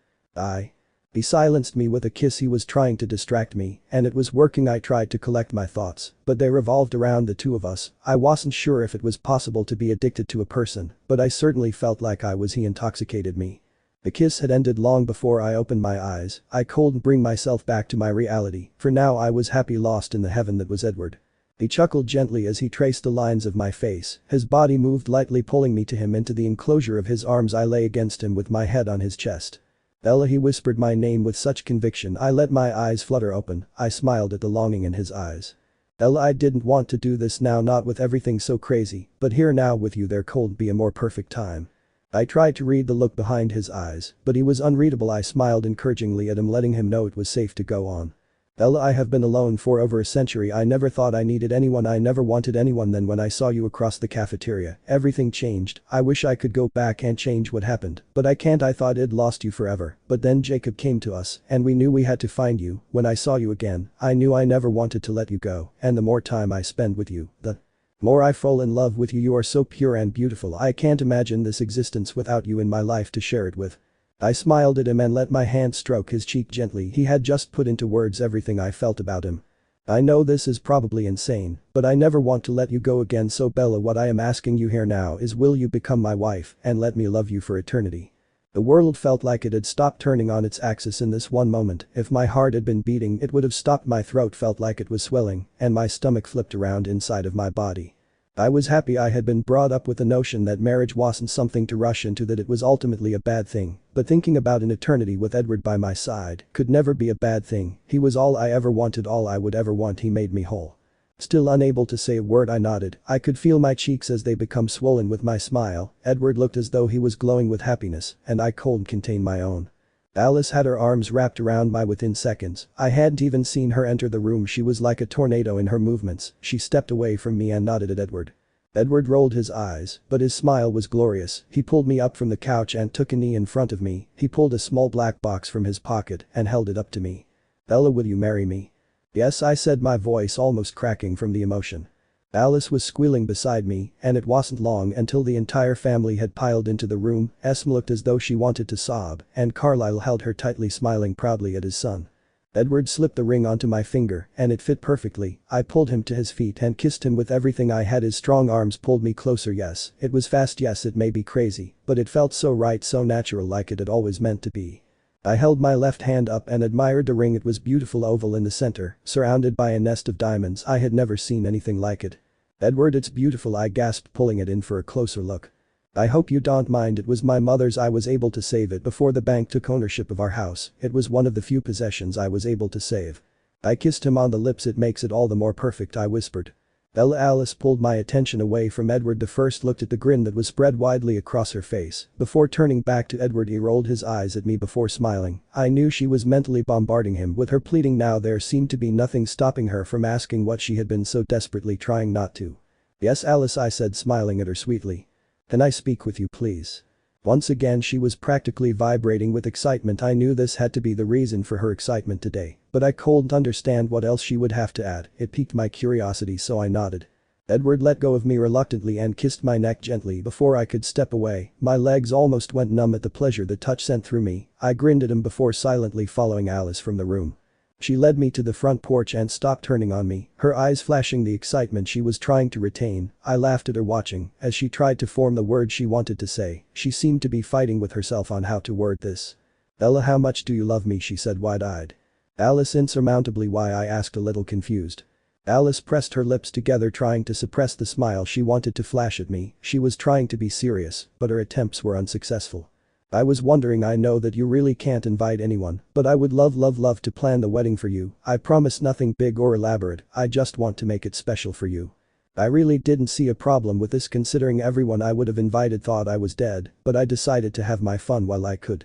He silenced me with a kiss. He was trying to distract me, and it was working. I tried to collect my thoughts, but they revolved around the two of us. I wasn't sure if it was possible to be addicted to a person, but I certainly felt like I was. He intoxicated me. The kiss had ended long before I opened my eyes. I couldn't bring myself back to my reality, for now I was happy, lost in the heaven that was Edward. He chuckled gently as he traced the lines of my face, his body moved lightly, pulling me to him into the enclosure of his arms. I lay against him with my head on his chest. Bella, he whispered my name with such conviction I let my eyes flutter open. I smiled at the longing in his eyes. Bella, I didn't want to do this now, not with everything so crazy, but here now with you there couldn't be a more perfect time. I tried to read the look behind his eyes, but he was unreadable. I smiled encouragingly at him, letting him know it was safe to go on. Bella, I have been alone for over a century. I never thought I needed anyone. I never wanted anyone. Then when I saw you across the cafeteria, everything changed. I wish I could go back and change what happened, but I can't. I thought I'd lost you forever, but then Jacob came to us, and we knew we had to find you. When I saw you again, I knew I never wanted to let you go, and the more time I spend with you, the more I fall in love with you. You are so pure and beautiful. I can't imagine this existence without you in my life to share it with. I smiled at him and let my hand stroke his cheek gently. He had just put into words everything I felt about him. I know this is probably insane, but I never want to let you go again. So Bella, what I am asking you here now is, will you become my wife and let me love you for eternity? The world felt like it had stopped turning on its axis in this one moment. If my heart had been beating, it would have stopped. My throat felt like it was swelling, and my stomach flipped around inside of my body. I was happy. I had been brought up with the notion that marriage wasn't something to rush into, that it was ultimately a bad thing, but thinking about an eternity with Edward by my side could never be a bad thing. He was all I ever wanted, all I would ever want. He made me whole. Still unable to say a word, I nodded. I could feel my cheeks as they become swollen with my smile. Edward looked as though he was glowing with happiness, and I couldn't contain my own. Alice had her arms wrapped around my within seconds. I hadn't even seen her enter the room. She was like a tornado in her movements. She stepped away from me and nodded at Edward. Edward rolled his eyes, but his smile was glorious. He pulled me up from the couch and took a knee in front of me. He pulled a small black box from his pocket and held it up to me. Bella, will you marry me? Yes, I said, my voice almost cracking from the emotion. Alice was squealing beside me, and it wasn't long until the entire family had piled into the room. Esme looked as though she wanted to sob, and Carlyle held her tightly, smiling proudly at his son. Edward slipped the ring onto my finger, and it fit perfectly. I pulled him to his feet and kissed him with everything I had. His strong arms pulled me closer. Yes, it was fast. Yes, it may be crazy, but it felt so right, so natural, like it had always meant to be. I held my left hand up and admired the ring. It was beautiful, oval in the center, surrounded by a nest of diamonds. I had never seen anything like it. Edward, it's beautiful, I gasped, pulling it in for a closer look. I hope you don't mind. It was my mother's. I was able to save it before the bank took ownership of our house. It was one of the few possessions I was able to save. I kissed him on the lips. It makes it all the more perfect, I whispered. Alice pulled my attention away from Edward. The first looked at the grin that was spread widely across her face. Before turning back to Edward, he rolled his eyes at me before smiling. I knew she was mentally bombarding him with her pleading now. There seemed to be nothing stopping her from asking what she had been so desperately trying not to. Yes, Alice, I said, smiling at her sweetly. Can I speak with you, please? Once again she was practically vibrating with excitement. I knew this had to be the reason for her excitement today, but I couldn't understand what else she would have to add. It piqued my curiosity, so I nodded. Edward let go of me reluctantly and kissed my neck gently before I could step away. My legs almost went numb at the pleasure the touch sent through me. I grinned at him before silently following Alice from the room. She led me to the front porch and stopped turning on me, her eyes flashing the excitement she was trying to retain. I laughed at her watching as she tried to form the words she wanted to say. She seemed to be fighting with herself on how to word this. "Bella, how much do you love me?" she said wide-eyed. "Alice, insurmountably why?" I asked a little confused. Alice pressed her lips together trying to suppress the smile she wanted to flash at me. She was trying to be serious, but her attempts were unsuccessful. "I was wondering, I know that you really can't invite anyone, but I would love to plan the wedding for you. I promise nothing big or elaborate, I just want to make it special for you." I really didn't see a problem with this considering everyone I would have invited thought I was dead, but I decided to have my fun while I could.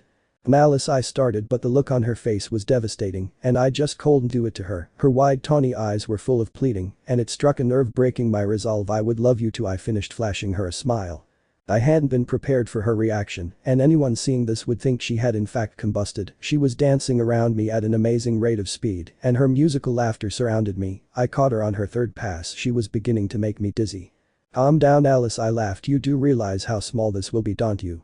"Alice," I started, but the look on her face was devastating and I just couldn't do it to her. Her wide tawny eyes were full of pleading and it struck a nerve breaking my resolve. "I would love you to," I finished flashing her a smile. I hadn't been prepared for her reaction, and anyone seeing this would think she had in fact combusted. She was dancing around me at an amazing rate of speed, and her musical laughter surrounded me. I caught her on her third pass. She was beginning to make me dizzy. "Calm down, Alice," I laughed. "You do realize how small this will be, don't you?"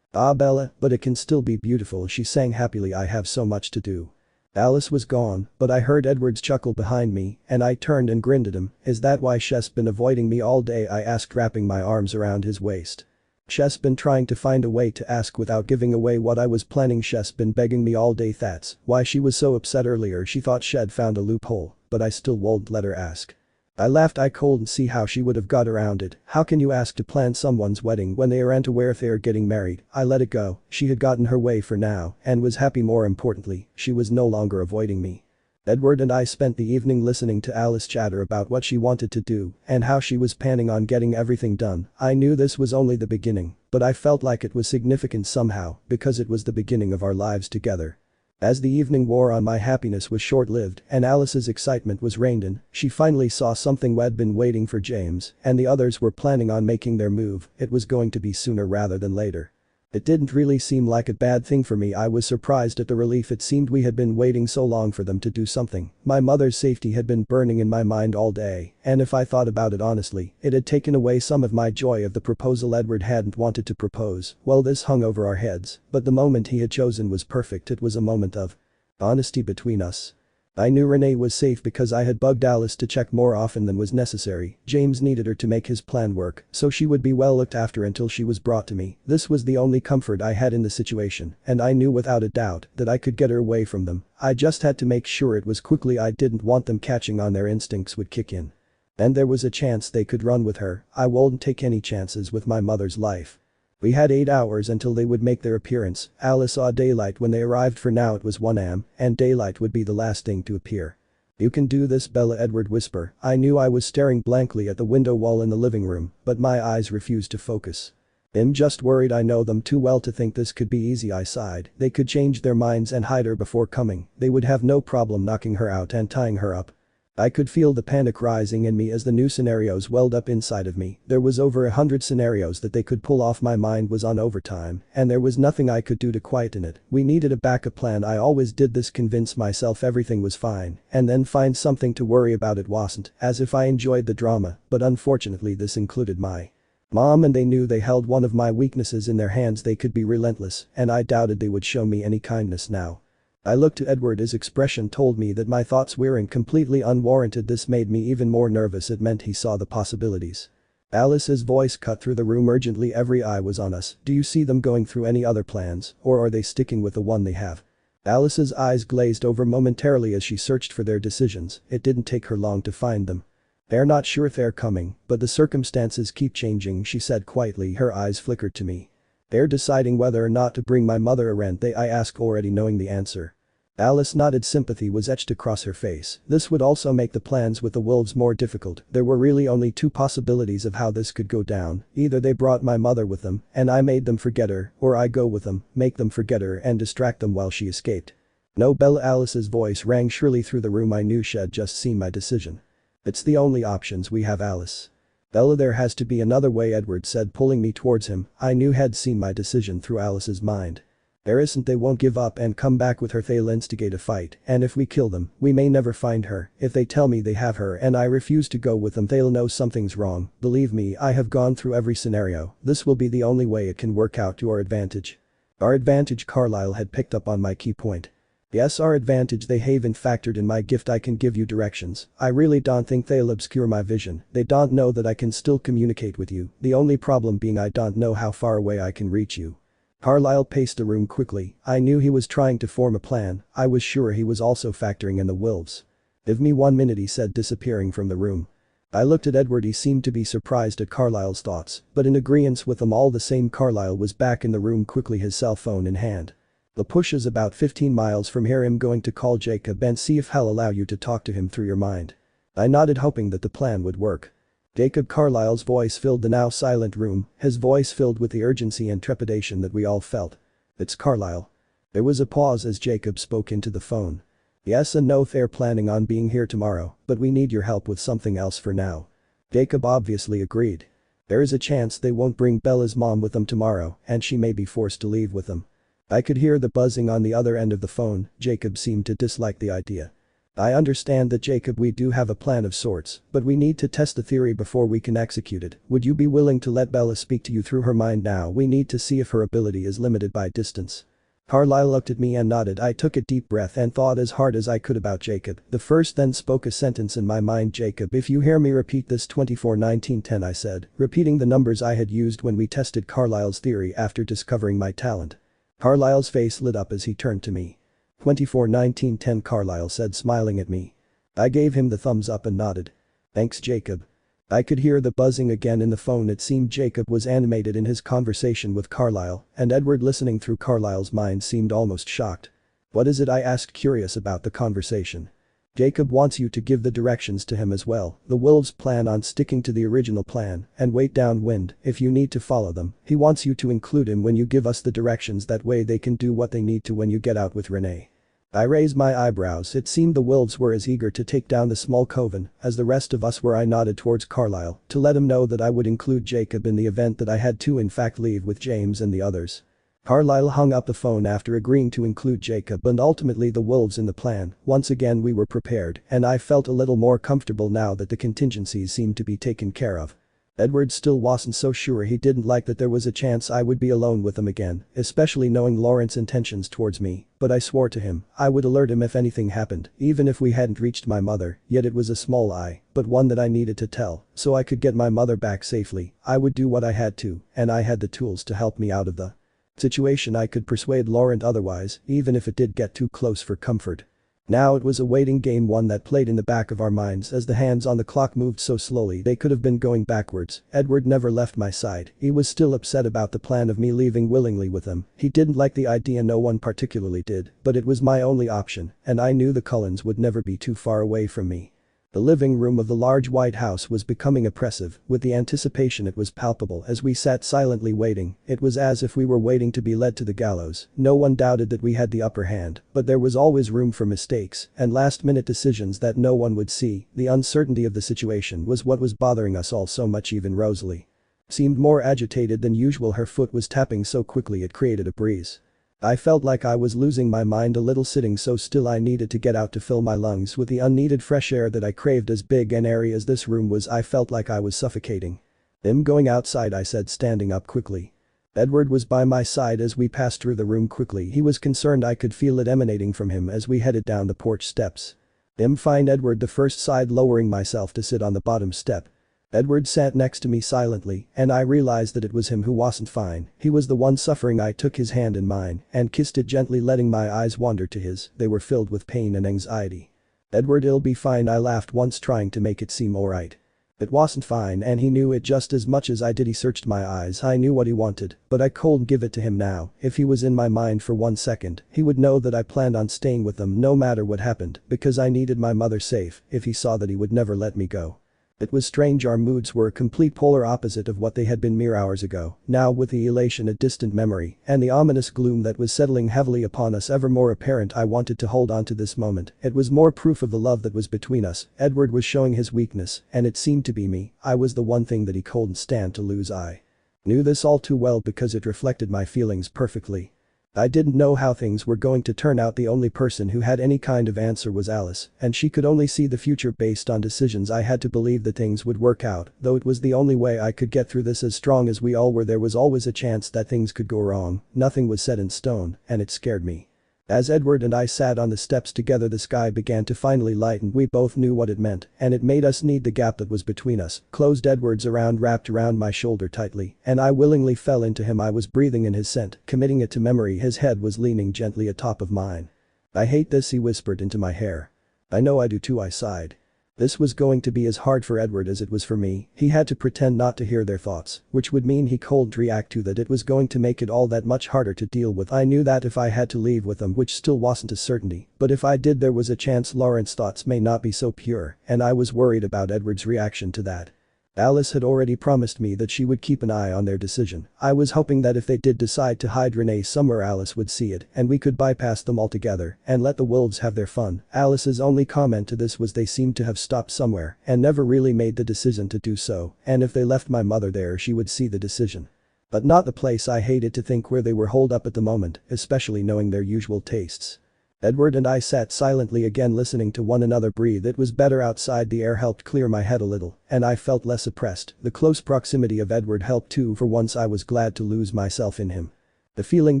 "Ah, Bella, but it can still be beautiful," she sang happily. "I have so much to do." Alice was gone, but I heard Edward's chuckle behind me, and I turned and grinned at him. "Is that why she's been avoiding me all day?" I asked, wrapping my arms around his waist. "She's been trying to find a way to ask without giving away what I was planning. She's been begging me all day, that's why she was so upset earlier. She thought she'd found a loophole, but I still won't let her ask." I laughed. I couldn't see how she would have got around it. How can you ask to plan someone's wedding when they aren't aware if they are getting married? I let it go. She had gotten her way for now and was happy. More importantly, she was no longer avoiding me. Edward and I spent the evening listening to Alice chatter about what she wanted to do and how she was planning on getting everything done. I knew this was only the beginning, but I felt like it was significant somehow because it was the beginning of our lives together. As the evening wore on, my happiness was short-lived and Alice's excitement was reined in. She finally saw something. We'd been waiting for James and the others were planning on making their move. It was going to be sooner rather than later. It didn't really seem like a bad thing for me. I was surprised at the relief it seemed. We had been waiting so long for them to do something. My mother's safety had been burning in my mind all day, and if I thought about it honestly, it had taken away some of my joy of the proposal. Edward hadn't wanted to propose, well, this hung over our heads, but the moment he had chosen was perfect. It was a moment of honesty between us. I knew Renee was safe because I had bugged Alice to check more often than was necessary. James needed her to make his plan work, so she would be well looked after until she was brought to me. This was the only comfort I had in the situation, and I knew without a doubt that I could get her away from them. I just had to make sure it was quickly. I didn't want them catching on. Their instincts would kick in. And there was a chance they could run with her. I wouldn't take any chances with my mother's life. We had 8 hours until they would make their appearance. Alice saw daylight when they arrived. For now it was 1 am, and daylight would be the last thing to appear. "You can do this, Bella," Edward whispered. I knew I was staring blankly at the window wall in the living room, but my eyes refused to focus. "I'm just worried. I know them too well to think this could be easy," I sighed. "They could change their minds and hide her before coming. They would have no problem knocking her out and tying her up." I could feel the panic rising in me as the new scenarios welled up inside of me. There was over 100 scenarios that they could pull off. My mind was on overtime, and there was nothing I could do to quieten it. We needed a backup plan. I always did this, convince myself everything was fine, and then find something to worry about. It wasn't as if I enjoyed the drama, but unfortunately this included my mom, and they knew they held one of my weaknesses in their hands. They could be relentless, and I doubted they would show me any kindness now. I looked to Edward. His expression told me that my thoughts weren't completely unwarranted. This made me even more nervous. It meant he saw the possibilities. Alice's voice cut through the room urgently. Every eye was on us. "Do you see them going through any other plans, or are they sticking with the one they have?" Alice's eyes glazed over momentarily as she searched for their decisions. It didn't take her long to find them. "They're not sure if they're coming, but the circumstances keep changing," she said quietly. Her eyes flickered to me. "They're deciding whether or not to bring my mother around." I asked, already knowing the answer. Alice nodded. Sympathy was etched across her face. This would also make the plans with the wolves more difficult. There were really only 2 possibilities of how this could go down. Either they brought my mother with them and I made them forget her, or I go with them, make them forget her and distract them while she escaped. "No, Bella," Alice's voice rang shrilly through the room. I knew she'd just seen my decision. "It's the only options we have, Alice." "Bella, there has to be another way," Edward said, pulling me towards him. I knew he'd seen my decision through Alice's mind. There isn't, they won't give up and come back with her, they'll instigate a fight, and if we kill them, we may never find her. If they tell me they have her and I refuse to go with them, they'll know something's wrong. Believe me, I have gone through every scenario. This will be the only way it can work out to our advantage. Our advantage, Carlyle had picked up on my key point. Yes, our advantage, they haven't factored in my gift. I can give you directions. I really don't think they'll obscure my vision. They don't know that I can still communicate with you. The only problem being I don't know how far away I can reach you. Carlyle paced the room quickly. I knew he was trying to form a plan. I was sure he was also factoring in the wolves. Give me 1 minute, he said, disappearing from the room. I looked at Edward. He seemed to be surprised at Carlyle's thoughts, but in agreement with them all the same. Carlyle was back in the room quickly, his cell phone in hand. The push is about 15 miles from here. I'm going to call Jacob and see if he'll allow you to talk to him through your mind. I nodded, hoping that the plan would work. Jacob. Carlyle's voice filled the now silent room, his voice filled with the urgency and trepidation that we all felt. It's Carlyle. There was a pause as Jacob spoke into the phone. Yes and no, they're planning on being here tomorrow, but we need your help with something else for now. Jacob obviously agreed. There is a chance they won't bring Bella's mom with them tomorrow, and she may be forced to leave with them. I could hear the buzzing on the other end of the phone. Jacob seemed to dislike the idea. I understand that, Jacob, we do have a plan of sorts, but we need to test the theory before we can execute it. Would you be willing to let Bella speak to you through her mind now? We need to see if her ability is limited by distance. Carlyle looked at me and nodded. I took a deep breath and thought as hard as I could about Jacob. The first then spoke a sentence in my mind. Jacob, if you hear me repeat this, 24-19-10, I said, repeating the numbers I had used when we tested Carlyle's theory after discovering my talent. Carlyle's face lit up as he turned to me. 24-19-10, Carlyle said, smiling at me. I gave him the thumbs up and nodded. Thanks, Jacob. I could hear the buzzing again in the phone. It seemed Jacob was animated in his conversation with Carlyle, and Edward, listening through Carlyle's mind, seemed almost shocked. What is it? I asked, curious about the conversation. Jacob wants you to give the directions to him as well. The wolves plan on sticking to the original plan and wait downwind if you need to follow them. He wants you to include him when you give us the directions, that way they can do what they need to when you get out with Renee. I raised my eyebrows. It seemed the wolves were as eager to take down the small coven as the rest of us were. I nodded towards Carlyle to let him know that I would include Jacob in the event that I had to in fact leave with James and the others. Carlyle hung up the phone after agreeing to include Jacob and ultimately the wolves in the plan. Once again we were prepared, and I felt a little more comfortable now that the contingencies seemed to be taken care of. Edward still wasn't so sure. He didn't like that there was a chance I would be alone with them again, especially knowing Lauren's intentions towards me, but I swore to him I would alert him if anything happened, even if we hadn't reached my mother. Yet it was a small lie, but one that I needed to tell, so I could get my mother back safely. I would do what I had to, and I had the tools to help me out of the situation. I could persuade Lauren otherwise, even if it did get too close for comfort. Now it was a waiting game, one that played in the back of our minds as the hands on the clock moved so slowly they could have been going backwards. Edward never left my side. He was still upset about the plan of me leaving willingly with him. He didn't like the idea, no one particularly did, but it was my only option, and I knew the Cullens would never be too far away from me. The living room of the large white house was becoming oppressive. With the anticipation, it was palpable as we sat silently waiting. It was as if we were waiting to be led to the gallows. No one doubted that we had the upper hand, but there was always room for mistakes and last-minute decisions that no one would see. The uncertainty of the situation was what was bothering us all so much. Even Rosalie seemed more agitated than usual. Her foot was tapping so quickly it created a breeze. I felt like I was losing my mind a little. Sitting so still, I needed to get out to fill my lungs with the unneeded fresh air that I craved. As big and airy as this room was, I felt like I was suffocating. "I'm going outside," I said, standing up quickly. Edward was by my side as we passed through the room quickly. He was concerned. I could feel it emanating from him as we headed down the porch steps. "I'm fine," Edward the first sighed, lowering myself to sit on the bottom step. Edward sat next to me silently, and I realized that it was him who wasn't fine. He was the one suffering. I took his hand in mine and kissed it gently, letting my eyes wander to his. They were filled with pain and anxiety. "Edward, it'll be fine," I laughed once, trying to make it seem alright. It wasn't fine, and he knew it just as much as I did. He searched my eyes. I knew what he wanted, but I couldn't give it to him now. If he was in my mind for 1 second, he would know that I planned on staying with them no matter what happened, because I needed my mother safe. If he saw that, he would never let me go. It was strange. Our moods were a complete polar opposite of what they had been mere hours ago. Now, with the elation a distant memory and the ominous gloom that was settling heavily upon us ever more apparent, I wanted to hold on to this moment. It was more proof of the love that was between us. Edward was showing his weakness, and it seemed to be me. I was the one thing that he couldn't stand to lose. I knew this all too well because it reflected my feelings perfectly. I didn't know how things were going to turn out. The only person who had any kind of answer was Alice, and she could only see the future based on decisions. I had to believe that things would work out, though it was the only way I could get through this. As strong as we all were, there was always a chance that things could go wrong. Nothing was set in stone, and it scared me. As Edward and I sat on the steps together, the sky began to finally lighten. We both knew what it meant, and it made us need the gap that was between us closed. Edward's arm wrapped around my shoulder tightly, and I willingly fell into him. I was breathing in his scent, committing it to memory. His head was leaning gently atop of mine. "I hate this," he whispered into my hair. "I know I do too," I sighed. This was going to be as hard for Edward as it was for me. He had to pretend not to hear their thoughts, which would mean he couldn't react to that. It was going to make it all that much harder to deal with. I knew that if I had to leave with them, which still wasn't a certainty, but if I did, there was a chance Lauren's thoughts may not be so pure, and I was worried about Edward's reaction to that. Alice had already promised me that she would keep an eye on their decision. I was hoping that if they did decide to hide Renee somewhere, Alice would see it and we could bypass them altogether and let the wolves have their fun. Alice's only comment to this was they seemed to have stopped somewhere and never really made the decision to do so, and if they left my mother there, she would see the decision. But not the place. I hated to think where they were holed up at the moment, especially knowing their usual tastes. Edward and I sat silently again, listening to one another breathe. It was better outside. The air helped clear my head a little, and I felt less oppressed. The close proximity of Edward helped too. For once I was glad to lose myself in him. The feeling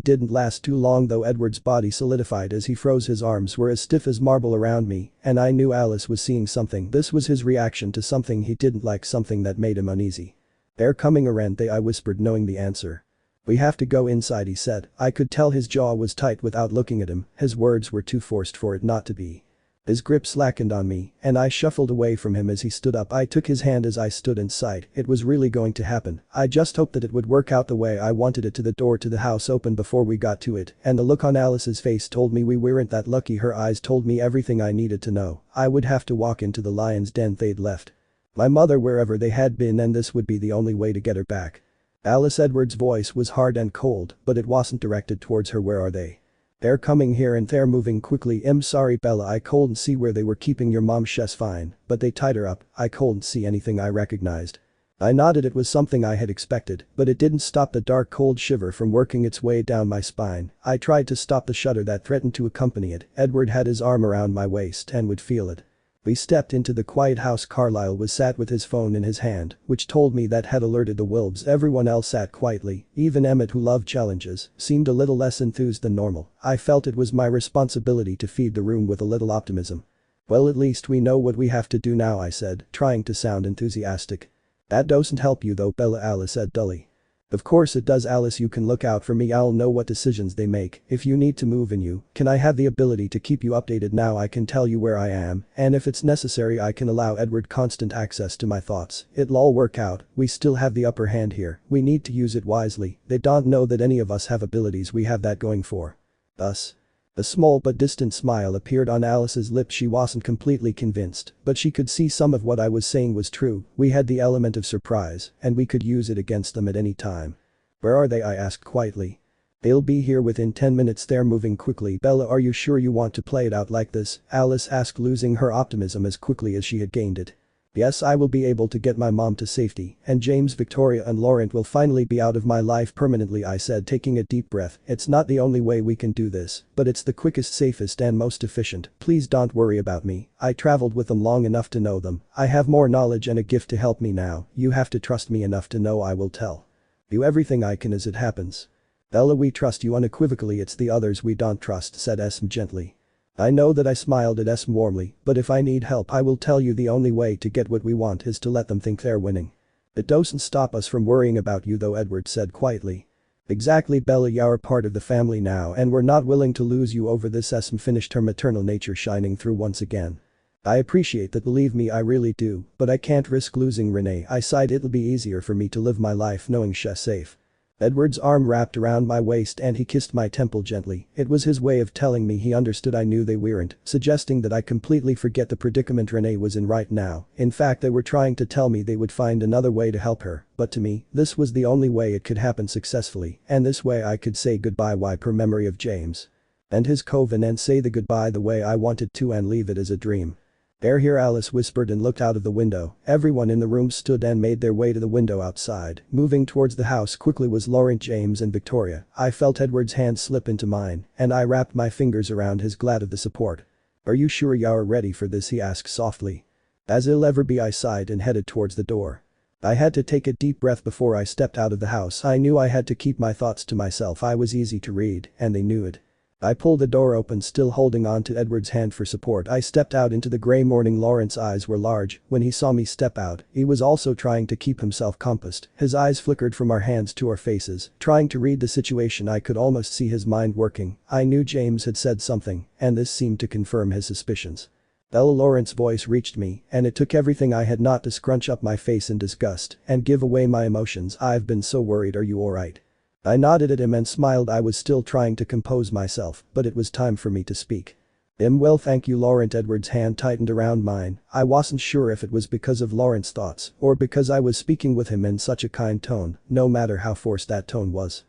didn't last too long though. Edward's body solidified as he froze. His arms were as stiff as marble around me, and I knew Alice was seeing something. This was his reaction to something he didn't like, something that made him uneasy. "They're coming aren't they?" I whispered, knowing the answer. "We have to go inside," he said. I could tell his jaw was tight without looking at him. His words were too forced for it not to be. His grip slackened on me, and I shuffled away from him as he stood up. I took his hand as I stood inside. It was really going to happen. I just hoped that it would work out the way I wanted it to. The door to the house opened before we got to it, and the look on Alice's face told me we weren't that lucky. Her eyes told me everything I needed to know. I would have to walk into the lion's den they'd left my mother wherever they had been, and this would be the only way to get her back. "Alice." Edward's voice was hard and cold, but it wasn't directed towards her. "Where are they?" "They're coming here and they're moving quickly." "I'm sorry, Bella, I couldn't see where they were keeping your mom." "She's fine, but they tied her up." I couldn't see anything I recognized. I nodded. It was something I had expected, but it didn't stop the dark cold shiver from working its way down my spine. I tried to stop the shudder that threatened to accompany it. Edward had his arm around my waist and would feel it. We stepped into the quiet house. Carlisle was sat with his phone in his hand, which told me that had alerted the wolves. Everyone else sat quietly. Even Emmett, who loved challenges, seemed a little less enthused than normal. I felt it was my responsibility to feed the room with a little optimism. "Well, at least we know what we have to do now," I said, trying to sound enthusiastic. "That doesn't help you though, Bella," Alice said dully. "Of course it does, Alice. You can look out for me. I'll know what decisions they make. If you need to move in, can I have the ability to keep you updated now? I can tell you where I am, and if it's necessary I can allow Edward constant access to my thoughts. It'll all work out. We still have the upper hand here. We need to use it wisely. They don't know that any of us have abilities we have that going for us." A small but distant smile appeared on Alice's lips. She wasn't completely convinced, but she could see some of what I was saying was true. We had the element of surprise, and we could use it against them at any time. "Where are they?" I asked quietly. "They'll be here within 10 minutes. They're moving quickly." "Bella, are you sure you want to play it out like this?" Alice asked, losing her optimism as quickly as she had gained it. "Yes, I will be able to get my mom to safety, and James, Victoria and Laurent will finally be out of my life permanently," I said, taking a deep breath. "It's not the only way we can do this, but it's the quickest, safest and most efficient. Please don't worry about me. I traveled with them long enough to know them. I have more knowledge and a gift to help me now. You have to trust me enough to know I will tell you everything I can as it happens." "Bella, we trust you unequivocally. It's the others we don't trust," said Esme gently. I know that. I smiled at Esme warmly, "but if I need help I will tell you. The only way to get what we want is to let them think they're winning." "It doesn't stop us from worrying about you though," Edward said quietly. "Exactly, Bella, you're part of the family now and we're not willing to lose you over this." Esme finished, her maternal nature shining through once again. "I appreciate that, believe me I really do, but I can't risk losing Renee." I sighed. "It'll be easier for me to live my life knowing she's safe." Edward's arm wrapped around my waist and he kissed my temple gently. It was his way of telling me he understood. I knew they weren't, suggesting that I completely forget the predicament Renee was in right now. In fact, they were trying to tell me they would find another way to help her, but to me, this was the only way it could happen successfully, and this way I could say goodbye, wipe her memory of James and his coven, and say the goodbye the way I wanted to and leave it as a dream. Here," Alice whispered and looked out of the window. Everyone in the room stood and made their way to the window outside. Moving towards the house quickly was Laurent, James and Victoria. I felt Edward's hand slip into mine, and I wrapped my fingers around his, glad of the support. "Are you sure you're ready for this?" he asked softly. "As it'll ever be," I sighed and headed towards the door. I had to take a deep breath before I stepped out of the house. I knew I had to keep my thoughts to myself. I was easy to read, and they knew it. I pulled the door open, still holding on to Edward's hand for support. I stepped out into the grey morning. Laurent's eyes were large. When he saw me step out, he was also trying to keep himself composed. His eyes flickered from our hands to our faces, trying to read the situation. I could almost see his mind working. I knew James had said something, and this seemed to confirm his suspicions. Bella, Laurent's voice reached me, and it took everything I had not to scrunch up my face in disgust and give away my emotions. "I've been so worried. Are you alright?" I nodded at him and smiled. I was still trying to compose myself, but it was time for me to speak. Well, thank you, Laurent." Edward's hand tightened around mine. I wasn't sure if it was because of Laurent's thoughts or because I was speaking with him in such a kind tone, no matter how forced that tone was.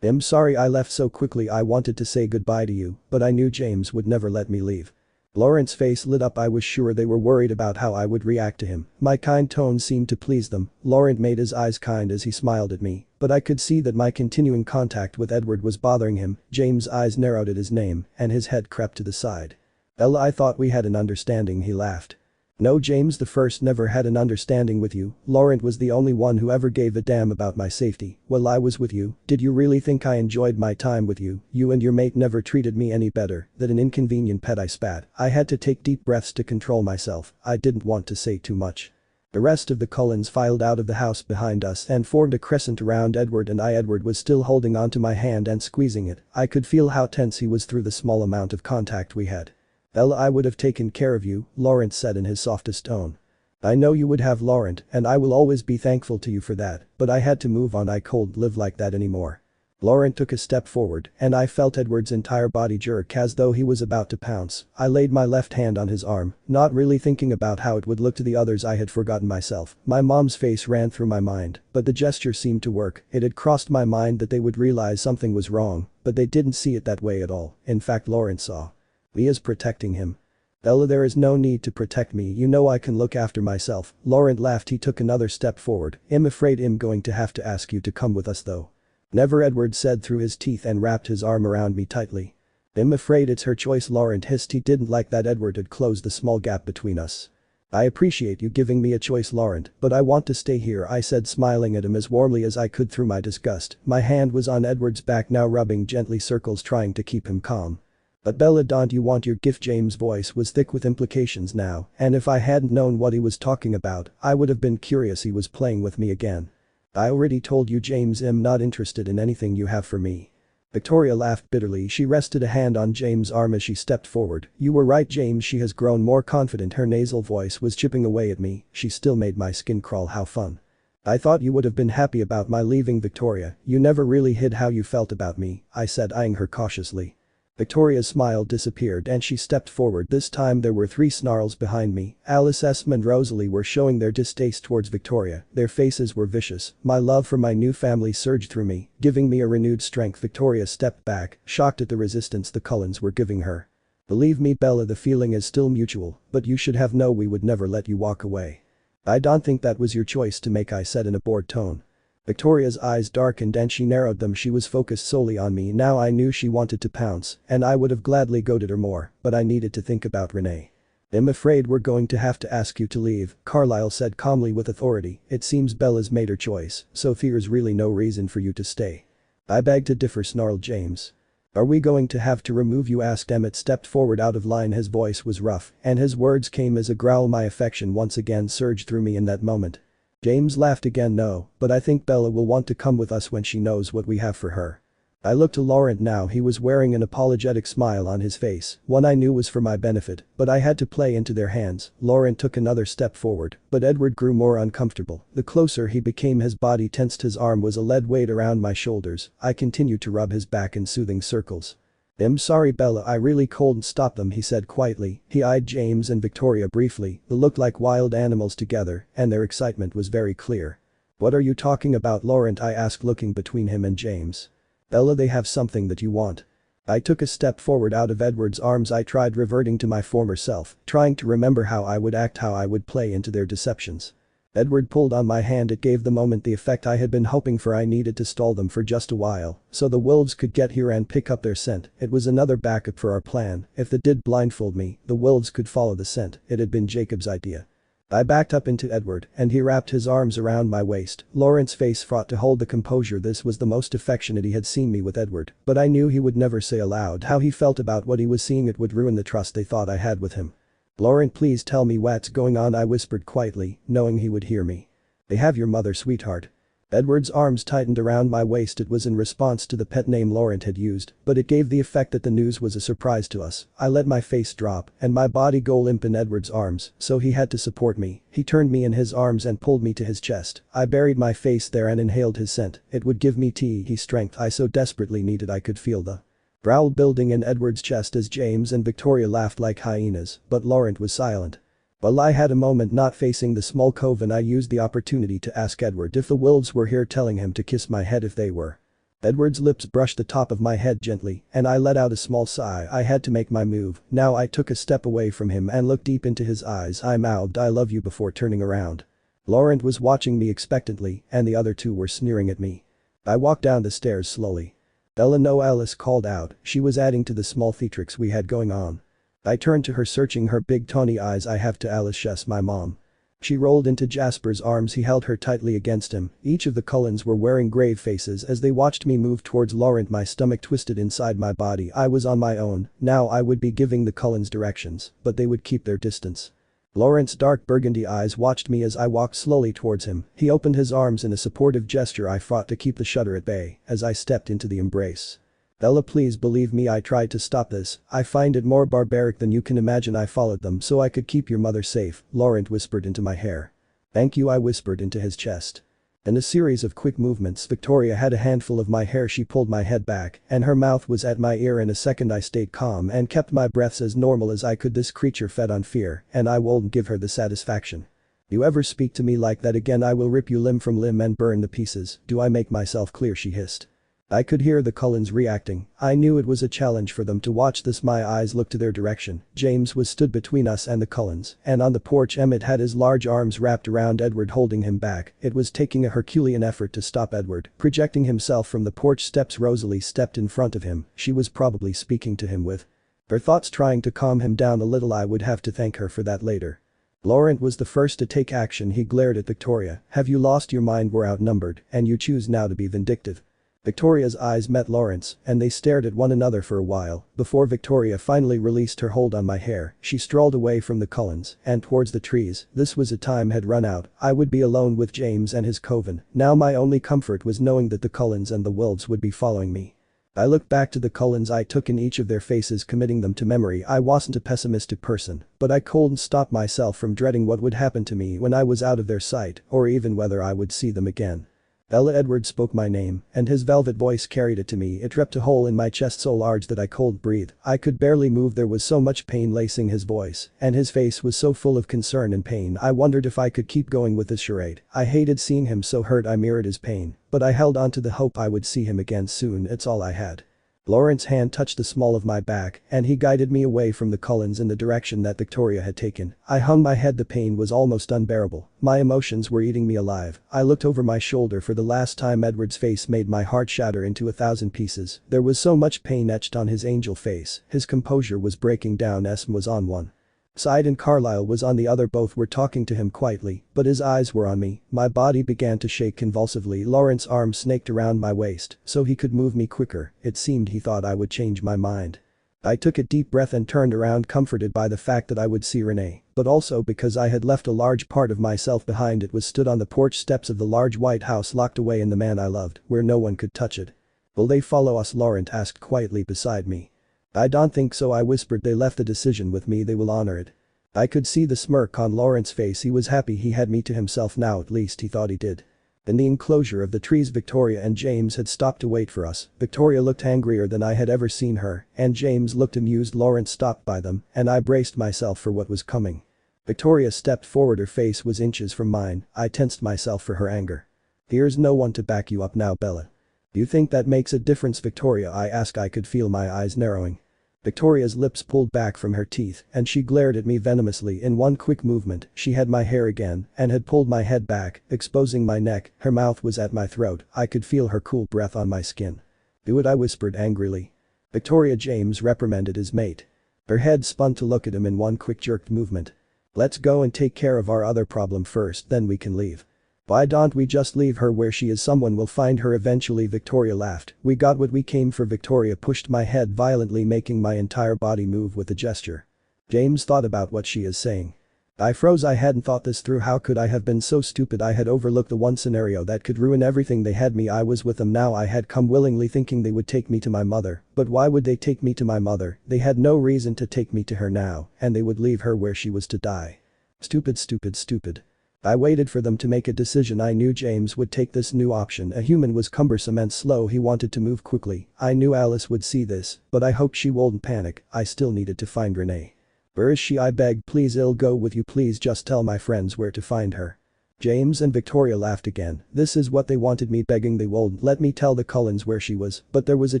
Sorry I left so quickly. I wanted to say goodbye to you, but I knew James would never let me leave." Laurent's face lit up. I was sure they were worried about how I would react to him. My kind tone seemed to please them. Laurent made his eyes kind as he smiled at me, but I could see that my continuing contact with Edward was bothering him. James' eyes narrowed at his name, and his head crept to the side. "Ella, I thought we had an understanding," he laughed. "No, James the First never had an understanding with you. Laurent was the only one who ever gave a damn about my safety while I was with you. Did you really think I enjoyed my time with you? You and your mate never treated me any better than an inconvenient pet." I spat. I had to take deep breaths to control myself. I didn't want to say too much. The rest of the Cullens filed out of the house behind us and formed a crescent around Edward and I. Edward was still holding onto my hand and squeezing it. I could feel how tense he was through the small amount of contact we had. "Ella, I would have taken care of you," Laurent said in his softest tone. "I know you would have, Laurent, and I will always be thankful to you for that, but I had to move on. I couldn't live like that anymore." Laurent took a step forward, and I felt Edward's entire body jerk as though he was about to pounce. I laid my left hand on his arm, not really thinking about how it would look to the others. I had forgotten myself. My mom's face ran through my mind, but the gesture seemed to work. It had crossed my mind that they would realize something was wrong, but they didn't see it that way at all. In fact, Laurent saw. He is protecting him. "Ella, there is no need to protect me. You know I can look after myself." Laurent laughed. He took another step forward. "I'm afraid I'm going to have to ask you to come with us though." "Never," Edward said through his teeth and wrapped his arm around me tightly. "I'm afraid it's her choice," Laurent hissed. He didn't like that Edward had closed the small gap between us. "I appreciate you giving me a choice, Laurent, but I want to stay here," I said, smiling at him as warmly as I could through my disgust. My hand was on Edward's back now, rubbing gently circles trying to keep him calm. "But Bella, don't you want your gift?" James' voice was thick with implications now, and if I hadn't known what he was talking about, I would have been curious. He was playing with me again. "I already told you, James, I'm not interested in anything you have for me." Victoria laughed bitterly. She rested a hand on James' arm as she stepped forward. "You were right, James." She has grown more confident. Her nasal voice was chipping away at me. She still made my skin crawl. "How fun. I thought you would have been happy about my leaving, Victoria. You never really hid how you felt about me," I said, eyeing her cautiously. Victoria's smile disappeared and she stepped forward. This time there were 3 snarls behind me. Alice, Esme and Rosalie were showing their distaste towards Victoria. Their faces were vicious. My love for my new family surged through me, giving me a renewed strength. Victoria stepped back, shocked at the resistance the Cullens were giving her. "Believe me, Bella, the feeling is still mutual, but you should have known we would never let you walk away." "I don't think that was your choice to make," I said in a bored tone. Victoria's eyes darkened and she narrowed them. She was focused solely on me. Now I knew she wanted to pounce, and I would have gladly goaded her more, but I needed to think about Renee. "I'm afraid we're going to have to ask you to leave," Carlyle said calmly with authority. "It seems Bella's made her choice, so there's really no reason for you to stay." "I beg to differ," snarled James. "Are we going to have to remove you?" asked Emmett stepped forward out of line. His voice was rough, and his words came as a growl. My affection once again surged through me in that moment. James laughed again. "No, but I think Bella will want to come with us when she knows what we have for her." I looked to Laurent now. He was wearing an apologetic smile on his face, one I knew was for my benefit, but I had to play into their hands. Laurent took another step forward, but Edward grew more uncomfortable. The closer he became, his body tensed. His arm was a lead weight around my shoulders. I continued to rub his back in soothing circles. "I'm sorry, Bella, I really couldn't stop them," he said quietly. He eyed James and Victoria briefly. They looked like wild animals together, and their excitement was very clear. "What are you talking about, Laurent?" I asked, looking between him and James. "Bella, they have something that you want." I took a step forward out of Edward's arms. I tried reverting to my former self, trying to remember how I would act, how I would play into their deceptions. Edward pulled on my hand. It gave the moment the effect I had been hoping for. I needed to stall them for just a while, so the wolves could get here and pick up their scent. It was another backup for our plan. If they did blindfold me, the wolves could follow the scent. It had been Jacob's idea. I backed up into Edward, and he wrapped his arms around my waist. Lawrence's face fought to hold the composure. This was the most affectionate he had seen me with Edward, but I knew he would never say aloud how he felt about what he was seeing. It would ruin the trust they thought I had with him. "Laurent, please tell me what's going on," I whispered quietly, knowing he would hear me. "They have your mother, sweetheart." Edward's arms tightened around my waist. It was in response to the pet name Laurent had used, but it gave the effect that the news was a surprise to us. I let my face drop and my body go limp in Edward's arms, so he had to support me. He turned me in his arms and pulled me to his chest. I buried my face there and inhaled his scent. It would give me strength I so desperately needed. I could feel the growl building in Edward's chest as James and Victoria laughed like hyenas, but Laurent was silent. While I had a moment not facing the small coven, I used the opportunity to ask Edward if the wolves were here, telling him to kiss my head if they were. Edward's lips brushed the top of my head gently, and I let out a small sigh. I had to make my move. Now I took a step away from him and looked deep into his eyes. I mouthed, "I love you," before turning around. Laurent was watching me expectantly, and the other two were sneering at me. I walked down the stairs slowly. "Bella, no," Alice called out. She was adding to the small theatrics we had going on. I turned to her, searching her big tawny eyes. "I have to, Alice. Yes, my mom." She rolled into Jasper's arms. He held her tightly against him. Each of the Cullens were wearing grave faces as they watched me move towards Laurent. My stomach twisted inside my body. I was on my own. Now I would be giving the Cullens directions, but they would keep their distance. Laurent's dark burgundy eyes watched me as I walked slowly towards him. He opened his arms in a supportive gesture. I fought to keep the shudder at bay as I stepped into the embrace. "Bella, please believe me, I tried to stop this. I find it more barbaric than you can imagine. I followed them so I could keep your mother safe," Laurent whispered into my hair. "Thank you," I whispered into his chest. In a series of quick movements, Victoria had a handful of my hair. She pulled my head back, and her mouth was at my ear. In a second I stayed calm and kept my breaths as normal as I could. This creature fed on fear, and I won't give her the satisfaction. "You ever speak to me like that again, I will rip you limb from limb and burn the pieces. Do I make myself clear?" she hissed. I could hear the Cullens reacting. I knew it was a challenge for them to watch this. My eyes looked to their direction. James was stood between us and the Cullens, and on the porch Emmett had his large arms wrapped around Edward, holding him back. It was taking a Herculean effort to stop Edward. Projecting himself from the porch steps, Rosalie stepped in front of him. She was probably speaking to him with her thoughts, trying to calm him down a little. I would have to thank her for that later. Laurent was the first to take action. He glared at Victoria. "Have you lost your mind? We're outnumbered, and you choose now to be vindictive." Victoria's eyes met Laurent's, and they stared at one another for a while before Victoria finally released her hold on my hair. She strolled away from the Cullens and towards the trees. This was a time had run out. I would be alone with James and his coven. Now my only comfort was knowing that the Cullens and the wolves would be following me. I looked back to the Cullens. I took in each of their faces, committing them to memory. I wasn't a pessimistic person, but I couldn't stop myself from dreading what would happen to me when I was out of their sight, or even whether I would see them again. "Bella," Edward spoke my name, and his velvet voice carried it to me. It ripped a hole in my chest so large that I couldn't breathe. I could barely move. There was so much pain lacing his voice, and his face was so full of concern and pain. I wondered if I could keep going with this charade. I hated seeing him so hurt. I mirrored his pain, but I held on to the hope I would see him again soon. It's all I had. Laurent's hand touched the small of my back, and he guided me away from the Cullens in the direction that Victoria had taken. I hung my head. The pain was almost unbearable. My emotions were eating me alive. I looked over my shoulder for the last time. Edward's face made my heart shatter into 1,000 pieces. There was so much pain etched on his angel face. His composure was breaking down. Esme was on one side and Carlyle was on the other. Both were talking to him quietly, but his eyes were on me. My body began to shake convulsively. Laurent's arm snaked around my waist so he could move me quicker. It seemed he thought I would change my mind. I took a deep breath and turned around, comforted by the fact that I would see Renee, but also because I had left a large part of myself behind. It was stood on the porch steps of the large white house, locked away in the man I loved, where no one could touch it. "Will they follow us?" Laurent asked quietly beside me. "I don't think so," I whispered. "They left the decision with me. They will honor it." I could see the smirk on Laurent's face. He was happy he had me to himself now, at least he thought he did. In the enclosure of the trees, Victoria and James had stopped to wait for us. Victoria looked angrier than I had ever seen her, and James looked amused. Laurent stopped by them, and I braced myself for what was coming. Victoria stepped forward. Her face was inches from mine. I tensed myself for her anger. "Here's no one to back you up now, Bella." "You think that makes a difference, Victoria?" I asked. I could feel my eyes narrowing. Victoria's lips pulled back from her teeth and she glared at me venomously. In one quick movement, she had my hair again and had pulled my head back, exposing my neck. Her mouth was at my throat. I could feel her cool breath on my skin. "Do it," I whispered angrily. "Victoria," James reprimanded his mate. Her head spun to look at him in one quick jerked movement. "Let's go and take care of our other problem first, then we can leave." "Why don't we just leave her where she is? Someone will find her eventually," Victoria laughed. "We got what we came for." Victoria pushed my head violently, making my entire body move with the gesture. James thought about what she is saying. I froze. I hadn't thought this through. How could I have been so stupid? I had overlooked the one scenario that could ruin everything. They had me. I was with them now. I had come willingly thinking they would take me to my mother. But why would they take me to my mother? They had no reason to take me to her now, and they would leave her where she was to die. Stupid, stupid, stupid. I waited for them to make a decision. I knew James would take this new option. A human was cumbersome and slow. He wanted to move quickly. I knew Alice would see this, but I hoped she wouldn't panic. I still needed to find Renee. "Where is she?" I begged. "Please, I'll go with you. Please just tell my friends where to find her." James and Victoria laughed again. This is what they wanted me begging. They wouldn't let me tell the Cullens where she was, but there was a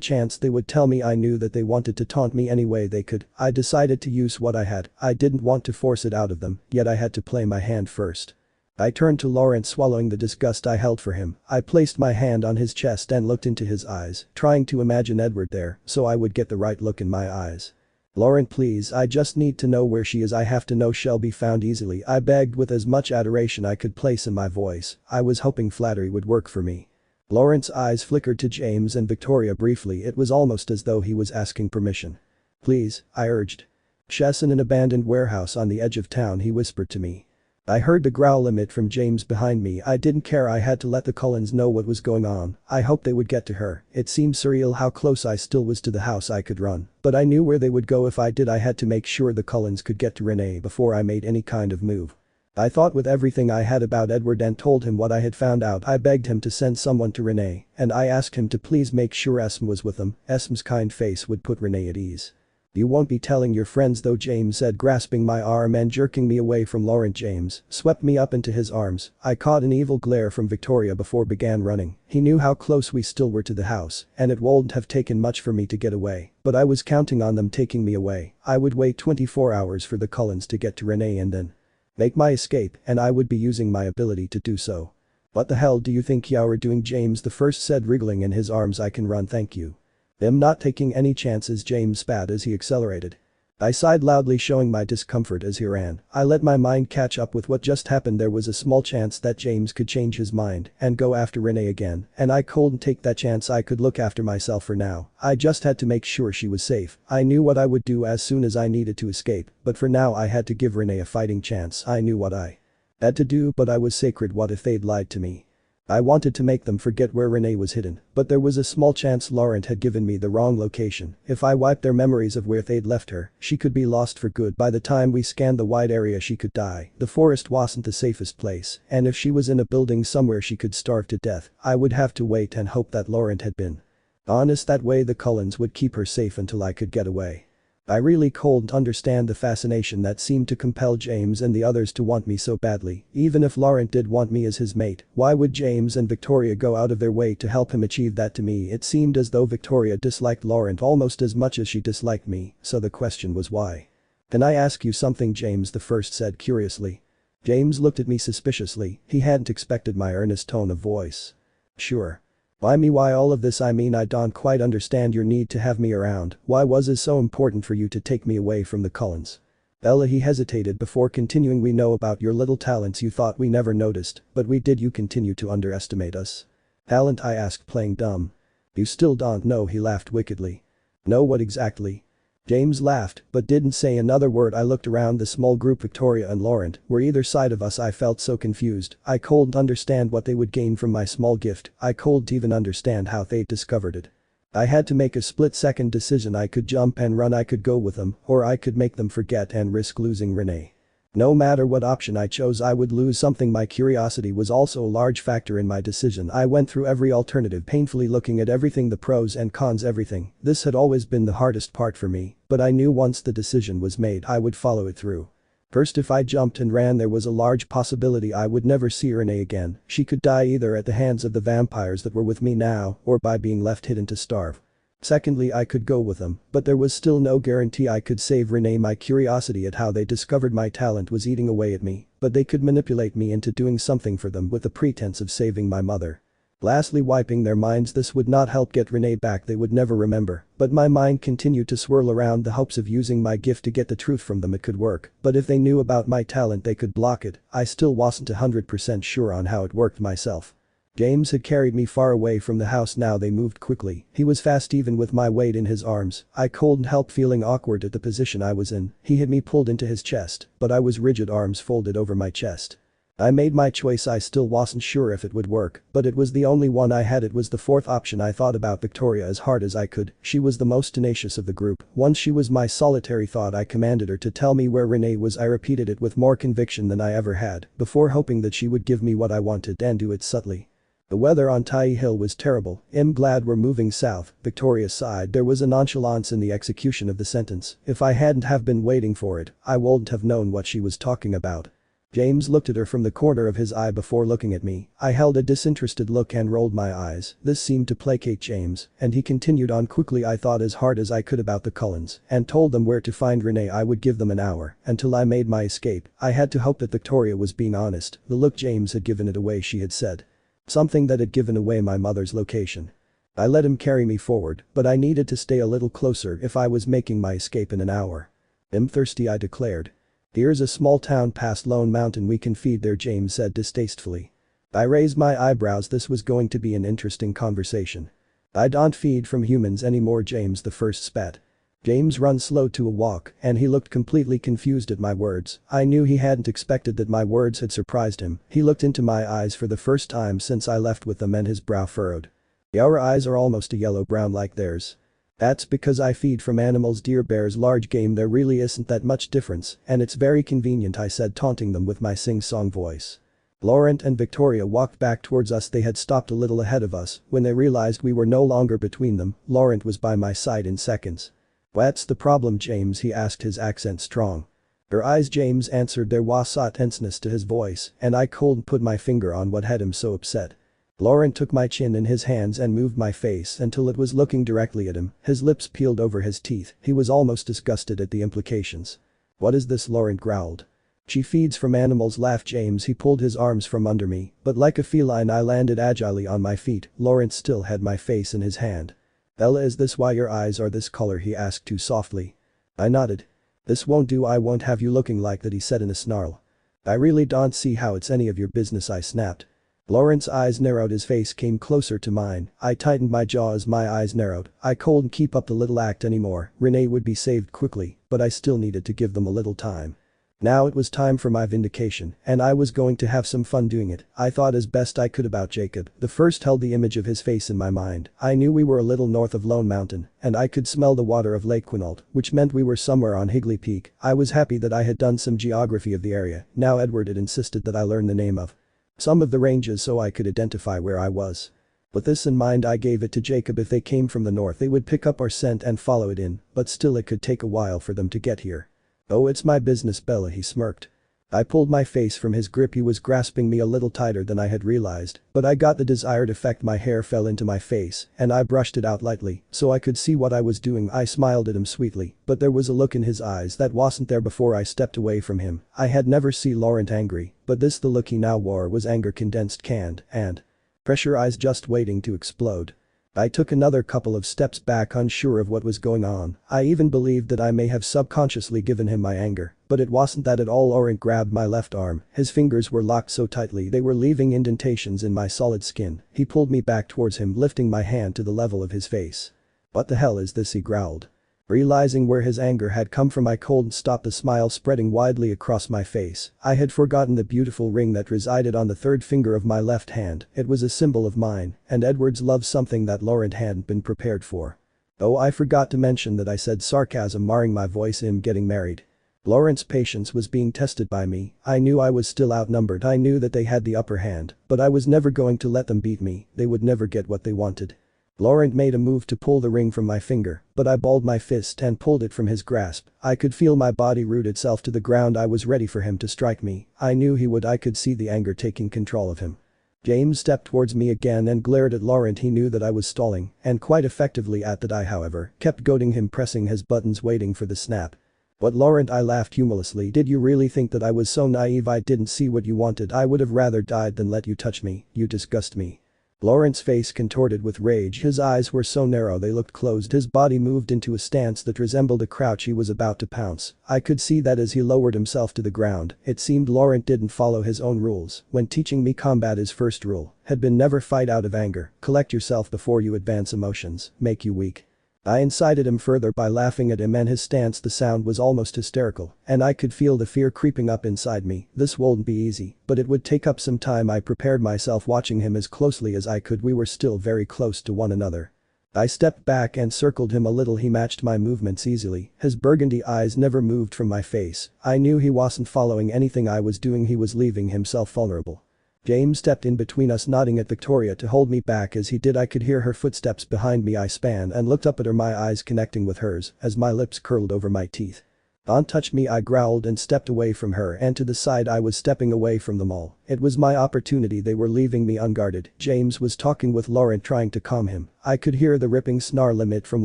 chance they would tell me. I knew that they wanted to taunt me any way they could. I decided to use what I had. I didn't want to force it out of them, yet I had to play my hand first. I turned to Laurent, swallowing the disgust I held for him. I placed my hand on his chest and looked into his eyes, trying to imagine Edward there so I would get the right look in my eyes. "Laurent, please, I just need to know where she is. I have to know she'll be found easily," I begged with as much adoration I could place in my voice. I was hoping flattery would work for me. Laurent's eyes flickered to James and Victoria briefly. It was almost as though he was asking permission. "Please," I urged. "She's in an abandoned warehouse on the edge of town," he whispered to me. I heard the growl emit from James behind me. I didn't care. I had to let the Cullens know what was going on. I hoped they would get to her. It seemed surreal how close I still was to the house. I could run, but I knew where they would go if I did. I had to make sure the Cullens could get to Renee before I made any kind of move. I thought with everything I had about Edward and told him what I had found out. I begged him to send someone to Renee, and I asked him to please make sure Esme was with them. Esme's kind face would put Renee at ease. "You won't be telling your friends though," James said, grasping my arm and jerking me away from Laurent. James swept me up into his arms. I caught an evil glare from Victoria before began running. He knew how close we still were to the house, and it wouldn't have taken much for me to get away, but I was counting on them taking me away. I would wait 24 hours for the Cullens to get to Renee and then make my escape, and I would be using my ability to do so. "What the hell do you think you're doing?" James the first said, wriggling in his arms. "I can run, thank you." "I'm not taking any chances," James spat as he accelerated. I sighed loudly, showing my discomfort as he ran. I let my mind catch up with what just happened. There was a small chance that James could change his mind and go after Renee again, and I couldn't take that chance. I could look after myself for now. I just had to make sure she was safe. I knew what I would do as soon as I needed to escape, but for now I had to give Renee a fighting chance. I knew what I had to do, but I was sacred. What if they'd lied to me? I wanted to make them forget where Renee was hidden, but there was a small chance Laurent had given me the wrong location. If I wiped their memories of where they'd left her, she could be lost for good. By the time we scanned the wide area, she could die. The forest wasn't the safest place, and if she was in a building somewhere, she could starve to death. I would have to wait and hope that Laurent had been honest. That way the Cullens would keep her safe until I could get away. I really couldn't understand the fascination that seemed to compel James and the others to want me so badly. Even if Laurent did want me as his mate, why would James and Victoria go out of their way to help him achieve that? To me it seemed as though Victoria disliked Laurent almost as much as she disliked me, so the question was why. "Can I ask you something?" James the first said curiously. James looked at me suspiciously. He hadn't expected my earnest tone of voice. "Sure." "Why me? Why all of this? I mean, I don't quite understand your need to have me around. Why was it so important for you to take me away from the Cullens?" "Bella," he hesitated before continuing, "we know about your little talents. You thought we never noticed, but we did. You continue to underestimate us." "Talent?" I asked, playing dumb. "You still don't know?" He laughed wickedly. "No, what exactly?" James laughed, but didn't say another word. I looked around the small group. Victoria and Laurent were either side of us. I felt so confused. I couldn't understand what they would gain from my small gift. I couldn't even understand how they'd discovered it. I had to make a split-second decision. I could jump and run. I could go with them, or I could make them forget and risk losing Renee. No matter what option I chose, I would lose something. My curiosity was also a large factor in my decision. I went through every alternative, painfully looking at everything, the pros and cons, everything. This had always been the hardest part for me, but I knew once the decision was made, I would follow it through. First, if I jumped and ran, there was a large possibility I would never see Renee again. She could die either at the hands of the vampires that were with me now or by being left hidden to starve. Secondly, I could go with them, but there was still no guarantee I could save Renee. My curiosity at how they discovered my talent was eating away at me, but they could manipulate me into doing something for them with the pretense of saving my mother. Lastly, wiping their minds. This would not help get Renee back, they would never remember, but my mind continued to swirl around the hopes of using my gift to get the truth from them. It could work, but if they knew about my talent they could block it. I still wasn't 100% sure on how it worked myself. James had carried me far away from the house. Now they moved quickly. He was fast even with my weight in his arms. I couldn't help feeling awkward at the position I was in. He had me pulled into his chest, but I was rigid, arms folded over my chest. I made my choice. I still wasn't sure if it would work, but it was the only one I had. It was the fourth option. I thought about Victoria as hard as I could. She was the most tenacious of the group. Once she was my solitary thought. I commanded her to tell me where Renee was. I repeated it with more conviction than I ever had before, hoping that she would give me what I wanted and do it subtly. The weather on Tai Hill was terrible. I'm glad we're moving south, Victoria sighed. There was a nonchalance in the execution of the sentence. If I hadn't have been waiting for it, I wouldn't have known what she was talking about. James looked at her from the corner of his eye before looking at me. I held a disinterested look and rolled my eyes. This seemed to placate James, and he continued on quickly. I thought as hard as I could about the Cullens and told them where to find Renee. I would give them an hour until I made my escape. I had to hope that Victoria was being honest. The look James had given it away. She had said something that had given away my mother's location. I let him carry me forward, but I needed to stay a little closer if I was making my escape in an hour. I'm thirsty, I declared. Here's a small town past Lone Mountain, we can feed there, James said distastefully. I raised my eyebrows. This was going to be an interesting conversation. I don't feed from humans anymore, James the first spat. James run slow to a walk, and he looked completely confused at my words. I knew he hadn't expected that my words had surprised him. He looked into my eyes for the first time since I left with them and his brow furrowed. Your eyes are almost a yellow-brown like theirs. That's because I feed from animals, deer, bears, large game. There really isn't that much difference, and it's very convenient, I said, taunting them with my sing-song voice. Laurent and Victoria walked back towards us. They had stopped a little ahead of us. When they realized we were no longer between them, Laurent was by my side in seconds. What's the problem, James? He asked, his accent strong. Her eyes, James answered. There was a tenseness to his voice, and I couldn't put my finger on what had him so upset. Laurent took my chin in his hands and moved my face until it was looking directly at him. His lips peeled over his teeth. He was almost disgusted at the implications. What is this? Laurent growled. She feeds from animals, laughed James. He pulled his arms from under me, but like a feline I landed agilely on my feet. Laurent still had my face in his hand. Ella, is this why your eyes are this color? He asked too softly. I nodded. This won't do. I won't have you looking like that, he said in a snarl. I really don't see how it's any of your business, I snapped. Laurent's eyes narrowed. His face came closer to mine. I tightened my jaw as my eyes narrowed. I couldn't keep up the little act anymore. Renee would be saved quickly, but I still needed to give them a little time. Now it was time for my vindication, and I was going to have some fun doing it. I thought as best I could about Jacob. The first held the image of his face in my mind. I knew we were a little north of Lone Mountain, and I could smell the water of Lake Quinault, which meant we were somewhere on Higley Peak. I was happy that I had done some geography of the area. Now Edward had insisted that I learn the name of some of the ranges so I could identify where I was. With this in mind, I gave it to Jacob. If they came from the north, they would pick up our scent and follow it in, but still it could take a while for them to get here. Oh, it's my business, Bella, he smirked. I pulled my face from his grip. He was grasping me a little tighter than I had realized, but I got the desired effect. My hair fell into my face, and I brushed it out lightly so I could see what I was doing. I smiled at him sweetly, but there was a look in his eyes that wasn't there before I stepped away from him. I had never seen Laurent angry, but the look he now wore was anger condensed, canned, and pressurized, just waiting to explode. I took another couple of steps back, unsure of what was going on. I even believed that I may have subconsciously given him my anger, but it wasn't that at all. Laurent grabbed my left arm. His fingers were locked so tightly they were leaving indentations in my solid skin. He pulled me back towards him, lifting my hand to the level of his face. What the hell is this? He growled. Realizing where his anger had come from, I couldn't stop the smile spreading widely across my face. I had forgotten the beautiful ring that resided on the third finger of my left hand. It was a symbol of mine and Edward's love, something that Laurent hadn't been prepared for. Oh, I forgot to mention that, I said, sarcasm marring my voice. I'm getting married. Laurent's patience was being tested by me. I knew I was still outnumbered. I knew that they had the upper hand, but I was never going to let them beat me. They would never get what they wanted. Laurent made a move to pull the ring from my finger, but I balled my fist and pulled it from his grasp. I could feel my body root itself to the ground. I was ready for him to strike me. I knew he would. I could see the anger taking control of him. James stepped towards me again and glared at Laurent. He knew that I was stalling, and quite effectively at that. I, however, kept goading him, pressing his buttons, waiting for the snap. "What, Laurent?" I laughed humorlessly. "Did you really think that I was so naive? I didn't see what you wanted. I would have rather died than let you touch me. You disgust me." Laurent's face contorted with rage. His eyes were so narrow they looked closed. His body moved into a stance that resembled a crouch. He was about to pounce. I could see that as he lowered himself to the ground. It seemed Laurent didn't follow his own rules. When teaching me combat, his first rule had been never fight out of anger. Collect yourself before you advance. Emotions make you weak. I incited him further by laughing at him and his stance. The sound was almost hysterical, and I could feel the fear creeping up inside me. This wouldn't be easy, but it would take up some time. I prepared myself, watching him as closely as I could. We were still very close to one another. I stepped back and circled him a little. He matched my movements easily. His burgundy eyes never moved from my face. I knew he wasn't following anything I was doing. He was leaving himself vulnerable. James stepped in between us, nodding at Victoria to hold me back. As he did, I could hear her footsteps behind me. I span and looked up at her, my eyes connecting with hers as my lips curled over my teeth. "Don't touch me," I growled and stepped away from her and to the side. I was stepping away from them all. It was my opportunity. They were leaving me unguarded. James was talking with Laurent, trying to calm him. I could hear the ripping snarl emit from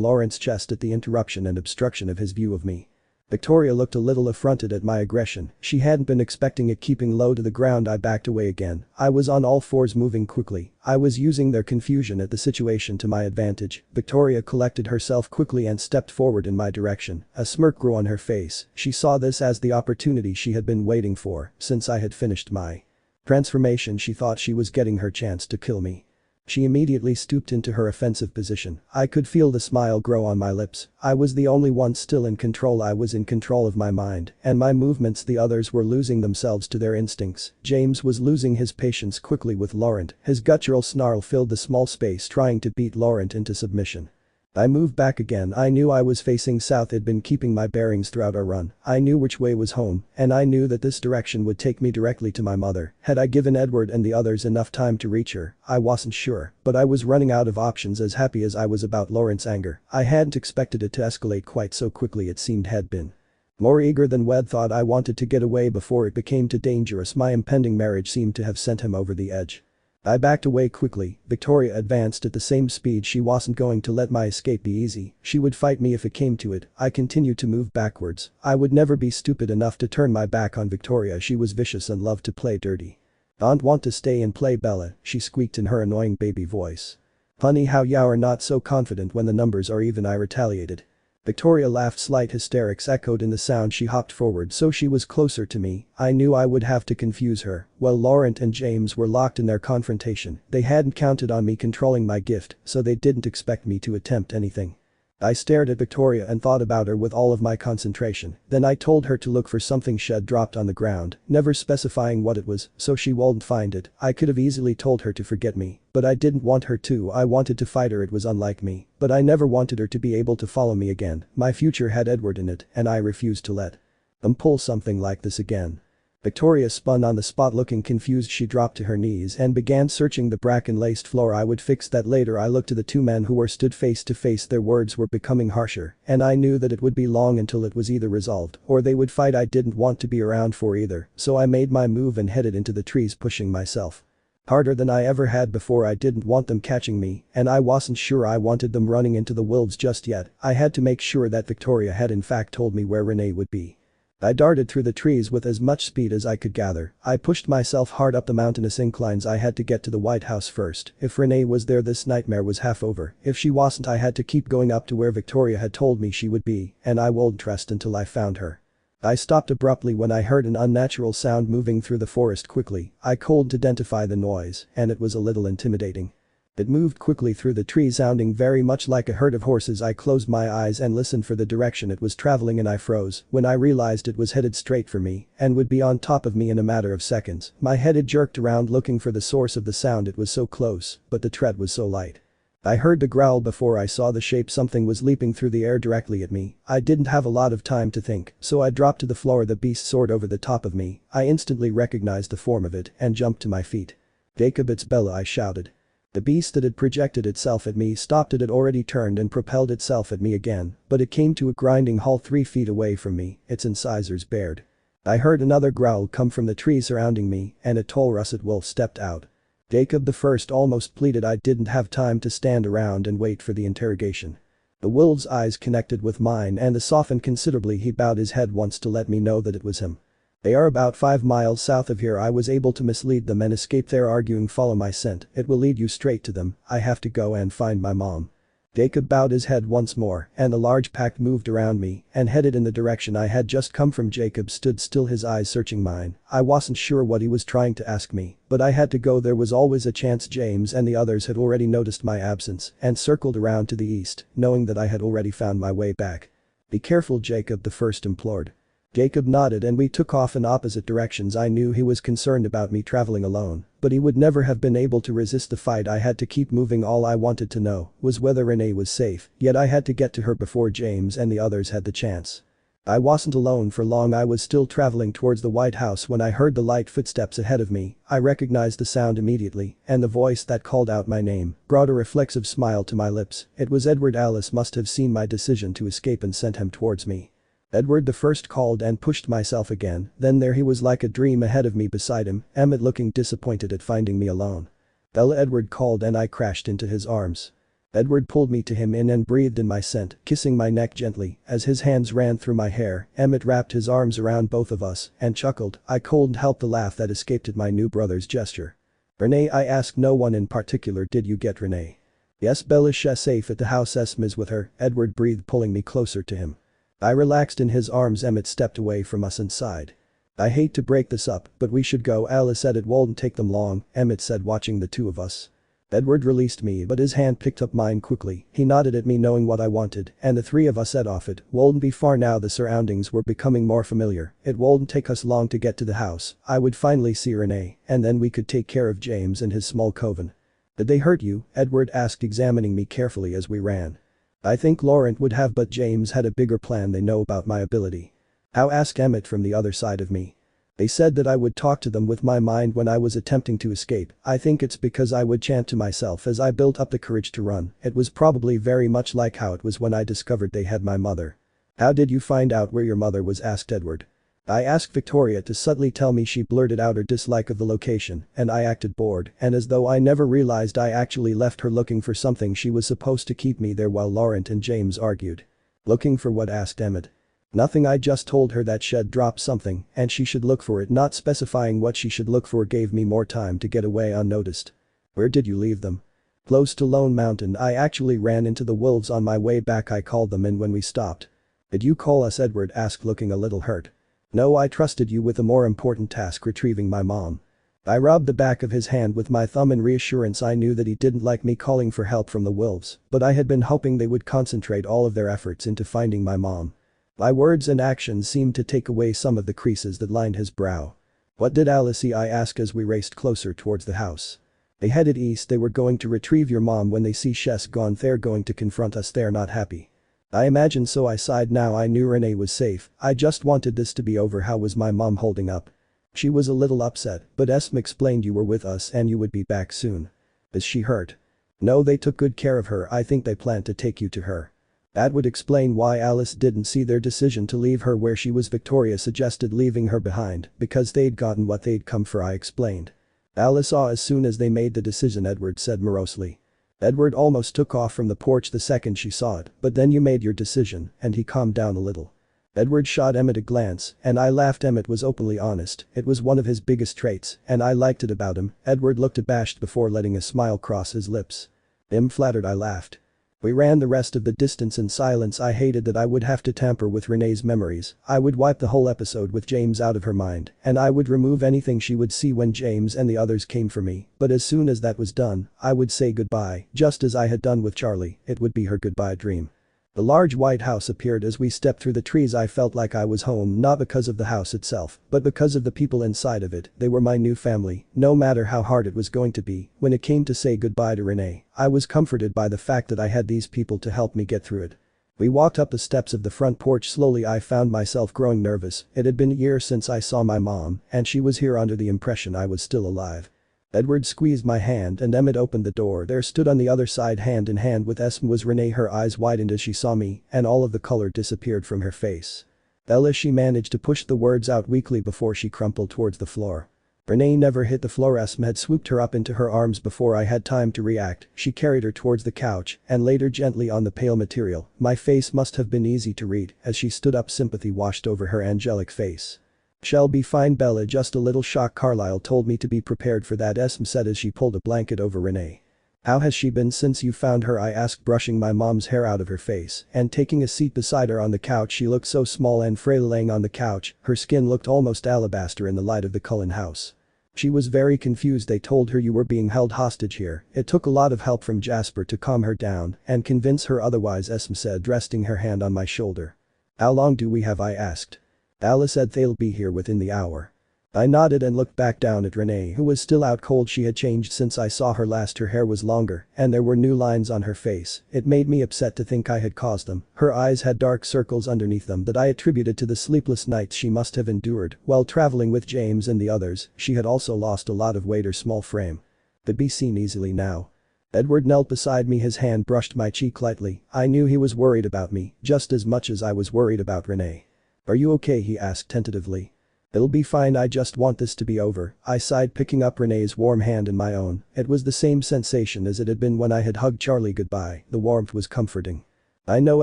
Laurent's chest at the interruption and obstruction of his view of me. Victoria looked a little affronted at my aggression. She hadn't been expecting it. Keeping low to the ground, I backed away again. I was on all fours, moving quickly. I was using their confusion at the situation to my advantage. Victoria collected herself quickly and stepped forward in my direction. A smirk grew on her face. She saw this as the opportunity she had been waiting for. Since I had finished my transformation, she thought she was getting her chance to kill me. She immediately stooped into her offensive position. I could feel the smile grow on my lips. I was the only one still in control. I was in control of my mind and my movements. The others were losing themselves to their instincts. James was losing his patience quickly with Laurent. His guttural snarl filled the small space, trying to beat Laurent into submission. I moved back again. I knew I was facing south. Had been keeping my bearings throughout our run. I knew which way was home, and I knew that this direction would take me directly to my mother. Had I given Edward and the others enough time to reach her? I wasn't sure, but I was running out of options. As happy as I was about Laurent's anger, I hadn't expected it to escalate quite so quickly. It seemed had been more eager than Wed thought. I wanted to get away before it became too dangerous. My impending marriage seemed to have sent him over the edge. I backed away quickly. Victoria advanced at the same speed. She wasn't going to let my escape be easy. She would fight me if it came to it. I continued to move backwards. I would never be stupid enough to turn my back on Victoria. She was vicious and loved to play dirty. "Don't want to stay and play, Bella?" she squeaked in her annoying baby voice. "Funny how you're not so confident when the numbers are even," I retaliated. Victoria laughed. Slight hysterics echoed in the sound. She hopped forward so she was closer to me. I knew I would have to confuse her. While Laurent and James were locked in their confrontation, they hadn't counted on me controlling my gift, so they didn't expect me to attempt anything. I stared at Victoria and thought about her with all of my concentration. Then I told her to look for something she had dropped on the ground, never specifying what it was, so she wouldn't find it. I could have easily told her to forget me, but I didn't want her to. I wanted to fight her. It was unlike me, but I never wanted her to be able to follow me again. My future had Edward in it, and I refused to let them pull something like this again. Victoria spun on the spot, looking confused. She dropped to her knees and began searching the bracken-laced floor. "I would fix that later." I looked to the two men who were stood face to face. Their words were becoming harsher, and I knew that it would be long until it was either resolved or they would fight. I didn't want to be around for either, so I made my move and headed into the trees, pushing myself harder than I ever had before. I didn't want them catching me, and I wasn't sure I wanted them running into the wolves just yet. I had to make sure that Victoria had in fact told me where Renee would be. I darted through the trees with as much speed as I could gather. I pushed myself hard up the mountainous inclines. I had to get to the White House first. If Renee was there, this nightmare was half over. If she wasn't, I had to keep going up to where Victoria had told me she would be, and I wouldn't rest until I found her. I stopped abruptly when I heard an unnatural sound moving through the forest quickly. I couldn't identify the noise, and it was a little intimidating. It moved quickly through the trees, sounding very much like a herd of horses. I closed my eyes and listened for the direction it was traveling, and I froze when I realized it was headed straight for me and would be on top of me in a matter of seconds. My head had jerked around looking for the source of the sound. It was so close, but the tread was so light. I heard the growl before I saw the shape. Something was leaping through the air directly at me. I didn't have a lot of time to think, so I dropped to the floor. The beast soared over the top of me. I instantly recognized the form of it and jumped to my feet. "Jacob, it's Bella," I shouted. The beast that had projected itself at me stopped. It had already turned and propelled itself at me again, but it came to a grinding halt 3 feet away from me, its incisors bared. I heard another growl come from the tree surrounding me, and a tall russet wolf stepped out. Jacob the First almost pleaded. I didn't have time to stand around and wait for the interrogation. The wolf's eyes connected with mine and softened considerably. He bowed his head once to let me know that it was him. They are about 5 miles south of here. I was able to mislead them and escape their arguing. Follow my scent, it will lead you straight to them. I have to go and find my mom. Jacob bowed his head once more and a large pack moved around me and headed in the direction I had just come from. Jacob stood still, his eyes searching mine. I wasn't sure what he was trying to ask me, but I had to go. There was always a chance James and the others had already noticed my absence and circled around to the east, knowing that I had already found my way back. Be careful, Jacob the First implored. Jacob nodded and we took off in opposite directions. I knew he was concerned about me traveling alone, but he would never have been able to resist the fight. I had to keep moving. All I wanted to know was whether Renee was safe, yet I had to get to her before James and the others had the chance. I wasn't alone for long. I was still traveling towards the White House when I heard the light footsteps ahead of me. I recognized the sound immediately, and the voice that called out my name brought a reflexive smile to my lips. It was Edward. Alice must have seen my decision to escape and sent him towards me. Edward the First called and pushed myself again, then there he was like a dream ahead of me. Beside him, Emmett looking disappointed at finding me alone. Bella, Edward called and I crashed into his arms. Edward pulled me to him and breathed in my scent, kissing my neck gently as his hands ran through my hair. Emmett wrapped his arms around both of us and chuckled. I couldn't help the laugh that escaped at my new brother's gesture. Renee, I asked. No one in particular. Did you get Renee? Yes, Bella's safe at the house. Esma's with her, Edward breathed, pulling me closer to him. I relaxed in his arms. Emmett stepped away from us and sighed. I hate to break this up, but we should go. Alice said. It won't take them long, Emmett said, watching the two of us. Edward released me, but his hand picked up mine quickly. He nodded at me, knowing what I wanted, and the three of us set off. It wouldn't be far now. The surroundings were becoming more familiar. It wouldn't take us long to get to the house. I would finally see Renee, and then we could take care of James and his small coven. Did they hurt you? Edward asked, examining me carefully as we ran. I think Laurent would have, but James had a bigger plan. They know about my ability. How? Asked Emmett from the other side of me. They said that I would talk to them with my mind when I was attempting to escape. I think it's because I would chant to myself as I built up the courage to run. It was probably very much like how it was when I discovered they had my mother. How did you find out where your mother was? Asked Edward. I asked Victoria to subtly tell me. She blurted out her dislike of the location, and I acted bored, and as though I never realized I actually left her looking for something. She was supposed to keep me there while Laurent and James argued. Looking for what? Asked Emmett. Nothing, I just told her that she'd dropped something and she should look for it. Not specifying what she should look for gave me more time to get away unnoticed. Where did you leave them? Close to Lone Mountain. I actually ran into the wolves on my way back. I called them in when we stopped. Did you call us? Edward asked, looking a little hurt. No, I trusted you with a more important task, retrieving my mom. I rubbed the back of his hand with my thumb in reassurance. I knew that he didn't like me calling for help from the wolves, but I had been hoping they would concentrate all of their efforts into finding my mom. My words and actions seemed to take away some of the creases that lined his brow. What did Alice see? I asked as we raced closer towards the house. They headed east. They were going to retrieve your mom. When they see Chess gone, they're going to confront us. They're not happy. I imagine so. I sighed. Now I knew Renee was safe. I just wanted this to be over. How was my mom holding up? She was a little upset, but Esme explained you were with us and you would be back soon. Is she hurt? No, they took good care of her. I think they plan to take you to her. That would explain why Alice didn't see their decision to leave her where she was. Victoria suggested leaving her behind because they'd gotten what they'd come for, I explained. Alice saw as soon as they made the decision, Edward said morosely. Edward almost took off from the porch the second she saw it, but then you made your decision, and he calmed down a little. Edward shot Emmett a glance, and I laughed. Emmett was openly honest. It was one of his biggest traits, and I liked it about him. Edward looked abashed before letting a smile cross his lips. I'm flattered, I laughed. We ran the rest of the distance in silence. I hated that I would have to tamper with Renee's memories. I would wipe the whole episode with James out of her mind, and I would remove anything she would see when James and the others came for me, but as soon as that was done, I would say goodbye, just as I had done with Charlie. It would be her goodbye dream. The large white house appeared as we stepped through the trees. I felt like I was home, not because of the house itself, but because of the people inside of it. They were my new family, no matter how hard it was going to be. When it came to say goodbye to Renee, I was comforted by the fact that I had these people to help me get through it. We walked up the steps of the front porch slowly. I found myself growing nervous. It had been years since I saw my mom, and she was here under the impression I was still alive. Edward squeezed my hand and Emmett opened the door. There stood on the other side hand in hand with Esme was Renee. Her eyes widened as she saw me and all of the color disappeared from her face. Ella, she managed to push the words out weakly before she crumpled towards the floor. Renee never hit the floor. Esme had swooped her up into her arms before I had time to react. She carried her towards the couch and laid her gently on the pale material. My face must have been easy to read as she stood up. Sympathy washed over her angelic face. "She'll be fine, Bella, just a little shock. Carlisle told me to be prepared for that," Esme said as she pulled a blanket over Renee. "How has she been since you found her?" I asked, brushing my mom's hair out of her face and taking a seat beside her on the couch. She looked so small and frail laying on the couch, her skin looked almost alabaster in the light of the Cullen house. "She was very confused. They told her you were being held hostage here. It took a lot of help from Jasper to calm her down and convince her otherwise," Esme said, resting her hand on my shoulder. "How long do we have?" I asked. Alice said they'll be here within the hour. I nodded and looked back down at Renee, who was still out cold. She had changed since I saw her last. Her hair was longer and there were new lines on her face. It made me upset to think I had caused them. Her eyes had dark circles underneath them that I attributed to the sleepless nights she must have endured while traveling with James and the others. She had also lost a lot of weight. Her small frame could be seen easily now. Edward knelt beside me, his hand brushed my cheek lightly. I knew he was worried about me just as much as I was worried about Renee. "Are you okay?" he asked tentatively. "It'll be fine, I just want this to be over," I sighed, picking up Renee's warm hand in my own. It was the same sensation as it had been when I had hugged Charlie goodbye. The warmth was comforting. I know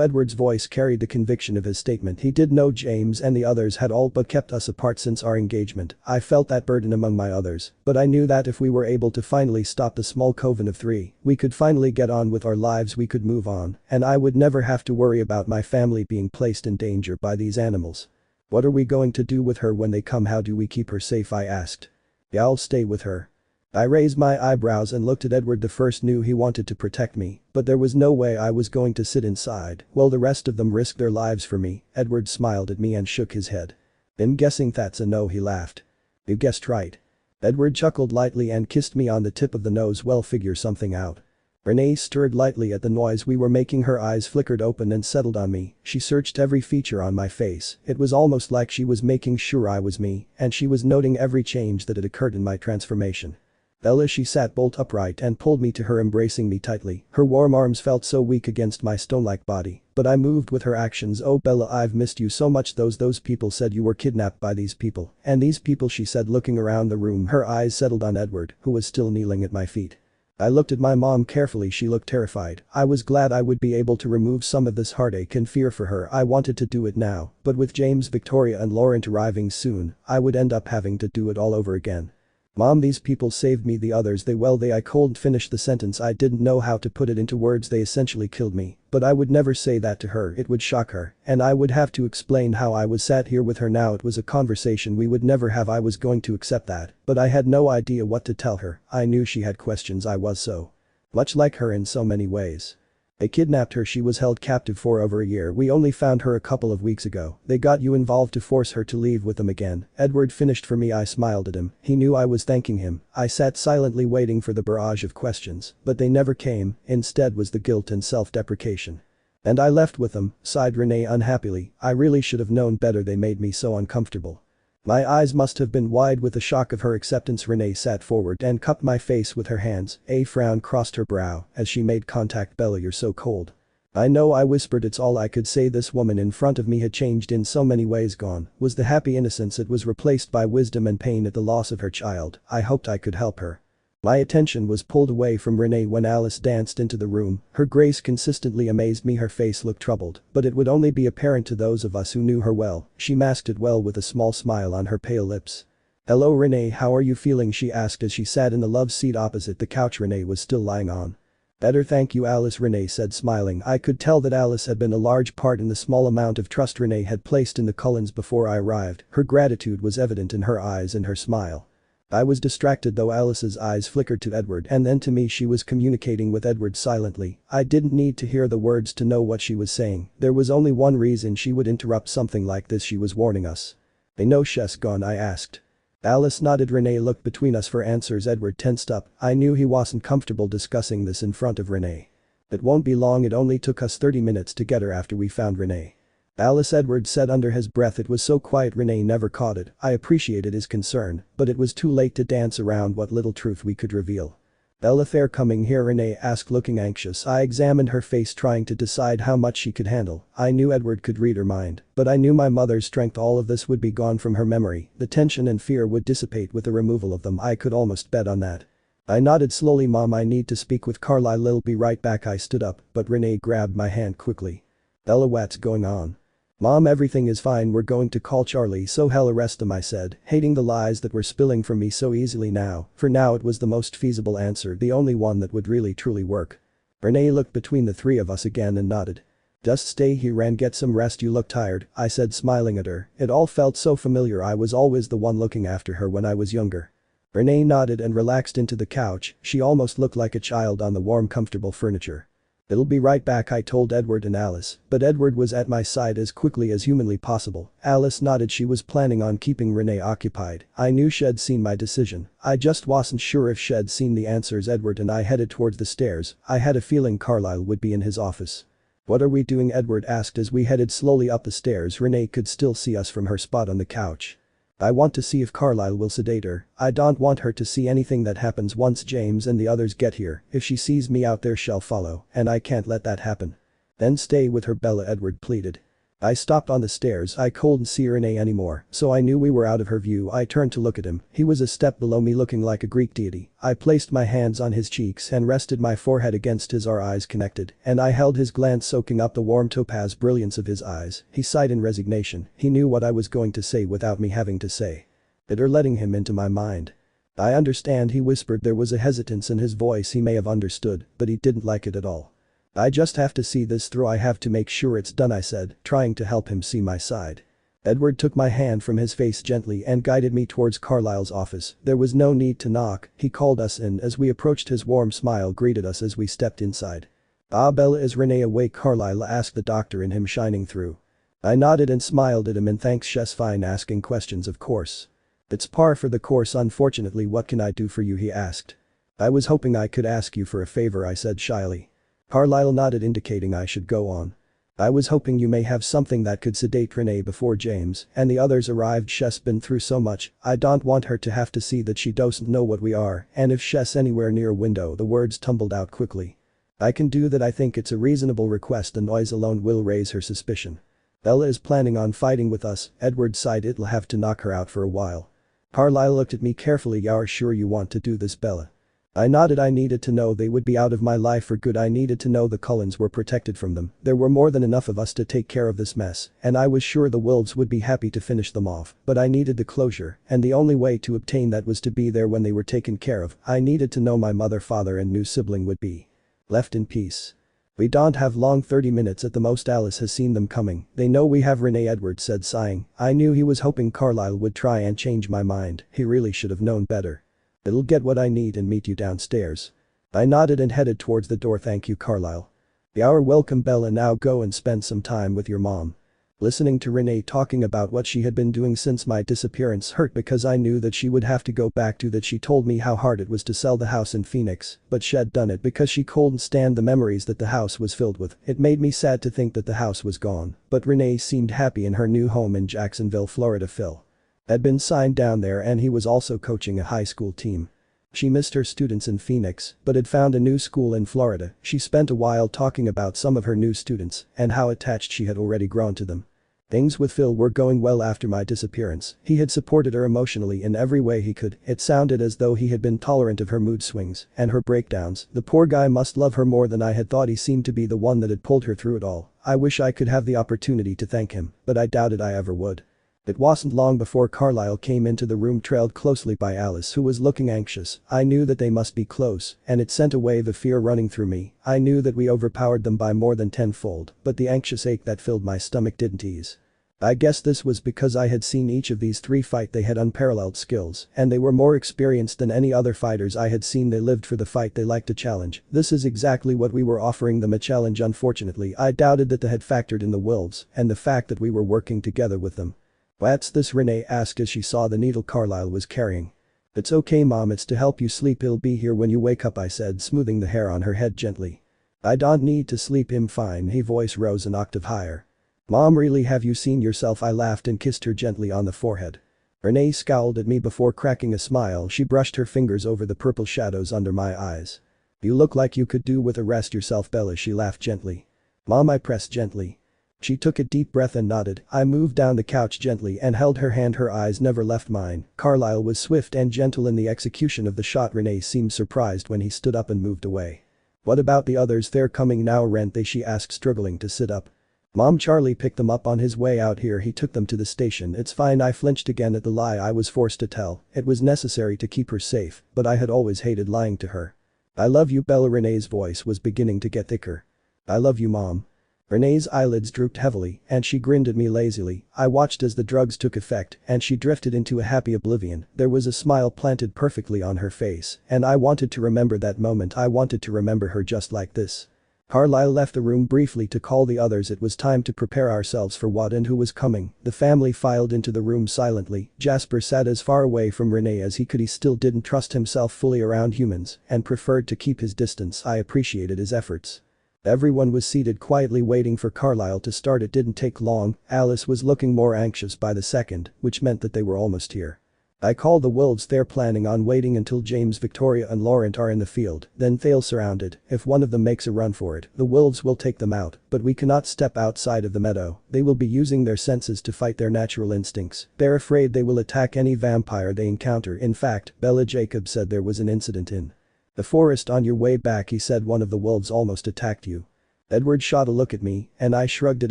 Edward's voice carried the conviction of his statement. He did know James and the others had all but kept us apart since our engagement. I felt that burden among my others, but I knew that if we were able to finally stop the small coven of three, we could finally get on with our lives. We could move on, and I would never have to worry about my family being placed in danger by these animals. "What are we going to do with her when they come? How do we keep her safe?" I asked. "Yeah, I'll stay with her." I raised my eyebrows and looked at Edward. The first knew he wanted to protect me, but there was no way I was going to sit inside while the rest of them risked their lives for me. Edward smiled at me and shook his head. "I'm guessing that's a no," he laughed. "You guessed right." Edward chuckled lightly and kissed me on the tip of the nose. "Well, figure something out." Renee stirred lightly at the noise we were making. Her eyes flickered open and settled on me. She searched every feature on my face. It was almost like she was making sure I was me, and she was noting every change that had occurred in my transformation. "Bella," she sat bolt upright and pulled me to her, embracing me tightly. Her warm arms felt so weak against my stone-like body, but I moved with her actions. "Oh Bella, I've missed you so much. Those people said you were kidnapped by these people. And these people," she said, looking around the room. Her eyes settled on Edward, who was still kneeling at my feet. I looked at my mom carefully. She looked terrified. I was glad I would be able to remove some of this heartache and fear for her. I wanted to do it now, but with James, Victoria and Laurent arriving soon, I would end up having to do it all over again. "Mom, these people saved me. The others, I couldn't finish the sentence. I didn't know how to put it into words. They essentially killed me. But I would never say that to her. It would shock her, and I would have to explain how I was sat here with her now. It was a conversation we would never have. I was going to accept that, but I had no idea what to tell her. I knew she had questions. I was so much like her in so many ways. They kidnapped her. She was held captive for over a year. We only found her a couple of weeks ago. They got you involved to force her to leave with them again." Edward finished for me. I smiled at him. He knew I was thanking him. I sat silently waiting for the barrage of questions, but they never came. Instead was the guilt and self-deprecation. "And I left with them," sighed Renee unhappily. "I really should have known better. They made me so uncomfortable." My eyes must have been wide with the shock of her acceptance. Renee sat forward and cupped my face with her hands. A frown crossed her brow as she made contact. "Bella, you're so cold." "I know," I whispered. It's all I could say. This woman in front of me had changed in so many ways. Gone was the happy innocence. It was replaced by wisdom and pain at the loss of her child. I hoped I could help her. My attention was pulled away from Renee when Alice danced into the room. Her grace consistently amazed me. Her face looked troubled, but it would only be apparent to those of us who knew her well. She masked it well with a small smile on her pale lips. "Hello Renee, how are you feeling?" she asked as she sat in the love seat opposite the couch Renee was still lying on. "Better, thank you, Alice," Renee said, smiling. I could tell that Alice had been a large part in the small amount of trust Renee had placed in the Cullens before I arrived. Her gratitude was evident in her eyes and her smile. I was distracted though. Alice's eyes flickered to Edward and then to me. She was communicating with Edward silently. I didn't need to hear the words to know what she was saying. There was only one reason she would interrupt something like this. She was warning us. "I know she's gone?" I asked. Alice nodded. Renee looked between us for answers. Edward tensed up. I knew he wasn't comfortable discussing this in front of Renee. "It won't be long. It only took us 30 minutes to get her after we found Renee." Alice, Edward said under his breath. It was so quiet Renee never caught it. I appreciated his concern, but it was too late to dance around what little truth we could reveal. Bella, they're coming here, Renee asked, looking anxious. I examined her face, trying to decide how much she could handle. I knew Edward could read her mind, but I knew my mother's strength. All of this would be gone from her memory. The tension and fear would dissipate with the removal of them. I could almost bet on that. I nodded slowly. Mom, I need to speak with Carlisle. I'll be right back. I stood up, but Renee grabbed my hand quickly. Bella, what's going on? Mom, everything is fine. We're going to call Charlie, so hell arrest him, I said, hating the lies that were spilling from me so easily now. For now it was the most feasible answer, the only one that would really truly work. Renee looked between the three of us again and nodded. Just stay here and get some rest. You look tired, I said, smiling at her. It all felt so familiar. I was always the one looking after her when I was younger. Renee nodded and relaxed into the couch. She almost looked like a child on the warm, comfortable furniture. I'll be right back, I told Edward and Alice, but Edward was at my side as quickly as humanly possible. Alice nodded. She was planning on keeping Renee occupied. I knew she'd seen my decision. I just wasn't sure if she'd seen the answers. Edward and I headed towards the stairs. I had a feeling Carlisle would be in his office. What are we doing? Edward asked as we headed slowly up the stairs. Renee could still see us from her spot on the couch. I want to see if Carlisle will sedate her. I don't want her to see anything that happens once James and the others get here. If she sees me out there, she'll follow, and I can't let that happen. Then stay with her, Bella, Edward pleaded. I stopped on the stairs. I couldn't see Renee anymore, so I knew we were out of her view. I turned to look at him. He was a step below me, looking like a Greek deity. I placed my hands on his cheeks and rested my forehead against his. Our eyes connected, and I held his glance, soaking up the warm topaz brilliance of his eyes. He sighed in resignation. He knew what I was going to say without me having to say it or letting him into my mind. I understand, he whispered. There was a hesitance in his voice. He may have understood, but he didn't like it at all. I just have to see this through. I have to make sure it's done, I said, trying to help him see my side. Edward took my hand from his face gently and guided me towards Carlisle's office. There was no need to knock. He called us in. As we approached, his warm smile greeted us as we stepped inside. Ah, Bella, is Renee awake? Carlisle asked, the doctor in him shining through. I nodded and smiled at him. And thanks, she's fine. Asking questions, of course. It's par for the course, unfortunately. What can I do for you? He asked. I was hoping I could ask you for a favor, I said shyly. Carlisle nodded, indicating I should go on. I was hoping you may have something that could sedate Renee before James and the others arrived. She's been through so much. I don't want her to have to see that she doesn't know what we are, and if she's anywhere near a window. The words tumbled out quickly. I can do that. I think it's a reasonable request. The noise alone will raise her suspicion. Bella is planning on fighting with us. Edward sighed. It'll have to knock her out for a while. Carlisle looked at me carefully. You're sure you want to do this, Bella? I nodded. I needed to know they would be out of my life for good. I needed to know the Cullens were protected from them. There were more than enough of us to take care of this mess, and I was sure the wolves would be happy to finish them off, but I needed the closure, and the only way to obtain that was to be there when they were taken care of. I needed to know my mother, father and new sibling would be left in peace. We don't have long, 30 minutes at the most. Alice has seen them coming. They know we have Renee, Edward said, sighing. I knew he was hoping Carlisle would try and change my mind. He really should have known better. I'll get what I need and meet you downstairs. I nodded and headed towards the door. Thank you, Carlisle. You're welcome, Bella. Now go and spend some time with your mom. Listening to Renee talking about what she had been doing since my disappearance hurt because I knew that she would have to go back to that. She told me how hard it was to sell the house in Phoenix, but she'd done it because she couldn't stand the memories that the house was filled with. It made me sad to think that the house was gone, but Renee seemed happy in her new home in Jacksonville, Florida. Phil had been signed down there and he was also coaching a high school team. She missed her students in Phoenix, but had found a new school in Florida. She spent a while talking about some of her new students and how attached she had already grown to them. Things with Phil were going well after my disappearance. He had supported her emotionally in every way he could. It sounded as though he had been tolerant of her mood swings and her breakdowns. The poor guy must love her more than I had thought. He seemed to be the one that had pulled her through it all. I wish I could have the opportunity to thank him, but I doubted I ever would. It wasn't long before Carlisle came into the room, trailed closely by Alice, who was looking anxious. I knew that they must be close, and it sent a wave of fear running through me. I knew that we overpowered them by more than tenfold, but the anxious ache that filled my stomach didn't ease. I guess this was because I had seen each of these three fight. They had unparalleled skills, and they were more experienced than any other fighters I had seen. They lived for the fight. They liked a challenge. This is exactly what we were offering them, a challenge. Unfortunately, I doubted that they had factored in the wolves and the fact that we were working together with them. What's this? Renee asked as she saw the needle Carlisle was carrying. It's okay, Mom, it's to help you sleep. He'll be here when you wake up, I said, smoothing the hair on her head gently. I don't need to sleep, I'm fine. His voice rose an octave higher. Mom, really, have you seen yourself? I laughed and kissed her gently on the forehead. Renee scowled at me before cracking a smile. She brushed her fingers over the purple shadows under my eyes. You look like you could do with a rest yourself, Bella, she laughed gently. Mom, I pressed gently. She took a deep breath and nodded. I moved down the couch gently and held her hand. Her eyes never left mine. Carlisle was swift and gentle in the execution of the shot. Renee seemed surprised when he stood up and moved away. What about the others? They're coming now, aren't they? She asked, struggling to sit up. Mom, Charlie picked them up on his way out here. He took them to the station. It's fine. I flinched again at the lie I was forced to tell. It was necessary to keep her safe, but I had always hated lying to her. I love you, Bella. Renee's voice was beginning to get thicker. I love you, Mom. Renee's eyelids drooped heavily, and she grinned at me lazily. I watched as the drugs took effect, and she drifted into a happy oblivion. There was a smile planted perfectly on her face, and I wanted to remember that moment. I wanted to remember her just like this. Carlisle left the room briefly to call the others. It was time to prepare ourselves for what and who was coming. The family filed into the room silently. Jasper sat as far away from Renee as he could. He still didn't trust himself fully around humans and preferred to keep his distance. I appreciated his efforts. Everyone was seated quietly waiting for Carlisle to start. It didn't take long. Alice was looking more anxious by the second, which meant that they were almost here. I called the wolves. They're planning on waiting until James, Victoria and Laurent are in the field, then they'll surround it. If one of them makes a run for it, the wolves will take them out, but we cannot step outside of the meadow. They will be using their senses to fight their natural instincts. They're afraid they will attack any vampire they encounter. In fact, Bella Jacob said there was an incident in the forest on your way back. He said one of the wolves almost attacked you. Edward shot a look at me, and I shrugged. It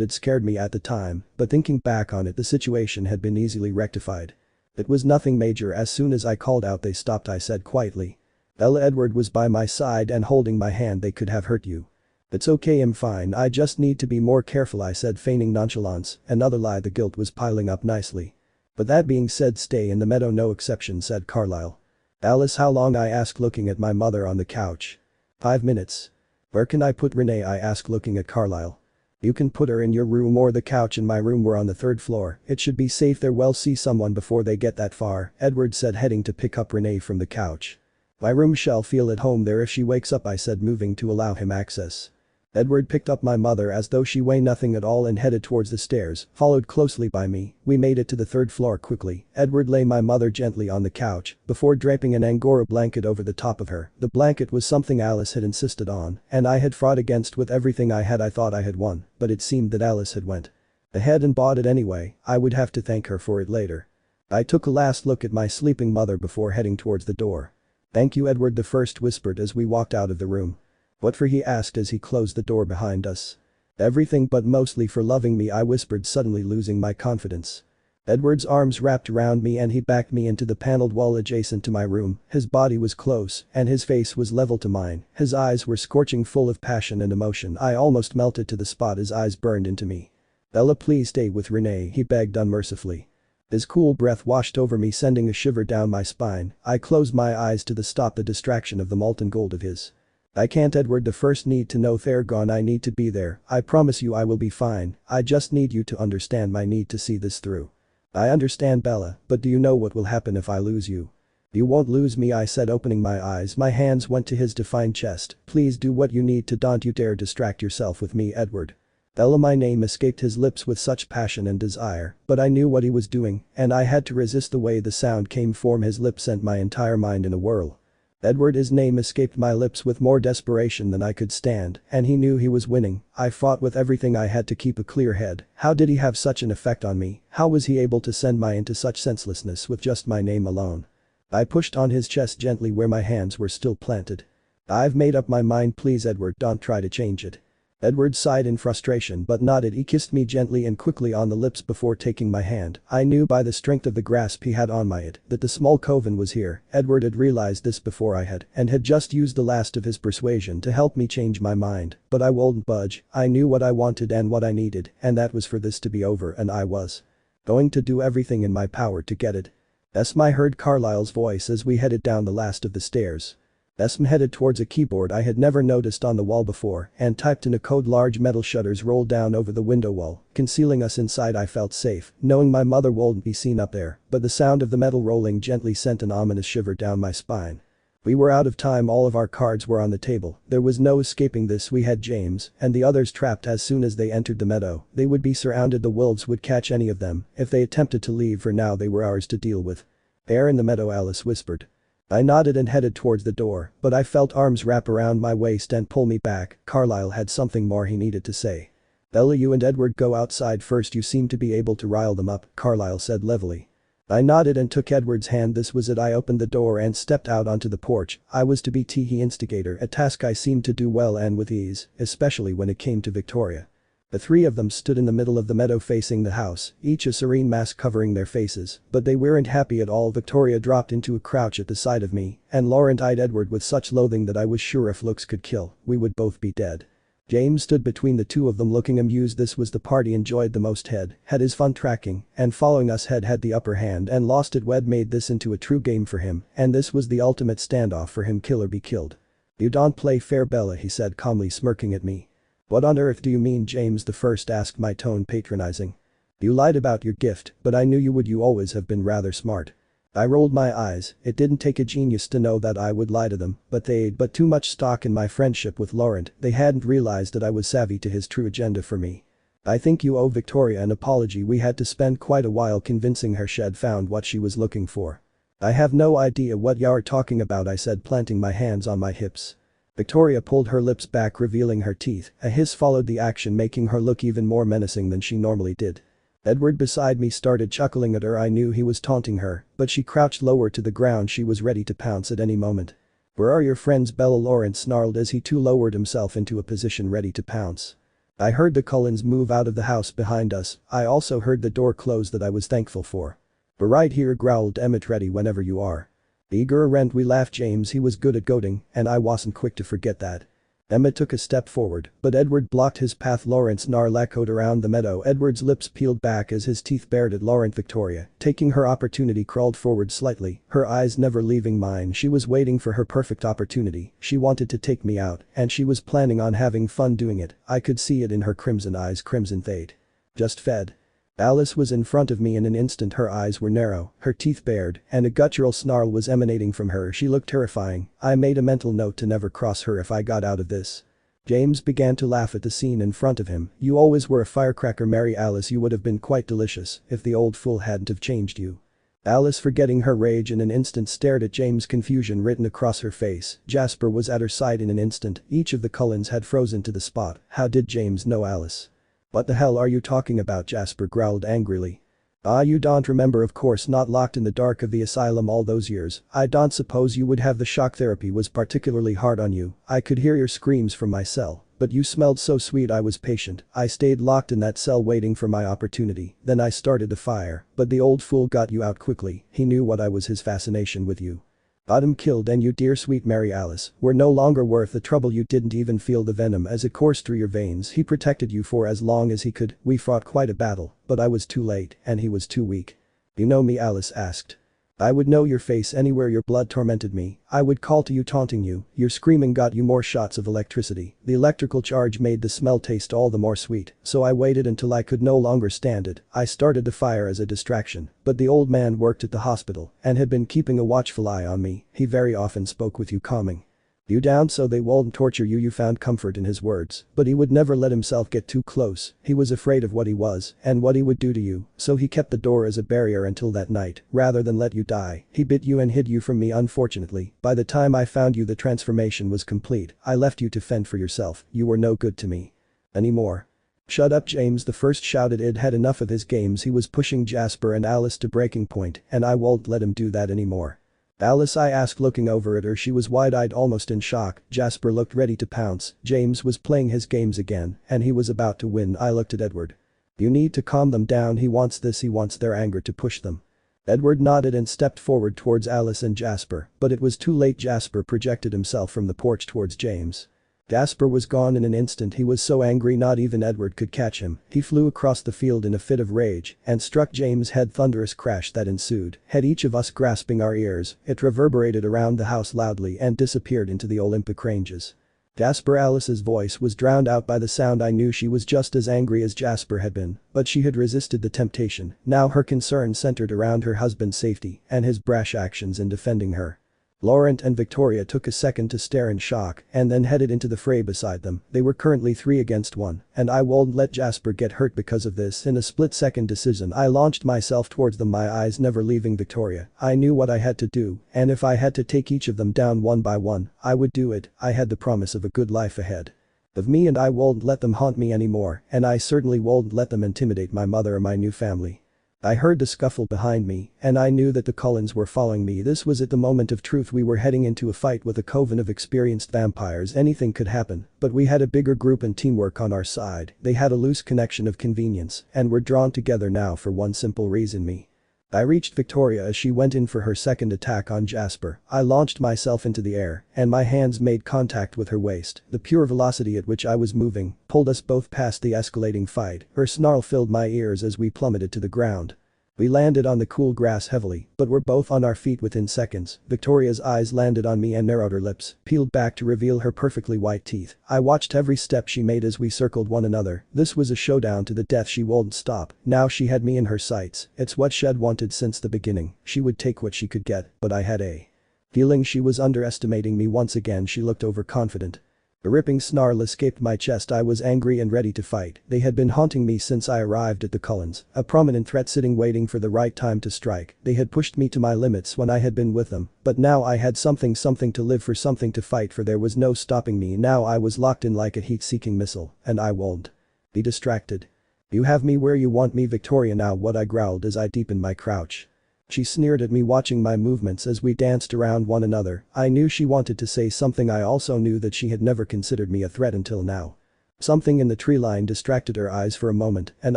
had scared me at the time, but thinking back on it, the situation had been easily rectified. It was nothing major. As soon as I called out, they stopped. I said quietly. Bella, Edward was by my side and holding my hand. They could have hurt you. It's okay, I'm fine. I just need to be more careful, I said, feigning nonchalance. Another lie. The guilt was piling up nicely. But that being said, stay in the meadow, no exception, said Carlisle. Alice, how long? I asked, looking at my mother on the couch. 5 minutes. Where can I put Renee? I asked, looking at Carlisle. You can put her in your room or the couch in my room. We're on the 3rd floor. It should be safe there. We'll see someone before they get that far, Edward said, heading to pick up Renee from the couch. My room. She'll feel at home there if she wakes up, I said, moving to allow him access. Edward picked up my mother as though she weighed nothing at all and headed towards the stairs, followed closely by me. We made it to the 3rd floor quickly. Edward lay my mother gently on the couch before draping an Angora blanket over the top of her. The blanket was something Alice had insisted on, and I had fought against with everything I had. I thought I had won, but it seemed that Alice had went ahead and bought it anyway. I would have to thank her for it later. I took a last look at my sleeping mother before heading towards the door. Thank you, Edward the first whispered as we walked out of the room. What for? He asked as he closed the door behind us. Everything, but mostly for loving me, I whispered, suddenly losing my confidence. Edward's arms wrapped around me and he backed me into the paneled wall adjacent to my room. His body was close and his face was level to mine. His eyes were scorching, full of passion and emotion. I almost melted to the spot. His eyes burned into me. Bella, please stay with Renee, he begged unmercifully. His cool breath washed over me, sending a shiver down my spine. I closed my eyes to stop the distraction of the molten gold of his. I can't, Edward the first need to know they're gone. I need to be there. I promise you I will be fine. I just need you to understand my need to see this through. I understand, Bella, but do you know what will happen if I lose you? You won't lose me, I said, opening my eyes. My hands went to his defined chest. Please do what you need to. Don't you dare distract yourself with me, Edward. Bella, my name escaped his lips with such passion and desire, but I knew what he was doing, and I had to resist the way the sound came from his lips sent my entire mind in a whirl. Edward, his name escaped my lips with more desperation than I could stand, and he knew he was winning. I fought with everything I had to keep a clear head. How did he have such an effect on me? How was he able to send me into such senselessness with just my name alone? I pushed on his chest gently where my hands were still planted. I've made up my mind, please, Edward, don't try to change it. Edward sighed in frustration but nodded. He kissed me gently and quickly on the lips before taking my hand. I knew by the strength of the grasp he had on my it that the small coven was here. Edward had realized this before I had and had just used the last of his persuasion to help me change my mind, but I wouldn't budge. I knew what I wanted and what I needed, and that was for this to be over, and I was going to do everything in my power to get it. I heard Carlisle's voice as we headed down the last of the stairs. Esme headed towards a keyboard I had never noticed on the wall before and typed in a code. Large metal shutters rolled down over the window wall, concealing us inside. I felt safe, knowing my mother wouldn't be seen up there, but the sound of the metal rolling gently sent an ominous shiver down my spine. We were out of time, all of our cards were on the table, there was no escaping this. We had James and the others trapped. As soon as they entered the meadow, they would be surrounded. The wolves would catch any of them if they attempted to leave. For now they were ours to deal with. "There in the meadow," Alice whispered. I nodded and headed towards the door, but I felt arms wrap around my waist and pull me back. Carlisle had something more he needed to say. "Bella, you and Edward go outside first, you seem to be able to rile them up," Carlisle said levelly. I nodded and took Edward's hand. This was it. I opened the door and stepped out onto the porch. I was to be the instigator, a task I seemed to do well and with ease, especially when it came to Victoria. The three of them stood in the middle of the meadow facing the house, each a serene mask covering their faces, but they weren't happy at all. Victoria dropped into a crouch at the side of me, and Laurent eyed Edward with such loathing that I was sure if looks could kill, we would both be dead. James stood between the two of them looking amused. This was the part he enjoyed the most. Had his fun tracking and following us. Had the upper hand and lost it. Wed made this into a true game for him, and this was the ultimate standoff for him, kill or be killed. "You don't play fair, Bella," he said calmly, smirking at me. "What on earth do you mean?" James the first asked, my tone patronizing. "You lied about your gift, but I knew you would. You always have been rather smart." I rolled my eyes. It didn't take a genius to know that I would lie to them, but they'd put too much stock in my friendship with Laurent. They hadn't realized that I was savvy to his true agenda for me. "I think you owe Victoria an apology. We had to spend quite a while convincing her she'd found what she was looking for." "I have no idea what you're talking about," I said, planting my hands on my hips. Victoria pulled her lips back, revealing her teeth. A hiss followed the action, making her look even more menacing than she normally did. Edward beside me started chuckling at her. I knew he was taunting her, but she crouched lower to the ground. She was ready to pounce at any moment. "Where are your friends, Bella?" Laurent snarled as he too lowered himself into a position ready to pounce. I heard the Cullens move out of the house behind us. I also heard the door close, that I was thankful for. "We're right here," growled Emmett, "ready whenever you are." "Eager rent," we laughed. James, he was good at goading, and I wasn't quick to forget that. Emmett took a step forward, but Edward blocked his path. Laurent snarled echoed around the meadow. Edward's lips peeled back as his teeth bared at Laurent. Victoria, taking her opportunity, crawled forward slightly, her eyes never leaving mine. She was waiting for her perfect opportunity. She wanted to take me out, and she was planning on having fun doing it. I could see it in her crimson eyes. Crimson they'd just fed. Alice was in front of me in an instant. Her eyes were narrow, her teeth bared, and a guttural snarl was emanating from her. She looked terrifying. I made a mental note to never cross her if I got out of this. James began to laugh at the scene in front of him. "You always were a firecracker, Mary Alice. You would have been quite delicious if the old fool hadn't have changed you." Alice, forgetting her rage in an instant, stared at James, confusion written across her face. Jasper was at her side in an instant. Each of the Cullens had frozen to the spot. How did James know Alice? "What the hell are you talking about?" Jasper growled angrily. "Ah, you don't remember? Of course not. Locked in the dark of the asylum all those years. I don't suppose you would have. The shock therapy was particularly hard on you. I could hear your screams from my cell, but you smelled so sweet. I was patient. I stayed locked in that cell waiting for my opportunity. Then I started the fire, but the old fool got you out quickly. He knew what I was. His fascination with you got him killed, and you, dear sweet Mary Alice, were no longer worth the trouble. You didn't even feel the venom as it coursed through your veins. He protected you for as long as he could. We fought quite a battle, but I was too late, and he was too weak." "You know me?" Alice asked. "I would know your face anywhere. Your blood tormented me. I would call to you, taunting you. Your screaming got you more shots of electricity. The electrical charge made the smell taste all the more sweet, so I waited until I could no longer stand it. I started the fire as a distraction, but the old man worked at the hospital and had been keeping a watchful eye on me. He very often spoke with you, calming you down so they wouldn't torture you. You found comfort in his words, but he would never let himself get too close. He was afraid of what he was and what he would do to you, so he kept the door as a barrier until that night. Rather than let you die, he bit you and hid you from me. Unfortunately, by the time I found you, the transformation was complete. I left you to fend for yourself. You were no good to me anymore." "Shut up," James the first shouted. Id had enough of his games. He was pushing Jasper and Alice to breaking point, and I won't let him do that anymore. "Alice?" I asked, looking over at her. She was wide-eyed, almost in shock. Jasper looked ready to pounce. James was playing his games again, and he was about to win. I looked at Edward. "You need to calm them down. He wants this. He wants their anger to push them." Edward nodded and stepped forward towards Alice and Jasper, but it was too late. Jasper projected himself from the porch towards James. Jasper was gone in an instant. He was so angry not even Edward could catch him. He flew across the field in a fit of rage and struck James' head. Thunderous crash that ensued had each of us grasping our ears. It reverberated around the house loudly and disappeared into the Olympic ranges. Jasper. Alice's voice was drowned out by the sound. I knew she was just as angry as Jasper had been, but she had resisted the temptation. Now her concern centered around her husband's safety and his brash actions in defending her. Laurent and Victoria took a second to stare in shock and then headed into the fray beside them. They were currently 3 against 1, and I won't let Jasper get hurt because of this. In a split-second decision I launched myself towards them, my eyes never leaving Victoria. I knew what I had to do, and if I had to take each of them down one by one, I would do it. I had the promise of a good life ahead of me, and I won't let them haunt me anymore, and I certainly won't let them intimidate my mother or my new family. I heard the scuffle behind me, and I knew that the Cullens were following me. This was at the moment of truth. We were heading into a fight with a coven of experienced vampires. Anything could happen, but we had a bigger group and teamwork on our side. They had a loose connection of convenience and were drawn together now for one simple reason: me. I reached Victoria as she went in for her second attack on Jasper. I launched myself into the air, and my hands made contact with her waist. The pure velocity at which I was moving pulled us both past the escalating fight. Her snarl filled my ears as we plummeted to the ground. We landed on the cool grass heavily, but were both on our feet within seconds. Victoria's eyes landed on me and narrowed, her lips peeled back to reveal her perfectly white teeth. I watched every step she made as we circled one another. This was a showdown to the death. She wouldn't stop. Now she had me in her sights. It's what she'd wanted since the beginning. She would take what she could get, but I had a feeling she was underestimating me once again. She looked overconfident. A ripping snarl escaped my chest. I was angry and ready to fight. They had been haunting me since I arrived at the Cullens, a prominent threat sitting waiting for the right time to strike. They had pushed me to my limits when I had been with them, but now I had something to live for, something to fight for. There was no stopping me. Now I was locked in like a heat-seeking missile, and I won't be distracted. You have me where you want me, Victoria. Now what? I growled as I deepened my crouch. She sneered at me, watching my movements as we danced around one another. I knew she wanted to say something. I also knew that she had never considered me a threat until now. Something in the tree line distracted her eyes for a moment, and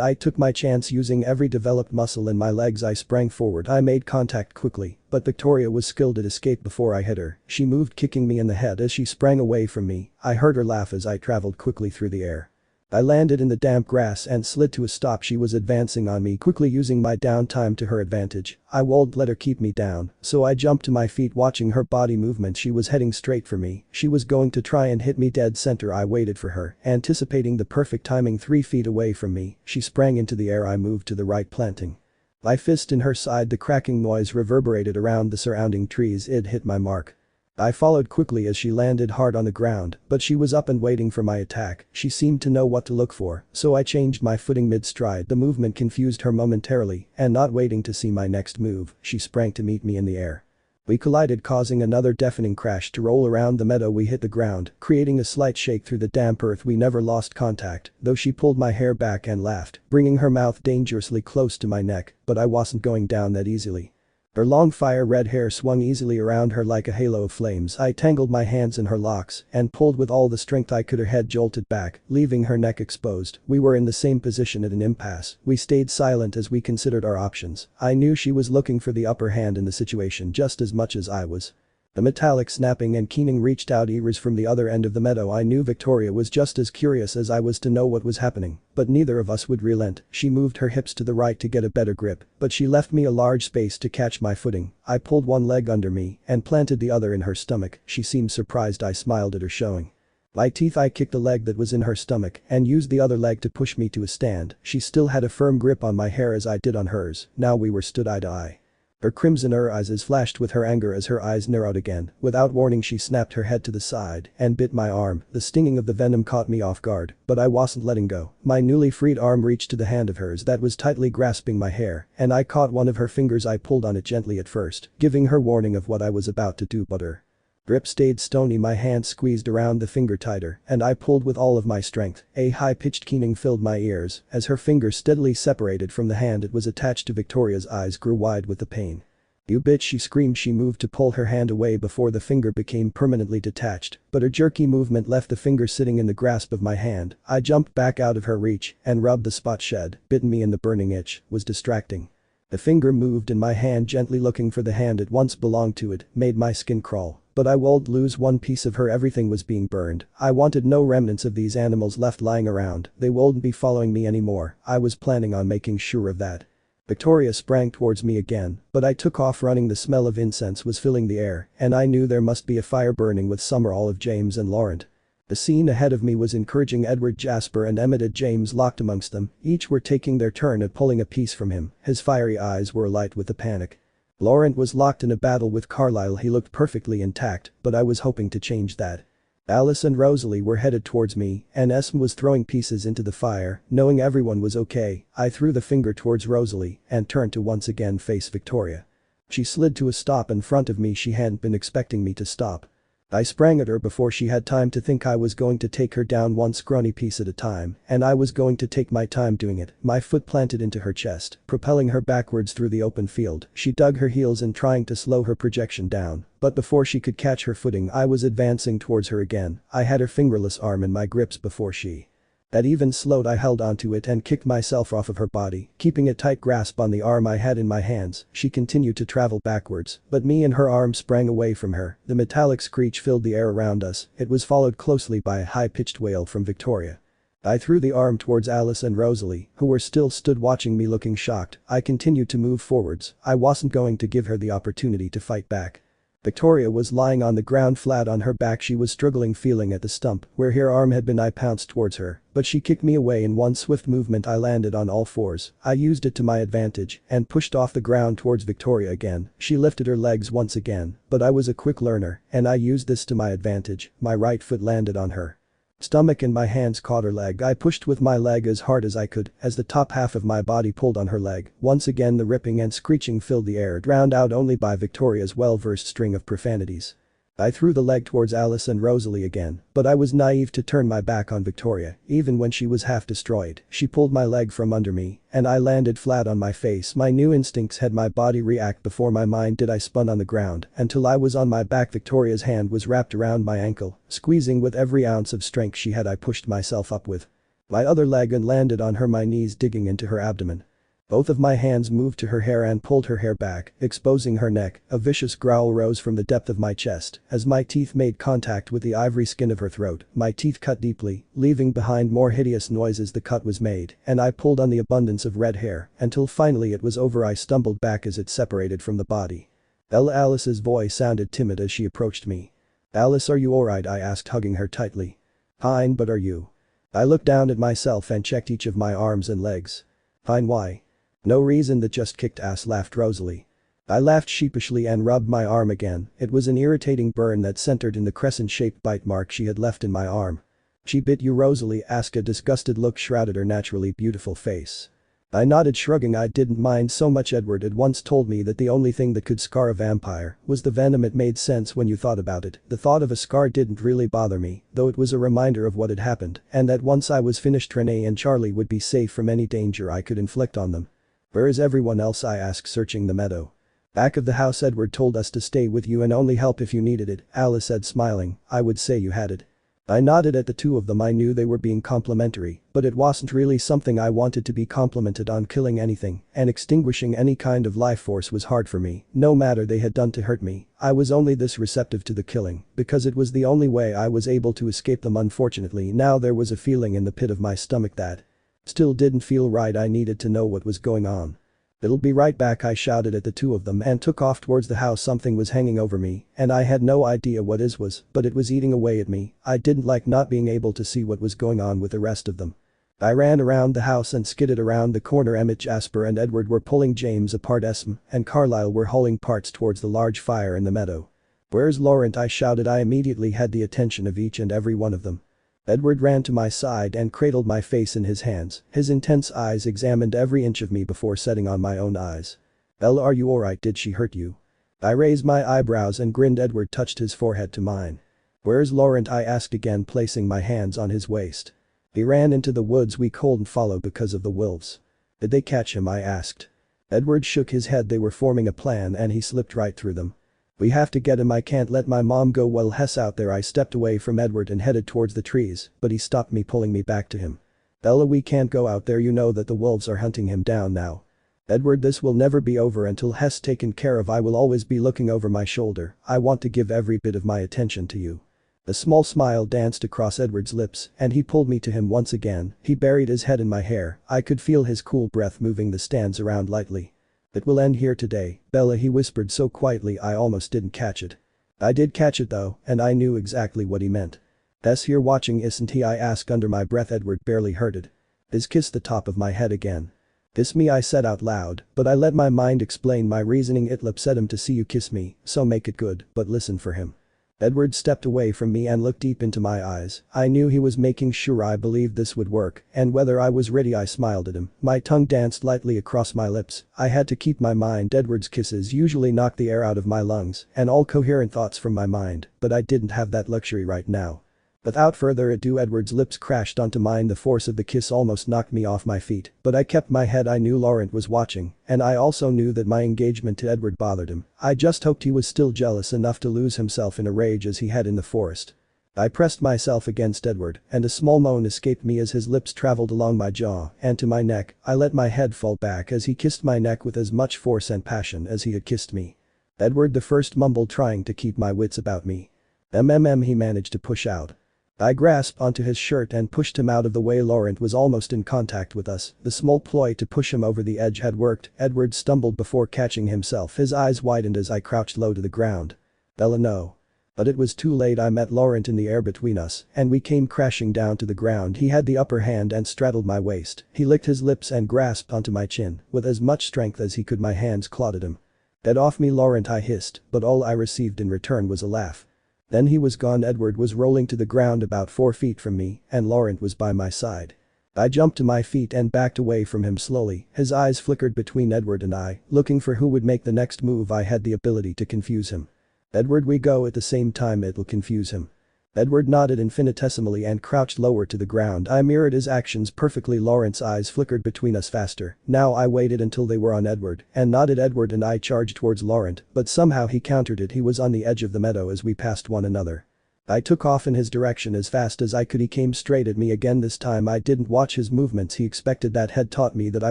I took my chance. Using every developed muscle in my legs, I sprang forward. I made contact quickly, but Victoria was skilled at escape before I hit her. She moved, kicking me in the head as she sprang away from me. I heard her laugh as I traveled quickly through the air. I landed in the damp grass and slid to a stop. She was advancing on me quickly, using my downtime to her advantage. I won't let her keep me down, so I jumped to my feet, watching her body movement. She was heading straight for me. She was going to try and hit me dead center. I waited for her, anticipating the perfect timing. 3 feet away from me, she sprang into the air. I moved to the right, planting my fist in her side. The cracking noise reverberated around the surrounding trees. It hit my mark. I followed quickly as she landed hard on the ground, but she was up and waiting for my attack. She seemed to know what to look for, so I changed my footing mid-stride. The movement confused her momentarily, and not waiting to see my next move, she sprang to meet me in the air. We collided, causing another deafening crash to roll around the meadow. We hit the ground, creating a slight shake through the damp earth. We never lost contact, though she pulled my hair back and laughed, bringing her mouth dangerously close to my neck, but I wasn't going down that easily. Her long fire-red hair swung easily around her like a halo of flames. I tangled my hands in her locks and pulled with all the strength I could. Her head jolted back, leaving her neck exposed. We were in the same position at an impasse. We stayed silent as we considered our options. I knew she was looking for the upper hand in the situation just as much as I was. The metallic snapping and keening reached out ears from the other end of the meadow. I knew Victoria was just as curious as I was to know what was happening, but neither of us would relent. She moved her hips to the right to get a better grip, but she left me a large space to catch my footing. I pulled one leg under me and planted the other in her stomach. She seemed surprised. I smiled at her, showing my teeth. I kicked the leg that was in her stomach and used the other leg to push me to a stand. She still had a firm grip on my hair as I did on hers. Now we were stood eye to eye. Her crimson eyes flashed with her anger as her eyes narrowed again. Without warning, she snapped her head to the side and bit my arm. The stinging of the venom caught me off guard, but I wasn't letting go. My newly freed arm reached to the hand of hers that was tightly grasping my hair, and I caught one of her fingers. I pulled on it gently at first, giving her warning of what I was about to do, but her grip stayed stony. My hand squeezed around the finger tighter, and I pulled with all of my strength. A high-pitched keening filled my ears as her finger steadily separated from the hand it was attached to. Victoria's eyes grew wide with the pain. "You bitch," she screamed. She moved to pull her hand away before the finger became permanently detached, but her jerky movement left the finger sitting in the grasp of my hand. I jumped back out of her reach and rubbed the spot shed bitten me, and the burning itch was distracting. The finger moved in my hand gently, looking for the hand it once belonged to. It made my skin crawl. But I won't lose one piece of her. Everything was being burned. I wanted no remnants of these animals left lying around. They won't be following me anymore. I was planning on making sure of that. Victoria sprang towards me again, but I took off running. The smell of incense was filling the air, and I knew there must be a fire burning with Summer, Olive, James and Laurent. The scene ahead of me was encouraging. Edward, Jasper and Emmett, James locked amongst them. Each were taking their turn at pulling a piece from him. His fiery eyes were alight with the panic Laurent was locked in a battle with Carlyle. He looked perfectly intact, but I was hoping to change that. Alice and Rosalie were headed towards me, and Esme was throwing pieces into the fire. Knowing everyone was okay, I threw the finger towards Rosalie and turned to once again face Victoria. She slid to a stop in front of me. She hadn't been expecting me to stop. I sprang at her before she had time to think. I was going to take her down one scrawny piece at a time, and I was going to take my time doing it. My foot planted into her chest, propelling her backwards through the open field. She dug her heels in trying to slow her projection down, but before she could catch her footing I was advancing towards her again. I had her fingerless arm in my grips before she had even slowed. I held onto it and kicked myself off of her body, keeping a tight grasp on the arm I had in my hands. She continued to travel backwards, but me and her arm sprang away from her. The metallic screech filled the air around us. It was followed closely by a high-pitched wail from Victoria. I threw the arm towards Alice and Rosalie, who were still stood watching me looking shocked. I continued to move forwards. I wasn't going to give her the opportunity to fight back. Victoria was lying on the ground flat on her back. She was struggling, feeling at the stump where her arm had been. I pounced towards her, but she kicked me away in one swift movement. I landed on all fours. I used it to my advantage and pushed off the ground towards Victoria again. She lifted her legs once again, but I was a quick learner and I used this to my advantage. My right foot landed on her stomach and my hands caught her leg. I pushed with my leg as hard as I could as the top half of my body pulled on her leg. Once again the ripping and screeching filled the air, drowned out only by Victoria's well-versed string of profanities. I threw the leg towards Alice and Rosalie again, but I was naive to turn my back on Victoria. Even when she was half destroyed, she pulled my leg from under me, and I landed flat on my face. My new instincts had my body react before my mind did. I spun on the ground until I was on my back. Victoria's hand was wrapped around my ankle, squeezing with every ounce of strength she had. I pushed myself up with my other leg and landed on her, my knees digging into her abdomen. Both of my hands moved to her hair and pulled her hair back, exposing her neck. A vicious growl rose from the depth of my chest as my teeth made contact with the ivory skin of her throat. My teeth cut deeply, leaving behind more hideous noises. The cut was made, and I pulled on the abundance of red hair until finally it was over. I stumbled back as it separated from the body. Alice's voice sounded timid as she approached me. "Alice, are you alright?" I asked, hugging her tightly. "Fine, but are you?" I looked down at myself and checked each of my arms and legs. "Fine, why?" "No reason, that just kicked ass," laughed Rosalie. I laughed sheepishly and rubbed my arm again. It was an irritating burn that centered in the crescent-shaped bite mark she had left in my arm. "She bit you?" Rosalie asked. A disgusted look shrouded her naturally beautiful face. I nodded, shrugging. I didn't mind so much. Edward had once told me that the only thing that could scar a vampire was the venom. It made sense when you thought about it. The thought of a scar didn't really bother me, though it was a reminder of what had happened and that once I was finished Renee and Charlie would be safe from any danger I could inflict on them. "Where is everyone else?" I asked, searching the meadow. "Back of the house. Edward told us to stay with you and only help if you needed it," Alice said, smiling. "I would say you had it." I nodded at the two of them. I knew they were being complimentary, but it wasn't really something I wanted to be complimented on. Killing anything and extinguishing any kind of life force was hard for me, no matter they had done to hurt me. I was only this receptive to the killing because it was the only way I was able to escape them. Unfortunately, now there was a feeling in the pit of my stomach that still didn't feel right. I needed to know what was going on. "It'll be right back," I shouted at the two of them and took off towards the house. Something was hanging over me, and I had no idea what it was, but it was eating away at me. I didn't like not being able to see what was going on with the rest of them. I ran around the house and skidded around the corner. Emmett, Jasper and Edward were pulling James apart. Esme and Carlyle were hauling parts towards the large fire in the meadow. "Where's Laurent?" I shouted. I immediately had the attention of each and every one of them. Edward ran to my side and cradled my face in his hands. His intense eyes examined every inch of me before setting on my own eyes. "Ella, are you alright? Did she hurt you?" I raised my eyebrows and grinned. Edward touched his forehead to mine. "Where's Laurent?" I asked again, placing my hands on his waist. "He ran into the woods. We couldn't follow because of the wolves." "Did they catch him?" I asked. Edward shook his head. "They were forming a plan and he slipped right through them. We have to get him. I can't let my mom go while Hess out there." I stepped away from Edward and headed towards the trees, but he stopped me, pulling me back to him. "Ella, we can't go out there. You know that the wolves are hunting him down now." "Edward, this will never be over until Hess taken care of. I will always be looking over my shoulder. I want to give every bit of my attention to you." A small smile danced across Edward's lips and he pulled me to him once again. He buried his head in my hair. I could feel his cool breath moving the stands around lightly. "It will end here today, Bella," he whispered so quietly I almost didn't catch it. I did catch it though, and I knew exactly what he meant. "Hess here watching, isn't he?" I asked under my breath. Edward barely heard it. His kissed the top of my head again. "Kiss me," I said out loud, but I let my mind explain my reasoning. "It'll upset him to see you kiss me, so make it good, but listen for him." Edward stepped away from me and looked deep into my eyes. I knew he was making sure I believed this would work, and whether I was ready I smiled at him. My tongue danced lightly across my lips. I had to keep my mind. Edward's kisses usually knocked the air out of my lungs and all coherent thoughts from my mind, but I didn't have that luxury right now. Without further ado, Edward's lips crashed onto mine. The force of the kiss almost knocked me off my feet, but I kept my head. I knew Laurent was watching, and I also knew that my engagement to Edward bothered him. I just hoped he was still jealous enough to lose himself in a rage as he had in the forest. I pressed myself against Edward, and a small moan escaped me as his lips traveled along my jaw and to my neck. I let my head fall back as he kissed my neck with as much force and passion as he had kissed me. "Edward," the first mumbled, trying to keep my wits about me. He managed to push out. I grasped onto his shirt and pushed him out of the way. Laurent was almost in contact with us. The small ploy to push him over the edge had worked. Edward stumbled before catching himself. His eyes widened as I crouched low to the ground. "Bella, no." But it was too late. I met Laurent in the air between us, and we came crashing down to the ground. He had the upper hand and straddled my waist. He licked his lips and grasped onto my chin. With as much strength as he could, my hands clawed at him. "Get off me, Laurent," I hissed, but all I received in return was a laugh. Then he was gone. Edward was rolling to the ground about 4 feet from me, and Laurent was by my side. I jumped to my feet and backed away from him slowly. His eyes flickered between Edward and I, looking for who would make the next move. I had the ability to confuse him. "Edward, we go at the same time, it'll confuse him." Edward nodded infinitesimally and crouched lower to the ground. I mirrored his actions perfectly. Laurent's eyes flickered between us faster. Now I waited until they were on Edward and nodded. Edward and I charged towards Laurent, but somehow he countered it. He was on the edge of the meadow as we passed one another. I took off in his direction as fast as I could. He came straight at me again. This time I didn't watch his movements. He expected that. Had taught me that. I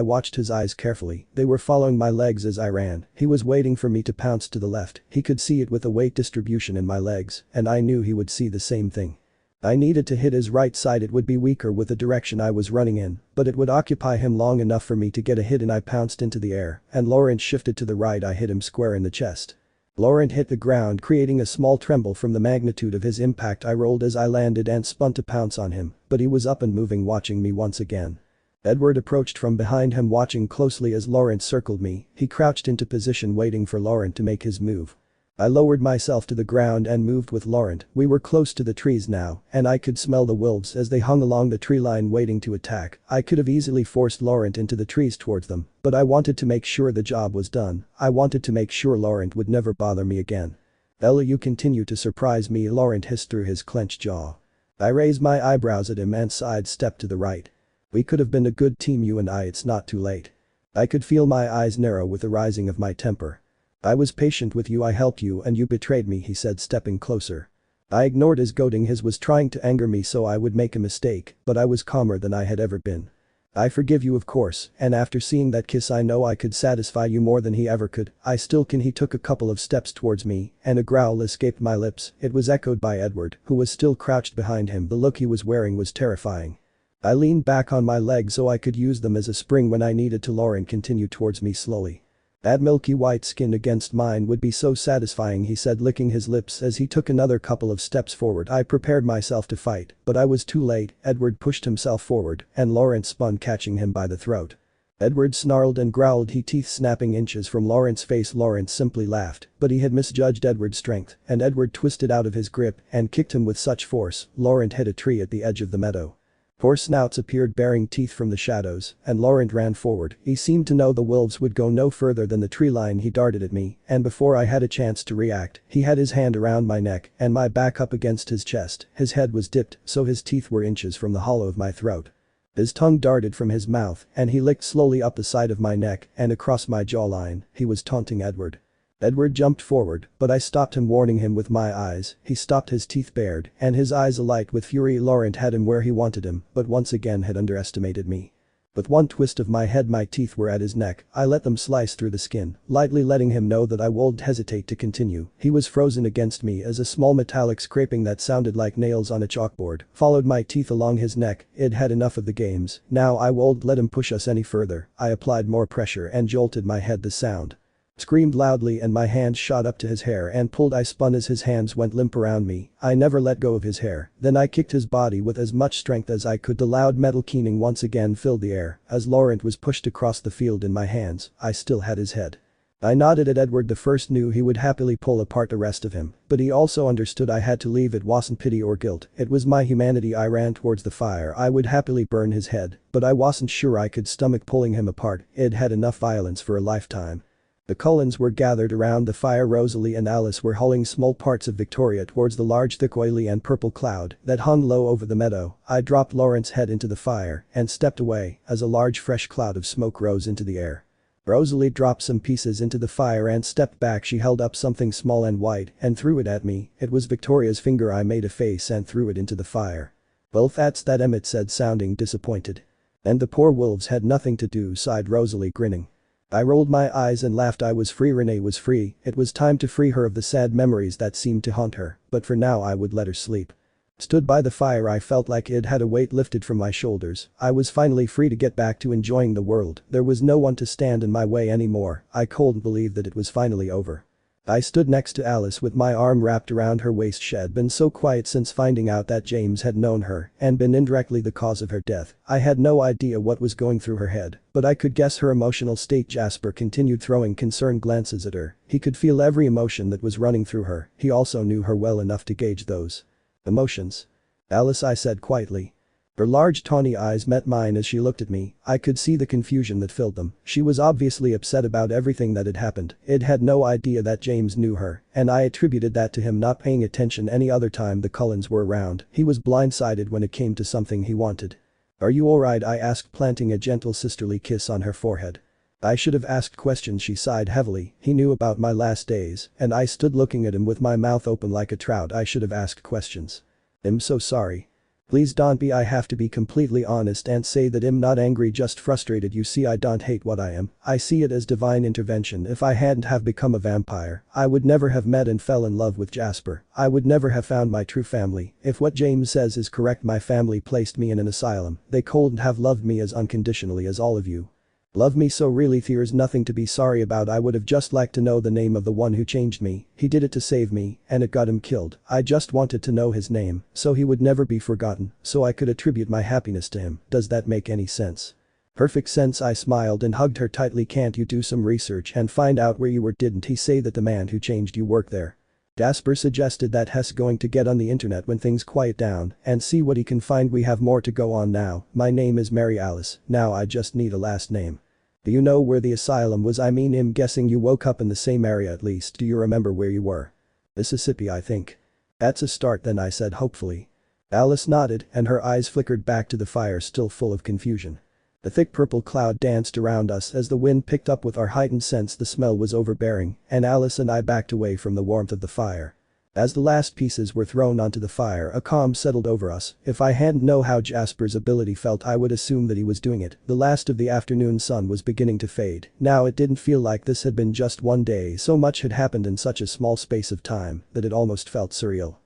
watched his eyes carefully. They were following my legs as I ran. He was waiting for me to pounce to the left. He could see it with the weight distribution in my legs, and I knew he would see the same thing. I needed to hit his right side. It would be weaker with the direction I was running in, but it would occupy him long enough for me to get a hit, and I pounced into the air, and Laurent shifted to the right. I hit him square in the chest. Laurent hit the ground, creating a small tremble from the magnitude of his impact. I rolled as I landed and spun to pounce on him, but he was up and moving, watching me once again. Edward approached from behind him, watching closely as Laurent circled me. He crouched into position, waiting for Laurent to make his move. I lowered myself to the ground and moved with Laurent. We were close to the trees now, and I could smell the wolves as they hung along the tree line waiting to attack. I could have easily forced Laurent into the trees towards them, but I wanted to make sure the job was done. I wanted to make sure Laurent would never bother me again. "Ella, you continue to surprise me," Laurent hissed through his clenched jaw. I raised my eyebrows at him and sidestepped to the right. "We could have been a good team, you and I. It's not too late." I could feel my eyes narrow with the rising of my temper. "I was patient with you. I helped you and you betrayed me," he said, stepping closer. I ignored his goading. His was trying to anger me so I would make a mistake, but I was calmer than I had ever been. "I forgive you, of course, and after seeing that kiss I know I could satisfy you more than he ever could. I still can." He took a couple of steps towards me, and a growl escaped my lips. It was echoed by Edward, who was still crouched behind him. The look he was wearing was terrifying. I leaned back on my legs so I could use them as a spring when I needed to. Laurent continued towards me slowly. "That milky white skin against mine would be so satisfying," he said, licking his lips as he took another couple of steps forward. I prepared myself to fight, but I was too late. Edward pushed himself forward, and Laurent spun, catching him by the throat. Edward snarled and growled, his teeth snapping inches from Laurent's face. Laurent simply laughed, but he had misjudged Edward's strength, and Edward twisted out of his grip and kicked him with such force, Laurent hit a tree at the edge of the meadow. Four snouts appeared bearing teeth from the shadows, and Laurent ran forward. He seemed to know the wolves would go no further than the tree line. He darted at me, and before I had a chance to react, he had his hand around my neck and my back up against his chest. His head was dipped, so his teeth were inches from the hollow of my throat. His tongue darted from his mouth, and he licked slowly up the side of my neck and across my jawline. He was taunting Edward. Edward jumped forward, but I stopped him, warning him with my eyes. He stopped, his teeth bared, and his eyes alight with fury. Laurent had him where he wanted him, but once again had underestimated me. With one twist of my head, my teeth were at his neck. I let them slice through the skin, lightly letting him know that I won't hesitate to continue. He was frozen against me as a small metallic scraping that sounded like nails on a chalkboard followed my teeth along his neck. It had enough of the games. Now I won't let him push us any further. I applied more pressure and jolted my head. The sound Screamed loudly and my hand shot up to his hair and pulled. I spun as his hands went limp around me. I never let go of his hair. Then I kicked his body with as much strength as I could. The loud metal keening once again filled the air as Laurent was pushed across the field in my hands. I still had his head. I nodded at Edward. The first knew he would happily pull apart the rest of him, but he also understood I had to leave. It wasn't pity or guilt, it was my humanity. I ran towards the fire. I would happily burn his head, but I wasn't sure I could stomach pulling him apart. It had enough violence for a lifetime. The Cullens were gathered around the fire. Rosalie and Alice were hauling small parts of Victoria towards the large thick oily and purple cloud that hung low over the meadow. I dropped Laurent's head into the fire and stepped away as a large fresh cloud of smoke rose into the air. Rosalie dropped some pieces into the fire and stepped back. She held up something small and white and threw it at me. It was Victoria's finger. I made a face and threw it into the fire. "Well, that's that," Emmett said, sounding disappointed. "And the poor wolves had nothing to do," sighed Rosalie, grinning. I rolled my eyes and laughed. I was free. Renee was free. It was time to free her of the sad memories that seemed to haunt her, but for now I would let her sleep. Stood by the fire. I felt like it had a weight lifted from my shoulders. I was finally free to get back to enjoying the world. There was no one to stand in my way anymore. I couldn't believe that it was finally over. I stood next to Alice with my arm wrapped around her waist. She had been so quiet since finding out that James had known her and been indirectly the cause of her death. I had no idea what was going through her head, but I could guess her emotional state. Jasper continued throwing concerned glances at her. He could feel every emotion that was running through her. He also knew her well enough to gauge those emotions. "Alice," I said quietly. Her large tawny eyes met mine as she looked at me. I could see the confusion that filled them. She was obviously upset about everything that had happened. It had no idea that James knew her, and I attributed that to him not paying attention any other time the Cullens were around. He was blindsided when it came to something he wanted. "Are you alright?" I asked, planting a gentle sisterly kiss on her forehead. "I should have asked questions," she sighed heavily. "He knew about my last days, and I stood looking at him with my mouth open like a trout. I should have asked questions. I'm so sorry." "Please don't be. I have to be completely honest and say that I'm not angry, just frustrated. You see, I don't hate what I am. I see it as divine intervention. If I hadn't have become a vampire, I would never have met and fell in love with Jasper. I would never have found my true family. If what James says is correct, my family placed me in an asylum. They couldn't have loved me as unconditionally as all of you. Love me so really. There's nothing to be sorry about. I would have just liked to know the name of the one who changed me. He did it to save me, and it got him killed. I just wanted to know his name, so he would never be forgotten, so I could attribute my happiness to him. Does that make any sense?" "Perfect sense." I smiled and hugged her tightly. "Can't you do some research and find out where you were? Didn't he say that the man who changed you worked there?" Jasper suggested that Hess going to get on the internet when things quiet down and see what he can find. We have more to go on now. My name is Mary Alice. Now I just need a last name. "Do you know where the asylum was? I mean, I'm guessing you woke up in the same area at least. Do you remember where you were?" "Mississippi, I think." "That's a start then," I said hopefully. Alice nodded and her eyes flickered back to the fire, still full of confusion. The thick purple cloud danced around us as the wind picked up with our heightened sense. The smell was overbearing, and Alice and I backed away from the warmth of the fire. As the last pieces were thrown onto the fire, a calm settled over us. If I hadn't known how Jasper's ability felt, I would assume that he was doing it. The last of the afternoon sun was beginning to fade. Now it didn't feel like this had been just one day. So much had happened in such a small space of time that it almost felt surreal.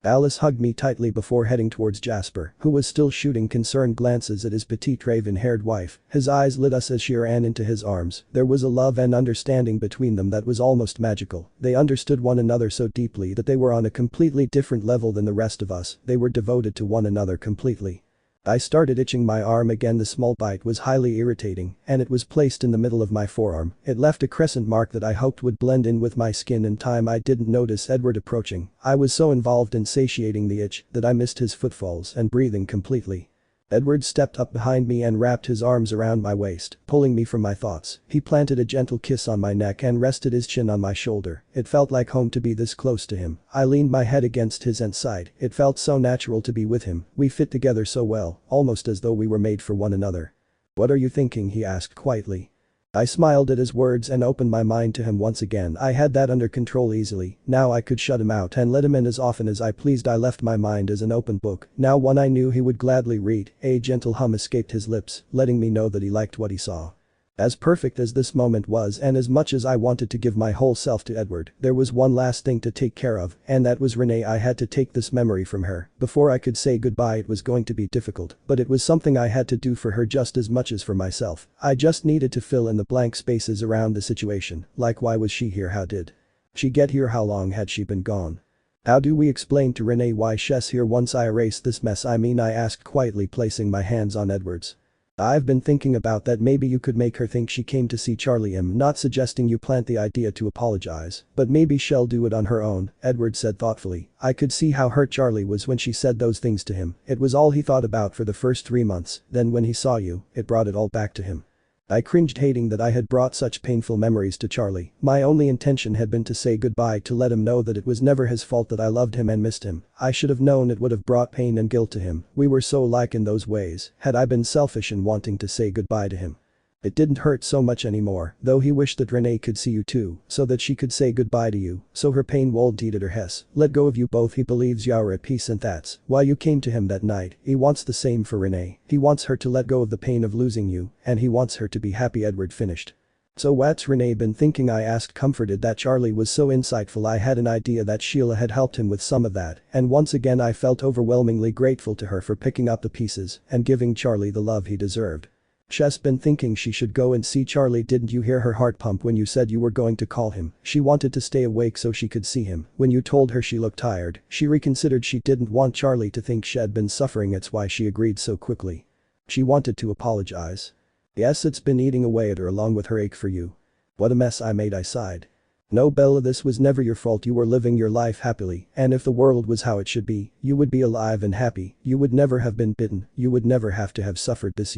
Alice hugged me tightly before heading towards Jasper, who was still shooting concerned glances at his petite raven-haired wife. His eyes lit us as she ran into his arms. There was a love and understanding between them that was almost magical. They understood one another so deeply that they were on a completely different level than the rest of us. They were devoted to one another completely. I started itching my arm again. The small bite was highly irritating, and it was placed in the middle of my forearm. It left a crescent mark that I hoped would blend in with my skin in time. I didn't notice Edward approaching. I was so involved in satiating the itch that I missed his footfalls and breathing completely. Edward stepped up behind me and wrapped his arms around my waist, pulling me from my thoughts. He planted a gentle kiss on my neck and rested his chin on my shoulder. It felt like home to be this close to him. I leaned my head against his and sighed. It felt so natural to be with him. We fit together so well, almost as though we were made for one another. "What are you thinking?" he asked quietly. I smiled at his words and opened my mind to him once again. I had that under control easily. Now I could shut him out and let him in as often as I pleased. I left my mind as an open book, now one I knew he would gladly read. A gentle hum escaped his lips, letting me know that he liked what he saw. As perfect as this moment was and as much as I wanted to give my whole self to Edward, there was one last thing to take care of, and that was Renee. I had to take this memory from her. Before I could say goodbye it was going to be difficult, but it was something I had to do for her just as much as for myself. I just needed to fill in the blank spaces around the situation, like why was she here, how did she get here, how long had she been gone? How do we explain to Renee why she's here once I erase this mess? I asked quietly, placing my hands on Edward's. I've been thinking about that. Maybe you could make her think she came to see Charlie. I'm not suggesting you plant the idea to apologize, but maybe she'll do it on her own, Edward said thoughtfully. I could see how hurt Charlie was when she said those things to him. It was all he thought about for the first 3 months, then when he saw you, it brought it all back to him. I cringed, hating that I had brought such painful memories to Charlie. My only intention had been to say goodbye, to let him know that it was never his fault that I loved him and missed him. I should have known it would have brought pain and guilt to him. We were so alike in those ways. Had I been selfish in wanting to say goodbye to him? It didn't hurt so much anymore, though he wished that Renee could see you too, so that she could say goodbye to you, so her pain won't eat at her. Hess let go of you both. He believes you're at peace and that's why you came to him that night. He wants the same for Renee. He wants her to let go of the pain of losing you, and he wants her to be happy. Edward finished. So what's Renee been thinking? I asked, comforted that Charlie was so insightful. I had an idea that Sheila had helped him with some of that, and once again I felt overwhelmingly grateful to her for picking up the pieces and giving Charlie the love he deserved. She's been thinking she should go and see Charlie. Didn't you hear her heart pump when you said you were going to call him? She wanted to stay awake so she could see him. When you told her she looked tired, she reconsidered. She didn't want Charlie to think she'd been suffering. It's why she agreed so quickly. She wanted to apologize. Yes, it's been eating away at her along with her ache for you. What a mess I made, I sighed. No, Bella, this was never your fault. You were living your life happily, and if the world was how it should be, you would be alive and happy. You would never have been bitten. You would never have to have suffered this.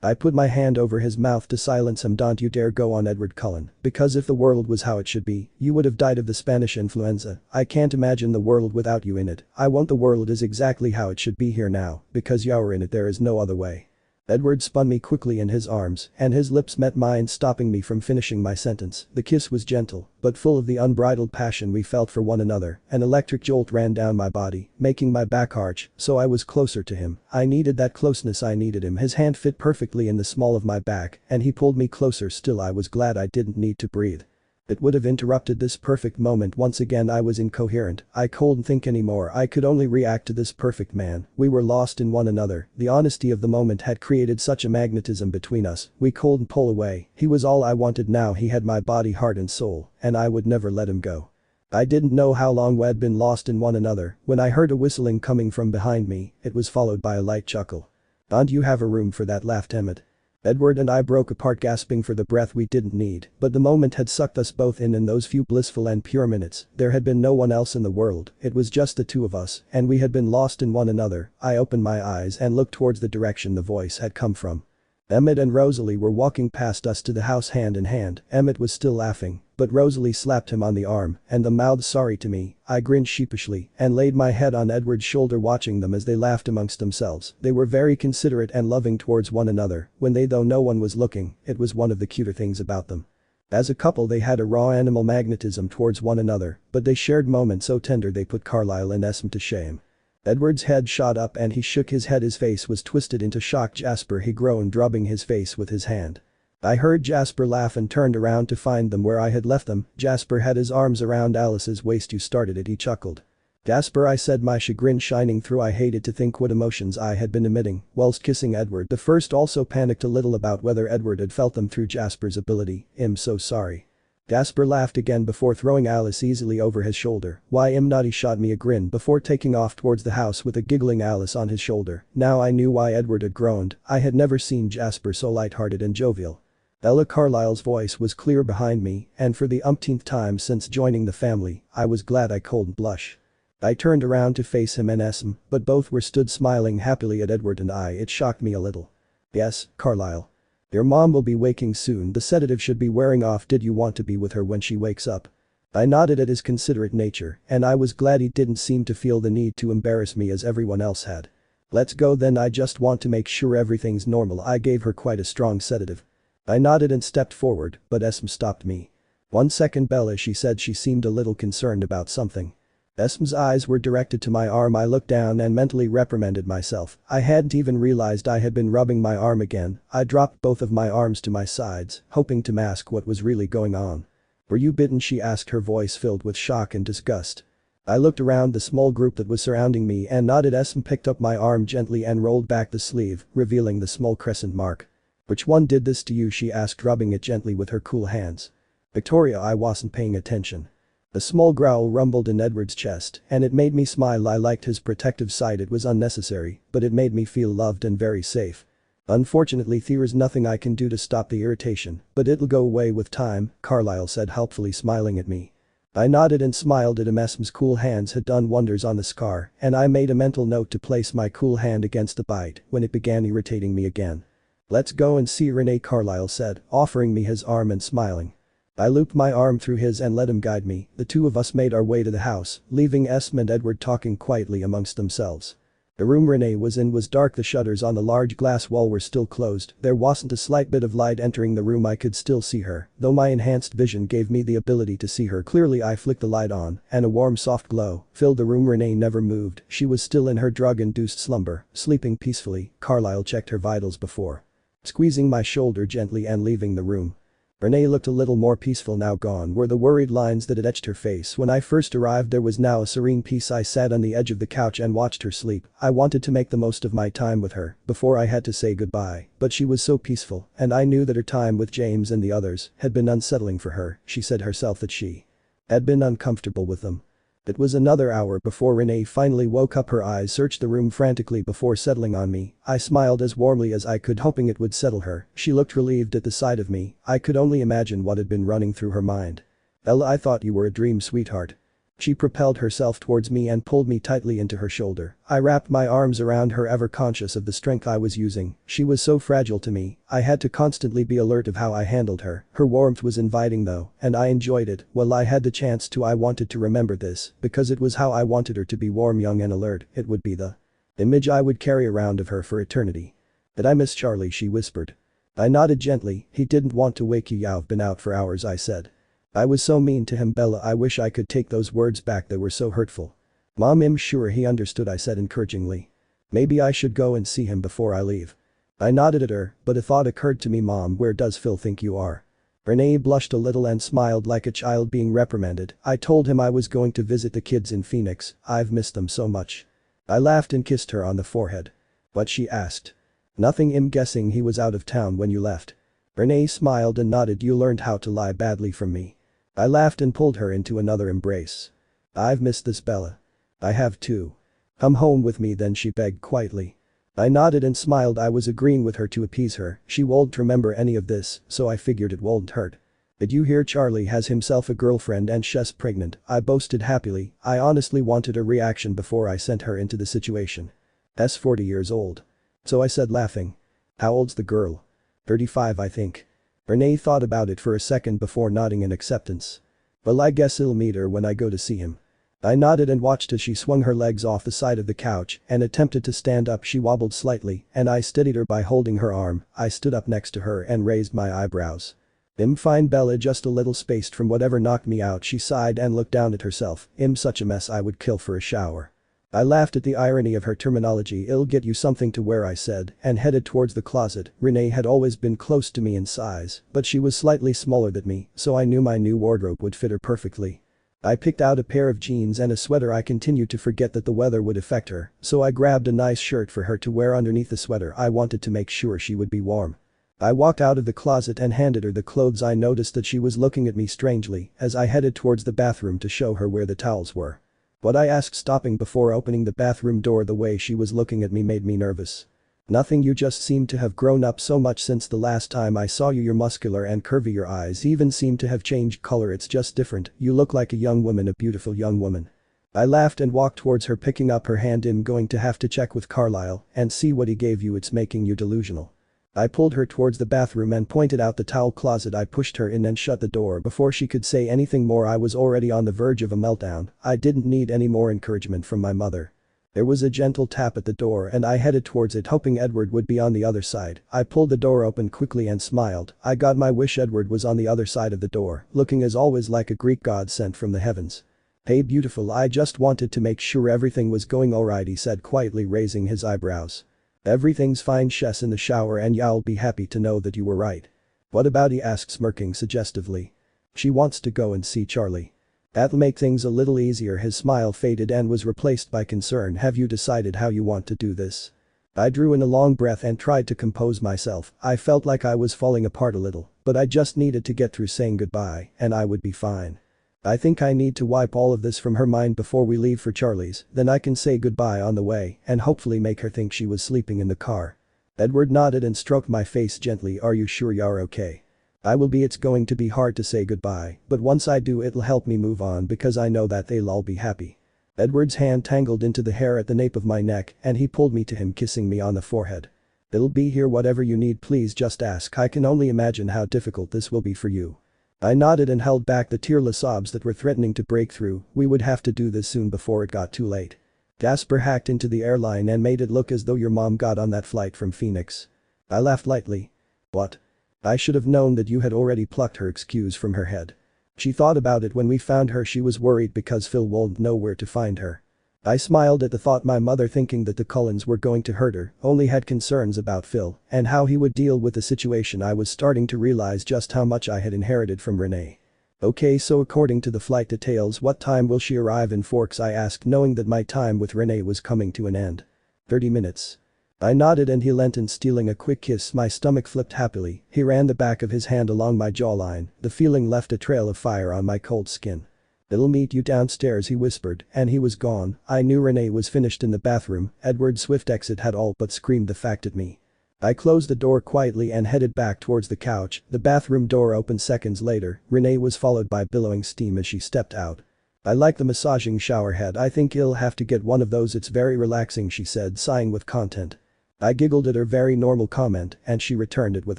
I put my hand over his mouth to silence him. Don't you dare go on, Edward Cullen, because if the world was how it should be, you would have died of the Spanish influenza. I can't imagine the world without you in it. I want the world is exactly how it should be here now, because you're in it. There is no other way. Edward spun me quickly in his arms, and his lips met mine, stopping me from finishing my sentence. The kiss was gentle, but full of the unbridled passion we felt for one another. An electric jolt ran down my body, making my back arch, so I was closer to him. I needed that closeness. I needed him. His hand fit perfectly in the small of my back, and he pulled me closer still. I was glad I didn't need to breathe. It would have interrupted this perfect moment. Once again I was incoherent. I couldn't think anymore. I could only react to this perfect man. We were lost in one another. The honesty of the moment had created such a magnetism between us. We couldn't pull away. He was all I wanted now. He had my body, heart and soul, and I would never let him go. I didn't know how long we'd been lost in one another when I heard a whistling coming from behind me. It was followed by a light chuckle. "Don't you have a room for that?" laughed Emmett. Edward and I broke apart, gasping for the breath we didn't need, but the moment had sucked us both in those few blissful and pure minutes. There had been no one else in the world. It was just the two of us, and we had been lost in one another. I opened my eyes and looked towards the direction the voice had come from. Emmett and Rosalie were walking past us to the house hand in hand. Emmett was still laughing, but Rosalie slapped him on the arm and the mouthed "Sorry" to me. I grinned sheepishly and laid my head on Edward's shoulder, watching them as they laughed amongst themselves. They were very considerate and loving towards one another when though no one was looking. It was one of the cuter things about them. As a couple they had a raw animal magnetism towards one another, but they shared moments so tender they put Carlyle and Esme to shame. Edward's head shot up and he shook his head. His face was twisted into shock. "Jasper," he groaned, rubbing his face with his hand. I heard Jasper laugh and turned around to find them where I had left them. Jasper had his arms around Alice's waist. "You started it," he chuckled. "Jasper," I said, my chagrin shining through. I hated to think what emotions I had been emitting whilst kissing Edward. The first also panicked a little about whether Edward had felt them through Jasper's ability. "I'm so sorry." Jasper laughed again before throwing Alice easily over his shoulder. "Why, I'm not." He shot me a grin before taking off towards the house with a giggling Alice on his shoulder. Now I knew why Edward had groaned. I had never seen Jasper so light-hearted and jovial. Ella Carlyle's voice was clear behind me, and for the umpteenth time since joining the family, I was glad I couldn't blush. I turned around to face him and Esme, but both were stood smiling happily at Edward and I. It shocked me a little. "Yes, Carlyle. Your mom will be waking soon. The sedative should be wearing off. Did you want to be with her when she wakes up?" I nodded at his considerate nature, and I was glad he didn't seem to feel the need to embarrass me as everyone else had. "Let's go then. I just want to make sure everything's normal." I gave her quite a strong sedative. I nodded and stepped forward, but Esme stopped me. "1 second, Bella," she said. She seemed a little concerned about something. Esm's eyes were directed to my arm. I looked down and mentally reprimanded myself. I hadn't even realized I had been rubbing my arm again. I dropped both of my arms to my sides, hoping to mask what was really going on. "Were you bitten?" she asked, her voice filled with shock and disgust. I looked around the small group that was surrounding me and nodded. Esm picked up my arm gently and rolled back the sleeve, revealing the small crescent mark. "Which one did this to you?" she asked, rubbing it gently with her cool hands. "Victoria." I wasn't paying attention. A small growl rumbled in Edward's chest, and it made me smile. I liked his protective side. It was unnecessary, but it made me feel loved and very safe. "Unfortunately, there's nothing I can do to stop the irritation, but it'll go away with time," Carlyle said, helpfully smiling at me. I nodded and smiled at him. Esm's cool hands had done wonders on the scar, and I made a mental note to place my cool hand against the bite when it began irritating me again. "Let's go and see Renee," Carlyle said, offering me his arm and smiling. I looped my arm through his and let him guide me. The two of us made our way to the house, leaving Esm and Edward talking quietly amongst themselves. The room Renee was in was dark. The shutters on the large glass wall were still closed. There wasn't a slight bit of light entering the room. I could still see her, though my enhanced vision gave me the ability to see her clearly. I flicked the light on, and a warm soft glow filled the room. Renee never moved. She was still in her drug-induced slumber, sleeping peacefully. Carlyle checked her vitals before squeezing my shoulder gently and leaving the room. Renee looked a little more peaceful now. Gone were the worried lines that had etched her face when I first arrived. There was now a serene peace. I sat on the edge of the couch and watched her sleep. I wanted to make the most of my time with her before I had to say goodbye, but she was so peaceful, and I knew that her time with James and the others had been unsettling for her. She said herself that she had been uncomfortable with them. It was another hour before Renee finally woke up. Her eyes searched the room frantically before settling on me. I smiled as warmly as I could, hoping it would settle her. She looked relieved at the sight of me. I could only imagine what had been running through her mind. "Ella, I thought you were a dream, sweetheart." She propelled herself towards me and pulled me tightly into her shoulder. I wrapped my arms around her, ever conscious of the strength I was using. She was so fragile to me. I had to constantly be alert of how I handled her. Her warmth was inviting though, and I enjoyed it. Well, I had the chance to. I wanted to remember this, because it was how I wanted her to be: warm, young and alert. It would be the image I would carry around of her for eternity. "Did I miss Charlie?" she whispered. I nodded gently. "He didn't want to wake you. You've been out for hours," I said. "I was so mean to him, Bella." I wish I could take those words back. They were so hurtful. "Mom, I'm sure he understood," I said encouragingly. "Maybe I should go and see him before I leave." I nodded at her, but a thought occurred to me. "Mom, where does Phil think you are?" Renee blushed a little and smiled like a child being reprimanded. "I told him I was going to visit the kids in Phoenix. I've missed them so much." I laughed and kissed her on the forehead. "What?" she asked. "Nothing. I'm guessing he was out of town when you left." Renee smiled and nodded. "You learned how to lie badly from me." I laughed and pulled her into another embrace. "I've missed this, Bella." "I have too. Come home with me then," she begged quietly. I nodded and smiled. I was agreeing with her to appease her. She won't remember any of this, so I figured it won't hurt. "Did you hear Charlie has himself a girlfriend and she's pregnant?" I boasted happily. I honestly wanted a reaction before I sent her into the situation. "That's 40 years old." "So," I said, laughing. "How old's the girl?" 35, I think." Renee thought about it for a second before nodding in acceptance. "Well, I guess I'll meet her when I go to see him." I nodded and watched as she swung her legs off the side of the couch and attempted to stand up. She wobbled slightly, and I steadied her by holding her arm. I stood up next to her and raised my eyebrows. "I'm fine, Bella, just a little spaced from whatever knocked me out." She sighed and looked down at herself. "I'm such a mess, I would kill for a shower." I laughed at the irony of her terminology. "I'll get you something to wear," I said, and headed towards the closet. Renee had always been close to me in size, but she was slightly smaller than me, so I knew my new wardrobe would fit her perfectly. I picked out a pair of jeans and a sweater. I continued to forget that the weather would affect her, so I grabbed a nice shirt for her to wear underneath the sweater. I wanted to make sure she would be warm. I walked out of the closet and handed her the clothes. I noticed that she was looking at me strangely as I headed towards the bathroom to show her where the towels were. "What?" I asked, stopping before opening the bathroom door. The way she was looking at me made me nervous. "Nothing, you just seem to have grown up so much since the last time I saw you. You're muscular and curvy. Your eyes even seem to have changed color. It's just different. You look like a young woman, a beautiful young woman." I laughed and walked towards her, picking up her hand. "I'm going to have to check with Carlyle and see what he gave you. It's making you delusional." I pulled her towards the bathroom and pointed out the towel closet. I pushed her in and shut the door before she could say anything more. I was already on the verge of a meltdown. I didn't need any more encouragement from my mother. There was a gentle tap at the door and I headed towards it, hoping Edward would be on the other side. I pulled the door open quickly and smiled. I got my wish. Edward was on the other side of the door, looking as always like a Greek god sent from the heavens. Hey beautiful, I just wanted to make sure everything was going alright, he said quietly, raising his eyebrows. Everything's fine, Shess in the shower, and y'all be happy to know that you were right. What about, he asked, smirking suggestively. She wants to go and see Charlie. That'll make things a little easier. His smile faded and was replaced by concern. Have you decided how you want to do this? I drew in a long breath and tried to compose myself. I felt like I was falling apart a little, but I just needed to get through saying goodbye, and I would be fine. I think I need to wipe all of this from her mind before we leave for Charlie's, then I can say goodbye on the way and hopefully make her think she was sleeping in the car. Edward nodded and stroked my face gently. Are you sure you're okay? I will be. It's going to be hard to say goodbye, but once I do it'll help me move on because I know that they'll all be happy. Edward's hand tangled into the hair at the nape of my neck and he pulled me to him, kissing me on the forehead. They'll be here, whatever you need, please just ask. I can only imagine how difficult this will be for you. I nodded and held back the tearless sobs that were threatening to break through. We would have to do this soon before it got too late. Jasper hacked into the airline and made it look as though your mom got on that flight from Phoenix. I laughed lightly. What? I should have known that you had already plucked her excuse from her head. She thought about it when we found her. She was worried because Phil won't know where to find her. I smiled at the thought. My mother, thinking that the Cullens were going to hurt her, only had concerns about Phil and how he would deal with the situation. I was starting to realize just how much I had inherited from Renee. Okay, so according to the flight details, what time will she arrive in Forks? I asked, knowing that my time with Renee was coming to an end. 30 minutes. I nodded and he leant in, stealing a quick kiss. My stomach flipped happily. He ran the back of his hand along my jawline. The feeling left a trail of fire on my cold skin. I'll meet you downstairs, he whispered, and he was gone. I knew Renee was finished in the bathroom. Edward's swift exit had all but screamed the fact at me. I closed the door quietly and headed back towards the couch. The bathroom door opened seconds later. Renee was followed by billowing steam as she stepped out. I like the massaging shower head. I think you'll have to get one of those. It's very relaxing, she said, sighing with content. I giggled at her very normal comment and she returned it with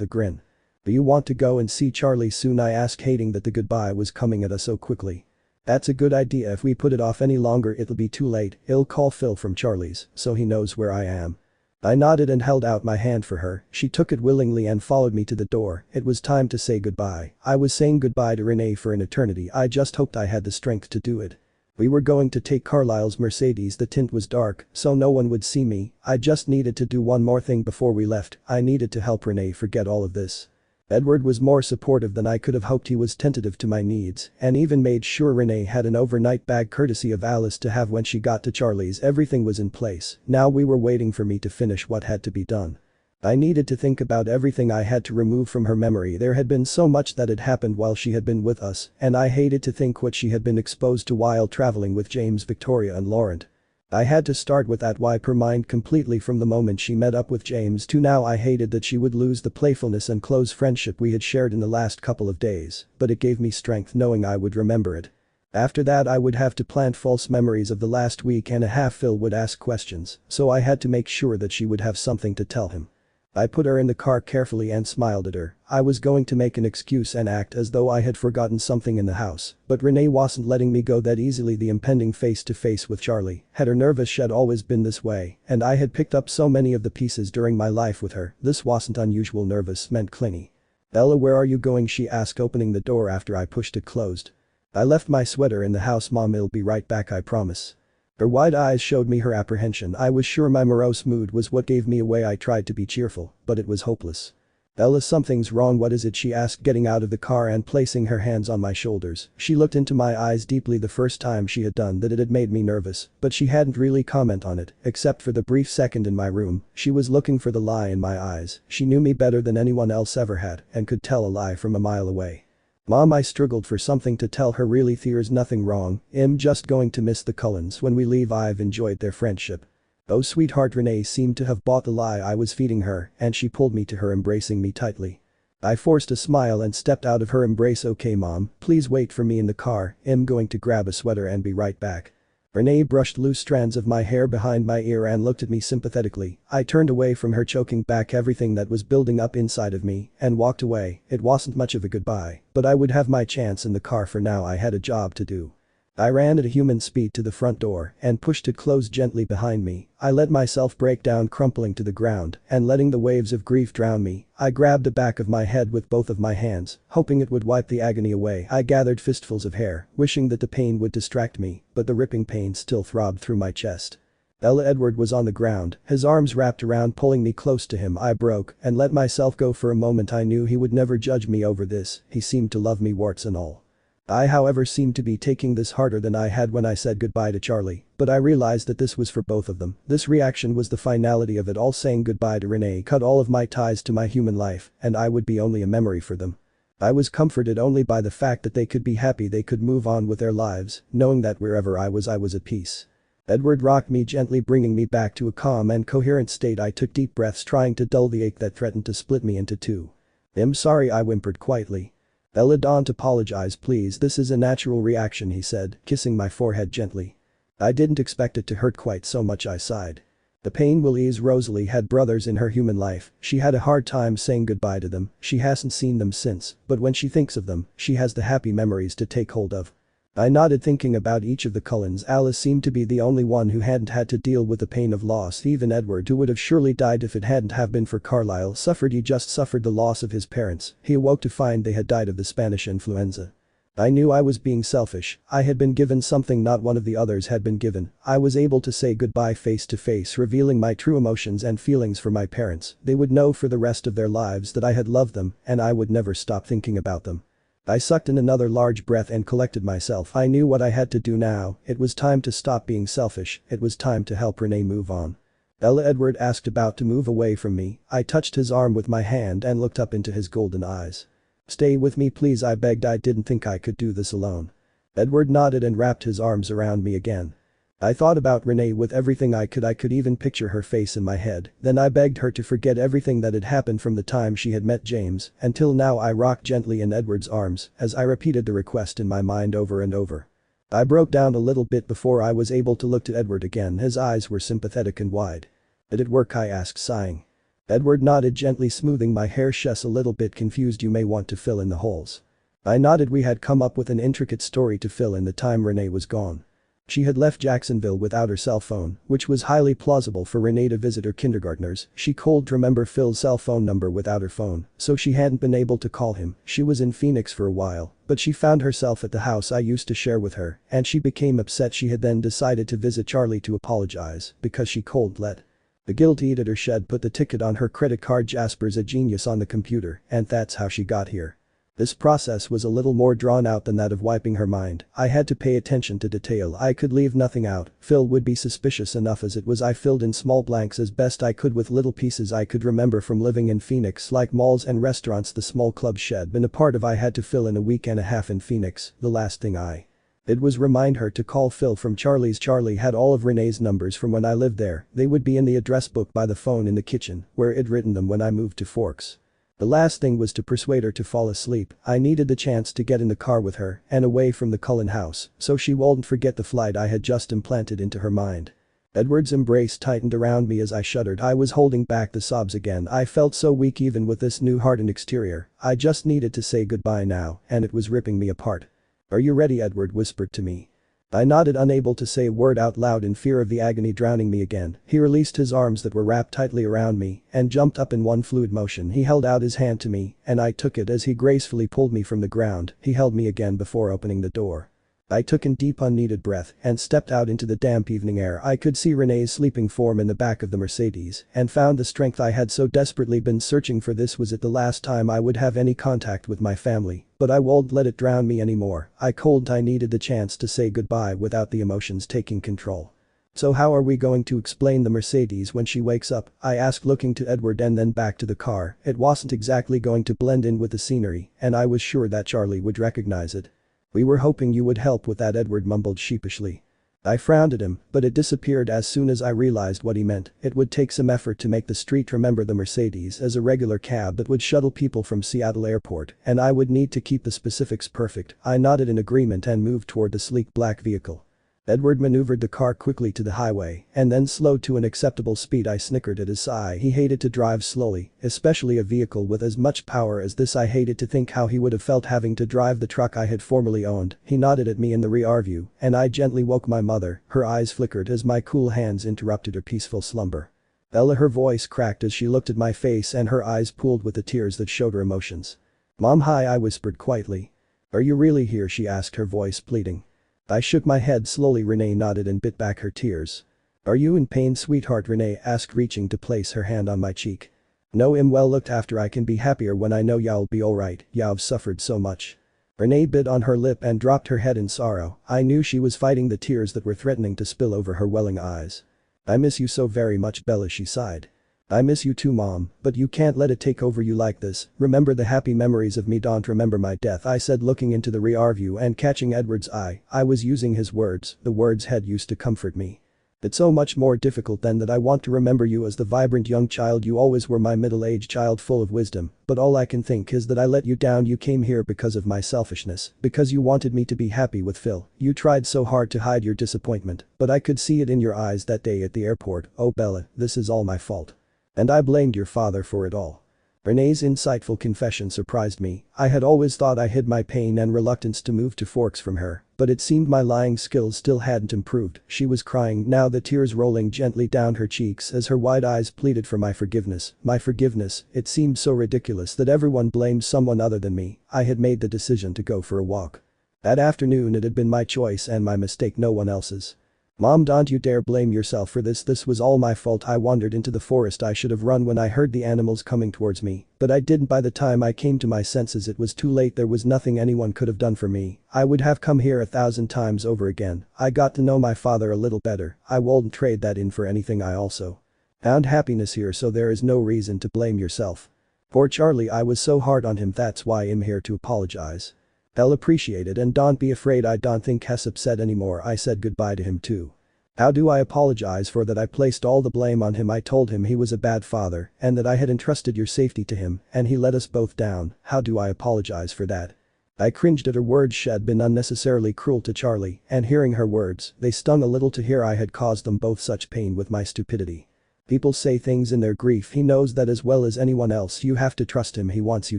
a grin. Do you want to go and see Charlie soon? I asked, hating that the goodbye was coming at us so quickly. That's a good idea. If we put it off any longer it'll be too late. I'll call Phil from Charlie's so he knows where I am. I nodded and held out my hand for her. She took it willingly and followed me to the door. It was time to say goodbye. I was saying goodbye to Renee for an eternity. I just hoped I had the strength to do it. We were going to take Carlisle's Mercedes. The tint was dark, so no one would see me. I just needed to do one more thing before we left. I needed to help Renee forget all of this. Edward was more supportive than I could have hoped. He was tentative to my needs and even made sure Renee had an overnight bag courtesy of Alice to have when she got to Charlie's. Everything was in place. Now we were waiting for me to finish what had to be done. I needed to think about everything I had to remove from her memory. There had been so much that had happened while she had been with us, and I hated to think what she had been exposed to while traveling with James, Victoria and Laurent. I had to start with that, wipe her mind completely from the moment she met up with James to now. I hated that she would lose the playfulness and close friendship we had shared in the last couple of days, but it gave me strength knowing I would remember it. After that I would have to plant false memories of the last week and a half. Phil would ask questions, so I had to make sure that she would have something to tell him. I put her in the car carefully and smiled at her. I was going to make an excuse and act as though I had forgotten something in the house, but Renee wasn't letting me go that easily. The impending face-to-face with Charlie had her nervous. She'd always been this way, and I had picked up so many of the pieces during my life with her. This wasn't unusual. Nervous meant clingy. Ella, where are you going? She asked, opening the door after I pushed it closed. I left my sweater in the house, Mom. I'll be right back, I promise. Her wide eyes showed me her apprehension. I was sure my morose mood was what gave me away. I tried to be cheerful, but it was hopeless. Ella, something's wrong. What is it? She asked, getting out of the car and placing her hands on my shoulders. She looked into my eyes deeply. The first time she had done that it had made me nervous, but she hadn't really commented on it, except for the brief second in my room. She was looking for the lie in my eyes. She knew me better than anyone else ever had and could tell a lie from a mile away. Mom, I struggled for something to tell her. Really, there's nothing wrong. I'm just going to miss the Cullens when we leave. I've enjoyed their friendship. Oh sweetheart. Renee seemed to have bought the lie I was feeding her and she pulled me to her, embracing me tightly. I forced a smile and stepped out of her embrace. Okay Mom, please wait for me in the car. I'm going to grab a sweater and be right back. Renee brushed loose strands of my hair behind my ear and looked at me sympathetically. I turned away from her, choking back everything that was building up inside of me, and walked away. It wasn't much of a goodbye, but I would have my chance in the car for now. I had a job to do. I ran at a human speed to the front door and pushed it closed gently behind me. I let myself break down, crumpling to the ground and letting the waves of grief drown me. I grabbed the back of my head with both of my hands, hoping it would wipe the agony away. I gathered fistfuls of hair, wishing that the pain would distract me, but the ripping pain still throbbed through my chest. Edward was on the ground, his arms wrapped around, pulling me close to him. I broke and let myself go. For a moment I knew he would never judge me over this. He seemed to love me, warts and all. I, however, seemed to be taking this harder than I had when I said goodbye to Charlie, but I realized that this was for both of them. This reaction was the finality of it all. Saying goodbye to Renee cut all of my ties to my human life, and I would be only a memory for them. I was comforted only by the fact that they could be happy, they could move on with their lives, knowing that wherever I was at peace. Edward rocked me gently, bringing me back to a calm and coherent state. I took deep breaths, trying to dull the ache that threatened to split me into two. "I'm sorry," I whimpered quietly. "Don't apologize, please, this is a natural reaction," he said, kissing my forehead gently. "I didn't expect it to hurt quite so much," I sighed. "The pain will ease." Rosalie had brothers in her human life. She had a hard time saying goodbye to them. She hasn't seen them since, but when she thinks of them, she has the happy memories to take hold of. I nodded, thinking about each of the Cullens. Alice seemed to be the only one who hadn't had to deal with the pain of loss. Even Edward, who would have surely died if it hadn't have been for Carlisle, suffered. He just suffered the loss of his parents. He awoke to find they had died of the Spanish influenza. I knew I was being selfish. I had been given something not one of the others had been given. I was able to say goodbye face to face, revealing my true emotions and feelings for my parents. They would know for the rest of their lives that I had loved them, and I would never stop thinking about them. I sucked in another large breath and collected myself. I knew what I had to do now. It was time to stop being selfish. It was time to help Renee move on. Edward asked, about to move away from me. I touched his arm with my hand and looked up into his golden eyes. "Stay with me, please," I begged. "I didn't think I could do this alone." Edward nodded and wrapped his arms around me again. I thought about Renee with everything I could even picture her face in my head. Then I begged her to forget everything that had happened from the time she had met James until now. I rocked gently in Edward's arms as I repeated the request in my mind over and over. I broke down a little bit before I was able to look to Edward again. His eyes were sympathetic and wide. "Did it work?" I asked, sighing. Edward nodded, gently smoothing my hair. "She's a little bit confused. You may want to fill in the holes." I nodded. We had come up with an intricate story to fill in the time Renee was gone. She had left Jacksonville without her cell phone, which was highly plausible for Renee to visit her kindergartners. She couldn't remember Phil's cell phone number without her phone, so she hadn't been able to call him. She was in Phoenix for a while, but she found herself at the house I used to share with her, and she became upset. She had then decided to visit Charlie to apologize because she couldn't let the guilty editor shed put the ticket on her credit card. Jasper's a genius on the computer, and that's how she got here. This process was a little more drawn out than that of wiping her mind. I had to pay attention to detail. I could leave nothing out. Phil would be suspicious enough as it was. I filled in small blanks as best I could with little pieces I could remember from living in Phoenix, like malls and restaurants the small club she'd been a part of. I had to fill in a week and a half in Phoenix. The last thing I did was remind her to call Phil from Charlie's. Charlie had all of Renee's numbers from when I lived there. They would be in the address book by the phone in the kitchen, where I'd written them when I moved to Forks. The last thing was to persuade her to fall asleep. I needed the chance to get in the car with her and away from the Cullen house so she wouldn't forget the flight I had just implanted into her mind. Edward's embrace tightened around me as I shuddered. I was holding back the sobs again. I felt so weak even with this new hardened exterior. I just needed to say goodbye now, and it was ripping me apart. "Are you ready?" Edward whispered to me. I nodded, unable to say a word out loud in fear of the agony drowning me again. He released his arms that were wrapped tightly around me and jumped up in one fluid motion. He held out his hand to me, and I took it as he gracefully pulled me from the ground. He held me again before opening the door. I took in deep unneeded breath and stepped out into the damp evening air. I could see Renee's sleeping form in the back of the Mercedes and found the strength I had so desperately been searching for. This was it, the last time I would have any contact with my family, but I won't let it drown me anymore. I needed the chance to say goodbye without the emotions taking control. "So how are we going to explain the Mercedes when she wakes up?" I asked, looking to Edward and then back to the car. It wasn't exactly going to blend in with the scenery, and I was sure that Charlie would recognize it. "We were hoping you would help with that," Edward mumbled sheepishly. I frowned at him, but it disappeared as soon as I realized what he meant. It would take some effort to make the street remember the Mercedes as a regular cab that would shuttle people from Seattle Airport, and I would need to keep the specifics perfect. I nodded in agreement and moved toward the sleek black vehicle. Edward maneuvered the car quickly to the highway and then slowed to an acceptable speed. I snickered at his sigh. He hated to drive slowly, especially a vehicle with as much power as this. I hated to think how he would have felt having to drive the truck I had formerly owned. He nodded at me in the rear view and I gently woke my mother. Her eyes flickered as my cool hands interrupted her peaceful slumber. Bella, her voice cracked as she looked at my face and her eyes pooled with the tears that showed her emotions. Mom, hi, I whispered quietly. Are you really here? She asked, her voice pleading. I shook my head slowly. Renee nodded and bit back her tears. Are you in pain, sweetheart? Renee asked, reaching to place her hand on my cheek. No, I'm well looked after. I can be happier when I know y'all be alright. Y'all've suffered so much. Renee bit on her lip and dropped her head in sorrow. I knew she was fighting the tears that were threatening to spill over her welling eyes. I miss you so very much, Bella, she sighed. I miss you too, Mom, but you can't let it take over you like this. Remember the happy memories of me, don't remember my death, I said, looking into the rear view and catching Edward's eye. I was using his words, the words had used to comfort me. It's so much more difficult than that. I want to remember you as the vibrant young child you always were, my middle-aged child full of wisdom, but all I can think is that I let you down. You came here because of my selfishness, because you wanted me to be happy with Phil. You tried so hard to hide your disappointment, but I could see it in your eyes that day at the airport. Oh Bella, this is all my fault. And I blamed your father for it all. Renee's insightful confession surprised me. I had always thought I hid my pain and reluctance to move to Forks from her, but it seemed my lying skills still hadn't improved. She was crying now, the tears rolling gently down her cheeks as her wide eyes pleaded for my forgiveness. My forgiveness, it seemed so ridiculous that everyone blamed someone other than me. I had made the decision to go for a walk. That afternoon it had been my choice and my mistake, no one else's. Mom, don't you dare blame yourself for this. This was all my fault. I wandered into the forest. I should have run when I heard the animals coming towards me, but I didn't. By the time I came to my senses it was too late. There was nothing anyone could have done for me. I would have come here 1,000 times over again. I got to know my father a little better. I wouldn't trade that in for anything. I also found happiness here, so there is no reason to blame yourself. Poor Charlie, I was so hard on him. That's why I'm here to apologize. I'll appreciate it, and don't be afraid. I don't think he's upset anymore. I said goodbye to him too. How do I apologize for that? I placed all the blame on him. I told him he was a bad father and that I had entrusted your safety to him and he let us both down. How do I apologize for that? I cringed at her words. She had been unnecessarily cruel to Charlie, and hearing her words, they stung a little to hear. I had caused them both such pain with my stupidity. People say things in their grief. He knows that as well as anyone else. You have to trust him. He wants you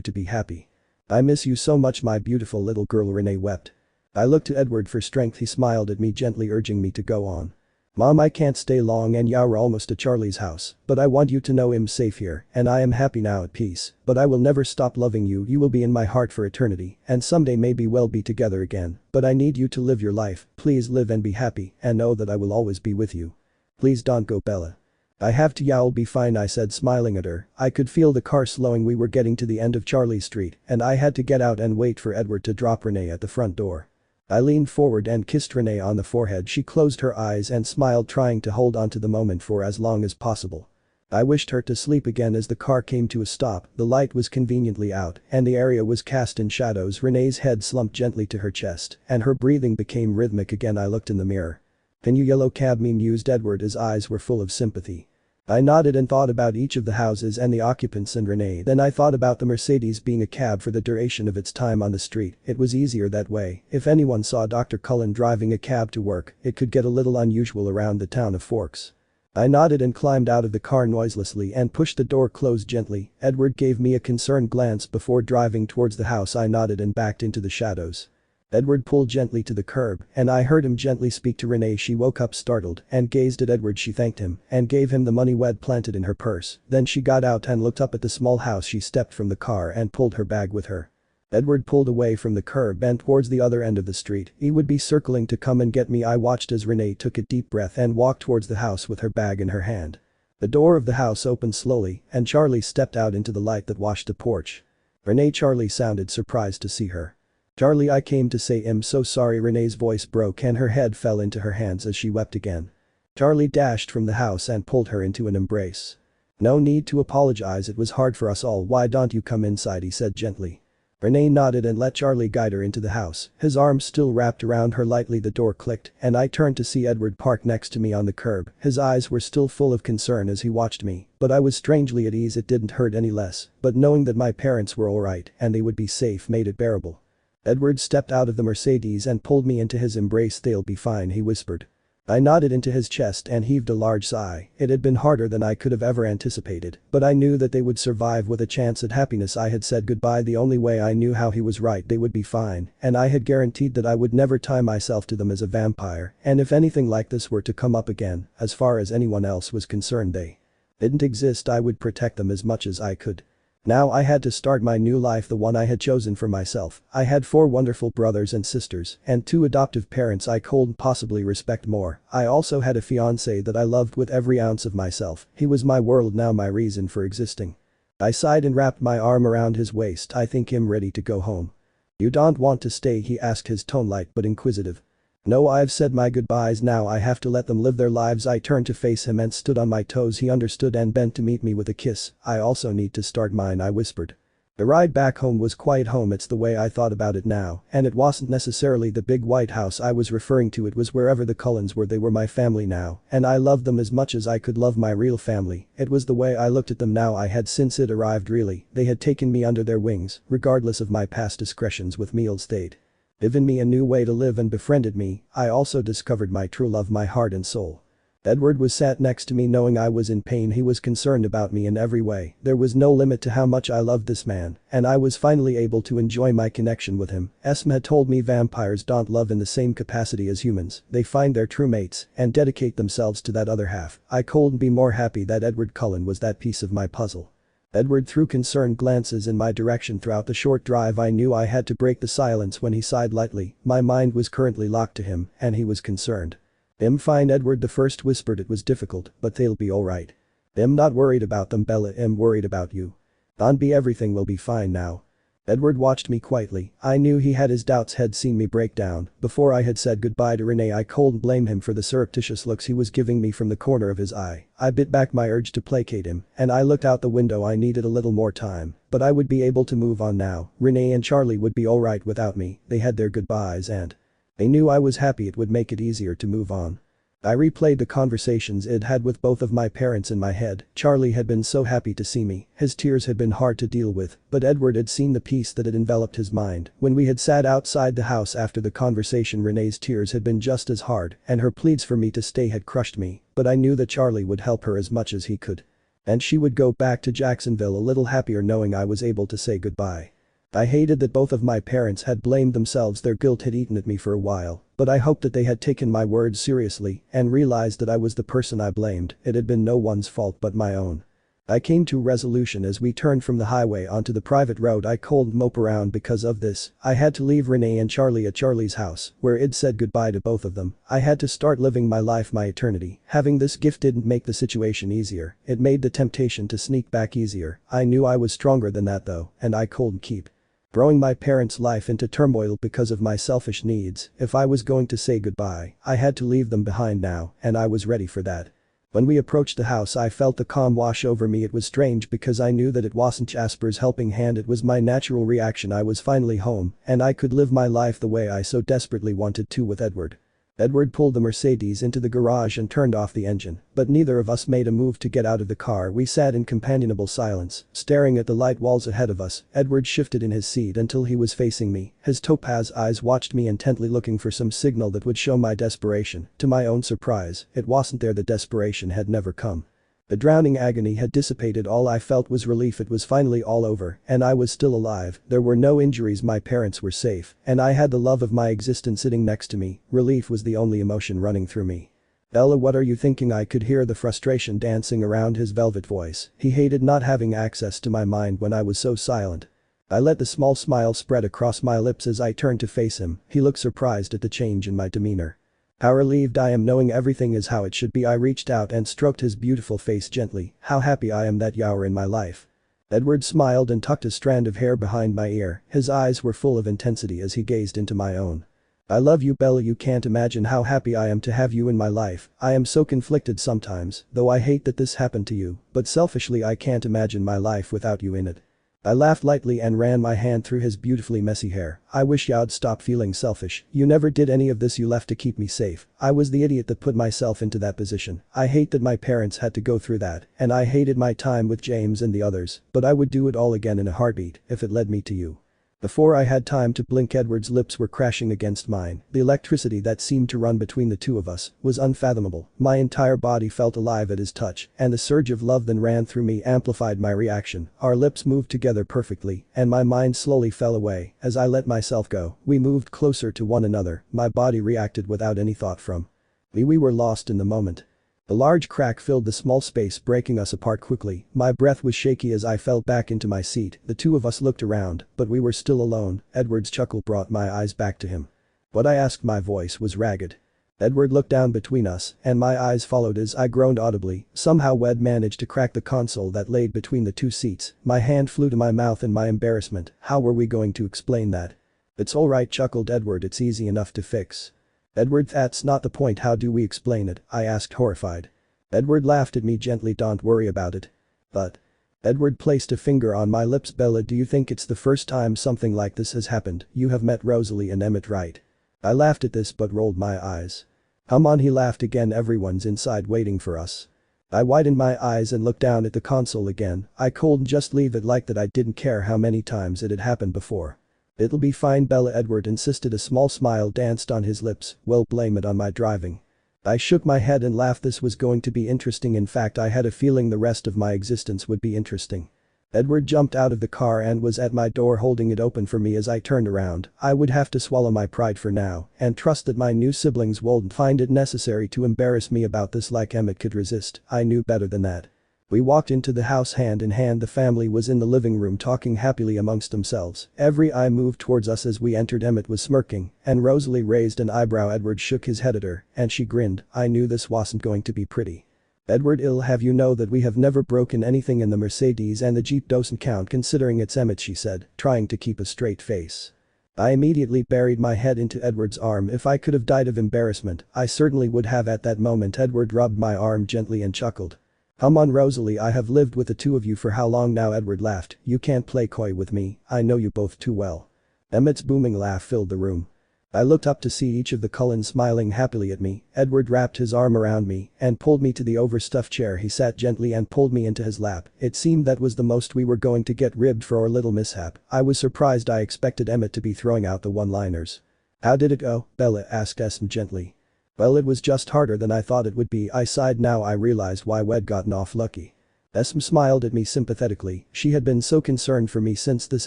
to be happy. I miss you so much, my beautiful little girl. Renee wept. I looked to Edward for strength. He smiled at me, gently urging me to go on. Mom, I can't stay long and you're almost at Charlie's house, but I want you to know I'm safe here and I am happy now, at peace, but I will never stop loving you. You will be in my heart for eternity and someday maybe we'll be together again, but I need you to live your life. Please live and be happy and know that I will always be with you. Please don't go, Bella. I have to. You'll be fine, I said, smiling at her. I could feel the car slowing. We were getting to the end of Charlie Street and I had to get out and wait for Edward to drop Renee at the front door. I leaned forward and kissed Renee on the forehead. She closed her eyes and smiled, trying to hold on to the moment for as long as possible. I wished her to sleep again as the car came to a stop. The light was conveniently out and the area was cast in shadows. Renee's head slumped gently to her chest and her breathing became rhythmic again. I looked in the mirror. "Can you yellow cab me?" mused Edward. His eyes were full of sympathy. I nodded and thought about each of the houses and the occupants and Renee. Then I thought about the Mercedes being a cab for the duration of its time on the street. It was easier that way. If anyone saw Dr. Cullen driving a cab to work, it could get a little unusual around the town of Forks. I nodded and climbed out of the car noiselessly and pushed the door closed gently. Edward gave me a concerned glance before driving towards the house. I nodded and backed into the shadows. Edward pulled gently to the curb and I heard him gently speak to Renee. She woke up startled and gazed at Edward. She thanked him and gave him the money we'd planted in her purse. Then she got out and looked up at the small house. She stepped from the car and pulled her bag with her. Edward pulled away from the curb and towards the other end of the street. He would be circling to come and get me. I watched as Renee took a deep breath and walked towards the house with her bag in her hand. The door of the house opened slowly and Charlie stepped out into the light that washed the porch. "Renee," Charlie sounded surprised to see her. "Charlie, I came to say I'm so sorry." Renee's voice broke and her head fell into her hands as she wept again. Charlie dashed from the house and pulled her into an embrace. "No need to apologize, it was hard for us all. Why don't you come inside?" he said gently. Renee nodded and let Charlie guide her into the house, his arms still wrapped around her lightly. The door clicked and I turned to see Edward parked next to me on the curb. His eyes were still full of concern as he watched me, but I was strangely at ease. It didn't hurt any less, but knowing that my parents were alright and they would be safe made it bearable. Edward stepped out of the Mercedes and pulled me into his embrace. "They'll be fine," he whispered. I nodded into his chest and heaved a large sigh. It had been harder than I could have ever anticipated, but I knew that they would survive with a chance at happiness. I had said goodbye the only way I knew how. He was right, they would be fine, and I had guaranteed that I would never tie myself to them as a vampire, and if anything like this were to come up again, as far as anyone else was concerned they didn't exist. I would protect them as much as I could. Now I had to start my new life, the one I had chosen for myself. I had 4 wonderful brothers and sisters, and 2 adoptive parents I couldn't possibly respect more. I also had a fiancé that I loved with every ounce of myself. He was my world now, my reason for existing. I sighed and wrapped my arm around his waist. "I think I'm ready to go home." "You don't want to stay?" he asked, his tone light but inquisitive. "No, I've said my goodbyes, now I have to let them live their lives." I turned to face him and stood on my toes. He understood and bent to meet me with a kiss. "I also need to start mine," I whispered. The ride back home was quite home. It's the way I thought about it now, and it wasn't necessarily the big white house I was referring to. It was wherever the Cullens were. They were my family now, and I loved them as much as I could love my real family. It was the way I looked at them now. I had since it arrived really, they had taken me under their wings, regardless of my past discretions with me. They'd given me a new way to live and befriended me. I also discovered my true love, my heart and soul. Edward was sat next to me knowing I was in pain. He was concerned about me in every way. There was no limit to how much I loved this man, and I was finally able to enjoy my connection with him. Esme had told me vampires don't love in the same capacity as humans. They find their true mates and dedicate themselves to that other half. I couldn't be more happy that Edward Cullen was that piece of my puzzle. Edward threw concerned glances in my direction throughout the short drive. I knew I had to break the silence when he sighed lightly. My mind was currently locked to him, and he was concerned. "I'm fine," Edward the first whispered. "It was difficult, but they'll be alright." "I'm not worried about them, Bella. I'm worried about you." "Don't be, everything will be fine now." Edward watched me quietly. I knew he had his doubts, had seen me break down. Before I had said goodbye to Renee, I couldn't blame him for the surreptitious looks he was giving me from the corner of his eye. I bit back my urge to placate him, and I looked out the window. I needed a little more time, but I would be able to move on now. Renee and Charlie would be alright without me. They had their goodbyes and they knew I was happy. It would make it easier to move on. I replayed the conversations I'd had with both of my parents in my head. Charlie had been so happy to see me. His tears had been hard to deal with, but Edward had seen the peace that had enveloped his mind. When we had sat outside the house after the conversation, Renee's tears had been just as hard, and her pleads for me to stay had crushed me, but I knew that Charlie would help her as much as he could. And she would go back to Jacksonville a little happier knowing I was able to say goodbye. I hated that both of my parents had blamed themselves. Their guilt had eaten at me for a while, but I hoped that they had taken my words seriously and realized that I was the person I blamed. It had been no one's fault but my own. I came to a resolution as we turned from the highway onto the private road. I couldn't mope around because of this. I had to leave Renee and Charlie at Charlie's house, where I'd said goodbye to both of them. I had to start living my life, my eternity. Having this gift didn't make the situation easier. It made the temptation to sneak back easier. I knew I was stronger than that though, and I couldn't keep throwing my parents' life into turmoil because of my selfish needs. If I was going to say goodbye, I had to leave them behind now, and I was ready for that. When we approached the house, I felt the calm wash over me. It was strange because I knew that it wasn't Jasper's helping hand. It was my natural reaction. I was finally home, and I could live my life the way I so desperately wanted to with Edward. Edward pulled the Mercedes into the garage and turned off the engine, but neither of us made a move to get out of the car. We sat in companionable silence, staring at the light walls ahead of us. Edward shifted in his seat until he was facing me. His topaz eyes watched me intently, looking for some signal that would show my desperation. To my own surprise, it wasn't there. The desperation had never come. The drowning agony had dissipated. All I felt was relief. It was finally all over, and I was still alive. There were no injuries, my parents were safe, and I had the love of my existence sitting next to me. Relief was the only emotion running through me. "Ella, what are you thinking?" I could hear the frustration dancing around his velvet voice. He hated not having access to my mind when I was so silent. I let the small smile spread across my lips as I turned to face him. He looked surprised at the change in my demeanor. "How relieved I am knowing everything is how it should be." I reached out and stroked his beautiful face gently. "How happy I am that you're in my life." Edward smiled and tucked a strand of hair behind my ear. His eyes were full of intensity as he gazed into my own. "I love you, Bella. You can't imagine how happy I am to have you in my life. I am so conflicted sometimes, though I hate that this happened to you, but selfishly I can't imagine my life without you in it." I laughed lightly and ran my hand through his beautifully messy hair. "I wish you'd stop feeling selfish. You never did any of this. You left to keep me safe. I was the idiot that put myself into that position. I hate that my parents had to go through that, and I hated my time with James and the others, but I would do it all again in a heartbeat if it led me to you." Before I had time to blink, Edward's lips were crashing against mine. The electricity that seemed to run between the two of us was unfathomable. My entire body felt alive at his touch, and the surge of love that ran through me amplified my reaction. Our lips moved together perfectly, and my mind slowly fell away. As I let myself go, we moved closer to one another. My body reacted without any thought from me. We were lost in the moment. The large crack filled the small space, breaking us apart quickly. My breath was shaky as I fell back into my seat. The two of us looked around, but we were still alone. Edward's chuckle brought my eyes back to him. "What?" I asked. My voice was ragged. Edward looked down between us, and my eyes followed as I groaned audibly. Somehow Wed managed to crack the console that laid between the two seats. My hand flew to my mouth in my embarrassment. How were we going to explain that? "It's alright," chuckled Edward. "It's easy enough to fix." "Edward, that's not the point. How do we explain it?" I asked, horrified. Edward laughed at me gently. "Don't worry about it." "But..." Edward placed a finger on my lips. "Bella, do you think it's the first time something like this has happened? You have met Rosalie and Emmett, right?" I laughed at this but rolled my eyes. "Come on," he laughed again. "Everyone's inside waiting for us." I widened my eyes and looked down at the console again. I couldn't just leave it like that. I didn't care how many times it had happened before. "It'll be fine, Bella," Edward insisted. A small smile danced on his lips. "Well, blame it on my driving." I shook my head and laughed. This was going to be interesting. In fact, I had a feeling the rest of my existence would be interesting. Edward jumped out of the car and was at my door, holding it open for me. As I turned around, I would have to swallow my pride for now and trust that my new siblings wouldn't find it necessary to embarrass me about this like Emmett could resist. I knew better than that. We walked into the house hand in hand. The family was in the living room talking happily amongst themselves. Every eye moved towards us as we entered. Emmett was smirking, and Rosalie raised an eyebrow. Edward shook his head at her, and she grinned. I knew this wasn't going to be pretty. "Edward, I'll have you know that we have never broken anything in the Mercedes, and the Jeep doesn't count considering it's Emmett," she said, trying to keep a straight face. I immediately buried my head into Edward's arm. If I could have died of embarrassment, I certainly would have at that moment. Edward rubbed my arm gently and chuckled. "Come on, Rosalie, I have lived with the two of you for how long now?" Edward laughed. "You can't play coy with me. I know you both too well." Emmett's booming laugh filled the room. I looked up to see each of the Cullens smiling happily at me. Edward wrapped his arm around me and pulled me to the overstuffed chair. He sat gently and pulled me into his lap. It seemed that was the most we were going to get ribbed for our little mishap. I was surprised. I expected Emmett to be throwing out the one-liners. "How did it go?" Bella asked Esme gently. "Well, it was just harder than I thought it would be," I sighed. Now I realized why Wed gotten off lucky. Esme smiled at me sympathetically. She had been so concerned for me since this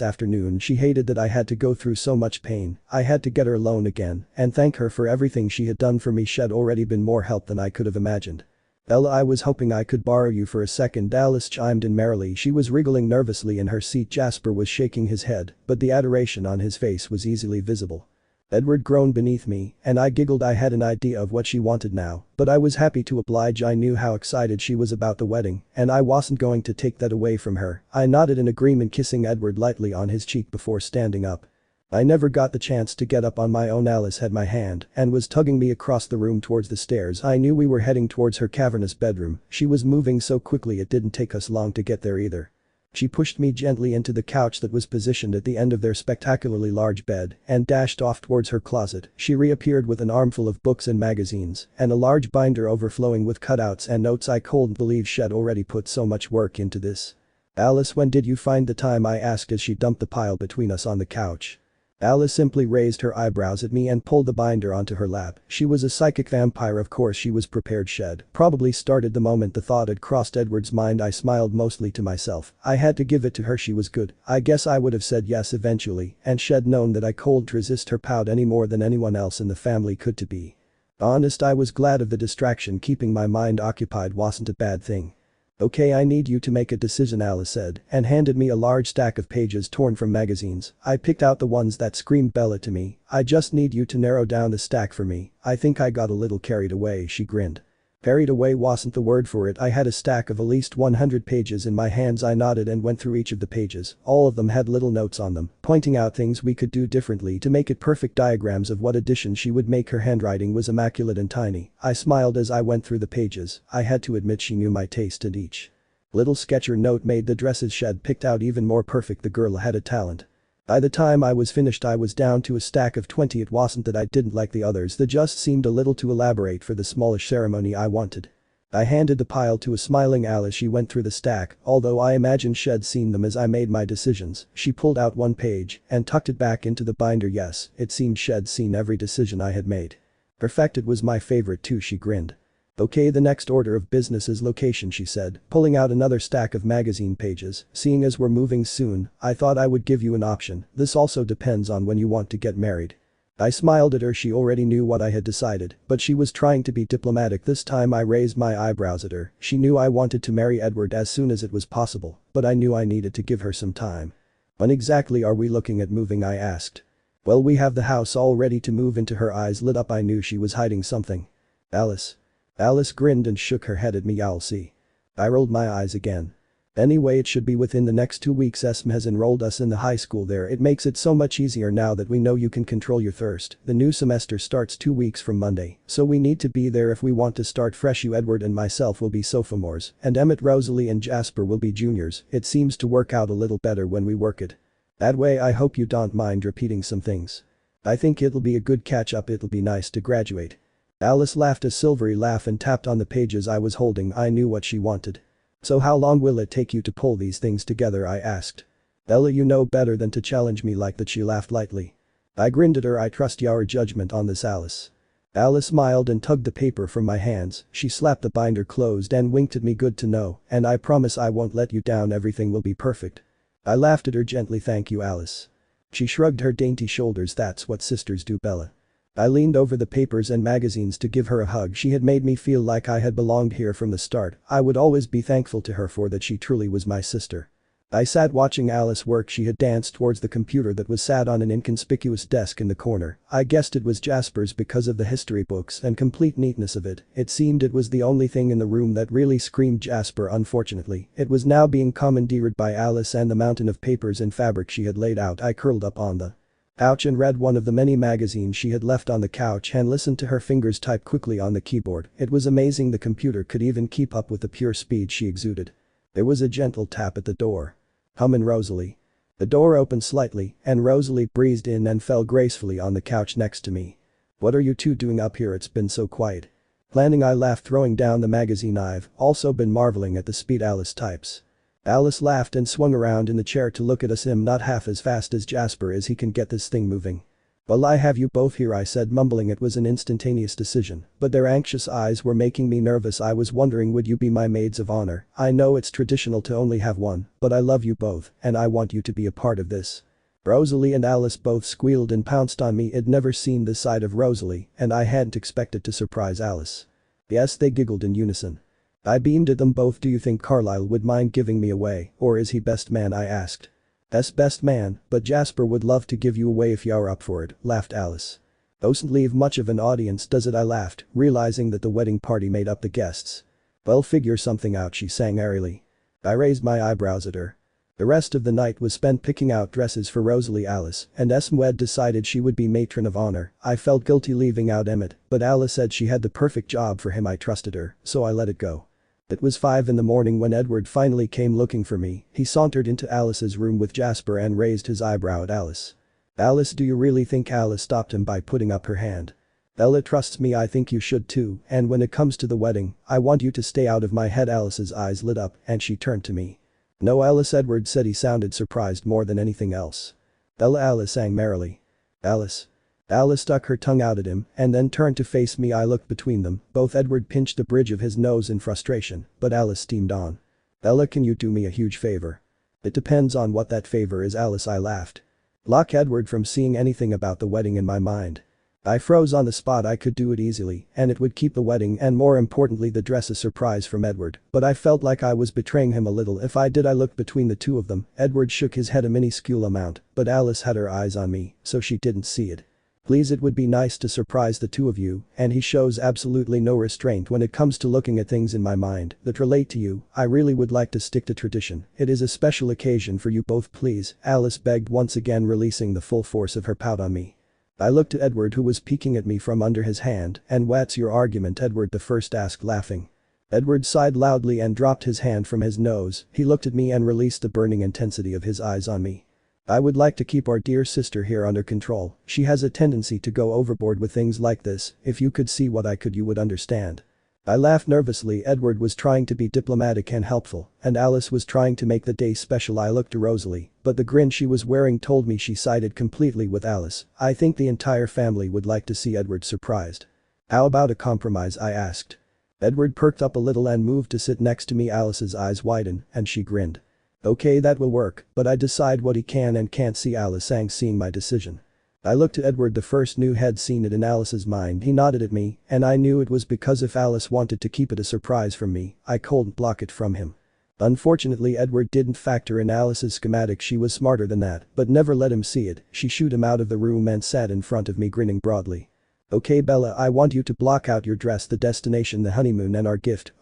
afternoon. She hated that I had to go through so much pain. I had to get her alone again and thank her for everything she had done for me. She'd already been more help than I could have imagined. "Bella, I was hoping I could borrow you for a second," Alice chimed in merrily. She was wriggling nervously in her seat. Jasper was shaking his head, but the adoration on his face was easily visible. Edward groaned beneath me, and I giggled. I had an idea of what she wanted now, but I was happy to oblige. I knew how excited she was about the wedding, and I wasn't going to take that away from her. I nodded in agreement, kissing Edward lightly on his cheek before standing up. I never got the chance to get up on my own. Alice had my hand and was tugging me across the room towards the stairs. I knew we were heading towards her cavernous bedroom. She was moving so quickly it didn't take us long to get there either. She pushed me gently into the couch that was positioned at the end of their spectacularly large bed and dashed off towards her closet. She reappeared with an armful of books and magazines and a large binder overflowing with cutouts and notes. I couldn't believe she'd already put so much work into this. "Alice, when did you find the time?" I asked as she dumped the pile between us on the couch. Alice simply raised her eyebrows at me and pulled the binder onto her lap. She was a psychic vampire, of course she was prepared. She'd probably started the moment the thought had crossed Edward's mind. I smiled, mostly to myself. I had to give it to her. She was good. I guess I would have said yes eventually, and she'd known that I couldn't resist her pout any more than anyone else in the family could. To be honest, I was glad of the distraction. Keeping my mind occupied wasn't a bad thing. "Okay, I need you to make a decision," Alice said, and handed me a large stack of pages torn from magazines. I picked out the ones that screamed Bella to me. "I just need you to narrow down the stack for me." "I think I got a little carried away," she grinned. Carried away wasn't the word for it. I had a stack of at least 100 pages in my hands. I nodded and went through each of the pages. All of them had little notes on them, pointing out things we could do differently to make it perfect, diagrams of what additions she would make. Her handwriting was immaculate and tiny. I smiled as I went through the pages. I had to admit she knew my taste, and each little sketch or note made the dresses she'd picked out even more perfect. The girl had a talent. By the time I was finished, I was down to a stack of 20. It wasn't that I didn't like the others, they just seemed a little too elaborate for the smallish ceremony I wanted. I handed the pile to a smiling Alice. She went through the stack, although I imagine she'd seen them as I made my decisions. She pulled out one page and tucked it back into the binder. Yes, it seemed she'd seen every decision I had made. Perfected was my favorite too, she grinned. Okay, the next order of business is location, she said, pulling out another stack of magazine pages. Seeing as we're moving soon, I thought I would give you an option. This also depends on when you want to get married. I smiled at her. She already knew what I had decided, but she was trying to be diplomatic. This time I raised my eyebrows at her. She knew I wanted to marry Edward as soon as it was possible, but I knew I needed to give her some time. When exactly are we looking at moving, I asked. Well, we have the house all ready to move into. Her eyes lit up. I knew she was hiding something. Alice. Alice grinned and shook her head at me. I'll see. I rolled my eyes again. Anyway, it should be within the next 2 weeks. Esme has enrolled us in the high school there. It makes it so much easier now that we know you can control your thirst. The new semester starts 2 weeks from Monday, so we need to be there if we want to start fresh. You, Edward, and myself will be sophomores, and Emmett, Rosalie, and Jasper will be juniors. It seems to work out a little better when we work it that way. I hope you don't mind repeating some things. I think it'll be a good catch-up. It'll be nice to graduate. Alice laughed a silvery laugh and tapped on the pages I was holding. I knew what she wanted. So how long will it take you to pull these things together, I asked. Ella, you know better than to challenge me like that. She laughed lightly. I grinned at her. I trust your judgment on this, Alice. Alice smiled and tugged the paper from my hands. She slapped the binder closed and winked at me. Good to know, and I promise I won't let you down. Everything will be perfect. I laughed at her gently. Thank you, Alice. She shrugged her dainty shoulders. That's what sisters do, Bella. I leaned over the papers and magazines to give her a hug. She had made me feel like I had belonged here from the start. I would always be thankful to her for that. She truly was my sister. I sat watching Alice work. She had danced towards the computer that was sat on an inconspicuous desk in the corner. I guessed it was Jasper's because of the history books and complete neatness of it. It seemed it was the only thing in the room that really screamed Jasper. Unfortunately, it was now being commandeered by Alice and the mountain of papers and fabric she had laid out. I curled up on the couch and read one of the many magazines she had left on the couch and listened to her fingers type quickly on the keyboard. It was amazing the computer could even keep up with the pure speed she exuded. There was a gentle tap at the door. Hum and Rosalie. The door opened slightly and Rosalie breezed in and fell gracefully on the couch next to me. What are you two doing up here? It's been so quiet. Planning, I laughed, throwing down the magazine. I've also been marveling at the speed Alice types. Alice laughed and swung around in the chair to look at us. I'm not half as fast as Jasper is. He can get this thing moving. Well, I have you both here, I said, mumbling. It was an instantaneous decision, but their anxious eyes were making me nervous. I was wondering, would you be my maids of honor? I know it's traditional to only have one, but I love you both, and I want you to be a part of this. Rosalie and Alice both squealed and pounced on me. I'd never seen this side of Rosalie, and I hadn't expected to surprise Alice. Yes, they giggled in unison. I beamed at them both. Do you think Carlisle would mind giving me away, or is he best man? I asked. Best man, but Jasper would love to give you away if you're up for it, laughed Alice. Doesn't leave much of an audience, does it? I laughed, realizing that the wedding party made up the guests. Well, figure something out, she sang airily. I raised my eyebrows at her. The rest of the night was spent picking out dresses for Rosalie, Alice, and Esme decided she would be matron of honor. I felt guilty leaving out Emmett, but Alice said she had the perfect job for him. I trusted her, so I let it go. It was 5 in the morning when Edward finally came looking for me. He sauntered into Alice's room with Jasper and raised his eyebrow at Alice. Alice, do you really think? Alice stopped him by putting up her hand. Ella trusts me. I think you should too, and when it comes to the wedding, I want you to stay out of my head. Alice's eyes lit up and she turned to me. No, Alice, Edward said. He sounded surprised more than anything else. Ella, Alice sang merrily. Alice. Alice stuck her tongue out at him and then turned to face me. I looked between them. Both Edward pinched the bridge of his nose in frustration, but Alice steamed on. Ella, can you do me a huge favor? It depends on what that favor is, Alice. I laughed. Block Edward from seeing anything about the wedding in my mind. I froze on the spot. I could do it easily, and it would keep the wedding and, more importantly, the dress a surprise from Edward, but I felt like I was betraying him a little if I did. I looked between the two of them. Edward shook his head a minuscule amount, but Alice had her eyes on me, so she didn't see it. Please, it would be nice to surprise the two of you, and he shows absolutely no restraint when it comes to looking at things in my mind that relate to you. I really would like to stick to tradition. It is a special occasion for you both, please, Alice begged, once again releasing the full force of her pout on me. I looked at Edward, who was peeking at me from under his hand. And what's your argument? Edward the first asked, laughing. Edward sighed loudly and dropped his hand from his nose. He looked at me and released the burning intensity of his eyes on me. I would like to keep our dear sister here under control. She has a tendency to go overboard with things like this. If you could see what I could, you would understand. I laughed nervously. Edward was trying to be diplomatic and helpful, and Alice was trying to make the day special. I looked to Rosalie, but the grin she was wearing told me she sided completely with Alice. I think the entire family would like to see Edward surprised. How about a compromise, I asked. Edward perked up a little and moved to sit next to me. Alice's eyes widened, and she grinned. Okay, that will work, but I decide what he can and can't see. Alice sang, seeing my decision. I looked at Edward. The first knew had seen it in Alice's mind. He nodded at me, and I knew it was because if Alice wanted to keep it a surprise from me, I couldn't block it from him. Unfortunately, Edward didn't factor in Alice's schematic. She was smarter than that, but never let him see it. She shooed him out of the room and sat in front of me grinning broadly. Okay Bella, I want you to block out your dress, the destination, the honeymoon, and our gift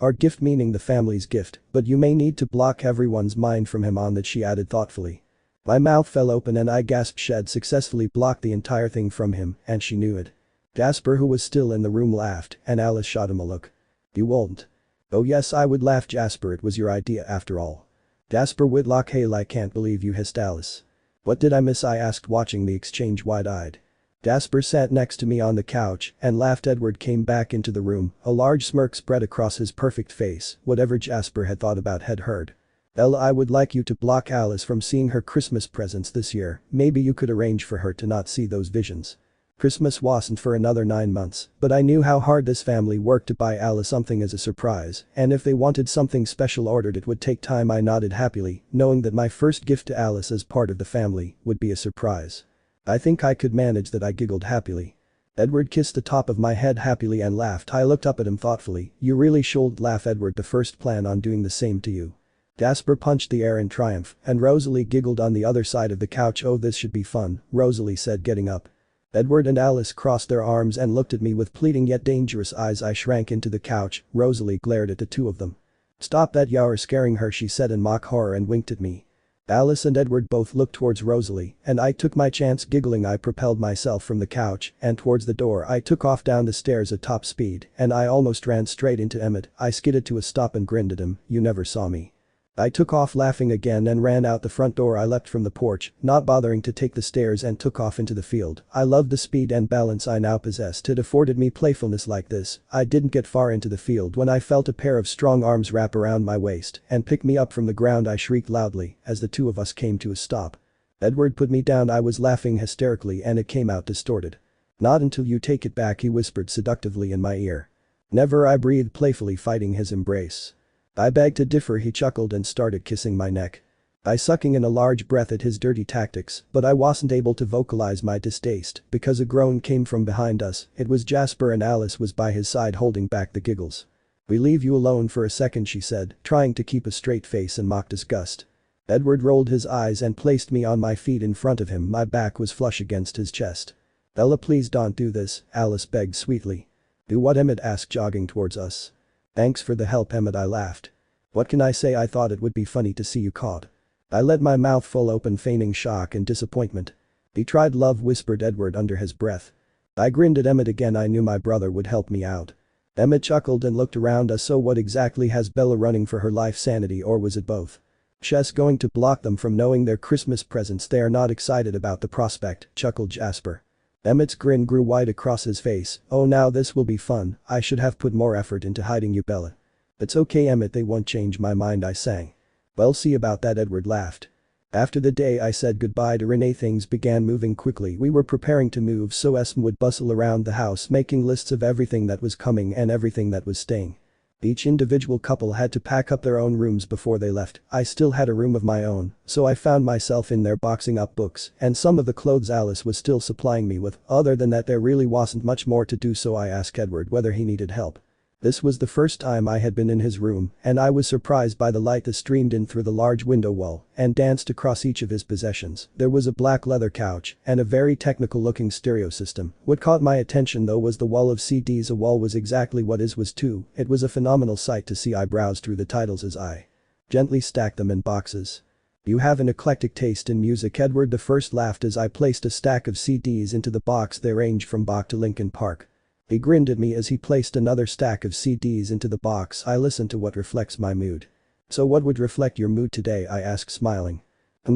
meaning the family's gift, but you may need to block everyone's mind from him on that, she added thoughtfully. My mouth fell open and I gasped. She had successfully blocked the entire thing from him, and she knew it. Jasper, who was still in the room, laughed, and Alice shot him a look. You won't. Oh yes, I would laugh. Jasper, it was your idea after all. Jasper Whitlock. Hail, I can't believe you, hissed Alice. What did I miss, I asked, watching the exchange wide-eyed. Jasper sat next to me on the couch and laughed. Edward came back into the room, a large smirk spread across his perfect face. Whatever Jasper had thought about had heard. Ella, I would like you to block Alice from seeing her Christmas presents this year. Maybe you could arrange for her to not see those visions. Christmas wasn't for another 9 months, but I knew how hard this family worked to buy Alice something as a surprise, and if they wanted something special ordered it would take time. I nodded happily, knowing that my first gift to Alice as part of the family would be a surprise. I think I could manage that, I giggled happily. Edward kissed the top of my head happily and laughed. I looked up at him thoughtfully. You really should laugh, Edward. The first plan on doing the same to you. Jasper punched the air in triumph, and Rosalie giggled on the other side of the couch. Oh, this should be fun, Rosalie said, getting up. Edward and Alice crossed their arms and looked at me with pleading yet dangerous eyes. I shrank into the couch. Rosalie glared at the two of them. Stop that, you're scaring her, she said in mock horror and winked at me. Alice and Edward both looked towards Rosalie, and I took my chance. Giggling, I propelled myself from the couch and towards the door. I took off down the stairs at top speed, and I almost ran straight into Emmett. I skidded to a stop and grinned at him. You never saw me. I took off laughing again and ran out the front door. I leapt from the porch, not bothering to take the stairs, and took off into the field. I loved the speed and balance I now possessed. It afforded me playfulness like this. I didn't get far into the field when I felt a pair of strong arms wrap around my waist and pick me up from the ground. I shrieked loudly as the two of us came to a stop. Edward put me down. I was laughing hysterically and it came out distorted. Not until you take it back, he whispered seductively in my ear. Never, I breathed playfully, fighting his embrace. I begged to differ. He chuckled and started kissing my neck. I sucking in a large breath at his dirty tactics, but I wasn't able to vocalize my distaste because a groan came from behind us. It was Jasper, and Alice was by his side holding back the giggles. We leave you alone for a second, she said, trying to keep a straight face in mock disgust. Edward rolled his eyes and placed me on my feet in front of him. My back was flush against his chest. Ella, please don't do this, Alice begged sweetly. Do what? Emmett asked, jogging towards us. Thanks for the help, Emmett, I laughed. What can I say? I thought it would be funny to see you caught. I let my mouth full open, feigning shock and disappointment. He tried love, whispered Edward under his breath. I grinned at Emmett again. I knew my brother would help me out. Emmett chuckled and looked around us. So what exactly has Bella running for her life, sanity, or was it both? She's going to block them from knowing their Christmas presents. They are not excited about the prospect, chuckled Jasper. Emmett's grin grew wide across his face. Oh, now this will be fun. I should have put more effort into hiding you, Bella. It's okay, Emmett, they won't change my mind, I sang. Well, see about that, Edward laughed. After the day I said goodbye to Renee, things began moving quickly. We were preparing to move, so Esme would bustle around the house making lists of everything that was coming and everything that was staying. Each individual couple had to pack up their own rooms before they left. I still had a room of my own, so I found myself in there boxing up books and some of the clothes Alice was still supplying me with. Other than that, there really wasn't much more to do, so I asked Edward whether he needed help. This was the first time I had been in his room, and I was surprised by the light that streamed in through the large window wall and danced across each of his possessions. There was a black leather couch and a very technical-looking stereo system. What caught my attention though was the wall of CDs. A wall was exactly what his was too. It was a phenomenal sight to see. I browsed through the titles as I gently stacked them in boxes. You have an eclectic taste in music, Edward the First laughed as I placed a stack of CDs into the box. They ranged from Bach to Linkin Park. He grinned at me as he placed another stack of CDs into the box. I listened to what reflects my mood. So what would reflect your mood today? I asked, smiling.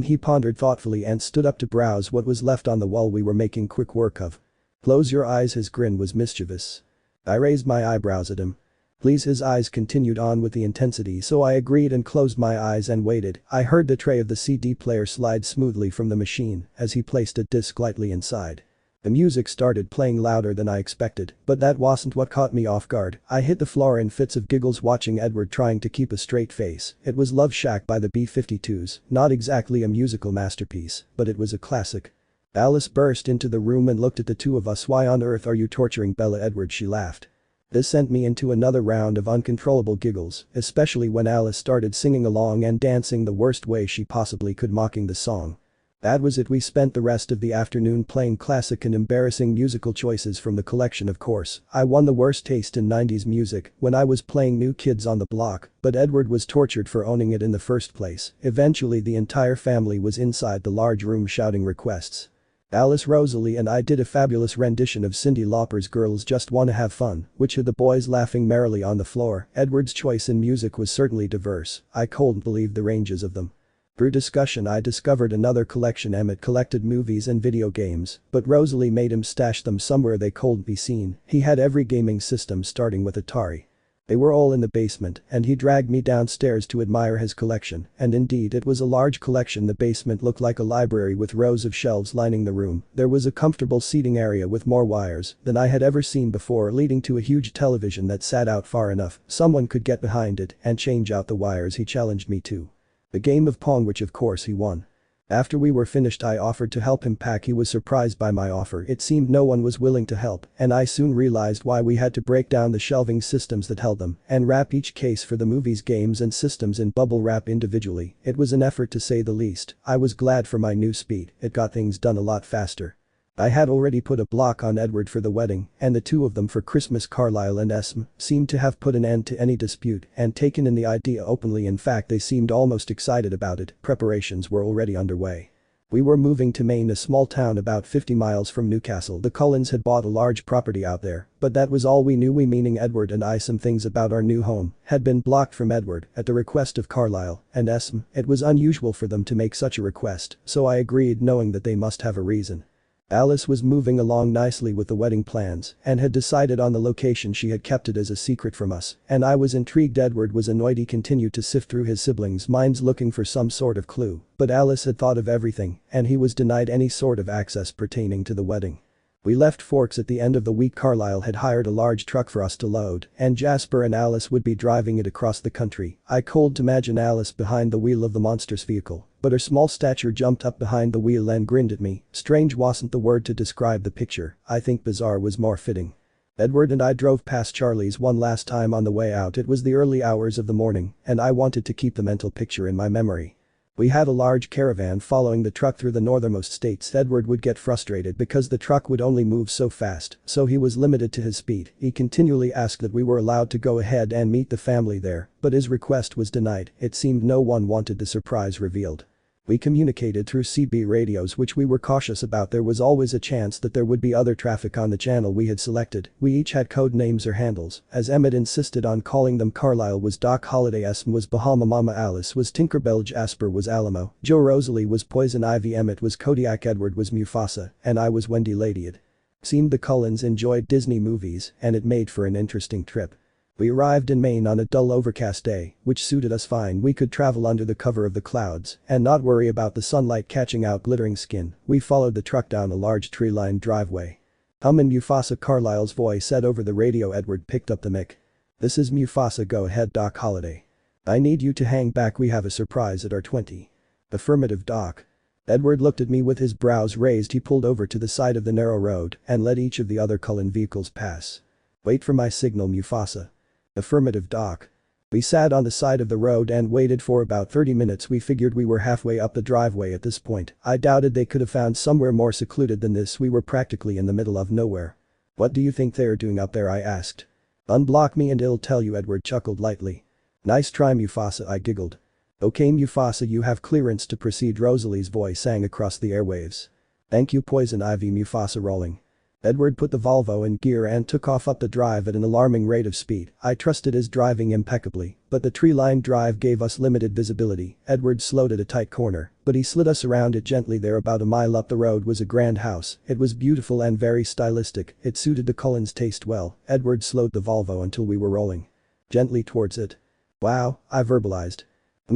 He pondered thoughtfully and stood up to browse what was left on the wall we were making quick work of. Close your eyes. His grin was mischievous. I raised my eyebrows at him. Please, his eyes continued on with the intensity, so I agreed and closed my eyes and waited. I heard the tray of the CD player slide smoothly from the machine as he placed a disc lightly inside. The music started playing louder than I expected, but that wasn't what caught me off guard. I hit the floor in fits of giggles watching Edward trying to keep a straight face. It was Love Shack by the B-52s, not exactly a musical masterpiece, but it was a classic. Alice burst into the room and looked at the two of us. "Why on earth are you torturing Bella, Edward?" she laughed. This sent me into another round of uncontrollable giggles, especially when Alice started singing along and dancing the worst way she possibly could, mocking the song. That was it. We spent the rest of the afternoon playing classic and embarrassing musical choices from the collection. Of course, I won the worst taste in 90s music when I was playing New Kids on the Block, but Edward was tortured for owning it in the first place. Eventually the entire family was inside the large room shouting requests. Alice, Rosalie and I did a fabulous rendition of Cyndi Lauper's Girls Just Wanna Have Fun, which had the boys laughing merrily on the floor. Edward's choice in music was certainly diverse. I couldn't believe the ranges of them. Through discussion I discovered another collection. Emmett collected movies and video games, but Rosalie made him stash them somewhere they couldn't be seen. He had every gaming system starting with Atari. They were all in the basement, and he dragged me downstairs to admire his collection, and indeed it was a large collection. The basement looked like a library with rows of shelves lining the room. There was a comfortable seating area with more wires than I had ever seen before, leading to a huge television that sat out far enough someone could get behind it and change out the wires. He challenged me to a game of Pong, which of course he won. After we were finished I offered to help him pack. He was surprised by my offer. It seemed no one was willing to help, and I soon realized why. We had to break down the shelving systems that held them and wrap each case for the movies, games and systems in bubble wrap individually. It was an effort to say the least. I was glad for my new speed. It got things done a lot faster. I had already put a block on Edward for the wedding, and the two of them for Christmas. Carlisle and Esme seemed to have put an end to any dispute and taken in the idea openly. In fact, they seemed almost excited about it. Preparations were already underway. We were moving to Maine, a small town about 50 miles from Newcastle. The Cullens had bought a large property out there, but that was all we knew. We, meaning Edward and I. Some things about our new home had been blocked from Edward at the request of Carlisle and Esme. It was unusual for them to make such a request, so I agreed, knowing that they must have a reason. Alice was moving along nicely with the wedding plans and had decided on the location. She had kept it as a secret from us, and I was intrigued. Edward was annoyed. He continued to sift through his siblings' minds looking for some sort of clue, but Alice had thought of everything and he was denied any sort of access pertaining to the wedding. We left Forks at the end of the week. Carlisle had hired a large truck for us to load, and Jasper and Alice would be driving it across the country. I couldn't imagine Alice behind the wheel of the monstrous vehicle, but her small stature jumped up behind the wheel and grinned at me. Strange wasn't the word to describe the picture. I think bizarre was more fitting. Edward and I drove past Charlie's one last time on the way out. It was the early hours of the morning, and I wanted to keep the mental picture in my memory. We had a large caravan following the truck through the northernmost states. Edward would get frustrated because the truck would only move so fast, so he was limited to his speed. He continually asked that we were allowed to go ahead and meet the family there, but his request was denied. It seemed no one wanted the surprise revealed. We communicated through CB radios, which we were cautious about. There was always a chance that there would be other traffic on the channel we had selected. We each had code names or handles, as Emmett insisted on calling them. Carlisle was Doc Holliday, Esme was Bahama Mama, Alice was Tinkerbell, Jasper was Alamo, Joe, Rosalie was Poison Ivy, Emmett was Kodiak, Edward was Mufasa, and I was Wendy Lady. It seemed the Cullens enjoyed Disney movies, and it made for an interesting trip. We arrived in Maine on a dull, overcast day, which suited us fine. We could travel under the cover of the clouds and not worry about the sunlight catching out glittering skin. We followed the truck down a large tree-lined driveway. "Come in, Mufasa," Carlisle's voice said over the radio. Edward picked up the mic. "This is Mufasa, go ahead, Doc Holliday. I need you to hang back, we have a surprise at our 20. "Affirmative, Doc." Edward looked at me with his brows raised. He pulled over to the side of the narrow road and let each of the other Cullen vehicles pass. "Wait for my signal, Mufasa." "Affirmative, Doc." We sat on the side of the road and waited for about 30 minutes. We figured we were halfway up the driveway at this point. I doubted they could have found somewhere more secluded than this. We were practically in the middle of nowhere. "What do you think they're doing up there?" I asked. "Unblock me and it'll tell you," Edward chuckled lightly. "Nice try, Mufasa," I giggled. "Okay, Mufasa, you have clearance to proceed," Rosalie's voice sang across the airwaves. "Thank you, Poison Ivy," Mufasa rolling. Edward put the Volvo in gear and took off up the drive at an alarming rate of speed. I trusted his driving impeccably, but the tree-lined drive gave us limited visibility. Edward slowed at a tight corner, but he slid us around it gently. There, about a mile up the road, was a grand house. It was beautiful and very stylistic. It suited the Cullens' taste well. Edward slowed the Volvo until we were rolling. gently towards it. Wow, I verbalized.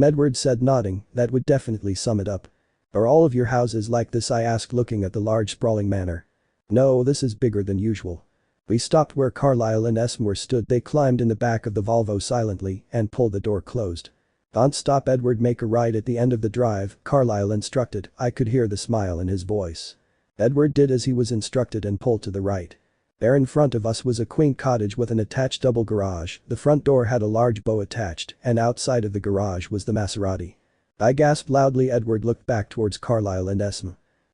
Edward said, nodding, that would definitely sum it up. Are all of your houses like this? I asked, looking at the large sprawling manor. No, this is bigger than usual. We stopped where Carlisle and Esme stood. They climbed in the back of the Volvo silently and pulled the door closed. Don't stop, Edward, make a right at the end of the drive, Carlisle instructed. I could hear the smile in his voice. Edward did as he was instructed and pulled to the right. There in front of us was a quaint cottage with an attached double garage. The front door had a large bow attached, and outside of the garage was the Maserati. I gasped loudly. Edward looked back towards Carlisle and Esme.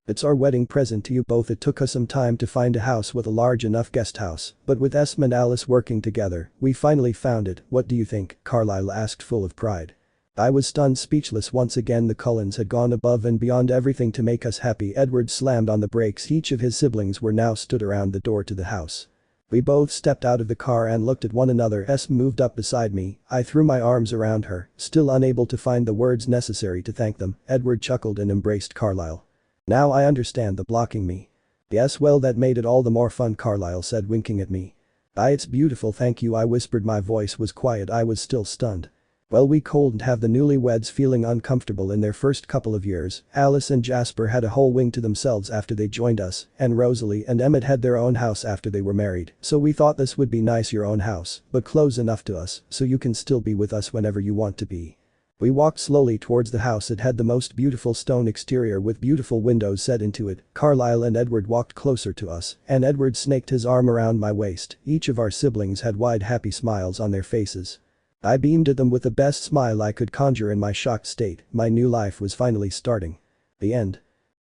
It's our wedding present to you both. It took us some time to find a house with a large enough guest house, but with Esme and Alice working together, we finally found it. What do you think? Carlisle asked, full of pride. I was stunned, speechless. Once again the Cullens had gone above and beyond everything to make us happy. Edward slammed on the brakes. Each of his siblings were now stood around the door to the house. We both stepped out of the car and looked at one another. Esme moved up beside me. I threw my arms around her, still unable to find the words necessary to thank them. Edward chuckled and embraced Carlisle. Now I understand the blocking me. Yes, well, that made it all the more fun, Carlisle said, winking at me. It's beautiful, thank you, I whispered. My voice was quiet. I was still stunned. Well, we couldn't have the newlyweds feeling uncomfortable in their first couple of years. Alice and Jasper had a whole wing to themselves after they joined us, and Rosalie and Emmett had their own house after they were married, so we thought this would be nice, your own house, but close enough to us so you can still be with us whenever you want to be. We walked slowly towards the house. It had the most beautiful stone exterior with beautiful windows set into it. Carlisle and Edward walked closer to us, and Edward snaked his arm around my waist. Each of our siblings had wide happy smiles on their faces. I beamed at them with the best smile I could conjure in my shocked state. My new life was finally starting. The end.